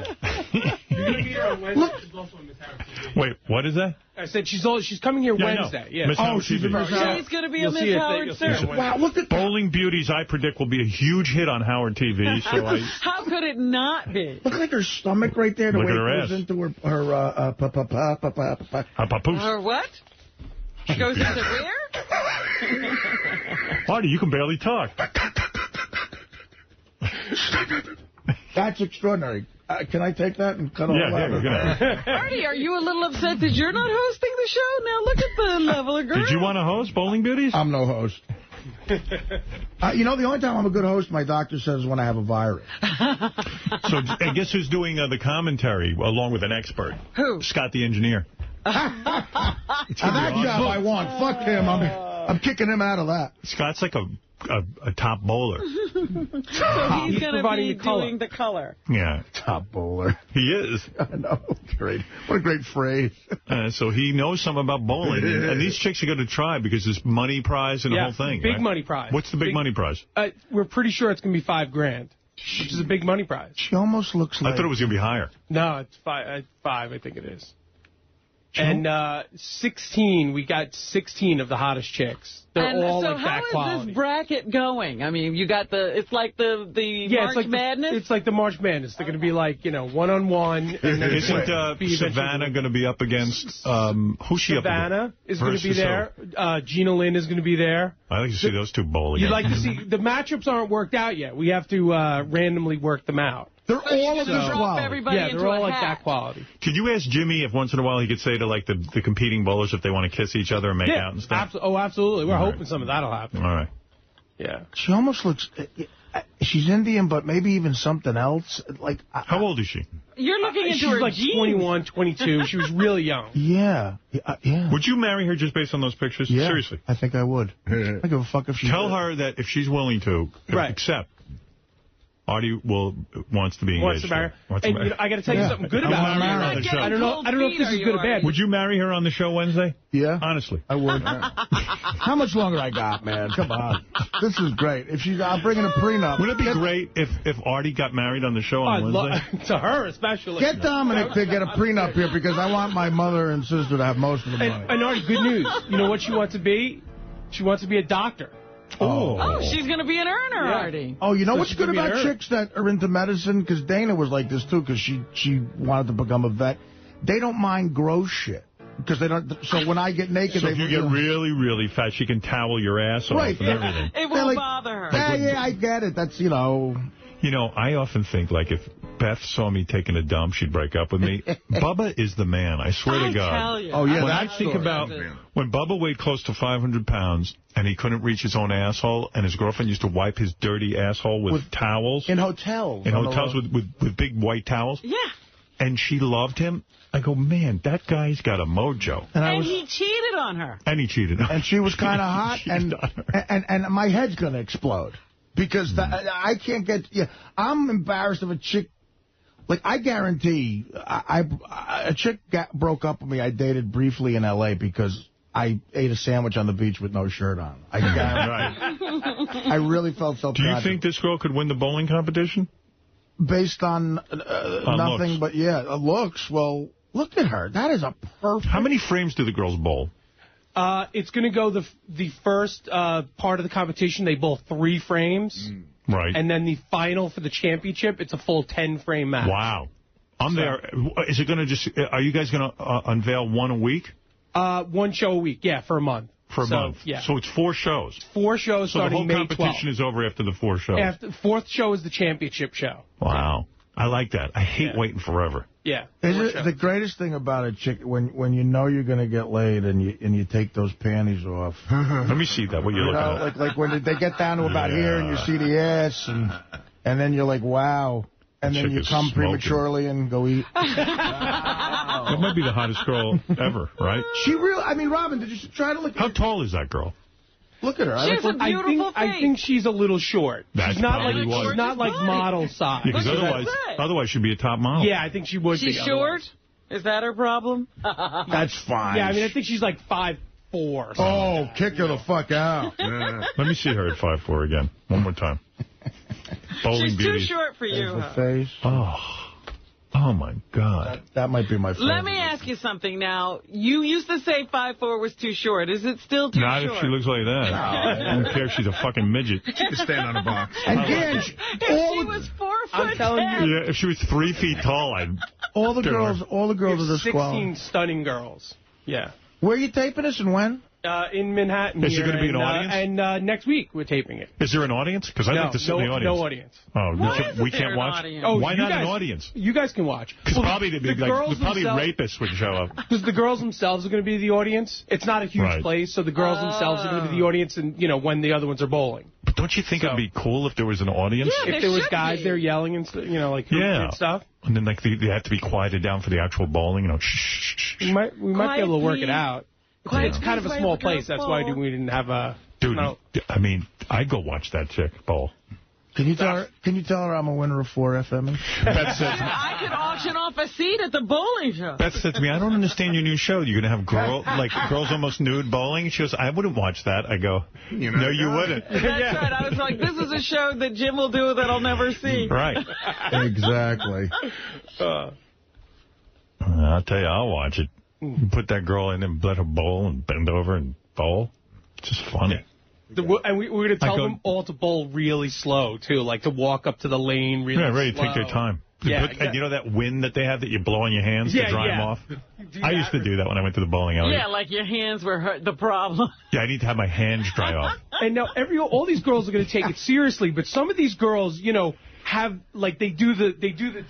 Wait, what is that? I said she's coming here Wednesday. Yeah. She's a Miss Howard. She's going to be a Miss Howard soon. Wow, look at Bowling Beauties, I predict, will be a huge hit on Howard TV. So How could it not be? Look like her stomach right there. The Look way at her it goes ass. into her papoose. Her what? She goes into where? Artie, you can barely talk. That's extraordinary. Can I take that and cut all that? Artie, are you a little upset that you're not hosting the show? Now look at the level of girl. Did you want to host Bowling Beauties? I'm no host. The only time I'm a good host, my doctor says, when I have a virus. So I guess who's doing the commentary along with an expert? Who? Scott the engineer. That job I want. Fuck him. I'm kicking him out of that. Scott's like a top bowler. So he's going to be doing the color. Yeah. Top bowler. He is. I know. Great. What a great phrase. So he knows something about bowling. And these chicks are going to try because there's money prize and the whole thing. Big right? money prize. What's the big money prize? We're pretty sure it's going to be $5,000, which is a big money prize. She almost looks like... I thought it was going to be higher. No, it's five, I think it is. And 16, we got 16 of the hottest chicks. They're all like that quality. How is this bracket going? I mean, you got it's like the March Madness? It's like the March Madness. They're going to be like, one-on-one. Isn't Savannah going to be up against, who's she Savannah up is going to be there. Gina Lynn is going to be there. I'd like to see those two bowling. You'd like to see, the matchups aren't worked out yet. We have to randomly work them out. They're all of this quality. Yeah, they're all like that quality. Could you ask Jimmy if once in a while he could say to like the competing bowlers if they want to kiss each other and make out and stuff? Absolutely. We're hoping some of that'll happen. All right. Yeah. She almost looks... She's Indian, but maybe even something else. Like, how old is she? You're looking into her like genes. 21, 22. She was really young. Yeah. Would you marry her just based on those pictures? Yeah, Seriously. I think I would. I don't give a fuck if she... Tell her that if she's willing to, accept. Artie wants to be engaged. And I got to tell you something good about her. I don't know if this is good or bad. Would you marry her on the show Wednesday? Yeah. Honestly. I would. How much longer I got, man? Come on. This is great. I'll bring in a prenup. Would it be great if Artie got married on the show on Wednesday? To her, especially. Get Dominic to get a prenup here because I want my mother and sister to have most of the money. And Artie, good news. You know what she wants to be? She wants to be a doctor. Oh, she's going to be an earner, Artie. Oh, you know what's good about chicks that are into medicine? Because Dana was like this, too, because she wanted to become a vet. They don't mind gross shit. Because they don't. So when I get naked, if you get really, really fat, she can towel your ass off and everything. It won't bother her. Yeah, I get it. That's, You know, I often think, like, if Beth saw me taking a dump, she'd break up with me. Bubba is the man, I swear to God. Tell you. Oh, yeah, when I think about when Bubba weighed close to 500 pounds and he couldn't reach his own asshole, and his girlfriend used to wipe his dirty asshole with towels. In hotels. In hotels with big white towels. Yeah. And she loved him. I go, man, that guy's got a mojo. And he cheated on her. And he cheated on her. And she was kind of hot, and my head's going to explode. Because I can't get... Yeah, I'm embarrassed of a chick... Like, I guarantee... a chick broke up with me. I dated briefly in L.A. because I ate a sandwich on the beach with no shirt on. I guarantee. I really felt so. Do you think this girl could win the bowling competition? Based on nothing looks. But, looks. Well, look at her. That is a perfect... How many frames do the girls bowl? It's going to go the first part of the competition. They bowl 3 frames. Right. And then the final for the championship, it's a full 10-frame match. Wow. I'm there. Is it going to just... Are you guys going to unveil one a week? 1 show a week, yeah, for a month. For a month. Yeah. So it's 4 shows. 4 shows starting May 12th. So the whole competition is over after the 4 shows. After 4th show is the championship show. Wow. I like that. I hate waiting forever. Yeah. The greatest thing about a chick, when you know you're going to get laid and you take those panties off. Let me see that, what you're looking at. Like when they get down to about here and you see the ass, and then you're like, wow. And then you come prematurely and go eat. That might be the hottest girl ever, right? Robin, did you try to look at How tall is that girl? Look at her. She has a beautiful face. I think she's a little short. She's not like model size. Yeah, because otherwise she'd be a top model. Yeah, I think she would be. She's short? Is that her problem? That's fine. Yeah, I think she's like 5'4". Oh, kick her the fuck out. Let me see her at 5'4" again. One more time. Bowling She's beauty. too short for you. The face. Oh, my God. That might be my favorite. Let me ask you something now. You used to say 5'4" was too short. Is it still too Not short? Not if she looks like that. I don't care if she's a fucking midget. She can stand on a box. And again, if she was 4 foot 10. Yeah, if she was 3 feet tall, I'd... All the girls are the 16 stunning girls. Yeah. Where are you taping this and when? In Manhattan. Is there going to be an audience? And next week we're taping it. Is there an audience? Because I'd like to sit in the audience. No audience. Oh, we can't watch? Oh, why not an audience? You guys can watch. Because probably rapists would show up. Because the girls themselves are going to be the audience. It's not a huge place, so the girls themselves are going to be the audience, and when the other ones are bowling. But don't you think it'd be cool if there was an audience? Yeah, if there was guys there yelling and and stuff. And then they have to be quieted down for the actual bowling. Shh. We might be able to work it out. It's kind of a small place. That's why we didn't have a... Dude, I'd go watch that chick bowl. Can you tell her I'm a winner of 4 FMing? I could auction off a seat at the bowling show. Beth said to me, I don't understand your new show. You're going to have girls almost nude bowling? She goes, I wouldn't watch that. I go, no, you wouldn't. That's right. I was like, this is a show that Jim will do that I'll never see. Right. Exactly. I'll tell you, I'll watch it. You put that girl in and let her bowl and bend over and bowl. It's just funny. And we're going to tell them all to bowl really slow, too, like to walk up to the lane really slow. Yeah, ready to take their time. And you know that wind that they have that you blow on your hands to dry them off? I used to do that when I went to the bowling alley. Yeah, like your hands were the problem. Yeah, I need to have my hands dry off. And now all these girls are going to take it seriously, but some of these girls, have they do the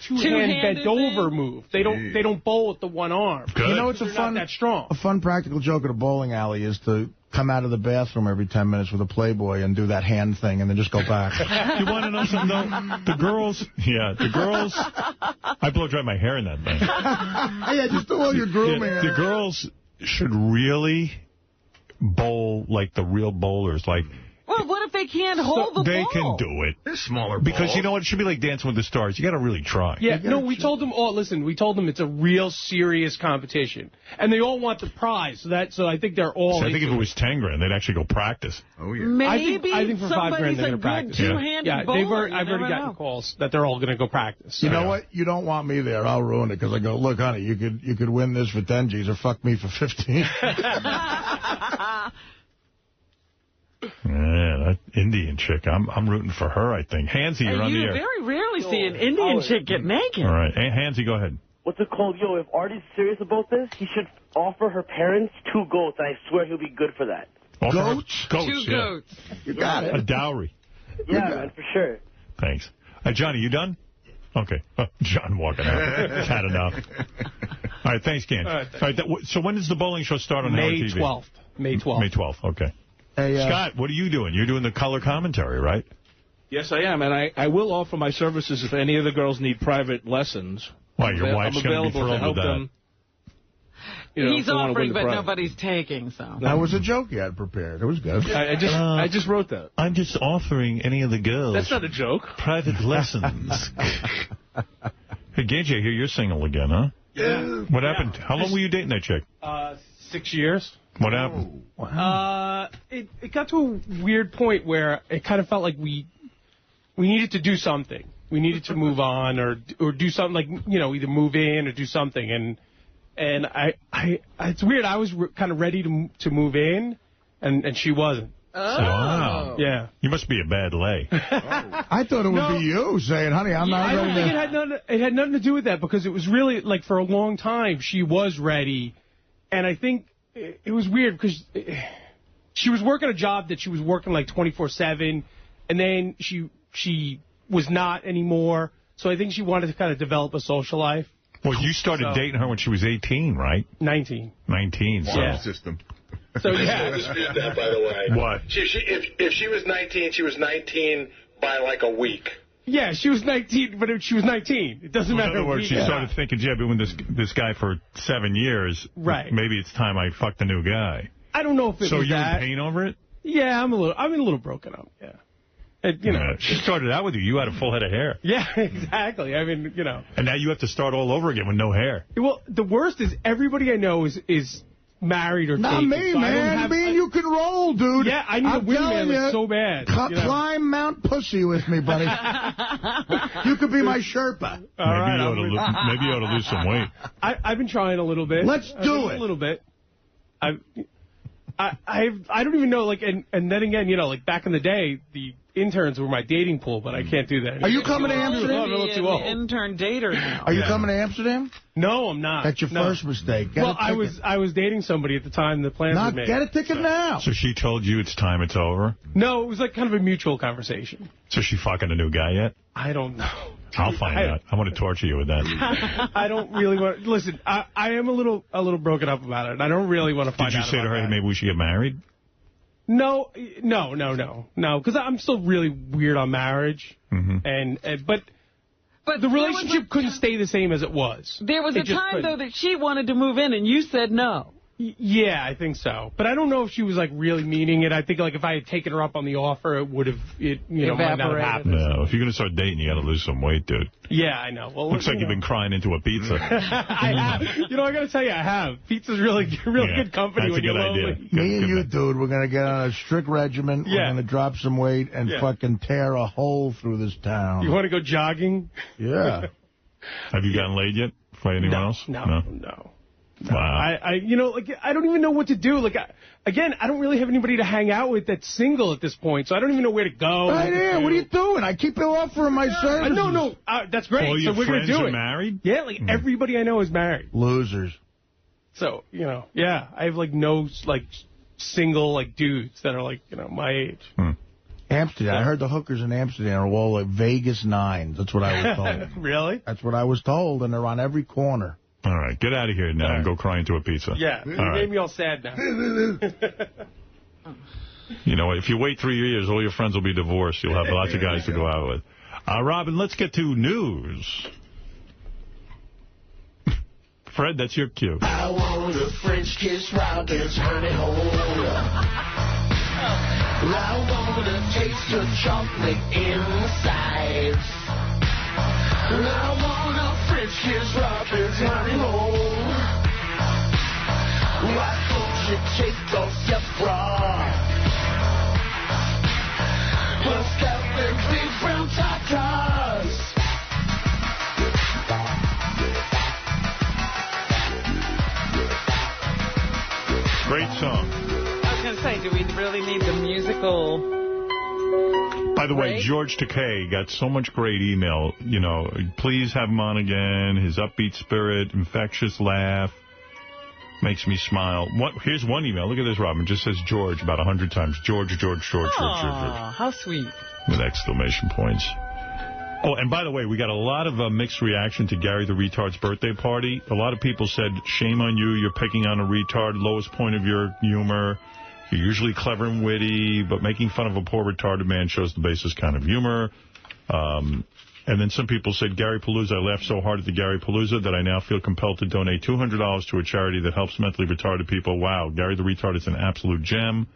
two-hand bent over move. They don't bowl with the one arm. Good. It's not that strong. A fun practical joke at a bowling alley is to come out of the bathroom every 10 minutes with a Playboy and do that hand thing and then just go back. You want to know something, though? The girls, I blow dry my hair in that thing. Yeah, just do all your grooming. The girls should really bowl like the real bowlers, Well, what if they can't hold the ball? They can do it. They're smaller balls. Because you know what? It should be like Dancing with the Stars. You got to really try. Yeah, no, we told them we told them it's a real serious competition. And they all want the prize. So I think they're all I think if it was 10 grand, they'd actually go practice. Oh, yeah. Maybe I think for 5 grand they're going to somebody's practice. a good two-handed bowler. I've already gotten calls that they're all going to go practice. You know what? You don't want me there. I'll ruin it because I go, look, honey, you could win this for 10 G's or fuck me for 15. Yeah, that Indian chick. I'm rooting for her, I think. Hansy, you're on the air. You very rarely see an Indian chick get naked. All right. Hey, Hansy, go ahead. What's it called? Yo, if Artie's serious about this, he should offer her parents 2 goats, and I swear he'll be good for that. Goats? 2 goats. You got it. A dowry. Yeah, man, for sure. Thanks. Johnny, you done? Okay. John walking out. He's had enough. All right, thanks, Gan. All right, so when does the bowling show start on Howard TV? May 12th. May 12th. May 12th, okay. Hey, Scott, what are you doing? You're doing the color commentary, right? Yes, I am, and I will offer my services if any of the girls need private lessons. Why, your wife's going to be thrilled with that. Them, you know, he's offering, but nobody's taking, so. That was a joke you had prepared. It was good. I just wrote that. I'm just offering any of the girls. That's not a joke. Private lessons. Hey, Gage, I hear you're single again, huh? Yeah. What happened? How long were you dating that chick? 6 years. What happened? It got to a weird point where it kind of felt like we needed to do something. We needed to move on or do something, like, you know, either move in or do something. And I it's weird. I was kind of ready to move in, and she wasn't. Oh. Wow. Yeah. You must be a bad lay. I thought it would be you saying, honey, I'm not ready. I don't think it had nothing to do with that, because it was really, like, for a long time, she was ready. And I think it was weird because she was working a job that she was working, like, 24/7, and then she was not anymore. So I think she wanted to kind of develop a social life. Well, you started dating her when she was 18, right? 19. 19. Yeah. System. So, yeah. I dispute that, by the way. What? If she was 19, she was 19 by like a week. Yeah, she was 19, but she was 19. It doesn't matter. In other words, she started thinking, gee, I've been with this guy for 7 years. Right. Maybe it's time I fucked a new guy. I don't know if it was that. So you're in pain over it? Yeah, I'm a little broken up, yeah. You know, she started out with you. You had a full head of hair. Yeah, exactly. I mean, you know. And now you have to start all over again with no hair. Well, the worst is everybody I know is married or not taken. Me, so man. Me and you can roll, dude. Yeah, I need a wingman like so bad. Climb Mount Pussy with me, buddy. You could be my Sherpa. Maybe you ought to lose some weight. I've been trying a little bit. Let's do it. A little bit. I don't even know, like, and then again, you know, like, back in the day, the interns were my dating pool, but I can't do that. Are you coming to Amsterdam? The intern dater now. Are you coming to Amsterdam? No, I'm not. That's your first mistake. Well, I was dating somebody at the time the plans were made. Get a ticket now. So she told you it's time, it's over? No, it was like kind of a mutual conversation. So she fucking a new guy yet? I don't know. I'll find out. I want to torture you with that. I don't really want to. Listen, I am a little broken up about it, and I don't really want to find out. Did you say to her, hey, maybe we should get married? No, because I'm still really weird on marriage, but the relationship couldn't stay the same as it was. There was a time, though, that she wanted to move in, and you said no. Yeah, I think so. But I don't know if she was, like, really meaning it. I think, like, if I had taken her up on the offer, it would have, might not have happened. No, if you're going to start dating, you got to lose some weight, dude. Yeah, I know. Well, looks like you've been crying into a pizza. I have. I got to tell you, I have. Pizza's really good company when you're lonely. Me and you, dude, we're going to get on a strict regimen. We're going to drop some weight and fucking tear a hole through this town. You want to go jogging? Yeah. Have you gotten laid yet? For anyone else? No. Wow. I don't even know what to do. Like, again, I don't really have anybody to hang out with that's single at this point, so I don't even know where to go. Right here. What are you doing? I keep offering my services. No. That's great. All so we're going to do it. Your friends are married? Yeah, like everybody I know is married. Losers. So, I have, like, no, like, single, like, dudes that are, like, my age. Amsterdam. I heard the hookers in Amsterdam are all like Vegas 9s. That's what I was told. Really? That's what I was told, and they're on every corner. All right, get out of here now and go cry into a pizza. Yeah, you made me all sad now. You know, if you wait 3 years, all your friends will be divorced. You'll have lots of guys to go out with. Robin, let's get to news. Fred, that's your cue. I want a French kiss Robin's honey hole. I want to taste your chocolate inside. I want a French kiss Robin's honey hole. Why don't you take off your bra? Bust out them big brown tatas. Great song. I was going to say, do we really need the musical... By the way, George Takei got so much great email. Please have him on again. His upbeat spirit, infectious laugh, makes me smile. Here's one email. Look at this, Robin. It just says George about 100 times. George. How sweet. With exclamation points. Oh, and by the way, we got a lot of mixed reaction to Gary the Retard's birthday party. A lot of people said, shame on you, you're picking on a retard, lowest point of your humor. You're usually clever and witty, but making fun of a poor retarded man shows the basest kind of humor. And then some people said, Gary Palooza, I laughed so hard at the Gary Palooza that I now feel compelled to donate $200 to a charity that helps mentally retarded people. Wow, Gary the Retard is an absolute gem.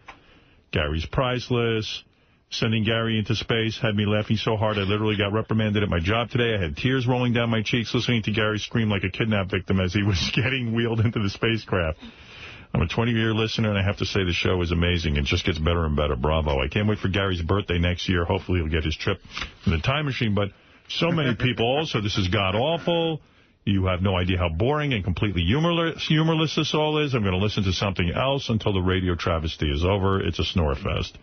Gary's priceless. Sending Gary into space had me laughing so hard I literally got reprimanded at my job today. I had tears rolling down my cheeks listening to Gary scream like a kidnapped victim as he was getting wheeled into the spacecraft. I'm a 20-year listener, and I have to say the show is amazing. It just gets better and better. Bravo. I can't wait for Gary's birthday next year. Hopefully he'll get his trip in the time machine. But so many people also, this is god-awful. You have no idea how boring and completely humorless this all is. I'm going to listen to something else until the radio travesty is over. It's a snore fest.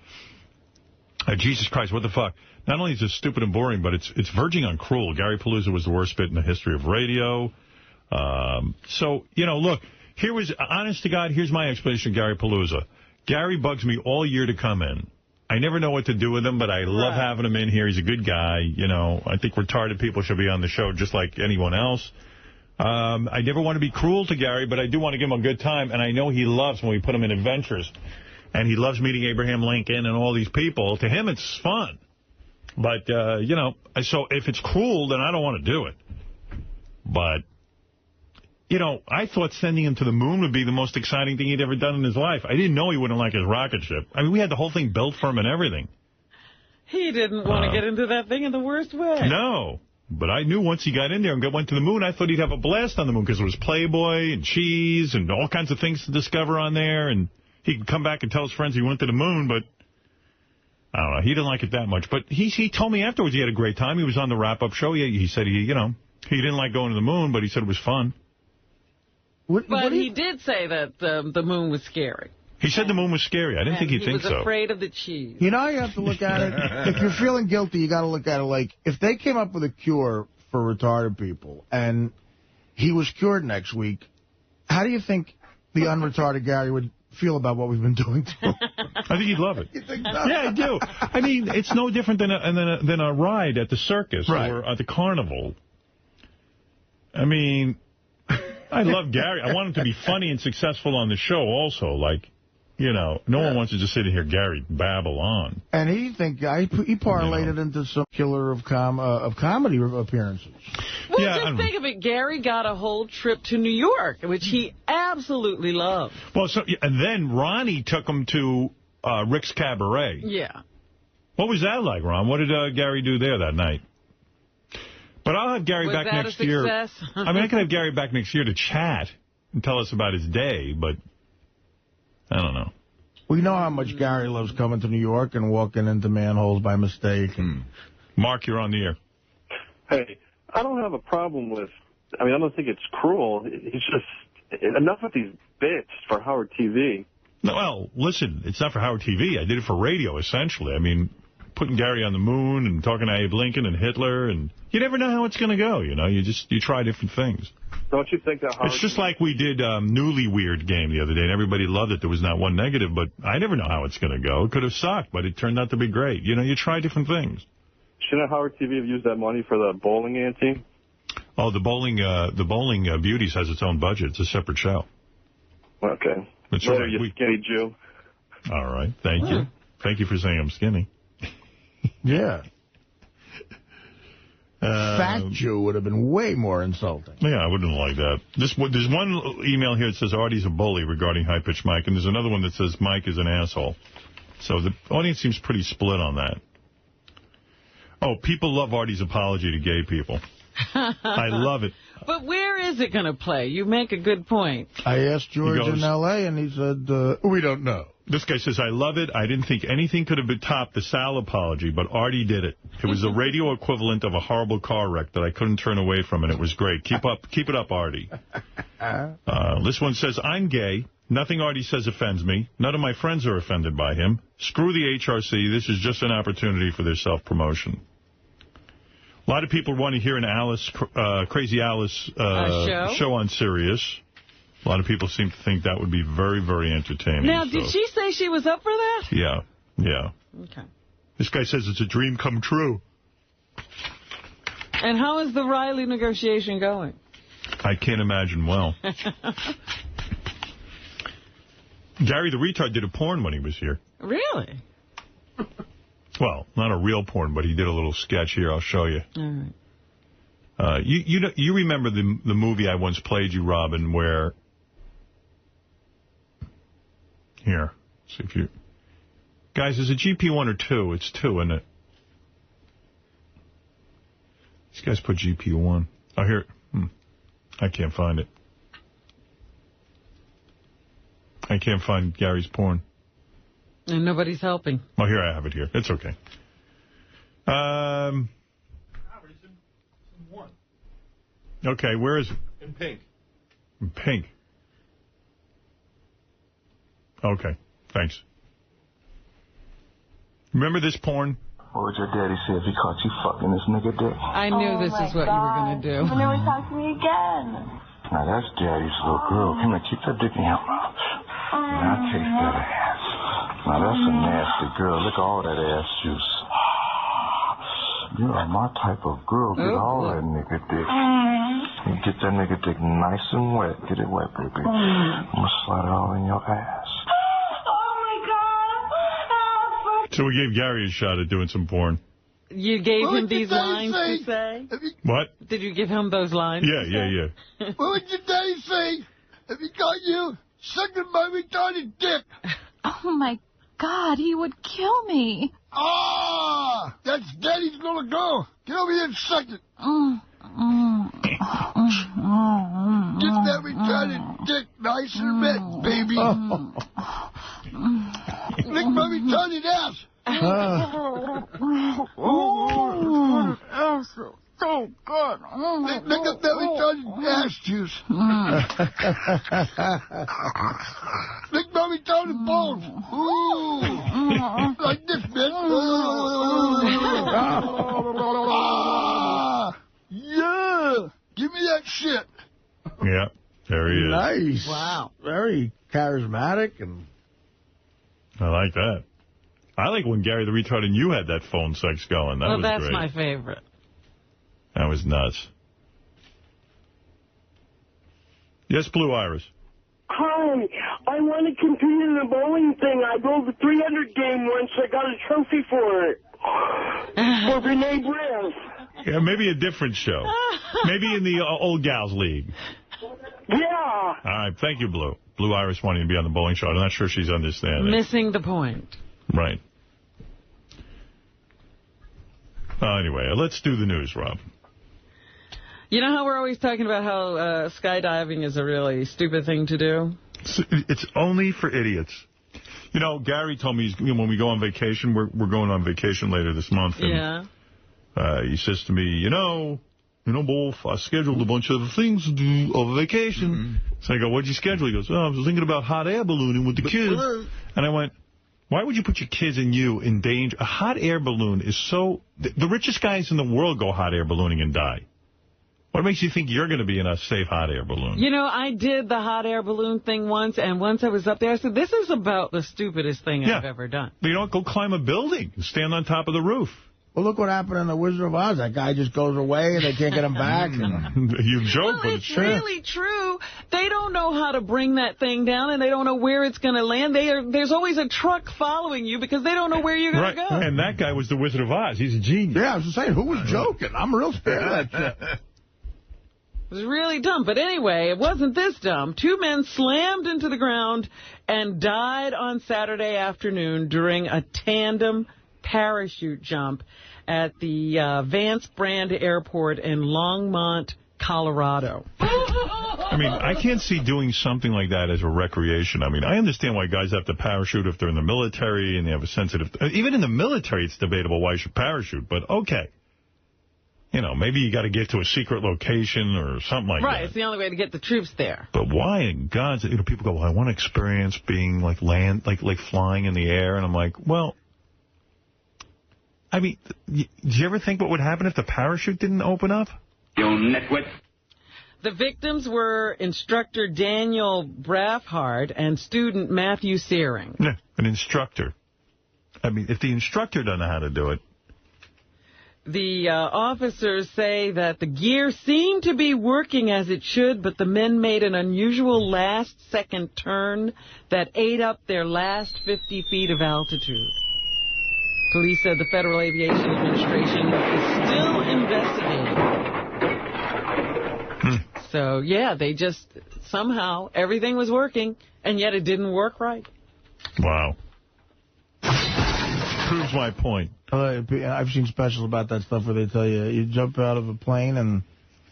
Jesus Christ, what the fuck? Not only is it stupid and boring, but it's verging on cruel. Gary Palooza was the worst bit in the history of radio. So, you know, look, honest to God, here's my explanation of Gary Palooza. Gary bugs me all year to come in. I never know what to do with him, but I love having him in here. He's a good guy. You know, I think retarded people should be on the show just like anyone else. I never want to be cruel to Gary, but I do want to give him a good time, and I know he loves when we put him in adventures. And he loves meeting Abraham Lincoln and all these people. To him, it's fun. But, you know, so if it's cruel, then I don't want to do it. But, you know, I thought sending him to the moon would be the most exciting thing he'd ever done in his life. I didn't know he wouldn't like his rocket ship. I mean, we had the whole thing built for him and everything. He didn't want to get into that thing in the worst way. No. But I knew once he got in there and went to the moon, I thought he'd have a blast on the moon because there was Playboy and cheese and all kinds of things to discover on there. And he could come back and tell his friends he went to the moon, but I don't know. He didn't like it that much. But he told me afterwards he had a great time. He was on the wrap-up show. He said he didn't like going to the moon, but he said it was fun. But he did say that the moon was scary. He said the moon was scary. I didn't think he'd think so. He was afraid of the cheese. You know how you have to look at it? If you're feeling guilty, you got to look at it like, if they came up with a cure for retarded people and he was cured next week, how do you think the unretarded Gary would feel about what we've been doing to him? I think he'd love it. You think so? Yeah, I do. I mean, it's no different than a ride at the circus or at the carnival. I mean, I love Gary. I want him to be funny and successful on the show also. Like, you know, no one wants to just sit and hear Gary babble on. And he parlayed it into some killer of comedy appearances. Well, just think of it. Gary got a whole trip to New York, which he absolutely loved. Well, and then Ronnie took him to Rick's Cabaret. Yeah. What was that like, Ron? What did Gary do there that night? But I'll have Gary back next year. I mean, I can have Gary back next year to chat and tell us about his day, but I don't know. We know how much Gary loves coming to New York and walking into manholes by mistake. Mark, you're on the air. Hey, I don't have a problem with, I don't think it's cruel. It's just, enough with these bits for Howard TV. No, well, listen, it's not for Howard TV. I did it for radio, essentially. I mean, putting Gary on the moon and talking to Abe Lincoln and Hitler, and you never know how it's going to go, you know. You try different things. Don't you think that Howard... It's just like we did Newly Weird game the other day, and everybody loved it. There was not one negative, but I never know how it's going to go. It could have sucked, but it turned out to be great. You know, you try different things. Shouldn't Howard TV have used that money for the bowling ante? Oh, the bowling Beauties has its own budget. It's a separate show. Okay. That's Later, right. you skinny Jew. All right. Thank you. Thank you for saying I'm skinny. Yeah. Fat Jew would have been way more insulting. Yeah, I wouldn't like that. There's one email here that says Artie's a bully regarding high-pitched Mike, and there's another one that says Mike is an asshole. So the audience seems pretty split on that. Oh, people love Artie's apology to gay people. I love it. But where is it going to play? You make a good point. I asked George in L.A., and he said, we don't know. This guy says, I love it. I didn't think anything could have been topped the Sal apology, but Artie did it. It was the radio equivalent of a horrible car wreck that I couldn't turn away from, and it was great. Keep it up, Artie. This one says, I'm gay. Nothing Artie says offends me. None of my friends are offended by him. Screw the HRC. This is just an opportunity for their self-promotion. A lot of people want to hear an Crazy Alice show on Sirius. A lot of people seem to think that would be very, very entertaining. Now, did she say she was up for that? Yeah, yeah. Okay. This guy says it's a dream come true. And how is the Riley negotiation going? I can't imagine well. Gary the Retard did a porn when he was here. Really? Well, not a real porn, but he did a little sketch here. I'll show you. All right. You remember the movie I once played you, Robin, where... Here. See if you... Guys, is it GP1 or 2? It's 2, isn't it? These guys put GP1. Oh, here. I can't find it. I can't find Gary's porn. And nobody's helping. Oh, here, I have it here. It's okay. Okay, where is it? In pink. In pink. Okay, thanks. Remember this porn? What would your daddy say if he caught you fucking this nigga dick? I knew this is what you were going to do. Well, never talk to me again. Now, that's daddy's little girl. Come here, keep that dick in your mouth. Now, taste that ass. Now, that's a nasty girl. Look at all that ass juice. You are my type of girl. Get all that nigga dick. You get that nigga dick nice and wet. Get it wet, baby. I'm going to slide it all in your ass. So we gave Gary a shot at doing some porn. You gave him these lines to say? What? Did you give him those lines? Yeah. What would your daddy say if he caught you sucking my retarded dick? Oh, my God, he would kill me. Ah, that's daddy's little girl. Get over here and suck it. Get that retarded dick nice and wet, baby. Lick my retarded ass. So good. Lick up that retarded ass juice. Lick my retarded balls. Ooh. Like this, bitch. Yeah. Give me that shit. Yeah, there he is. Nice. Wow. Very charismatic. And I like that. I like when Gary the Retard and you had that phone sex going. That was that's great. My favorite. That was nuts. Yes, Blue Iris. Hi, I want to compete in the bowling thing. I bowled the 300 game once. I got a trophy for it. For Renee Brass. Yeah, maybe a different show. Maybe in the Old Gals League. Yeah. All right, thank you, Blue. Blue Iris wanting to be on the bowling show. I'm not sure she's understanding. Missing the point. Right. Anyway, let's do the news, Rob. You know how we're always talking about how skydiving is a really stupid thing to do? It's only for idiots. You know, Gary told me when we go on vacation, we're going on vacation later this month. And, he says to me, you know, Wolf, I scheduled a bunch of things to do over vacation. So I go, what'd you schedule? He goes, I was thinking about hot air ballooning with the kids. And I went, why would you put your kids and you in danger? A hot air balloon is so... The richest guys in the world go hot air ballooning and die. What makes you think you're going to be in a safe hot air balloon? You know, I did the hot air balloon thing once, and once I was up there, I said, this is about the stupidest thing I've ever done. You don't go climb a building. Stand on top of the roof. Well, look what happened in The Wizard of Oz. That guy just goes away, and they can't get him back. You joke, but it's true. It's really true. They don't know how to bring that thing down, and they don't know where it's going to land. There's always a truck following you because they don't know where you're going to go. And that guy was the Wizard of Oz. He's a genius. Yeah, I was just saying, who was joking? I'm real scared of that shit. It was really dumb. But anyway, it wasn't this dumb. 2 men slammed into the ground and died on Saturday afternoon during a tandem parachute jump at the Vance Brand Airport in Longmont, Colorado. I mean, I can't see doing something like that as a recreation. I mean, I understand why guys have to parachute if they're in the military and they have a sensitive... Even in the military, it's debatable why you should parachute, but okay. You know, maybe you got to get to a secret location or something like that. Right, it's the only way to get the troops there. But why in God's... You know, people go, well, I want to experience being like flying in the air. And I'm like, well... I mean, did you ever think what would happen if the parachute didn't open up? You nitwit. The victims were instructor Daniel Braffhard and student Matthew Searing. Yeah, an instructor. I mean, if the instructor doesn't know how to do it. The officers say that the gear seemed to be working as it should, but the men made an unusual last-second turn that ate up their last 50 feet of altitude. Police said the Federal Aviation Administration is still investigating. So, yeah, they just, somehow, everything was working, and yet it didn't work right. Wow. Proves my point. I've seen specials about that stuff where they tell you, you jump out of a plane and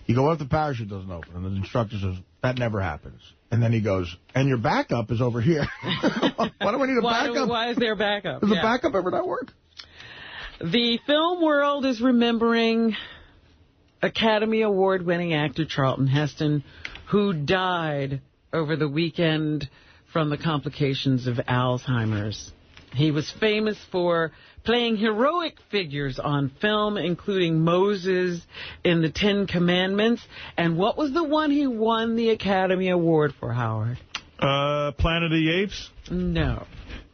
you go up, the parachute doesn't open. And the instructor says, that never happens. And then he goes, and your backup is over here. Why do we need a backup? Why is there backup? Does the backup ever not work? The film world is remembering Academy Award-winning actor Charlton Heston, who died over the weekend from the complications of Alzheimer's. He was famous for playing heroic figures on film, including Moses in the Ten Commandments. And what was the one he won the Academy Award for, Howard? Planet of the Apes? No.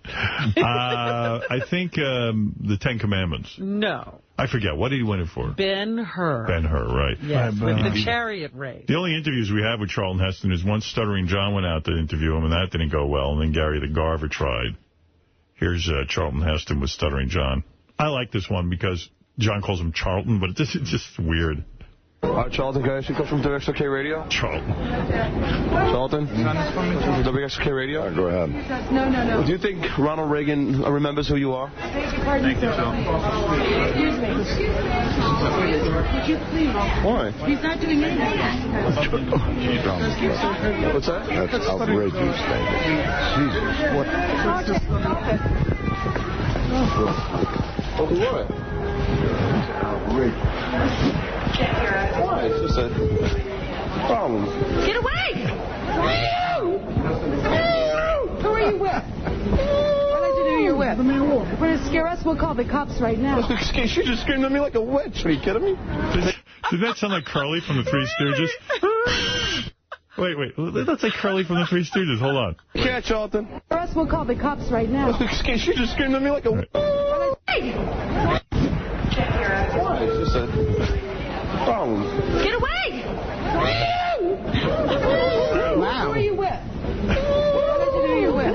I think the Ten Commandments. No. I forget. What did he win it for? Ben-Hur. Ben-Hur, right. Yes, with the chariot race. The only interviews we have with Charlton Heston is once Stuttering John went out to interview him, and that didn't go well, and then Gary the Garver tried. Here's Charlton Heston with Stuttering John. I like this one because John calls him Charlton, but it's just weird. Charlton, can I ask you a question from WXOK Radio? Charlton. Charlton? From WXOK Radio? Go ahead. Do you think Ronald Reagan remembers who you are? Thank you, Phil. Excuse me. Would you please? Why? He's not doing anything. What's that? That's outrageous, David. Jesus, what? What? Outrageous. Why? It's just a problem. Get away! Who are you with? I'd like to know who you're with. We're going to scare us. We'll call the cops right now. She just screamed at me like a witch. Are you kidding me? Did that sound like Curly from the Three Stooges? Wait. That's like Curly from the Three Stooges. Hold on. Yeah, Charlton. Scare us. We'll call the cops right now. She just screamed at me like a witch. Why? It's just a problem. Get away! Wow. Who are you with? I'd like to know who you're with.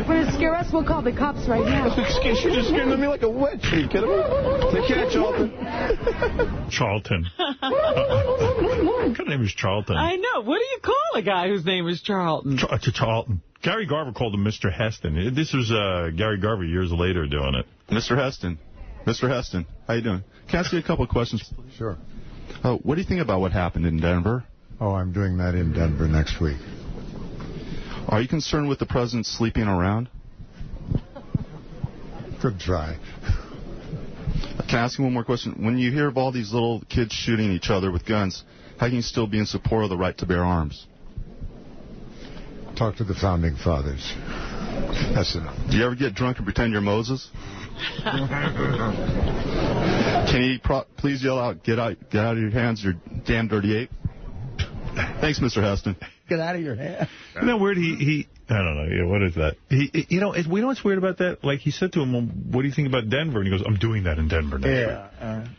We're going to scare us. We'll call the cops right now. She just screamed at me like a witch. Are you kidding me? Take care, Charlton. Charlton. What kind of name is Charlton? I know. What do you call a guy whose name is Charlton? Charlton. Gary Garver called him Mr. Heston. This was Gary Garver years later doing it. Mr. Heston. Mr. Heston, how you doing? Can I ask you a couple of questions, please? Sure. What do you think about what happened in Denver? Oh, I'm doing that in Denver next week. Are you concerned with the president sleeping around? Good try. Can I ask you one more question? When you hear of all these little kids shooting each other with guns, how can you still be in support of the right to bear arms? Talk to the Founding Fathers. That's enough. Do you ever get drunk and pretend you're Moses? Can you please yell out, get out of your hands, you damn dirty ape? Thanks, Mr. Heston. Get out of your hand. Isn't that weird? I don't know. Yeah, what is that? We know what's weird about that? Like, he said to him, well, what do you think about Denver? And he goes, I'm doing that in Denver next week.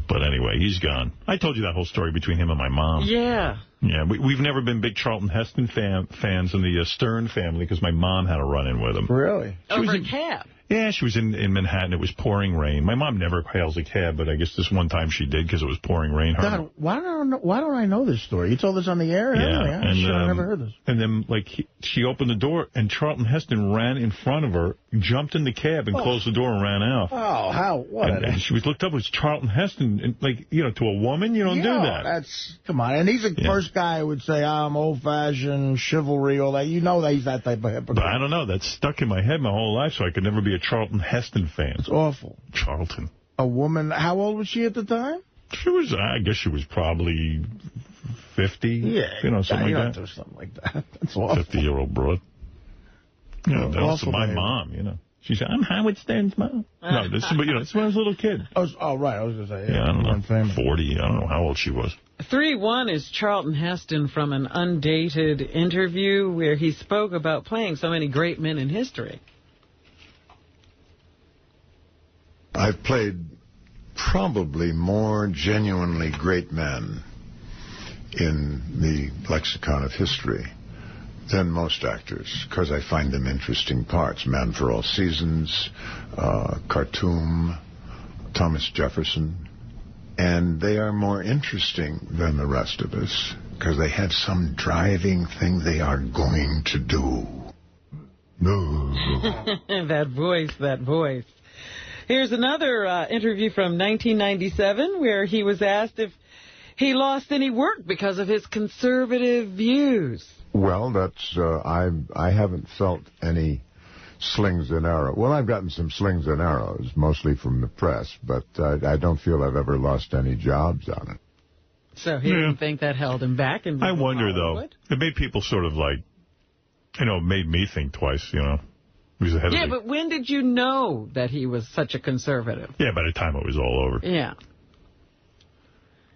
But anyway, he's gone. I told you that whole story between him and my mom. Yeah. Yeah, we've never been big Charlton Heston fans in the Stern family because my mom had a run-in with him. Really? Over a cab? Yeah, she was in Manhattan. It was pouring rain. My mom never hails a cab, but I guess this one time she did because it was pouring rain. God, why don't I know this story? You told this on the air? Yeah. I never heard this. And then, like, she opened the door, and Charlton Heston ran in front of her, jumped in the cab, and closed the door and ran out. Oh, how? What? And she was looked up. It was Charlton Heston. And, like, to a woman, you don't do that. Come on. And he's the first guy who would say, I'm old-fashioned, chivalry, all that. You know that he's that type of hypocrite. But I don't know. That's stuck in my head my whole life, so I could never be a Charlton Heston fan. It's awful. Charlton. A woman, how old was she at the time? She was, I guess she was probably 50. Yeah. Something like that. Do something like that. That's awful. 50-year-old broad. That was my mom, She said, I'm Howard Stern's mom. No, this is when I was a little kid. Oh, right. I was going to say, I don't know, 40. I don't know how old she was. 3-1 is Charlton Heston from an undated interview where he spoke about playing so many great men in history. I've played probably more genuinely great men in the lexicon of history than most actors, because I find them interesting parts. Man for All Seasons, Khartoum, Thomas Jefferson. And they are more interesting than the rest of us, because they have some driving thing they are going to do. No. That voice. Here's another interview from 1997 where he was asked if he lost any work because of his conservative views. Well, that's I haven't felt any slings and arrows. Well, I've gotten some slings and arrows, mostly from the press, but I don't feel I've ever lost any jobs on it. So he didn't think that held him back? I wonder, though. It made people sort of like, made me think twice, He was ahead of me. But when did you know that he was such a conservative? Yeah, by the time it was all over. Yeah.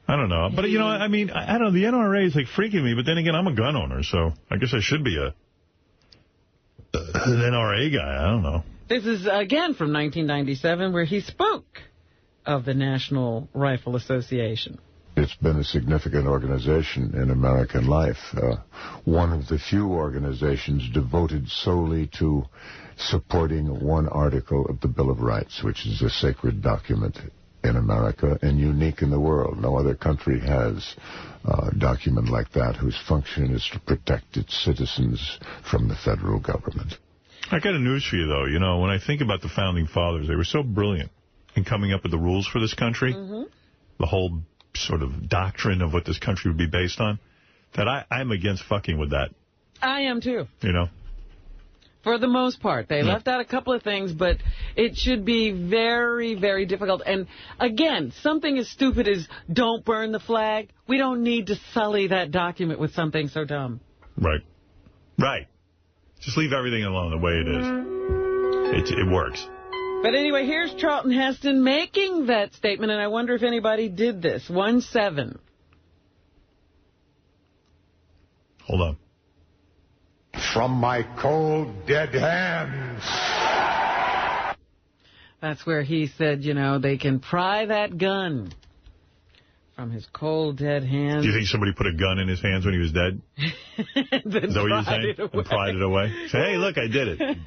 I don't know. But, I don't know. The NRA is, freaking me. But then again, I'm a gun owner, so I guess I should be an NRA guy. I don't know. This is, again, from 1997, where he spoke of the National Rifle Association. It's been a significant organization in American life. One of the few organizations devoted solely to supporting one article of the Bill of Rights, which is a sacred document in America and unique in the world. No other country has a document like that whose function is to protect its citizens from the federal government. I got a news for you, though. When I think about the Founding Fathers, they were so brilliant in coming up with the rules for this country, the whole sort of doctrine of what this country would be based on, that I'm against fucking with that. I am, too. For the most part. They left out a couple of things, but it should be very, very difficult. And, again, something as stupid as don't burn the flag, we don't need to sully that document with something so dumb. Right. Just leave everything alone the way it is. It works. But anyway, here's Charlton Heston making that statement, and I wonder if anybody did this. 1-7. Hold on. From my cold, dead hands. That's where he said, they can pry that gun from his cold, dead hands. Do you think somebody put a gun in his hands when he was dead? Is that what you're saying? And pried it away? Say, hey, look, I did it.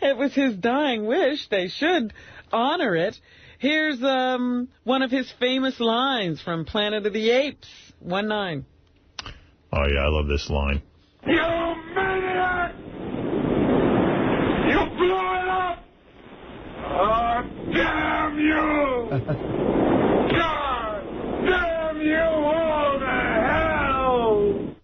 It was his dying wish. They should honor it. Here's one of his famous lines from Planet of the Apes. 1-9. Oh, yeah, I love this line. You maniac! You blew it up! Oh, damn you! God damn you all to hell!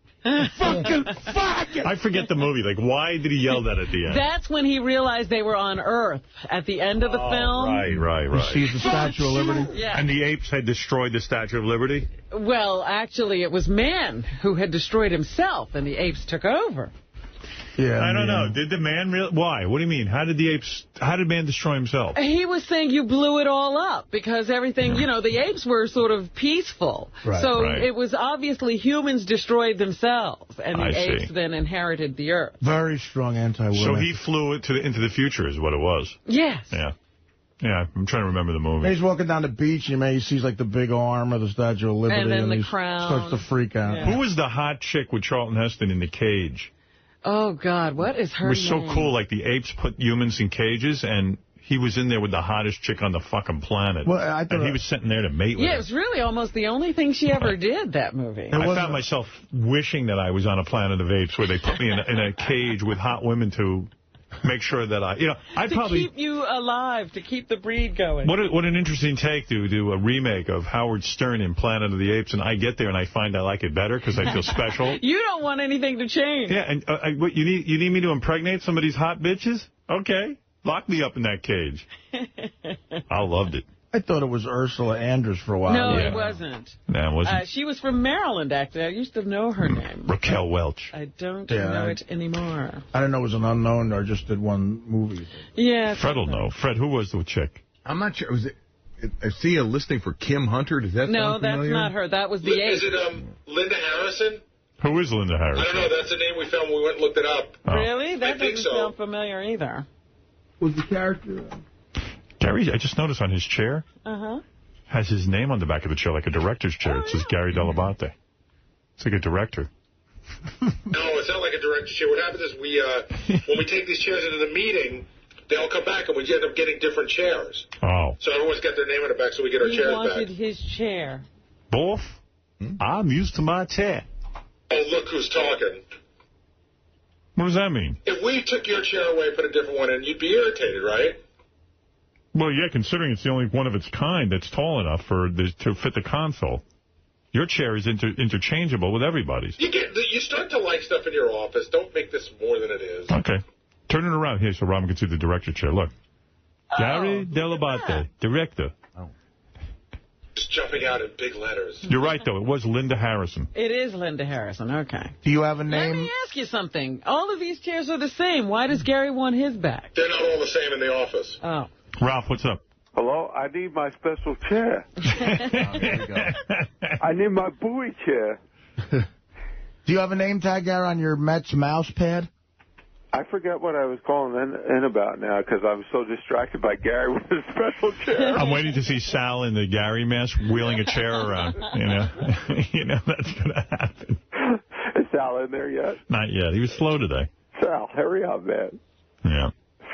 Fucking fuck it! I forget the movie. Why did he yell that at the end? That's when he realized they were on Earth at the end of the film. Right. He sees the Statue of Liberty. Yeah. And the apes had destroyed the Statue of Liberty? Well, actually, it was man who had destroyed himself, and the apes took over. Yeah, I don't know. Did the man why? What do you mean? How did man destroy himself? He was saying you blew it all up because everything, the apes were sort of peaceful. Right. So it was obviously humans destroyed themselves, and the apes then inherited the earth. Very strong anti-woman. So he flew it into the future is what it was. Yes. Yeah, I'm trying to remember the movie. He's walking down the beach, and he sees, the big arm of the Statue of Liberty. And then he the crown. Starts to freak out. Yeah. Who was the hot chick with Charlton Heston in the cage? Oh, God, what is her name? It was so cool. The apes put humans in cages, and he was in there with the hottest chick on the fucking planet. Well, and he was sitting there to mate with her. Yeah, it was really almost the only thing she ever did, that movie. I found myself wishing that I was on a Planet of Apes where they put me in a cage with hot women to make sure that I'd probably keep you alive, to keep the breed going. What an interesting take to do a remake of Howard Stern in Planet of the Apes, and I get there and I find I like it better because I feel special. You don't want anything to change. Yeah, and what, you need me to impregnate some of these hot bitches? Okay, lock me up in that cage. I loved it. I thought it was Ursula Andress for a while. No, it wasn't. No, it wasn't. She was from Maryland, actually. I used to know her name. Raquel Welch. I don't know it anymore. I didn't know it was an unknown or just did one movie. Yeah. Fred will know. Fred, who was the chick? I'm not sure. Was it? I see a listing for Kim Hunter. Does that sound familiar? No, that's not her. That was the ape. Is it Linda Harrison? Who is Linda Harrison? I don't know. That's the name we found when we went and looked it up. Really? That doesn't sound familiar either. Was the character... Gary, I just noticed on his chair, has his name on the back of the chair, like a director's chair. It says Gary Dell'Abate. It's like a director. No, it's not like a director's chair. What happens is when we take these chairs into the meeting, they all come back and we end up getting different chairs. Oh. So everyone's got their name on the back so we get our chairs back. He wanted his chair. Both? I'm used to my chair. Oh, look who's talking. What does that mean? If we took your chair away and put a different one in, you'd be irritated, right? Well, yeah, considering it's the only one of its kind that's tall enough to fit the console. Your chair is interchangeable with everybody's. You start to like stuff in your office. Don't make this more than it is. Okay. Turn it around here so Robin can see the director chair. Look. Gary Dell'Abate, director. Just jumping out in big letters. You're right, though. It was Linda Harrison. It is Linda Harrison. Okay. Do you have a name? Let me ask you something. All of these chairs are the same. Why does Gary want his back? They're not all the same in the office. Oh. Ralph, what's up? Hello? I need my special chair. There you go. I need my buoy chair. Do you have a name tag, Gary, on your Mets mouse pad? I forget what I was calling in about now because I was so distracted by Gary with his special chair. I'm waiting to see Sal in the Gary mask wheeling a chair around. You know that's going to happen. Is Sal in there yet? Not yet. He was slow today. Sal, hurry up, man. Yeah.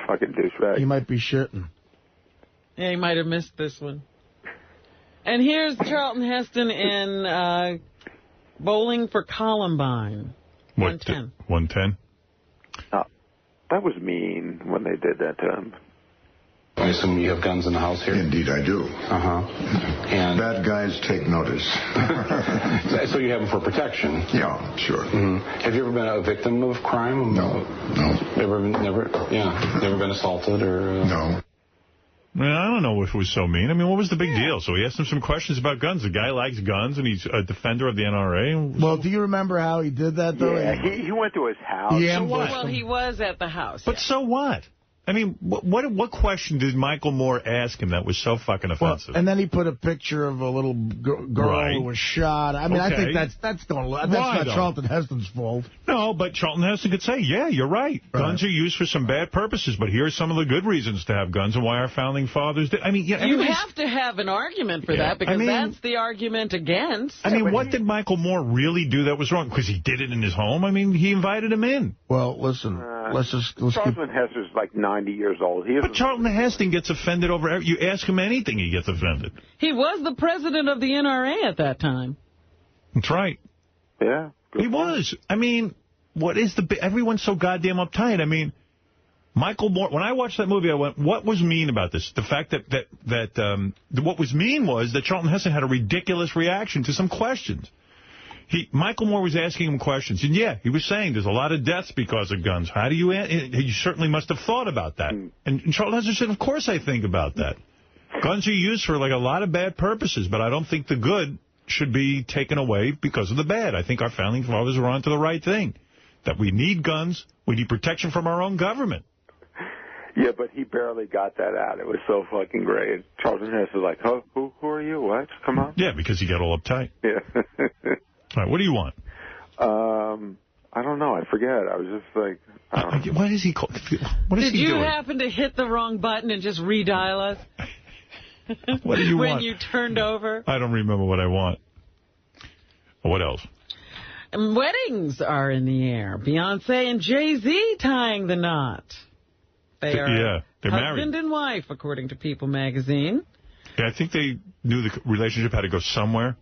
Fucking douchebag. He might be shitting. Yeah, he might have missed this one. And here's Charlton Heston in Bowling for Columbine. 110. 110? That was mean when they did that to him. I assume you have guns in the house here? Indeed, I do. And bad guys take notice. So you have them for protection? Yeah, sure. Have you ever been a victim of crime? No. Never been assaulted or? No. I don't know if it was so mean. I mean, what was the big deal? So he asked him some questions about guns. The guy likes guns, and he's a defender of the NRA. Well, do you remember how he did that, though? Yeah, he went to his house. Well, he was at the house. But so what? I mean, what question did Michael Moore ask him that was so fucking offensive? Well, and then he put a picture of a little girl who was shot. I mean, I think that's not Charlton Heston's fault. No, but Charlton Heston could say, yeah, you're right. Guns are used for some bad purposes, but here are some of the good reasons to have guns and why our founding fathers did. I mean, you have to have an argument for that because that's the argument against. I mean, what did Michael Moore really do that was wrong? Because he did it in his home? I mean, he invited him in. Well, listen, let's Charlton Heston's like 90 years old. But Charlton Heston gets offended over you ask him anything, he gets offended. He was the president of the NRA at that time. That's right. Yeah. He was. I mean, everyone's so goddamn uptight. I mean, Michael Moore, when I watched that movie, I went, what was mean about this? The fact that what was mean was that Charlton Heston had a ridiculous reaction to some questions. Michael Moore was asking him questions, and yeah, he was saying there's a lot of deaths because of guns. How do you you certainly must have thought about that. And Charlton Heston said, of course I think about that. Guns are used for like a lot of bad purposes, but I don't think the good should be taken away because of the bad. I think our founding fathers were onto the right thing, that we need guns, we need protection from our own government. Yeah, but he barely got that out. It was so fucking great. Charlton Heston was like, who are you? What? Come on. Yeah, because he got all uptight. Yeah. All right, what do you want? I don't know. I forget. I was just like... What is he called? What is Did he you doing? happen to hit the wrong button and just redial us? What do you want? When you turned over? I don't remember what I want. What else? Weddings are in the air. Beyonce and Jay-Z tying the knot. They are they're husband married. and wife, according to People magazine. Yeah, I think they knew the relationship had to go somewhere.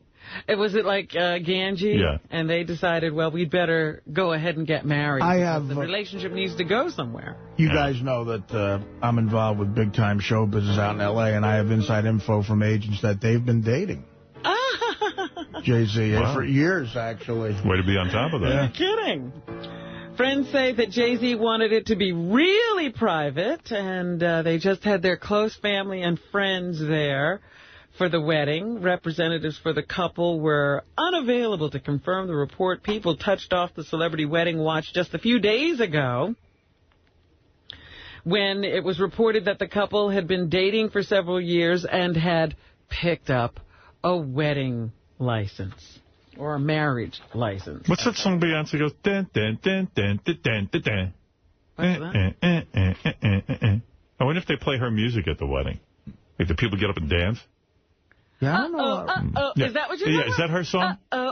Was it like Ganji? Yeah. And they decided, well, we'd better go ahead and get married. The relationship needs to go somewhere. You guys know that I'm involved with big-time show business out in L.A., and I have inside info from agents that they've been dating. Jay-Z for years, actually. Way to be on top of that. You're kidding. Friends say that Jay-Z wanted it to be really private, and they just had their close family and friends there for the wedding. Representatives for the couple were unavailable to confirm the report. People touched off the celebrity wedding watch just a few days ago when it was reported that the couple had been dating for several years and had picked up a wedding license or a marriage license. What's that song Beyonce goes? Dun, dun, dun, dun, dun, dun, dun, dun. What's that? I wonder if they play her music at the wedding. Like, do people get up and dance? Yeah, I don't know. Yeah. Is that what you're Yeah, talking is that her song? I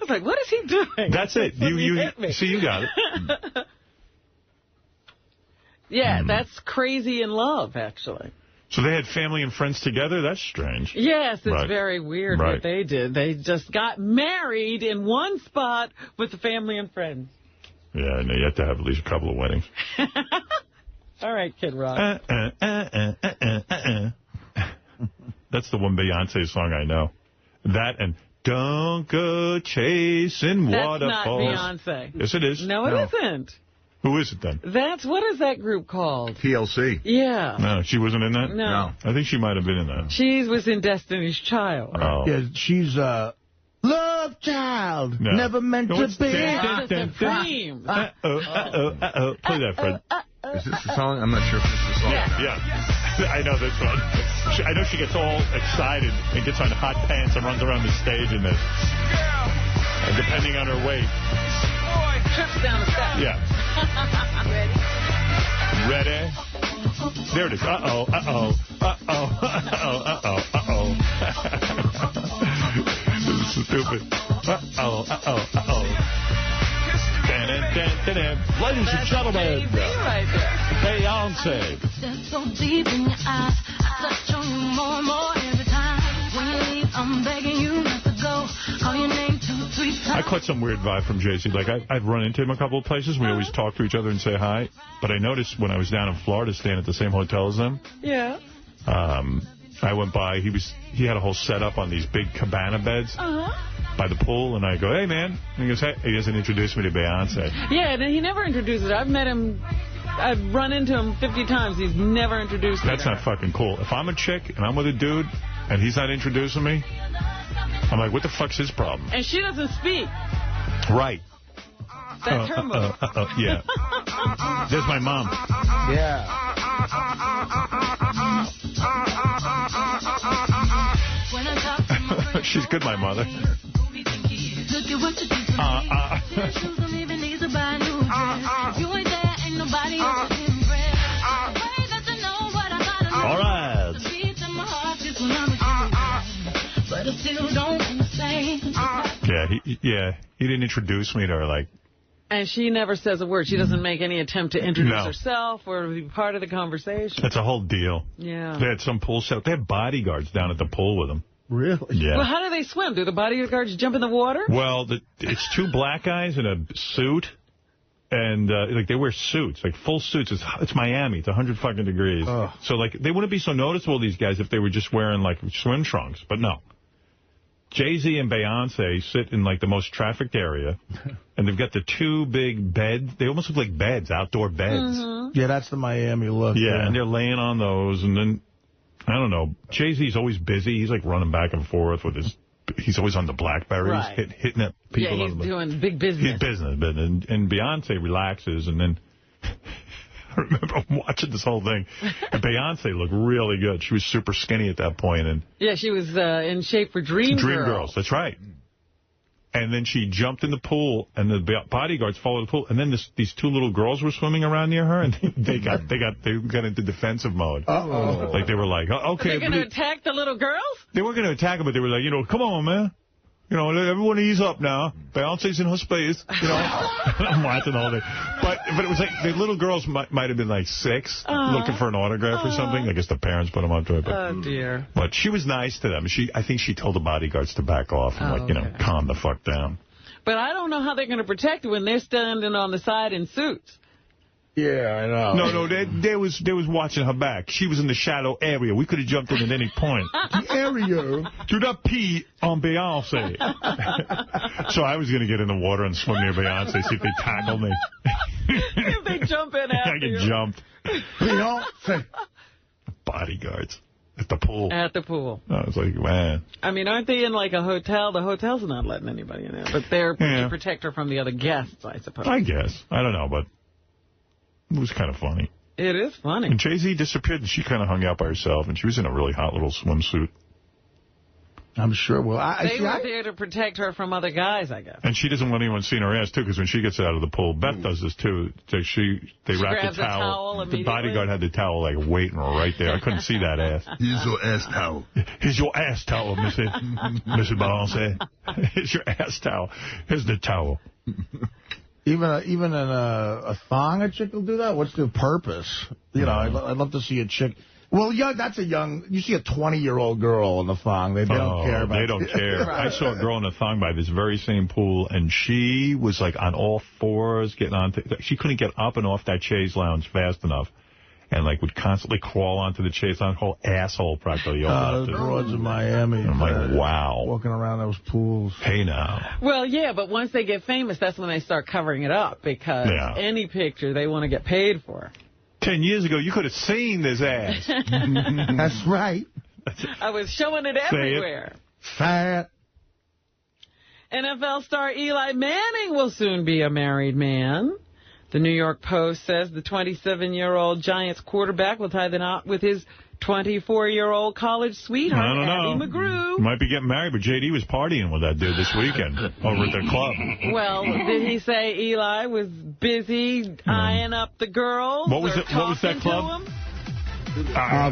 was like, what is he doing? That's it. You hit me. see, you got it. Yeah, that's Crazy in Love, actually. So they had family and friends together? That's strange. Yes, it's Right. very weird Right. what they did. They just got married in one spot with the family and friends. Yeah, no, you have to have at least a couple of weddings. All right, Kid Rock. That's the one Beyonce song I know. That and Don't Go Chasing Waterfalls. That's not Beyonce. Yes, it is. No, it isn't. Who is it then? What is that group called? TLC. Yeah. No, she wasn't in that? No. I think she might have been in that. She was in Destiny's Child. Oh. Yeah, she's love child. No. Never meant to be. That's the Supremes. Play that, Fred. Is this the song? I'm not sure if this is the song. Yeah. I know this one. I know she gets all excited and gets on hot pants and runs around the stage in this. And depending on her weight. Trips down the steps. Yeah. Ready? There it is. Uh-oh, uh-oh, uh-oh, uh-oh, uh-oh, uh-oh. This is stupid. Uh-oh, uh-oh, uh-oh. Ladies and gentlemen, Beyonce. So deep in your eyes, I touch on you more and more every time. When you leave, I'm begging you not to go. Call your name 2, 3 times. I caught some weird vibe from Jay-Z. Like, I've run into him a couple of places. We always talk to each other and say hi. But I noticed when I was down in Florida staying at the same hotel as them, Yeah. I went by. He had a whole setup on these big cabana beds by the pool. And I go, hey, man. And he goes, hey. He doesn't introduce me to Beyonce. Yeah, and he never introduces her. I've met him. I've run into him 50 times. He's never introduced me. That's not fucking cool. If I'm a chick and I'm with a dude and he's not introducing me, I'm like, what the fuck's his problem? And she doesn't speak. Right. That's her move. Yeah. There's my mom. Yeah. She's good, my mother. All right. Yeah, he didn't introduce me to her, like. And she never says a word. She doesn't make any attempt to introduce herself or be part of the conversation. That's a whole deal. Yeah. They had some pool set. They had bodyguards down at the pool with them. Really? Yeah. Well, how do they swim? Do the bodyguards jump in the water? Well, it's two black guys in a suit. And, like, they wear suits, like, full suits. It's Miami. It's 100 fucking degrees. Oh. So, like, they wouldn't be so noticeable, these guys, if they were just wearing, like, swim trunks. But no. Jay-Z and Beyonce sit in, like, the most trafficked area. And they've got the two big beds. They almost look like beds, outdoor beds. Yeah, that's the Miami look. Yeah, and they're laying on those. And then, I don't know, Jay-Z's always busy. He's, like, running back and forth with his... He's always on the Blackberries, right. hitting at people. Yeah, he's doing big business. He's business. And Beyonce relaxes, and then I remember watching this whole thing. And Beyonce looked really good. She was super skinny at that point. And yeah, she was in shape for Dreamgirls. That's right. And then she jumped in the pool, and the bodyguards followed the pool. And then these two little girls were swimming around near her, and they got into defensive mode. Uh-oh. Like, they were like, oh, okay. Are they going to attack the little girls? They weren't going to attack them, but they were like, come on, man. Everyone ease up now. Beyonce's in her space. I'm watching all day. But it was like the little girls might have been like 6 looking for an autograph or something. I guess the parents put them up to it. But, oh, dear. But she was nice to them. I think she told the bodyguards to back off and, calm the fuck down. But I don't know how they're going to protect her when they're standing on the side in suits. Yeah, I know. No, they was watching her back. She was in the shadow area. We could have jumped in at any point. The area. Do not pee on Beyonce. So I was going to get in the water and swim near Beyonce, see if they tackle me. If they jump in after I get you. jumped. Beyonce. Bodyguards at the pool. At the pool. I was like, man. I mean, aren't they in like a hotel? The hotel's not letting anybody in there. But they're to protect her from the other guests, I suppose. I guess. I don't know, but it was kind of funny. It is funny. And Jay-Z disappeared, and she kind of hung out by herself, and she was in a really hot little swimsuit. I'm sure. Well, they were there to protect her from other guys, I guess. And she doesn't want anyone seeing her ass, too, because when she gets out of the pool, Beth does this, too. They wrap the towel. The bodyguard had the towel, like, waiting right there. I couldn't see that ass. Here's your ass towel. Here's your ass towel, Mrs. Balance. Here's your ass towel. Here's the towel. Even in a thong, a chick will do that? What's the purpose? You know, I'd love to see a chick... Well, yeah, that's you see a 20-year-old girl in the thong. They don't care about it. They don't care. Right. I saw a girl in a thong by this very same pool, and she was, like, on all fours getting onto... She couldn't get up and off that chaise lounge fast enough, and, like, would constantly crawl onto the chaise lounge, whole asshole practically. The broads in Miami. I'm like, wow. Walking around those pools. Hey, now. Well, yeah, but once they get famous, that's when they start covering it up, because any picture they want to get paid for. 10 years ago, you could have seen this ass. That's right. I was showing it everywhere. Fat. NFL star Eli Manning will soon be a married man. The New York Post says the 27-year-old Giants quarterback will tie the knot with his 24-year-old college sweetheart, Abby McGrew. Might be getting married, but J.D. was partying with that dude this weekend over at the club. Well, did he say Eli was busy eyeing up the girls? What was that club?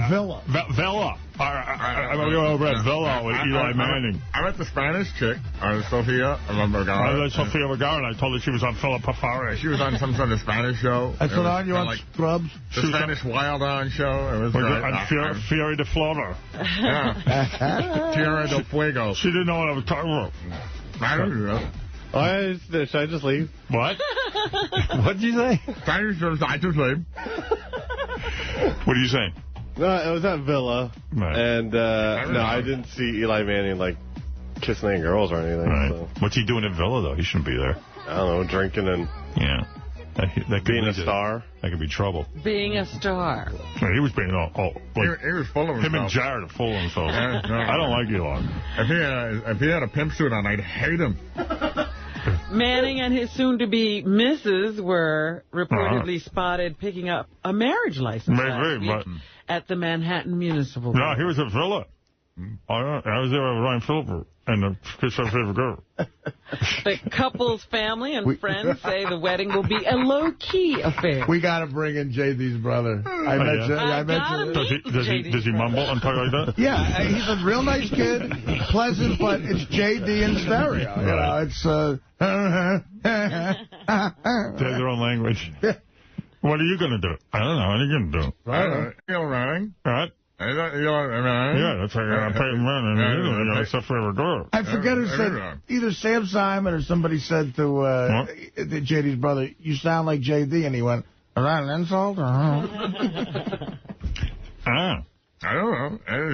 Villa. Villa. I'm going to go over at Villa with Eli Manning. I met the Spanish chick, Sofia Vergara. Sofia Vergara, and I told her she was on Philip Pafari. She was on some sort of Spanish show. I put on you on Scrubs. The Spanish Wild On show. It was on Fury de Flora. Yeah. Tierra del Fuego. She didn't know what I was talking about. I don't know. Should I just leave? What? What did you say? I just leave. What are you saying? No, it was at Villa, and no, I didn't see Eli Manning, like, kissing any girls or anything. Right. So. What's he doing at Villa, though? He shouldn't be there. I don't know, drinking and... Yeah. That being a star. That could be trouble. Being a star. Yeah, he was being all like, he was full of himself. Him and Jared are full of themselves. No. I don't like Elon. If he had a pimp suit on, I'd hate him. Manning and his soon-to-be missus were reportedly spotted picking up a marriage license at the Manhattan Municipal Board. No, he was at Villa. I was there with Ryan Phillippe and his favorite girl. The couple's family and friends say the wedding will be a low-key affair. We got to bring in JD's brother. I mentioned. Does he mumble and talk like that? Yeah, he's a real nice kid, pleasant, but it's JD in stereo. You know, it's they have their own language. What are you going to do? I don't know. What are you going to do? Right? Yeah, that's like I'm paying men and stuff for a girl. I forget who said, either Sam Simon or somebody said to JD's brother, you sound like JD, and he went, is that an insult? I don't know. I don't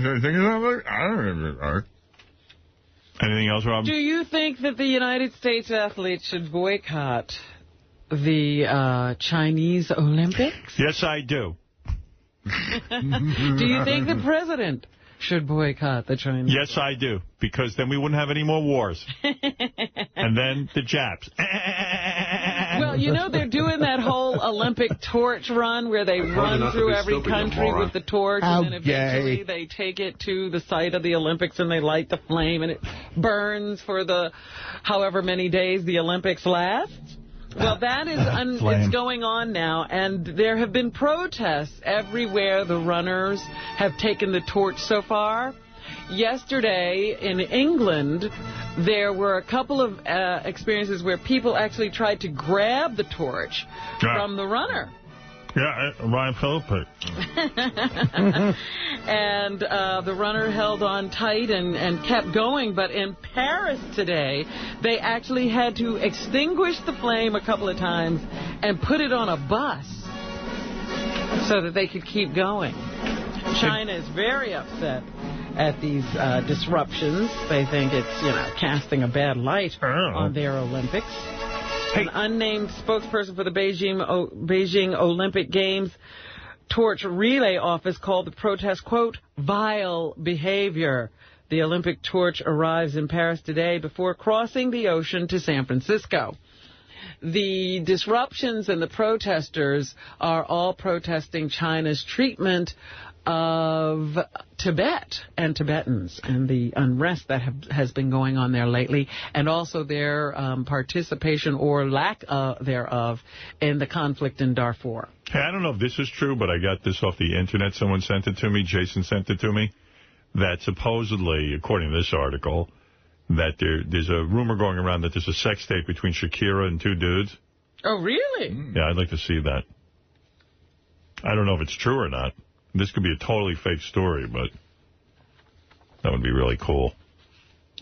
know. Anything else, Rob? Do you think that the United States athletes should boycott the Chinese Olympics? Yes, I do. Do you think the president should boycott the Chinese? Yes, I do, because then we wouldn't have any more wars. And then the Japs. Well, you know, they're doing that whole Olympic torch run where they run through every country with the torch, and then eventually they take it to the site of the Olympics and they light the flame, and it burns for the however many days the Olympics last. Well, that is it's going on now, and there have been protests everywhere the runners have taken the torch so far. Yesterday in England, there were a couple of experiences where people actually tried to grab the torch from the runner. Yeah, Ryan Phillippe. And the runner held on tight and kept going. But in Paris today, they actually had to extinguish the flame a couple of times and put it on a bus so that they could keep going. China is very upset at these disruptions. They think it's, casting a bad light on their Olympics. An unnamed spokesperson for the Beijing Olympic Games torch relay office called the protest, quote, vile behavior. The Olympic torch arrives in Paris today before crossing the ocean to San Francisco. The disruptions and the protesters are all protesting China's treatment of Tibet and Tibetans and the unrest that has been going on there lately, and also their participation or lack thereof in the conflict in Darfur. Hey, I don't know if this is true, but I got this off the Internet. Someone sent it to me. Jason sent it to me. That supposedly, according to this article, that there's a rumor going around that there's a sex tape between Shakira and 2 dudes. Oh, really? Yeah, I'd like to see that. I don't know if it's true or not. This could be a totally fake story, but that would be really cool.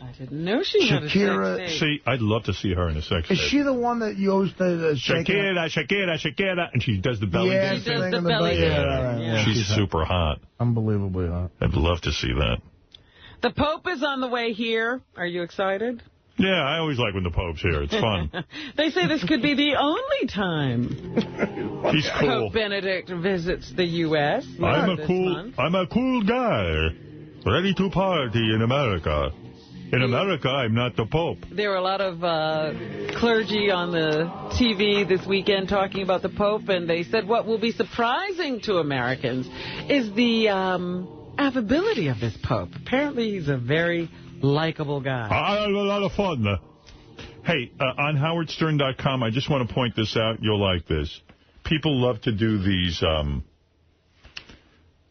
I didn't know she had a sex tape. See, I'd love to see her in a sex tape. Is she the one that you always Shakira, and she does the belly dance? She does the belly dance. Yeah. She's super hot. Unbelievably hot. I'd love to see that. The Pope is on the way here. Are you excited? Yeah, I always like when the Pope's here. It's fun. They say this could be the only time He's cool. Pope Benedict visits the U.S. I'm a cool guy, ready to party in America. In America, I'm not the Pope. There were a lot of clergy on the TV this weekend talking about the Pope, and they said what will be surprising to Americans is the affability of this Pope. Apparently, he's a very likable guy. I had a lot of fun. Hey, on howardstern.com, I just want to point this out. You'll like this. People love to do these...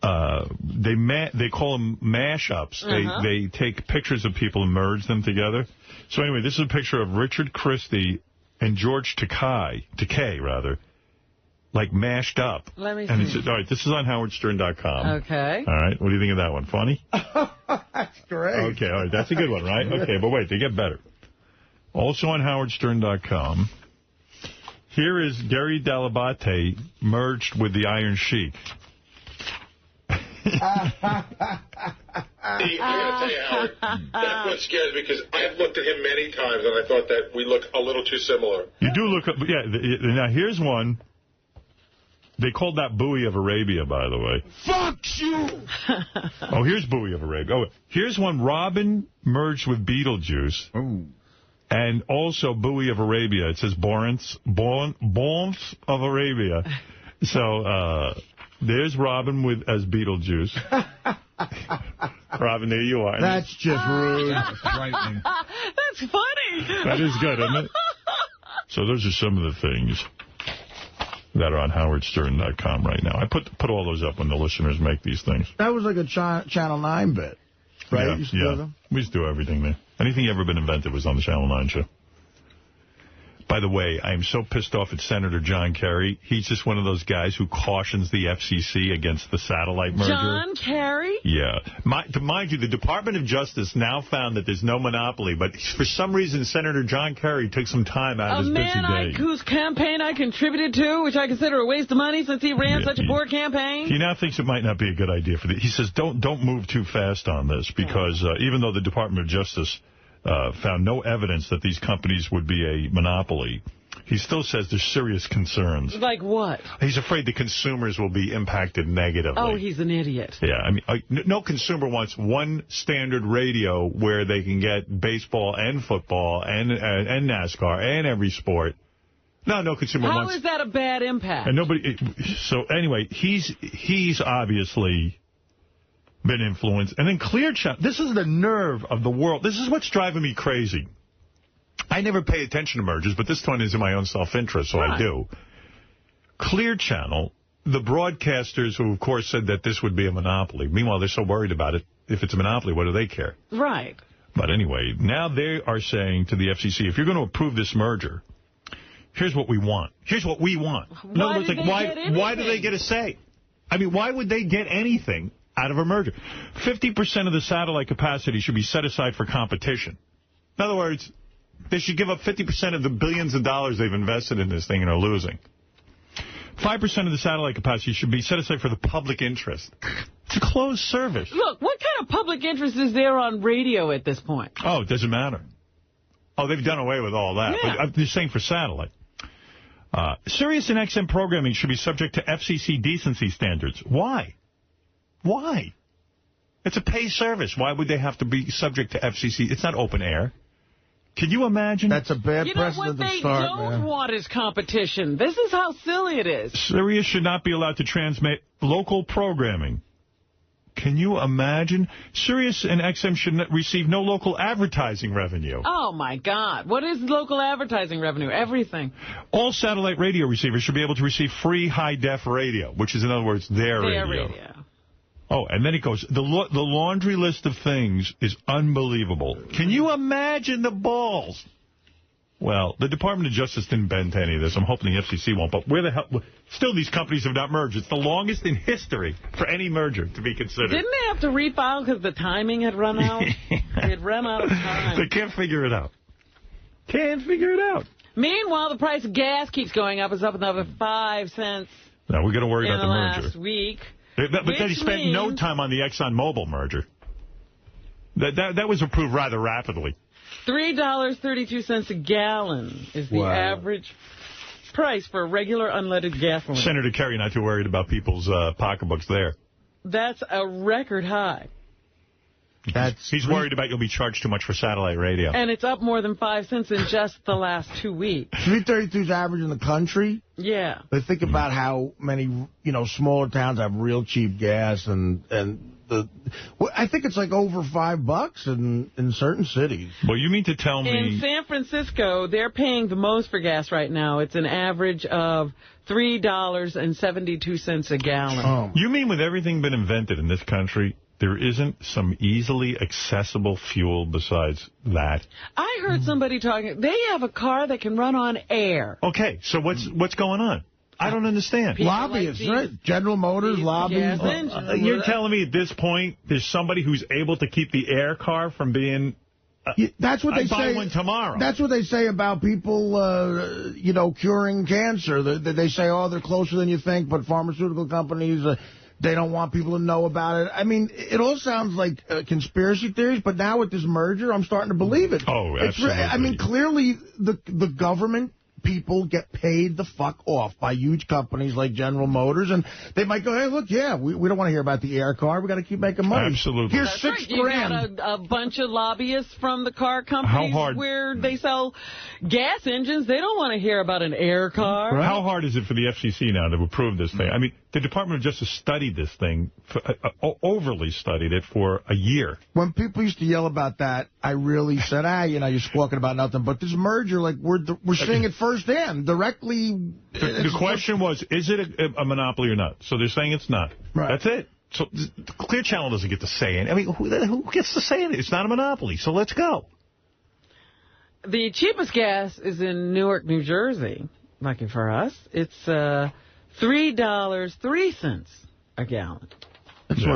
they call them mashups. They take pictures of people and merge them together. So anyway, this is a picture of Richard Christie and George Takei, like mashed up. Let me and see. All right, this is on howardstern.com. Okay. All right, what do you think of that one? Funny? That's great. Okay, all right, that's a good one, right? Okay, but wait, they get better. Also on howardstern.com, here is Gary Dell'Abate merged with the Iron Sheik. I got to tell you, Howard, that's what scares me, because I've looked at him many times, and I thought that we look a little too similar. You do look, yeah. Now, here's one. They called that Bowie of Arabia, by the way. Fuck you! Oh, here's Bowie of Arabia. Oh, here's one. Robin merged with Beetlejuice. Ooh. And also Bowie of Arabia. It says Borns of Arabia. So, there's Robin as Beetlejuice. Robin, there you are. That's just rude. That's frightening. That's funny. That is good, isn't it? So those are some of the things that are on howardstern.com right now. I put all those up when the listeners make these things. That was like a Channel 9 bit, right? Yeah. We used to do everything there. Anything ever been invented was on the Channel 9 show. By the way, I am so pissed off at Senator John Kerry. He's just one of those guys who cautions the FCC against the satellite merger. John Kerry? Yeah. Mind you, the Department of Justice now found that there's no monopoly, but for some reason, Senator John Kerry took some time out of his busy day. A man whose campaign I contributed to, which I consider a waste of money since he ran such a poor campaign. He now thinks it might not be a good idea for the... He says, don't move too fast on this, because even though the Department of Justice... found no evidence that these companies would be a monopoly, he still says there's serious concerns. Like what? He's afraid the consumers will be impacted negatively. Oh, he's an idiot. Yeah, I mean, no consumer wants one standard radio where they can get baseball and football and NASCAR and every sport. No consumer wants... How is that a bad impact? And nobody... So anyway, he's obviously... been influenced. And then Clear Channel, this is the nerve of the world. This is what's driving me crazy. I never pay attention to mergers, but this one is in my own self-interest, so I do. Clear Channel, the broadcasters who, of course, said that this would be a monopoly. Meanwhile, they're so worried about it. If it's a monopoly, what do they care? Right. But anyway, now they are saying to the FCC, if you're going to approve this merger, here's what we want. Here's what we want. Why do they get a say? I mean, why would they get anything out of a merger? 50% of the satellite capacity should be set aside for competition. In other words, they should give up 50% of the billions of dollars they've invested in this thing and are losing. 5% of the satellite capacity should be set aside for the public interest. It's a closed service. Look, what kind of public interest is there on radio at this point? Oh, it doesn't matter. Oh, they've done away with all that. Yeah. But I'm just saying for satellite. Sirius and XM programming should be subject to FCC decency standards. Why? Why? It's a pay service. Why would they have to be subject to FCC? It's not open air. Can you imagine? That's a bad precedent to start, man. What they don't want is competition. This is how silly it is. Sirius should not be allowed to transmit local programming. Can you imagine? Sirius and XM should receive no local advertising revenue. Oh, my God. What is local advertising revenue? Everything. All satellite radio receivers should be able to receive free high-def radio, which is, in other words, their radio. Oh, and then it goes, the laundry list of things is unbelievable. Can you imagine the balls? Well, the Department of Justice didn't bend to any of this. I'm hoping the FCC won't. But where the hell... Still, these companies have not merged. It's the longest in history for any merger to be considered. Didn't they have to refile because the timing had run out? It had run out of time. They can't figure it out. Can't figure it out. Meanwhile, the price of gas keeps going up. It's up another 5 cents. Now, we're going to worry about the merger. Last week. But they spent no time on the ExxonMobil merger. That was approved rather rapidly. $3.32 a gallon is the average price for regular unleaded gasoline. Senator Kerry not too worried about people's pocketbooks there. That's a record high. He's worried about you'll be charged too much for satellite radio. And it's up more than 5 cents in just the last 2 weeks. 332 is average in the country. Yeah. But think about how many, smaller towns have real cheap gas, and I think it's like over $5 in certain cities. Well, you mean to tell me... In San Francisco, they're paying the most for gas right now. It's an average of $3.72 a gallon. Oh. You mean with everything been invented in this country, there isn't some easily accessible fuel besides that? I heard somebody talking. They have a car that can run on air. Okay, so what's going on? I don't understand. Lobbyists, right? General Motors, lobbyists. You're telling me at this point there's somebody who's able to keep the air car from being... that's what they say. I'd buy one tomorrow. That's what they say about people, curing cancer. They say, they're closer than you think, but pharmaceutical companies... they don't want people to know about it. I mean, it all sounds like conspiracy theories, but now with this merger, I'm starting to believe it. Oh, absolutely. I mean, clearly the government people get paid the fuck off by huge companies like General Motors, and they might go, hey, look, we don't want to hear about the air car. We got to keep making money. Absolutely. Here's That's $6 grand. You got a bunch of lobbyists from the car companies where they sell gas engines. They don't want to hear about an air car. Right. How hard is it for the FCC now to approve this thing? I mean, the Department of Justice studied this thing, overly studied it for a year. When people used to yell about that, I really said, you're squawking about nothing. But this merger, we're seeing it firsthand, directly. The question was, is it a monopoly or not? So they're saying it's not. Right. That's it. So Clear Channel doesn't get to say it. I mean, who gets to say it? It's not a monopoly, so let's go. The cheapest gas is in Newark, New Jersey. Lucky for us. It's $3.03 a gallon. It's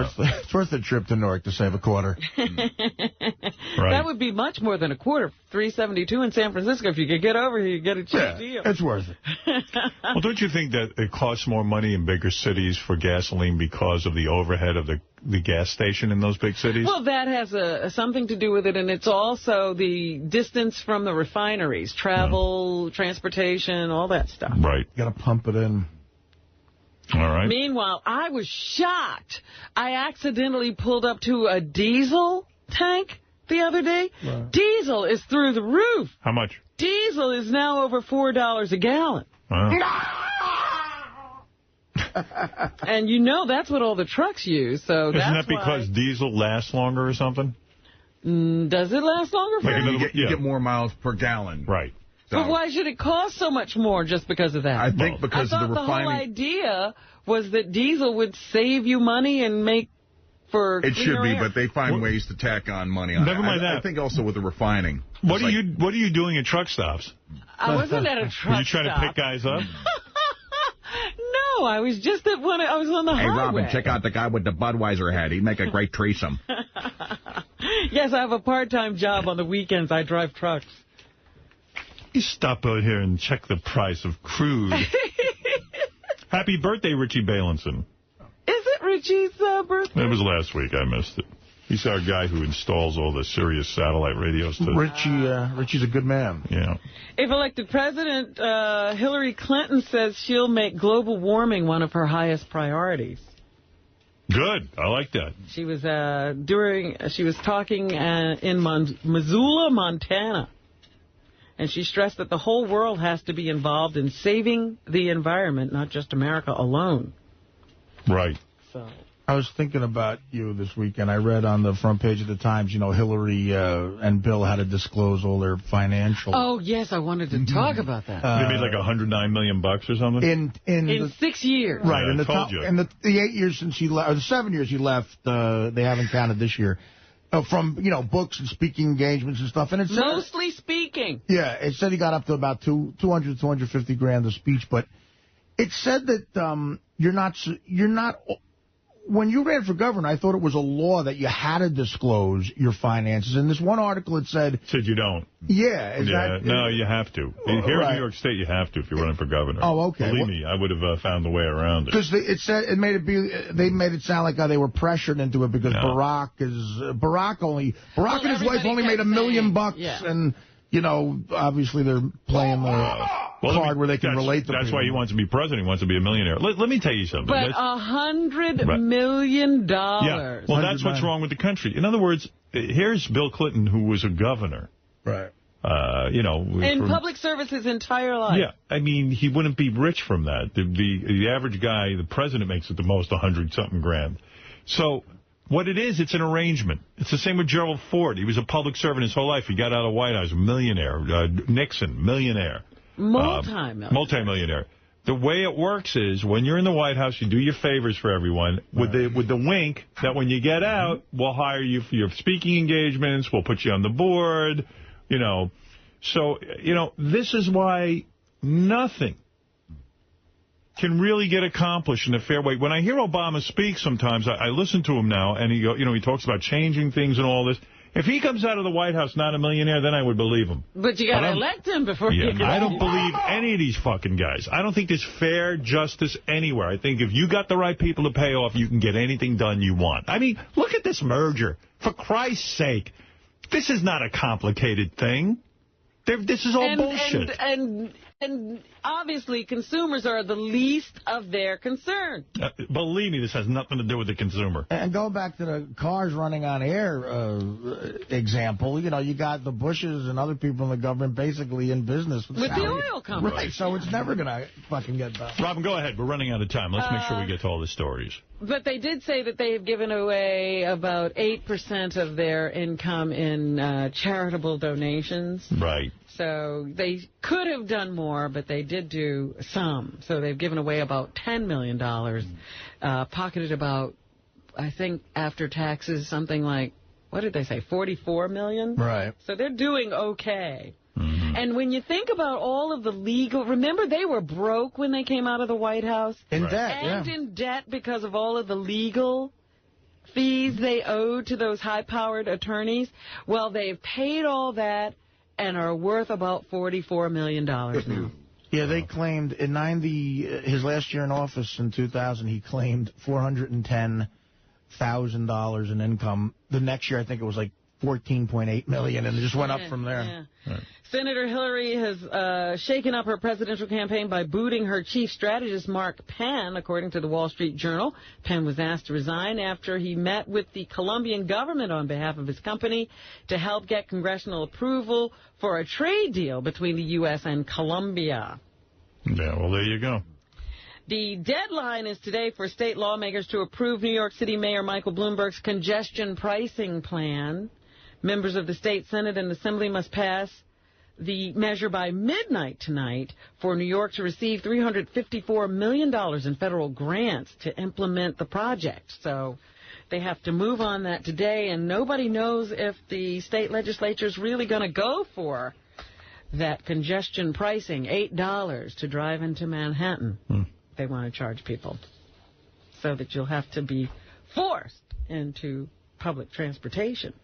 worth the trip to Newark to save a quarter. Right. That would be much more than a quarter. $3.72 in San Francisco. If you could get over here, you get a cheap deal. It's worth it. Well, don't you think that it costs more money in bigger cities for gasoline because of the overhead of the gas station in those big cities? Well, that has something to do with it, and it's also the distance from the refineries, travel, transportation, all that stuff. Right. You got to pump it in. All right. Meanwhile, I was shocked. I accidentally pulled up to a diesel tank the other day. Right. Diesel is through the roof. How much? Diesel is now over $4 a gallon. Wow. And that's what all the trucks use. So Isn't that because diesel lasts longer or something? Does it last longer? You get more miles per gallon. Right. But why should it cost so much more just because of that? I think because of the refining. The whole idea was that diesel would save you money and make for It should be, air. but they find ways to tack on money on it. Never mind that. I think also with the refining. What are you doing at truck stops? I wasn't at a truck stop. Were you trying to pick guys up? No, I was just at one. I was on the highway. Hey, Robin, check out the guy with the Budweiser hat. He'd make a great threesome. Yes, I have a part-time job on the weekends. I drive trucks. You stop out here and check the price of crude. Happy birthday, Richie Balinson. Is it Richie's birthday? It was last week. I missed it. He's our guy who installs all the Sirius satellite radios. Richie's a good man. Yeah. If elected president, Hillary Clinton says she'll make global warming one of her highest priorities. Good. I like that. She was talking in Missoula, Montana. And she stressed that the whole world has to be involved in saving the environment, not just America alone. Right. So I was thinking about you this weekend. I read on the front page of the Times, Hillary and Bill had to disclose all their financial... Oh, yes, I wanted to talk about that. They made like $109 million or something? In 6 years. Right. Yeah, in the 8 years since he left, or the 7 years he left, they haven't counted this year, from, books and speaking engagements and stuff. And it's mostly speaking. Yeah, it said he got up to about $250,000 a speech, but it said that you're not... When you ran for governor, I thought it was a law that you had to disclose your finances. In this one article, it said you don't. Yeah. No, you have to. Here in New York State, you have to if you're running for governor. Oh, okay. Believe me, I would have found a way around it. Because they made it sound like they were pressured into it because Barack and his wife only made $1 million, and obviously they're playing the card where they can relate to That's people. why he wants to be president. He wants to be a millionaire. Let me tell you something. But $100 million. Yeah. Well, that's what's wrong with the country. In other words, here's Bill Clinton, who was a governor. Right. In public service his entire life. Yeah. I mean, he wouldn't be rich from that. The average guy, the president, makes at the most 100-something grand. So... what it is, it's an arrangement. It's the same with Gerald Ford. He was a public servant his whole life. He got out of the White House, millionaire. Nixon, millionaire. Multi-millionaire. The way it works is, when you're in the White House, you do your favors for everyone with the wink that when you get out, we'll hire you for your speaking engagements, we'll put you on the board, So, this is why nothing can really get accomplished in a fair way. When I hear Obama speak sometimes, I listen to him now, and he talks about changing things and all this. If he comes out of the White House not a millionaire, then I would believe him. But you got to elect him before you can. I don't believe any of these fucking guys. I don't think there's fair justice anywhere. I think if you got the right people to pay off, you can get anything done you want. I mean, look at this merger. For Christ's sake, this is not a complicated thing. This is all bullshit. And obviously, consumers are the least of their concern. Believe me, this has nothing to do with the consumer. And going back to the cars running on air example, you got the Bushes and other people in the government basically in business with the oil company. Right, so it's never going to fucking get done. Robin, go ahead. We're running out of time. Let's make sure we get to all the stories. But they did say that they've given away about 8% of their income in charitable donations. Right. So they could have done more, but they did do some. So they've given away about $10 million, pocketed about, I think, after taxes, something like, what did they say, $44 million? Right. So they're doing okay. Mm-hmm. And when you think about all of the legal... Remember, they were broke when they came out of the White House? In debt, And in debt because of all of the legal fees they owed to those high-powered attorneys. Well, they've paid all that and are worth about $44 million now. Yeah, they claimed in his last year in office in 2000, he claimed $410,000 in income. The next year, I think it was like $14.8 million, and it just went up from there. Yeah. Right. Senator Hillary has shaken up her presidential campaign by booting her chief strategist, Mark Penn, according to the Wall Street Journal. Penn was asked to resign after he met with the Colombian government on behalf of his company to help get congressional approval for a trade deal between the U.S. and Colombia. Yeah, well, there you go. The deadline is today for state lawmakers to approve New York City Mayor Michael Bloomberg's congestion pricing plan. Members of the state Senate and Assembly must pass the measure by midnight tonight for New York to receive $354 million in federal grants to implement the project. So they have to move on that today, and nobody knows if the state legislature is really going to go for that congestion pricing, $8 to drive into Manhattan. They want to charge people so that you'll have to be forced into public transportation.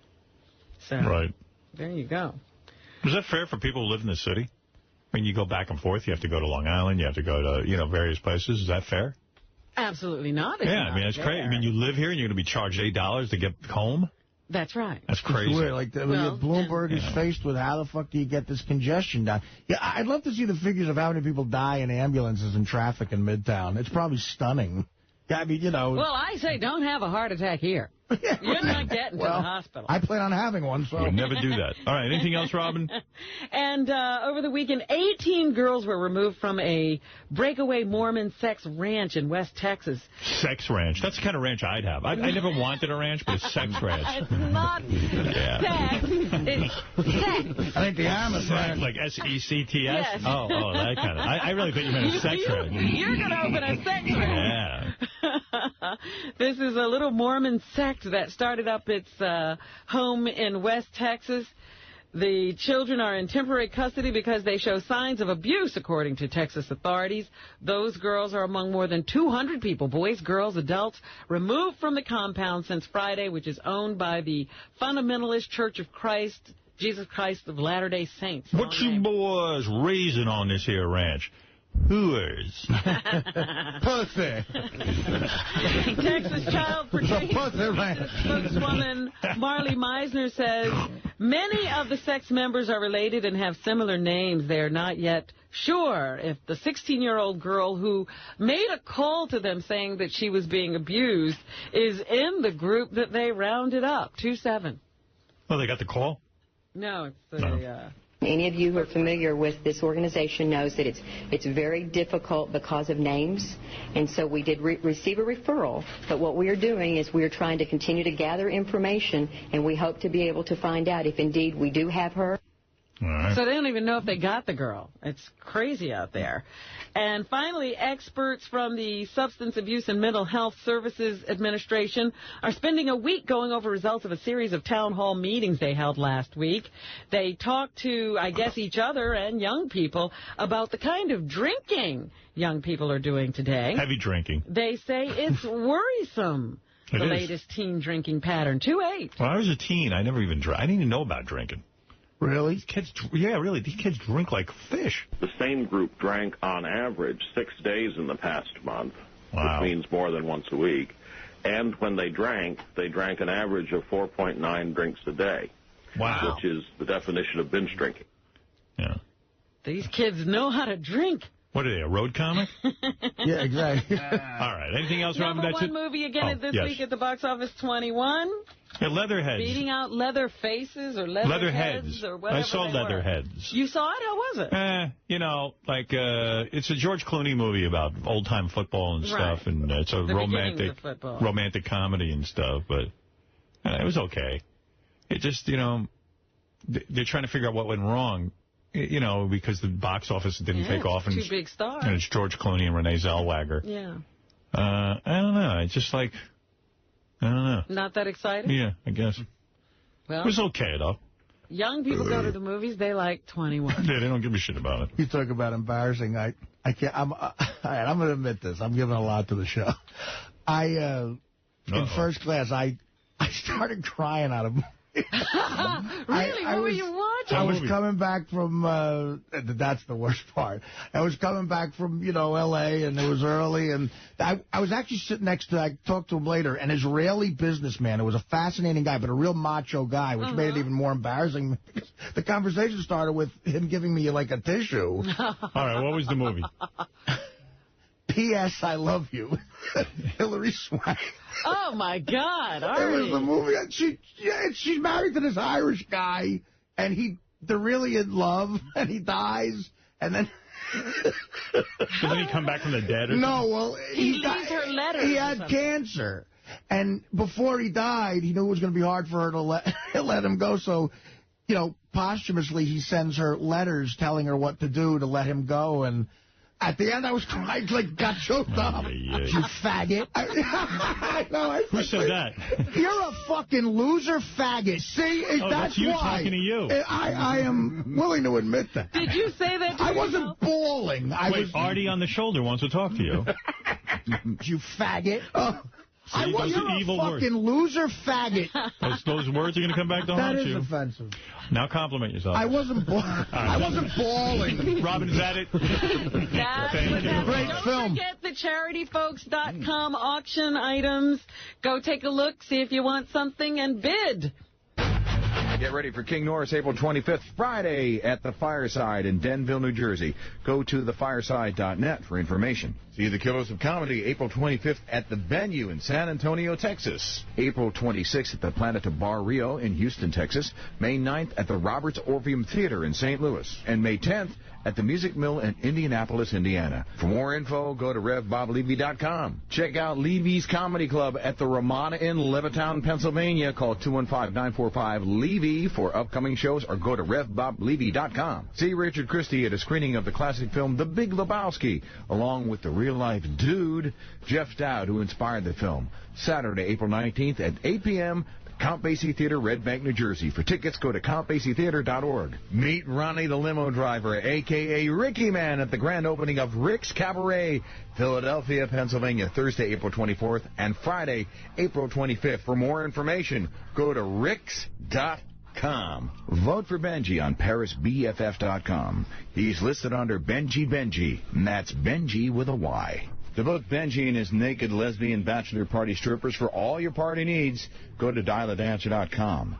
So, right. There you go. Is that fair for people who live in the city? I mean, you go back and forth. You have to go to Long Island. You have to go to, various places. Is that fair? Absolutely not. Yeah, I mean, it's crazy. I mean, you live here and you're going to be charged $8 to get home? That's right. That's crazy. Weird. Like, Bloomberg is faced with how the fuck do you get this congestion down? Yeah, I'd love to see the figures of how many people die in ambulances in traffic in Midtown. It's probably stunning. Yeah, I mean, Well, I say don't have a heart attack here. You're not getting to the hospital. I plan on having one, so. We'd never do that. All right, anything else, Robin? And over the weekend, 18 girls were removed from a breakaway Mormon sex ranch in West Texas. Sex ranch. That's the kind of ranch I'd have. I never wanted a ranch, but a sex ranch. It's not sex. It's sex. I think the Amish ranch. Like S-E-C-T-S? Yes. Oh, that kind of. I really thought you meant a sex ranch. You're going to open a sex ranch. Yeah. This is a little Mormon sect that started up its home in West Texas. The children are in temporary custody because they show signs of abuse, according to Texas authorities. Those girls are among more than 200 people, boys, girls, adults, removed from the compound since Friday, which is owned by the Fundamentalist Church of Christ, Jesus Christ of Latter-day Saints. What you boys raising on this here ranch? Hooers. Pussy. Texas Child Protection spokeswoman Marley Meisner says many of the sex members are related and have similar names. They are not yet sure if the 16-year-old girl who made a call to them saying that she was being abused is in the group that they rounded up. 2-7. Oh, they got the call? No, it's the... Any of you who are familiar with this organization knows that it's very difficult because of names, and so we did receive a referral. But what we are doing is we are trying to continue to gather information, and we hope to be able to find out if indeed we do have her. Right. So they don't even know if they got the girl. It's crazy out there. And finally, experts from the Substance Abuse and Mental Health Services Administration are spending a week going over results of a series of town hall meetings they held last week. They talked to, I guess, each other and young people about the kind of drinking young people are doing today. Heavy drinking. They say it's worrisome, the It is. latest teen drinking pattern. 2-8. When I was a teen, I never even drank. I didn't even know about drinking. Really? These kids, yeah, really. These kids drink like fish. The same group drank, on average, 6 days in the past month, Wow. which means more than once a week. And when they drank an average of 4.9 drinks a day. Wow. Which is the definition of binge drinking. Yeah. These kids know how to drink. What are they, a road comic? Yeah, exactly. All right. Anything else, Robin? Number That's one it? movie again this yes. week at the box office, 21. Yeah, Leatherheads. Beating out Leather Faces or Leather Heads or whatever I saw they were. Leatherheads. You saw it? How was it? You know, like, it's a George Clooney movie about old-time football and stuff, and it's a The beginnings romantic of football. romantic comedy and stuff, but it was okay. It just, you know, they're trying to figure out what went wrong, you know, because the box office didn't take off. And two big stars. And it's George Clooney and Renee Zellweger. Yeah. I don't know. It's just like, I don't know. Not that exciting? Yeah, I guess. Well, it was okay, though. young people go to the movies, they like 21. Yeah, they don't give a shit about it. You talk about embarrassing. I can't. I'm going to admit this. I'm giving a lot to the show. In first class, I started crying out of. Really? What were you watching? I was coming back from, that's the worst part. I was coming back from, L.A., and it was early, and I was actually sitting next to, I talked to him later, an Israeli businessman. It was a fascinating guy, but a real macho guy, which made it even more embarrassing. The conversation started with him giving me, like, a tissue. All right, what was the movie? P.S. I Love You. Hilary Swank. Oh, my God. It was the movie. She's married to this Irish guy, and they're really in love, and he dies, and then... So then he come back from the dead or something? No, well, he leaves her letters. He had cancer, and before he died, he knew it was going to be hard for her to let him go, so... posthumously, he sends her letters telling her what to do to let him go, and at the end, I was crying, got choked up. You faggot. Who said that? You're a fucking loser faggot. See, that's you why. talking to you. I am willing to admit that. Did you say that to I wasn't bawling. Wait, Artie on the shoulder wants to talk to you. You faggot. See, those You're evil a fucking loser faggot. Those words are going to come back to haunt you. That is offensive. Now compliment yourself. I wasn't bawling. Robin, is that it? Thank you. Great film. Don't forget the charityfolks.com auction items. Go take a look, see if you want something, and bid. Get ready for King Norris April 25th, Friday at the Fireside in Denville, New Jersey. Go to thefireside.net for information. See the Killers of Comedy April 25th at the Venue in San Antonio, Texas. April 26th at the Planeta Bar Rio in Houston, Texas. May 9th at the Roberts Orpheum Theater in St. Louis. And May 10th at the Music Mill in Indianapolis, Indiana. For more info, go to RevBobLevy.com. Check out Levy's Comedy Club at the Ramada in Levittown, Pennsylvania. Call 215-945-LEVY for upcoming shows or go to RevBobLevy.com. See Richard Christie at a screening of the classic film The Big Lebowski, along with the real-life dude, Jeff Dowd, who inspired the film. Saturday, April 19th at 8 p.m., Count Basie Theater, Red Bank, New Jersey. For tickets, go to CountBasieTheater.org. Meet Ronnie the Limo Driver, a.k.a. Ricky Man, at the grand opening of Rick's Cabaret, Philadelphia, Pennsylvania, Thursday, April 24th, and Friday, April 25th. For more information, go to Ricks.com. Vote for Benji on ParisBFF.com. He's listed under Benji, and that's Benji with a Y. To book Benji and his naked lesbian bachelor party strippers for all your party needs, go to dialadancer.com.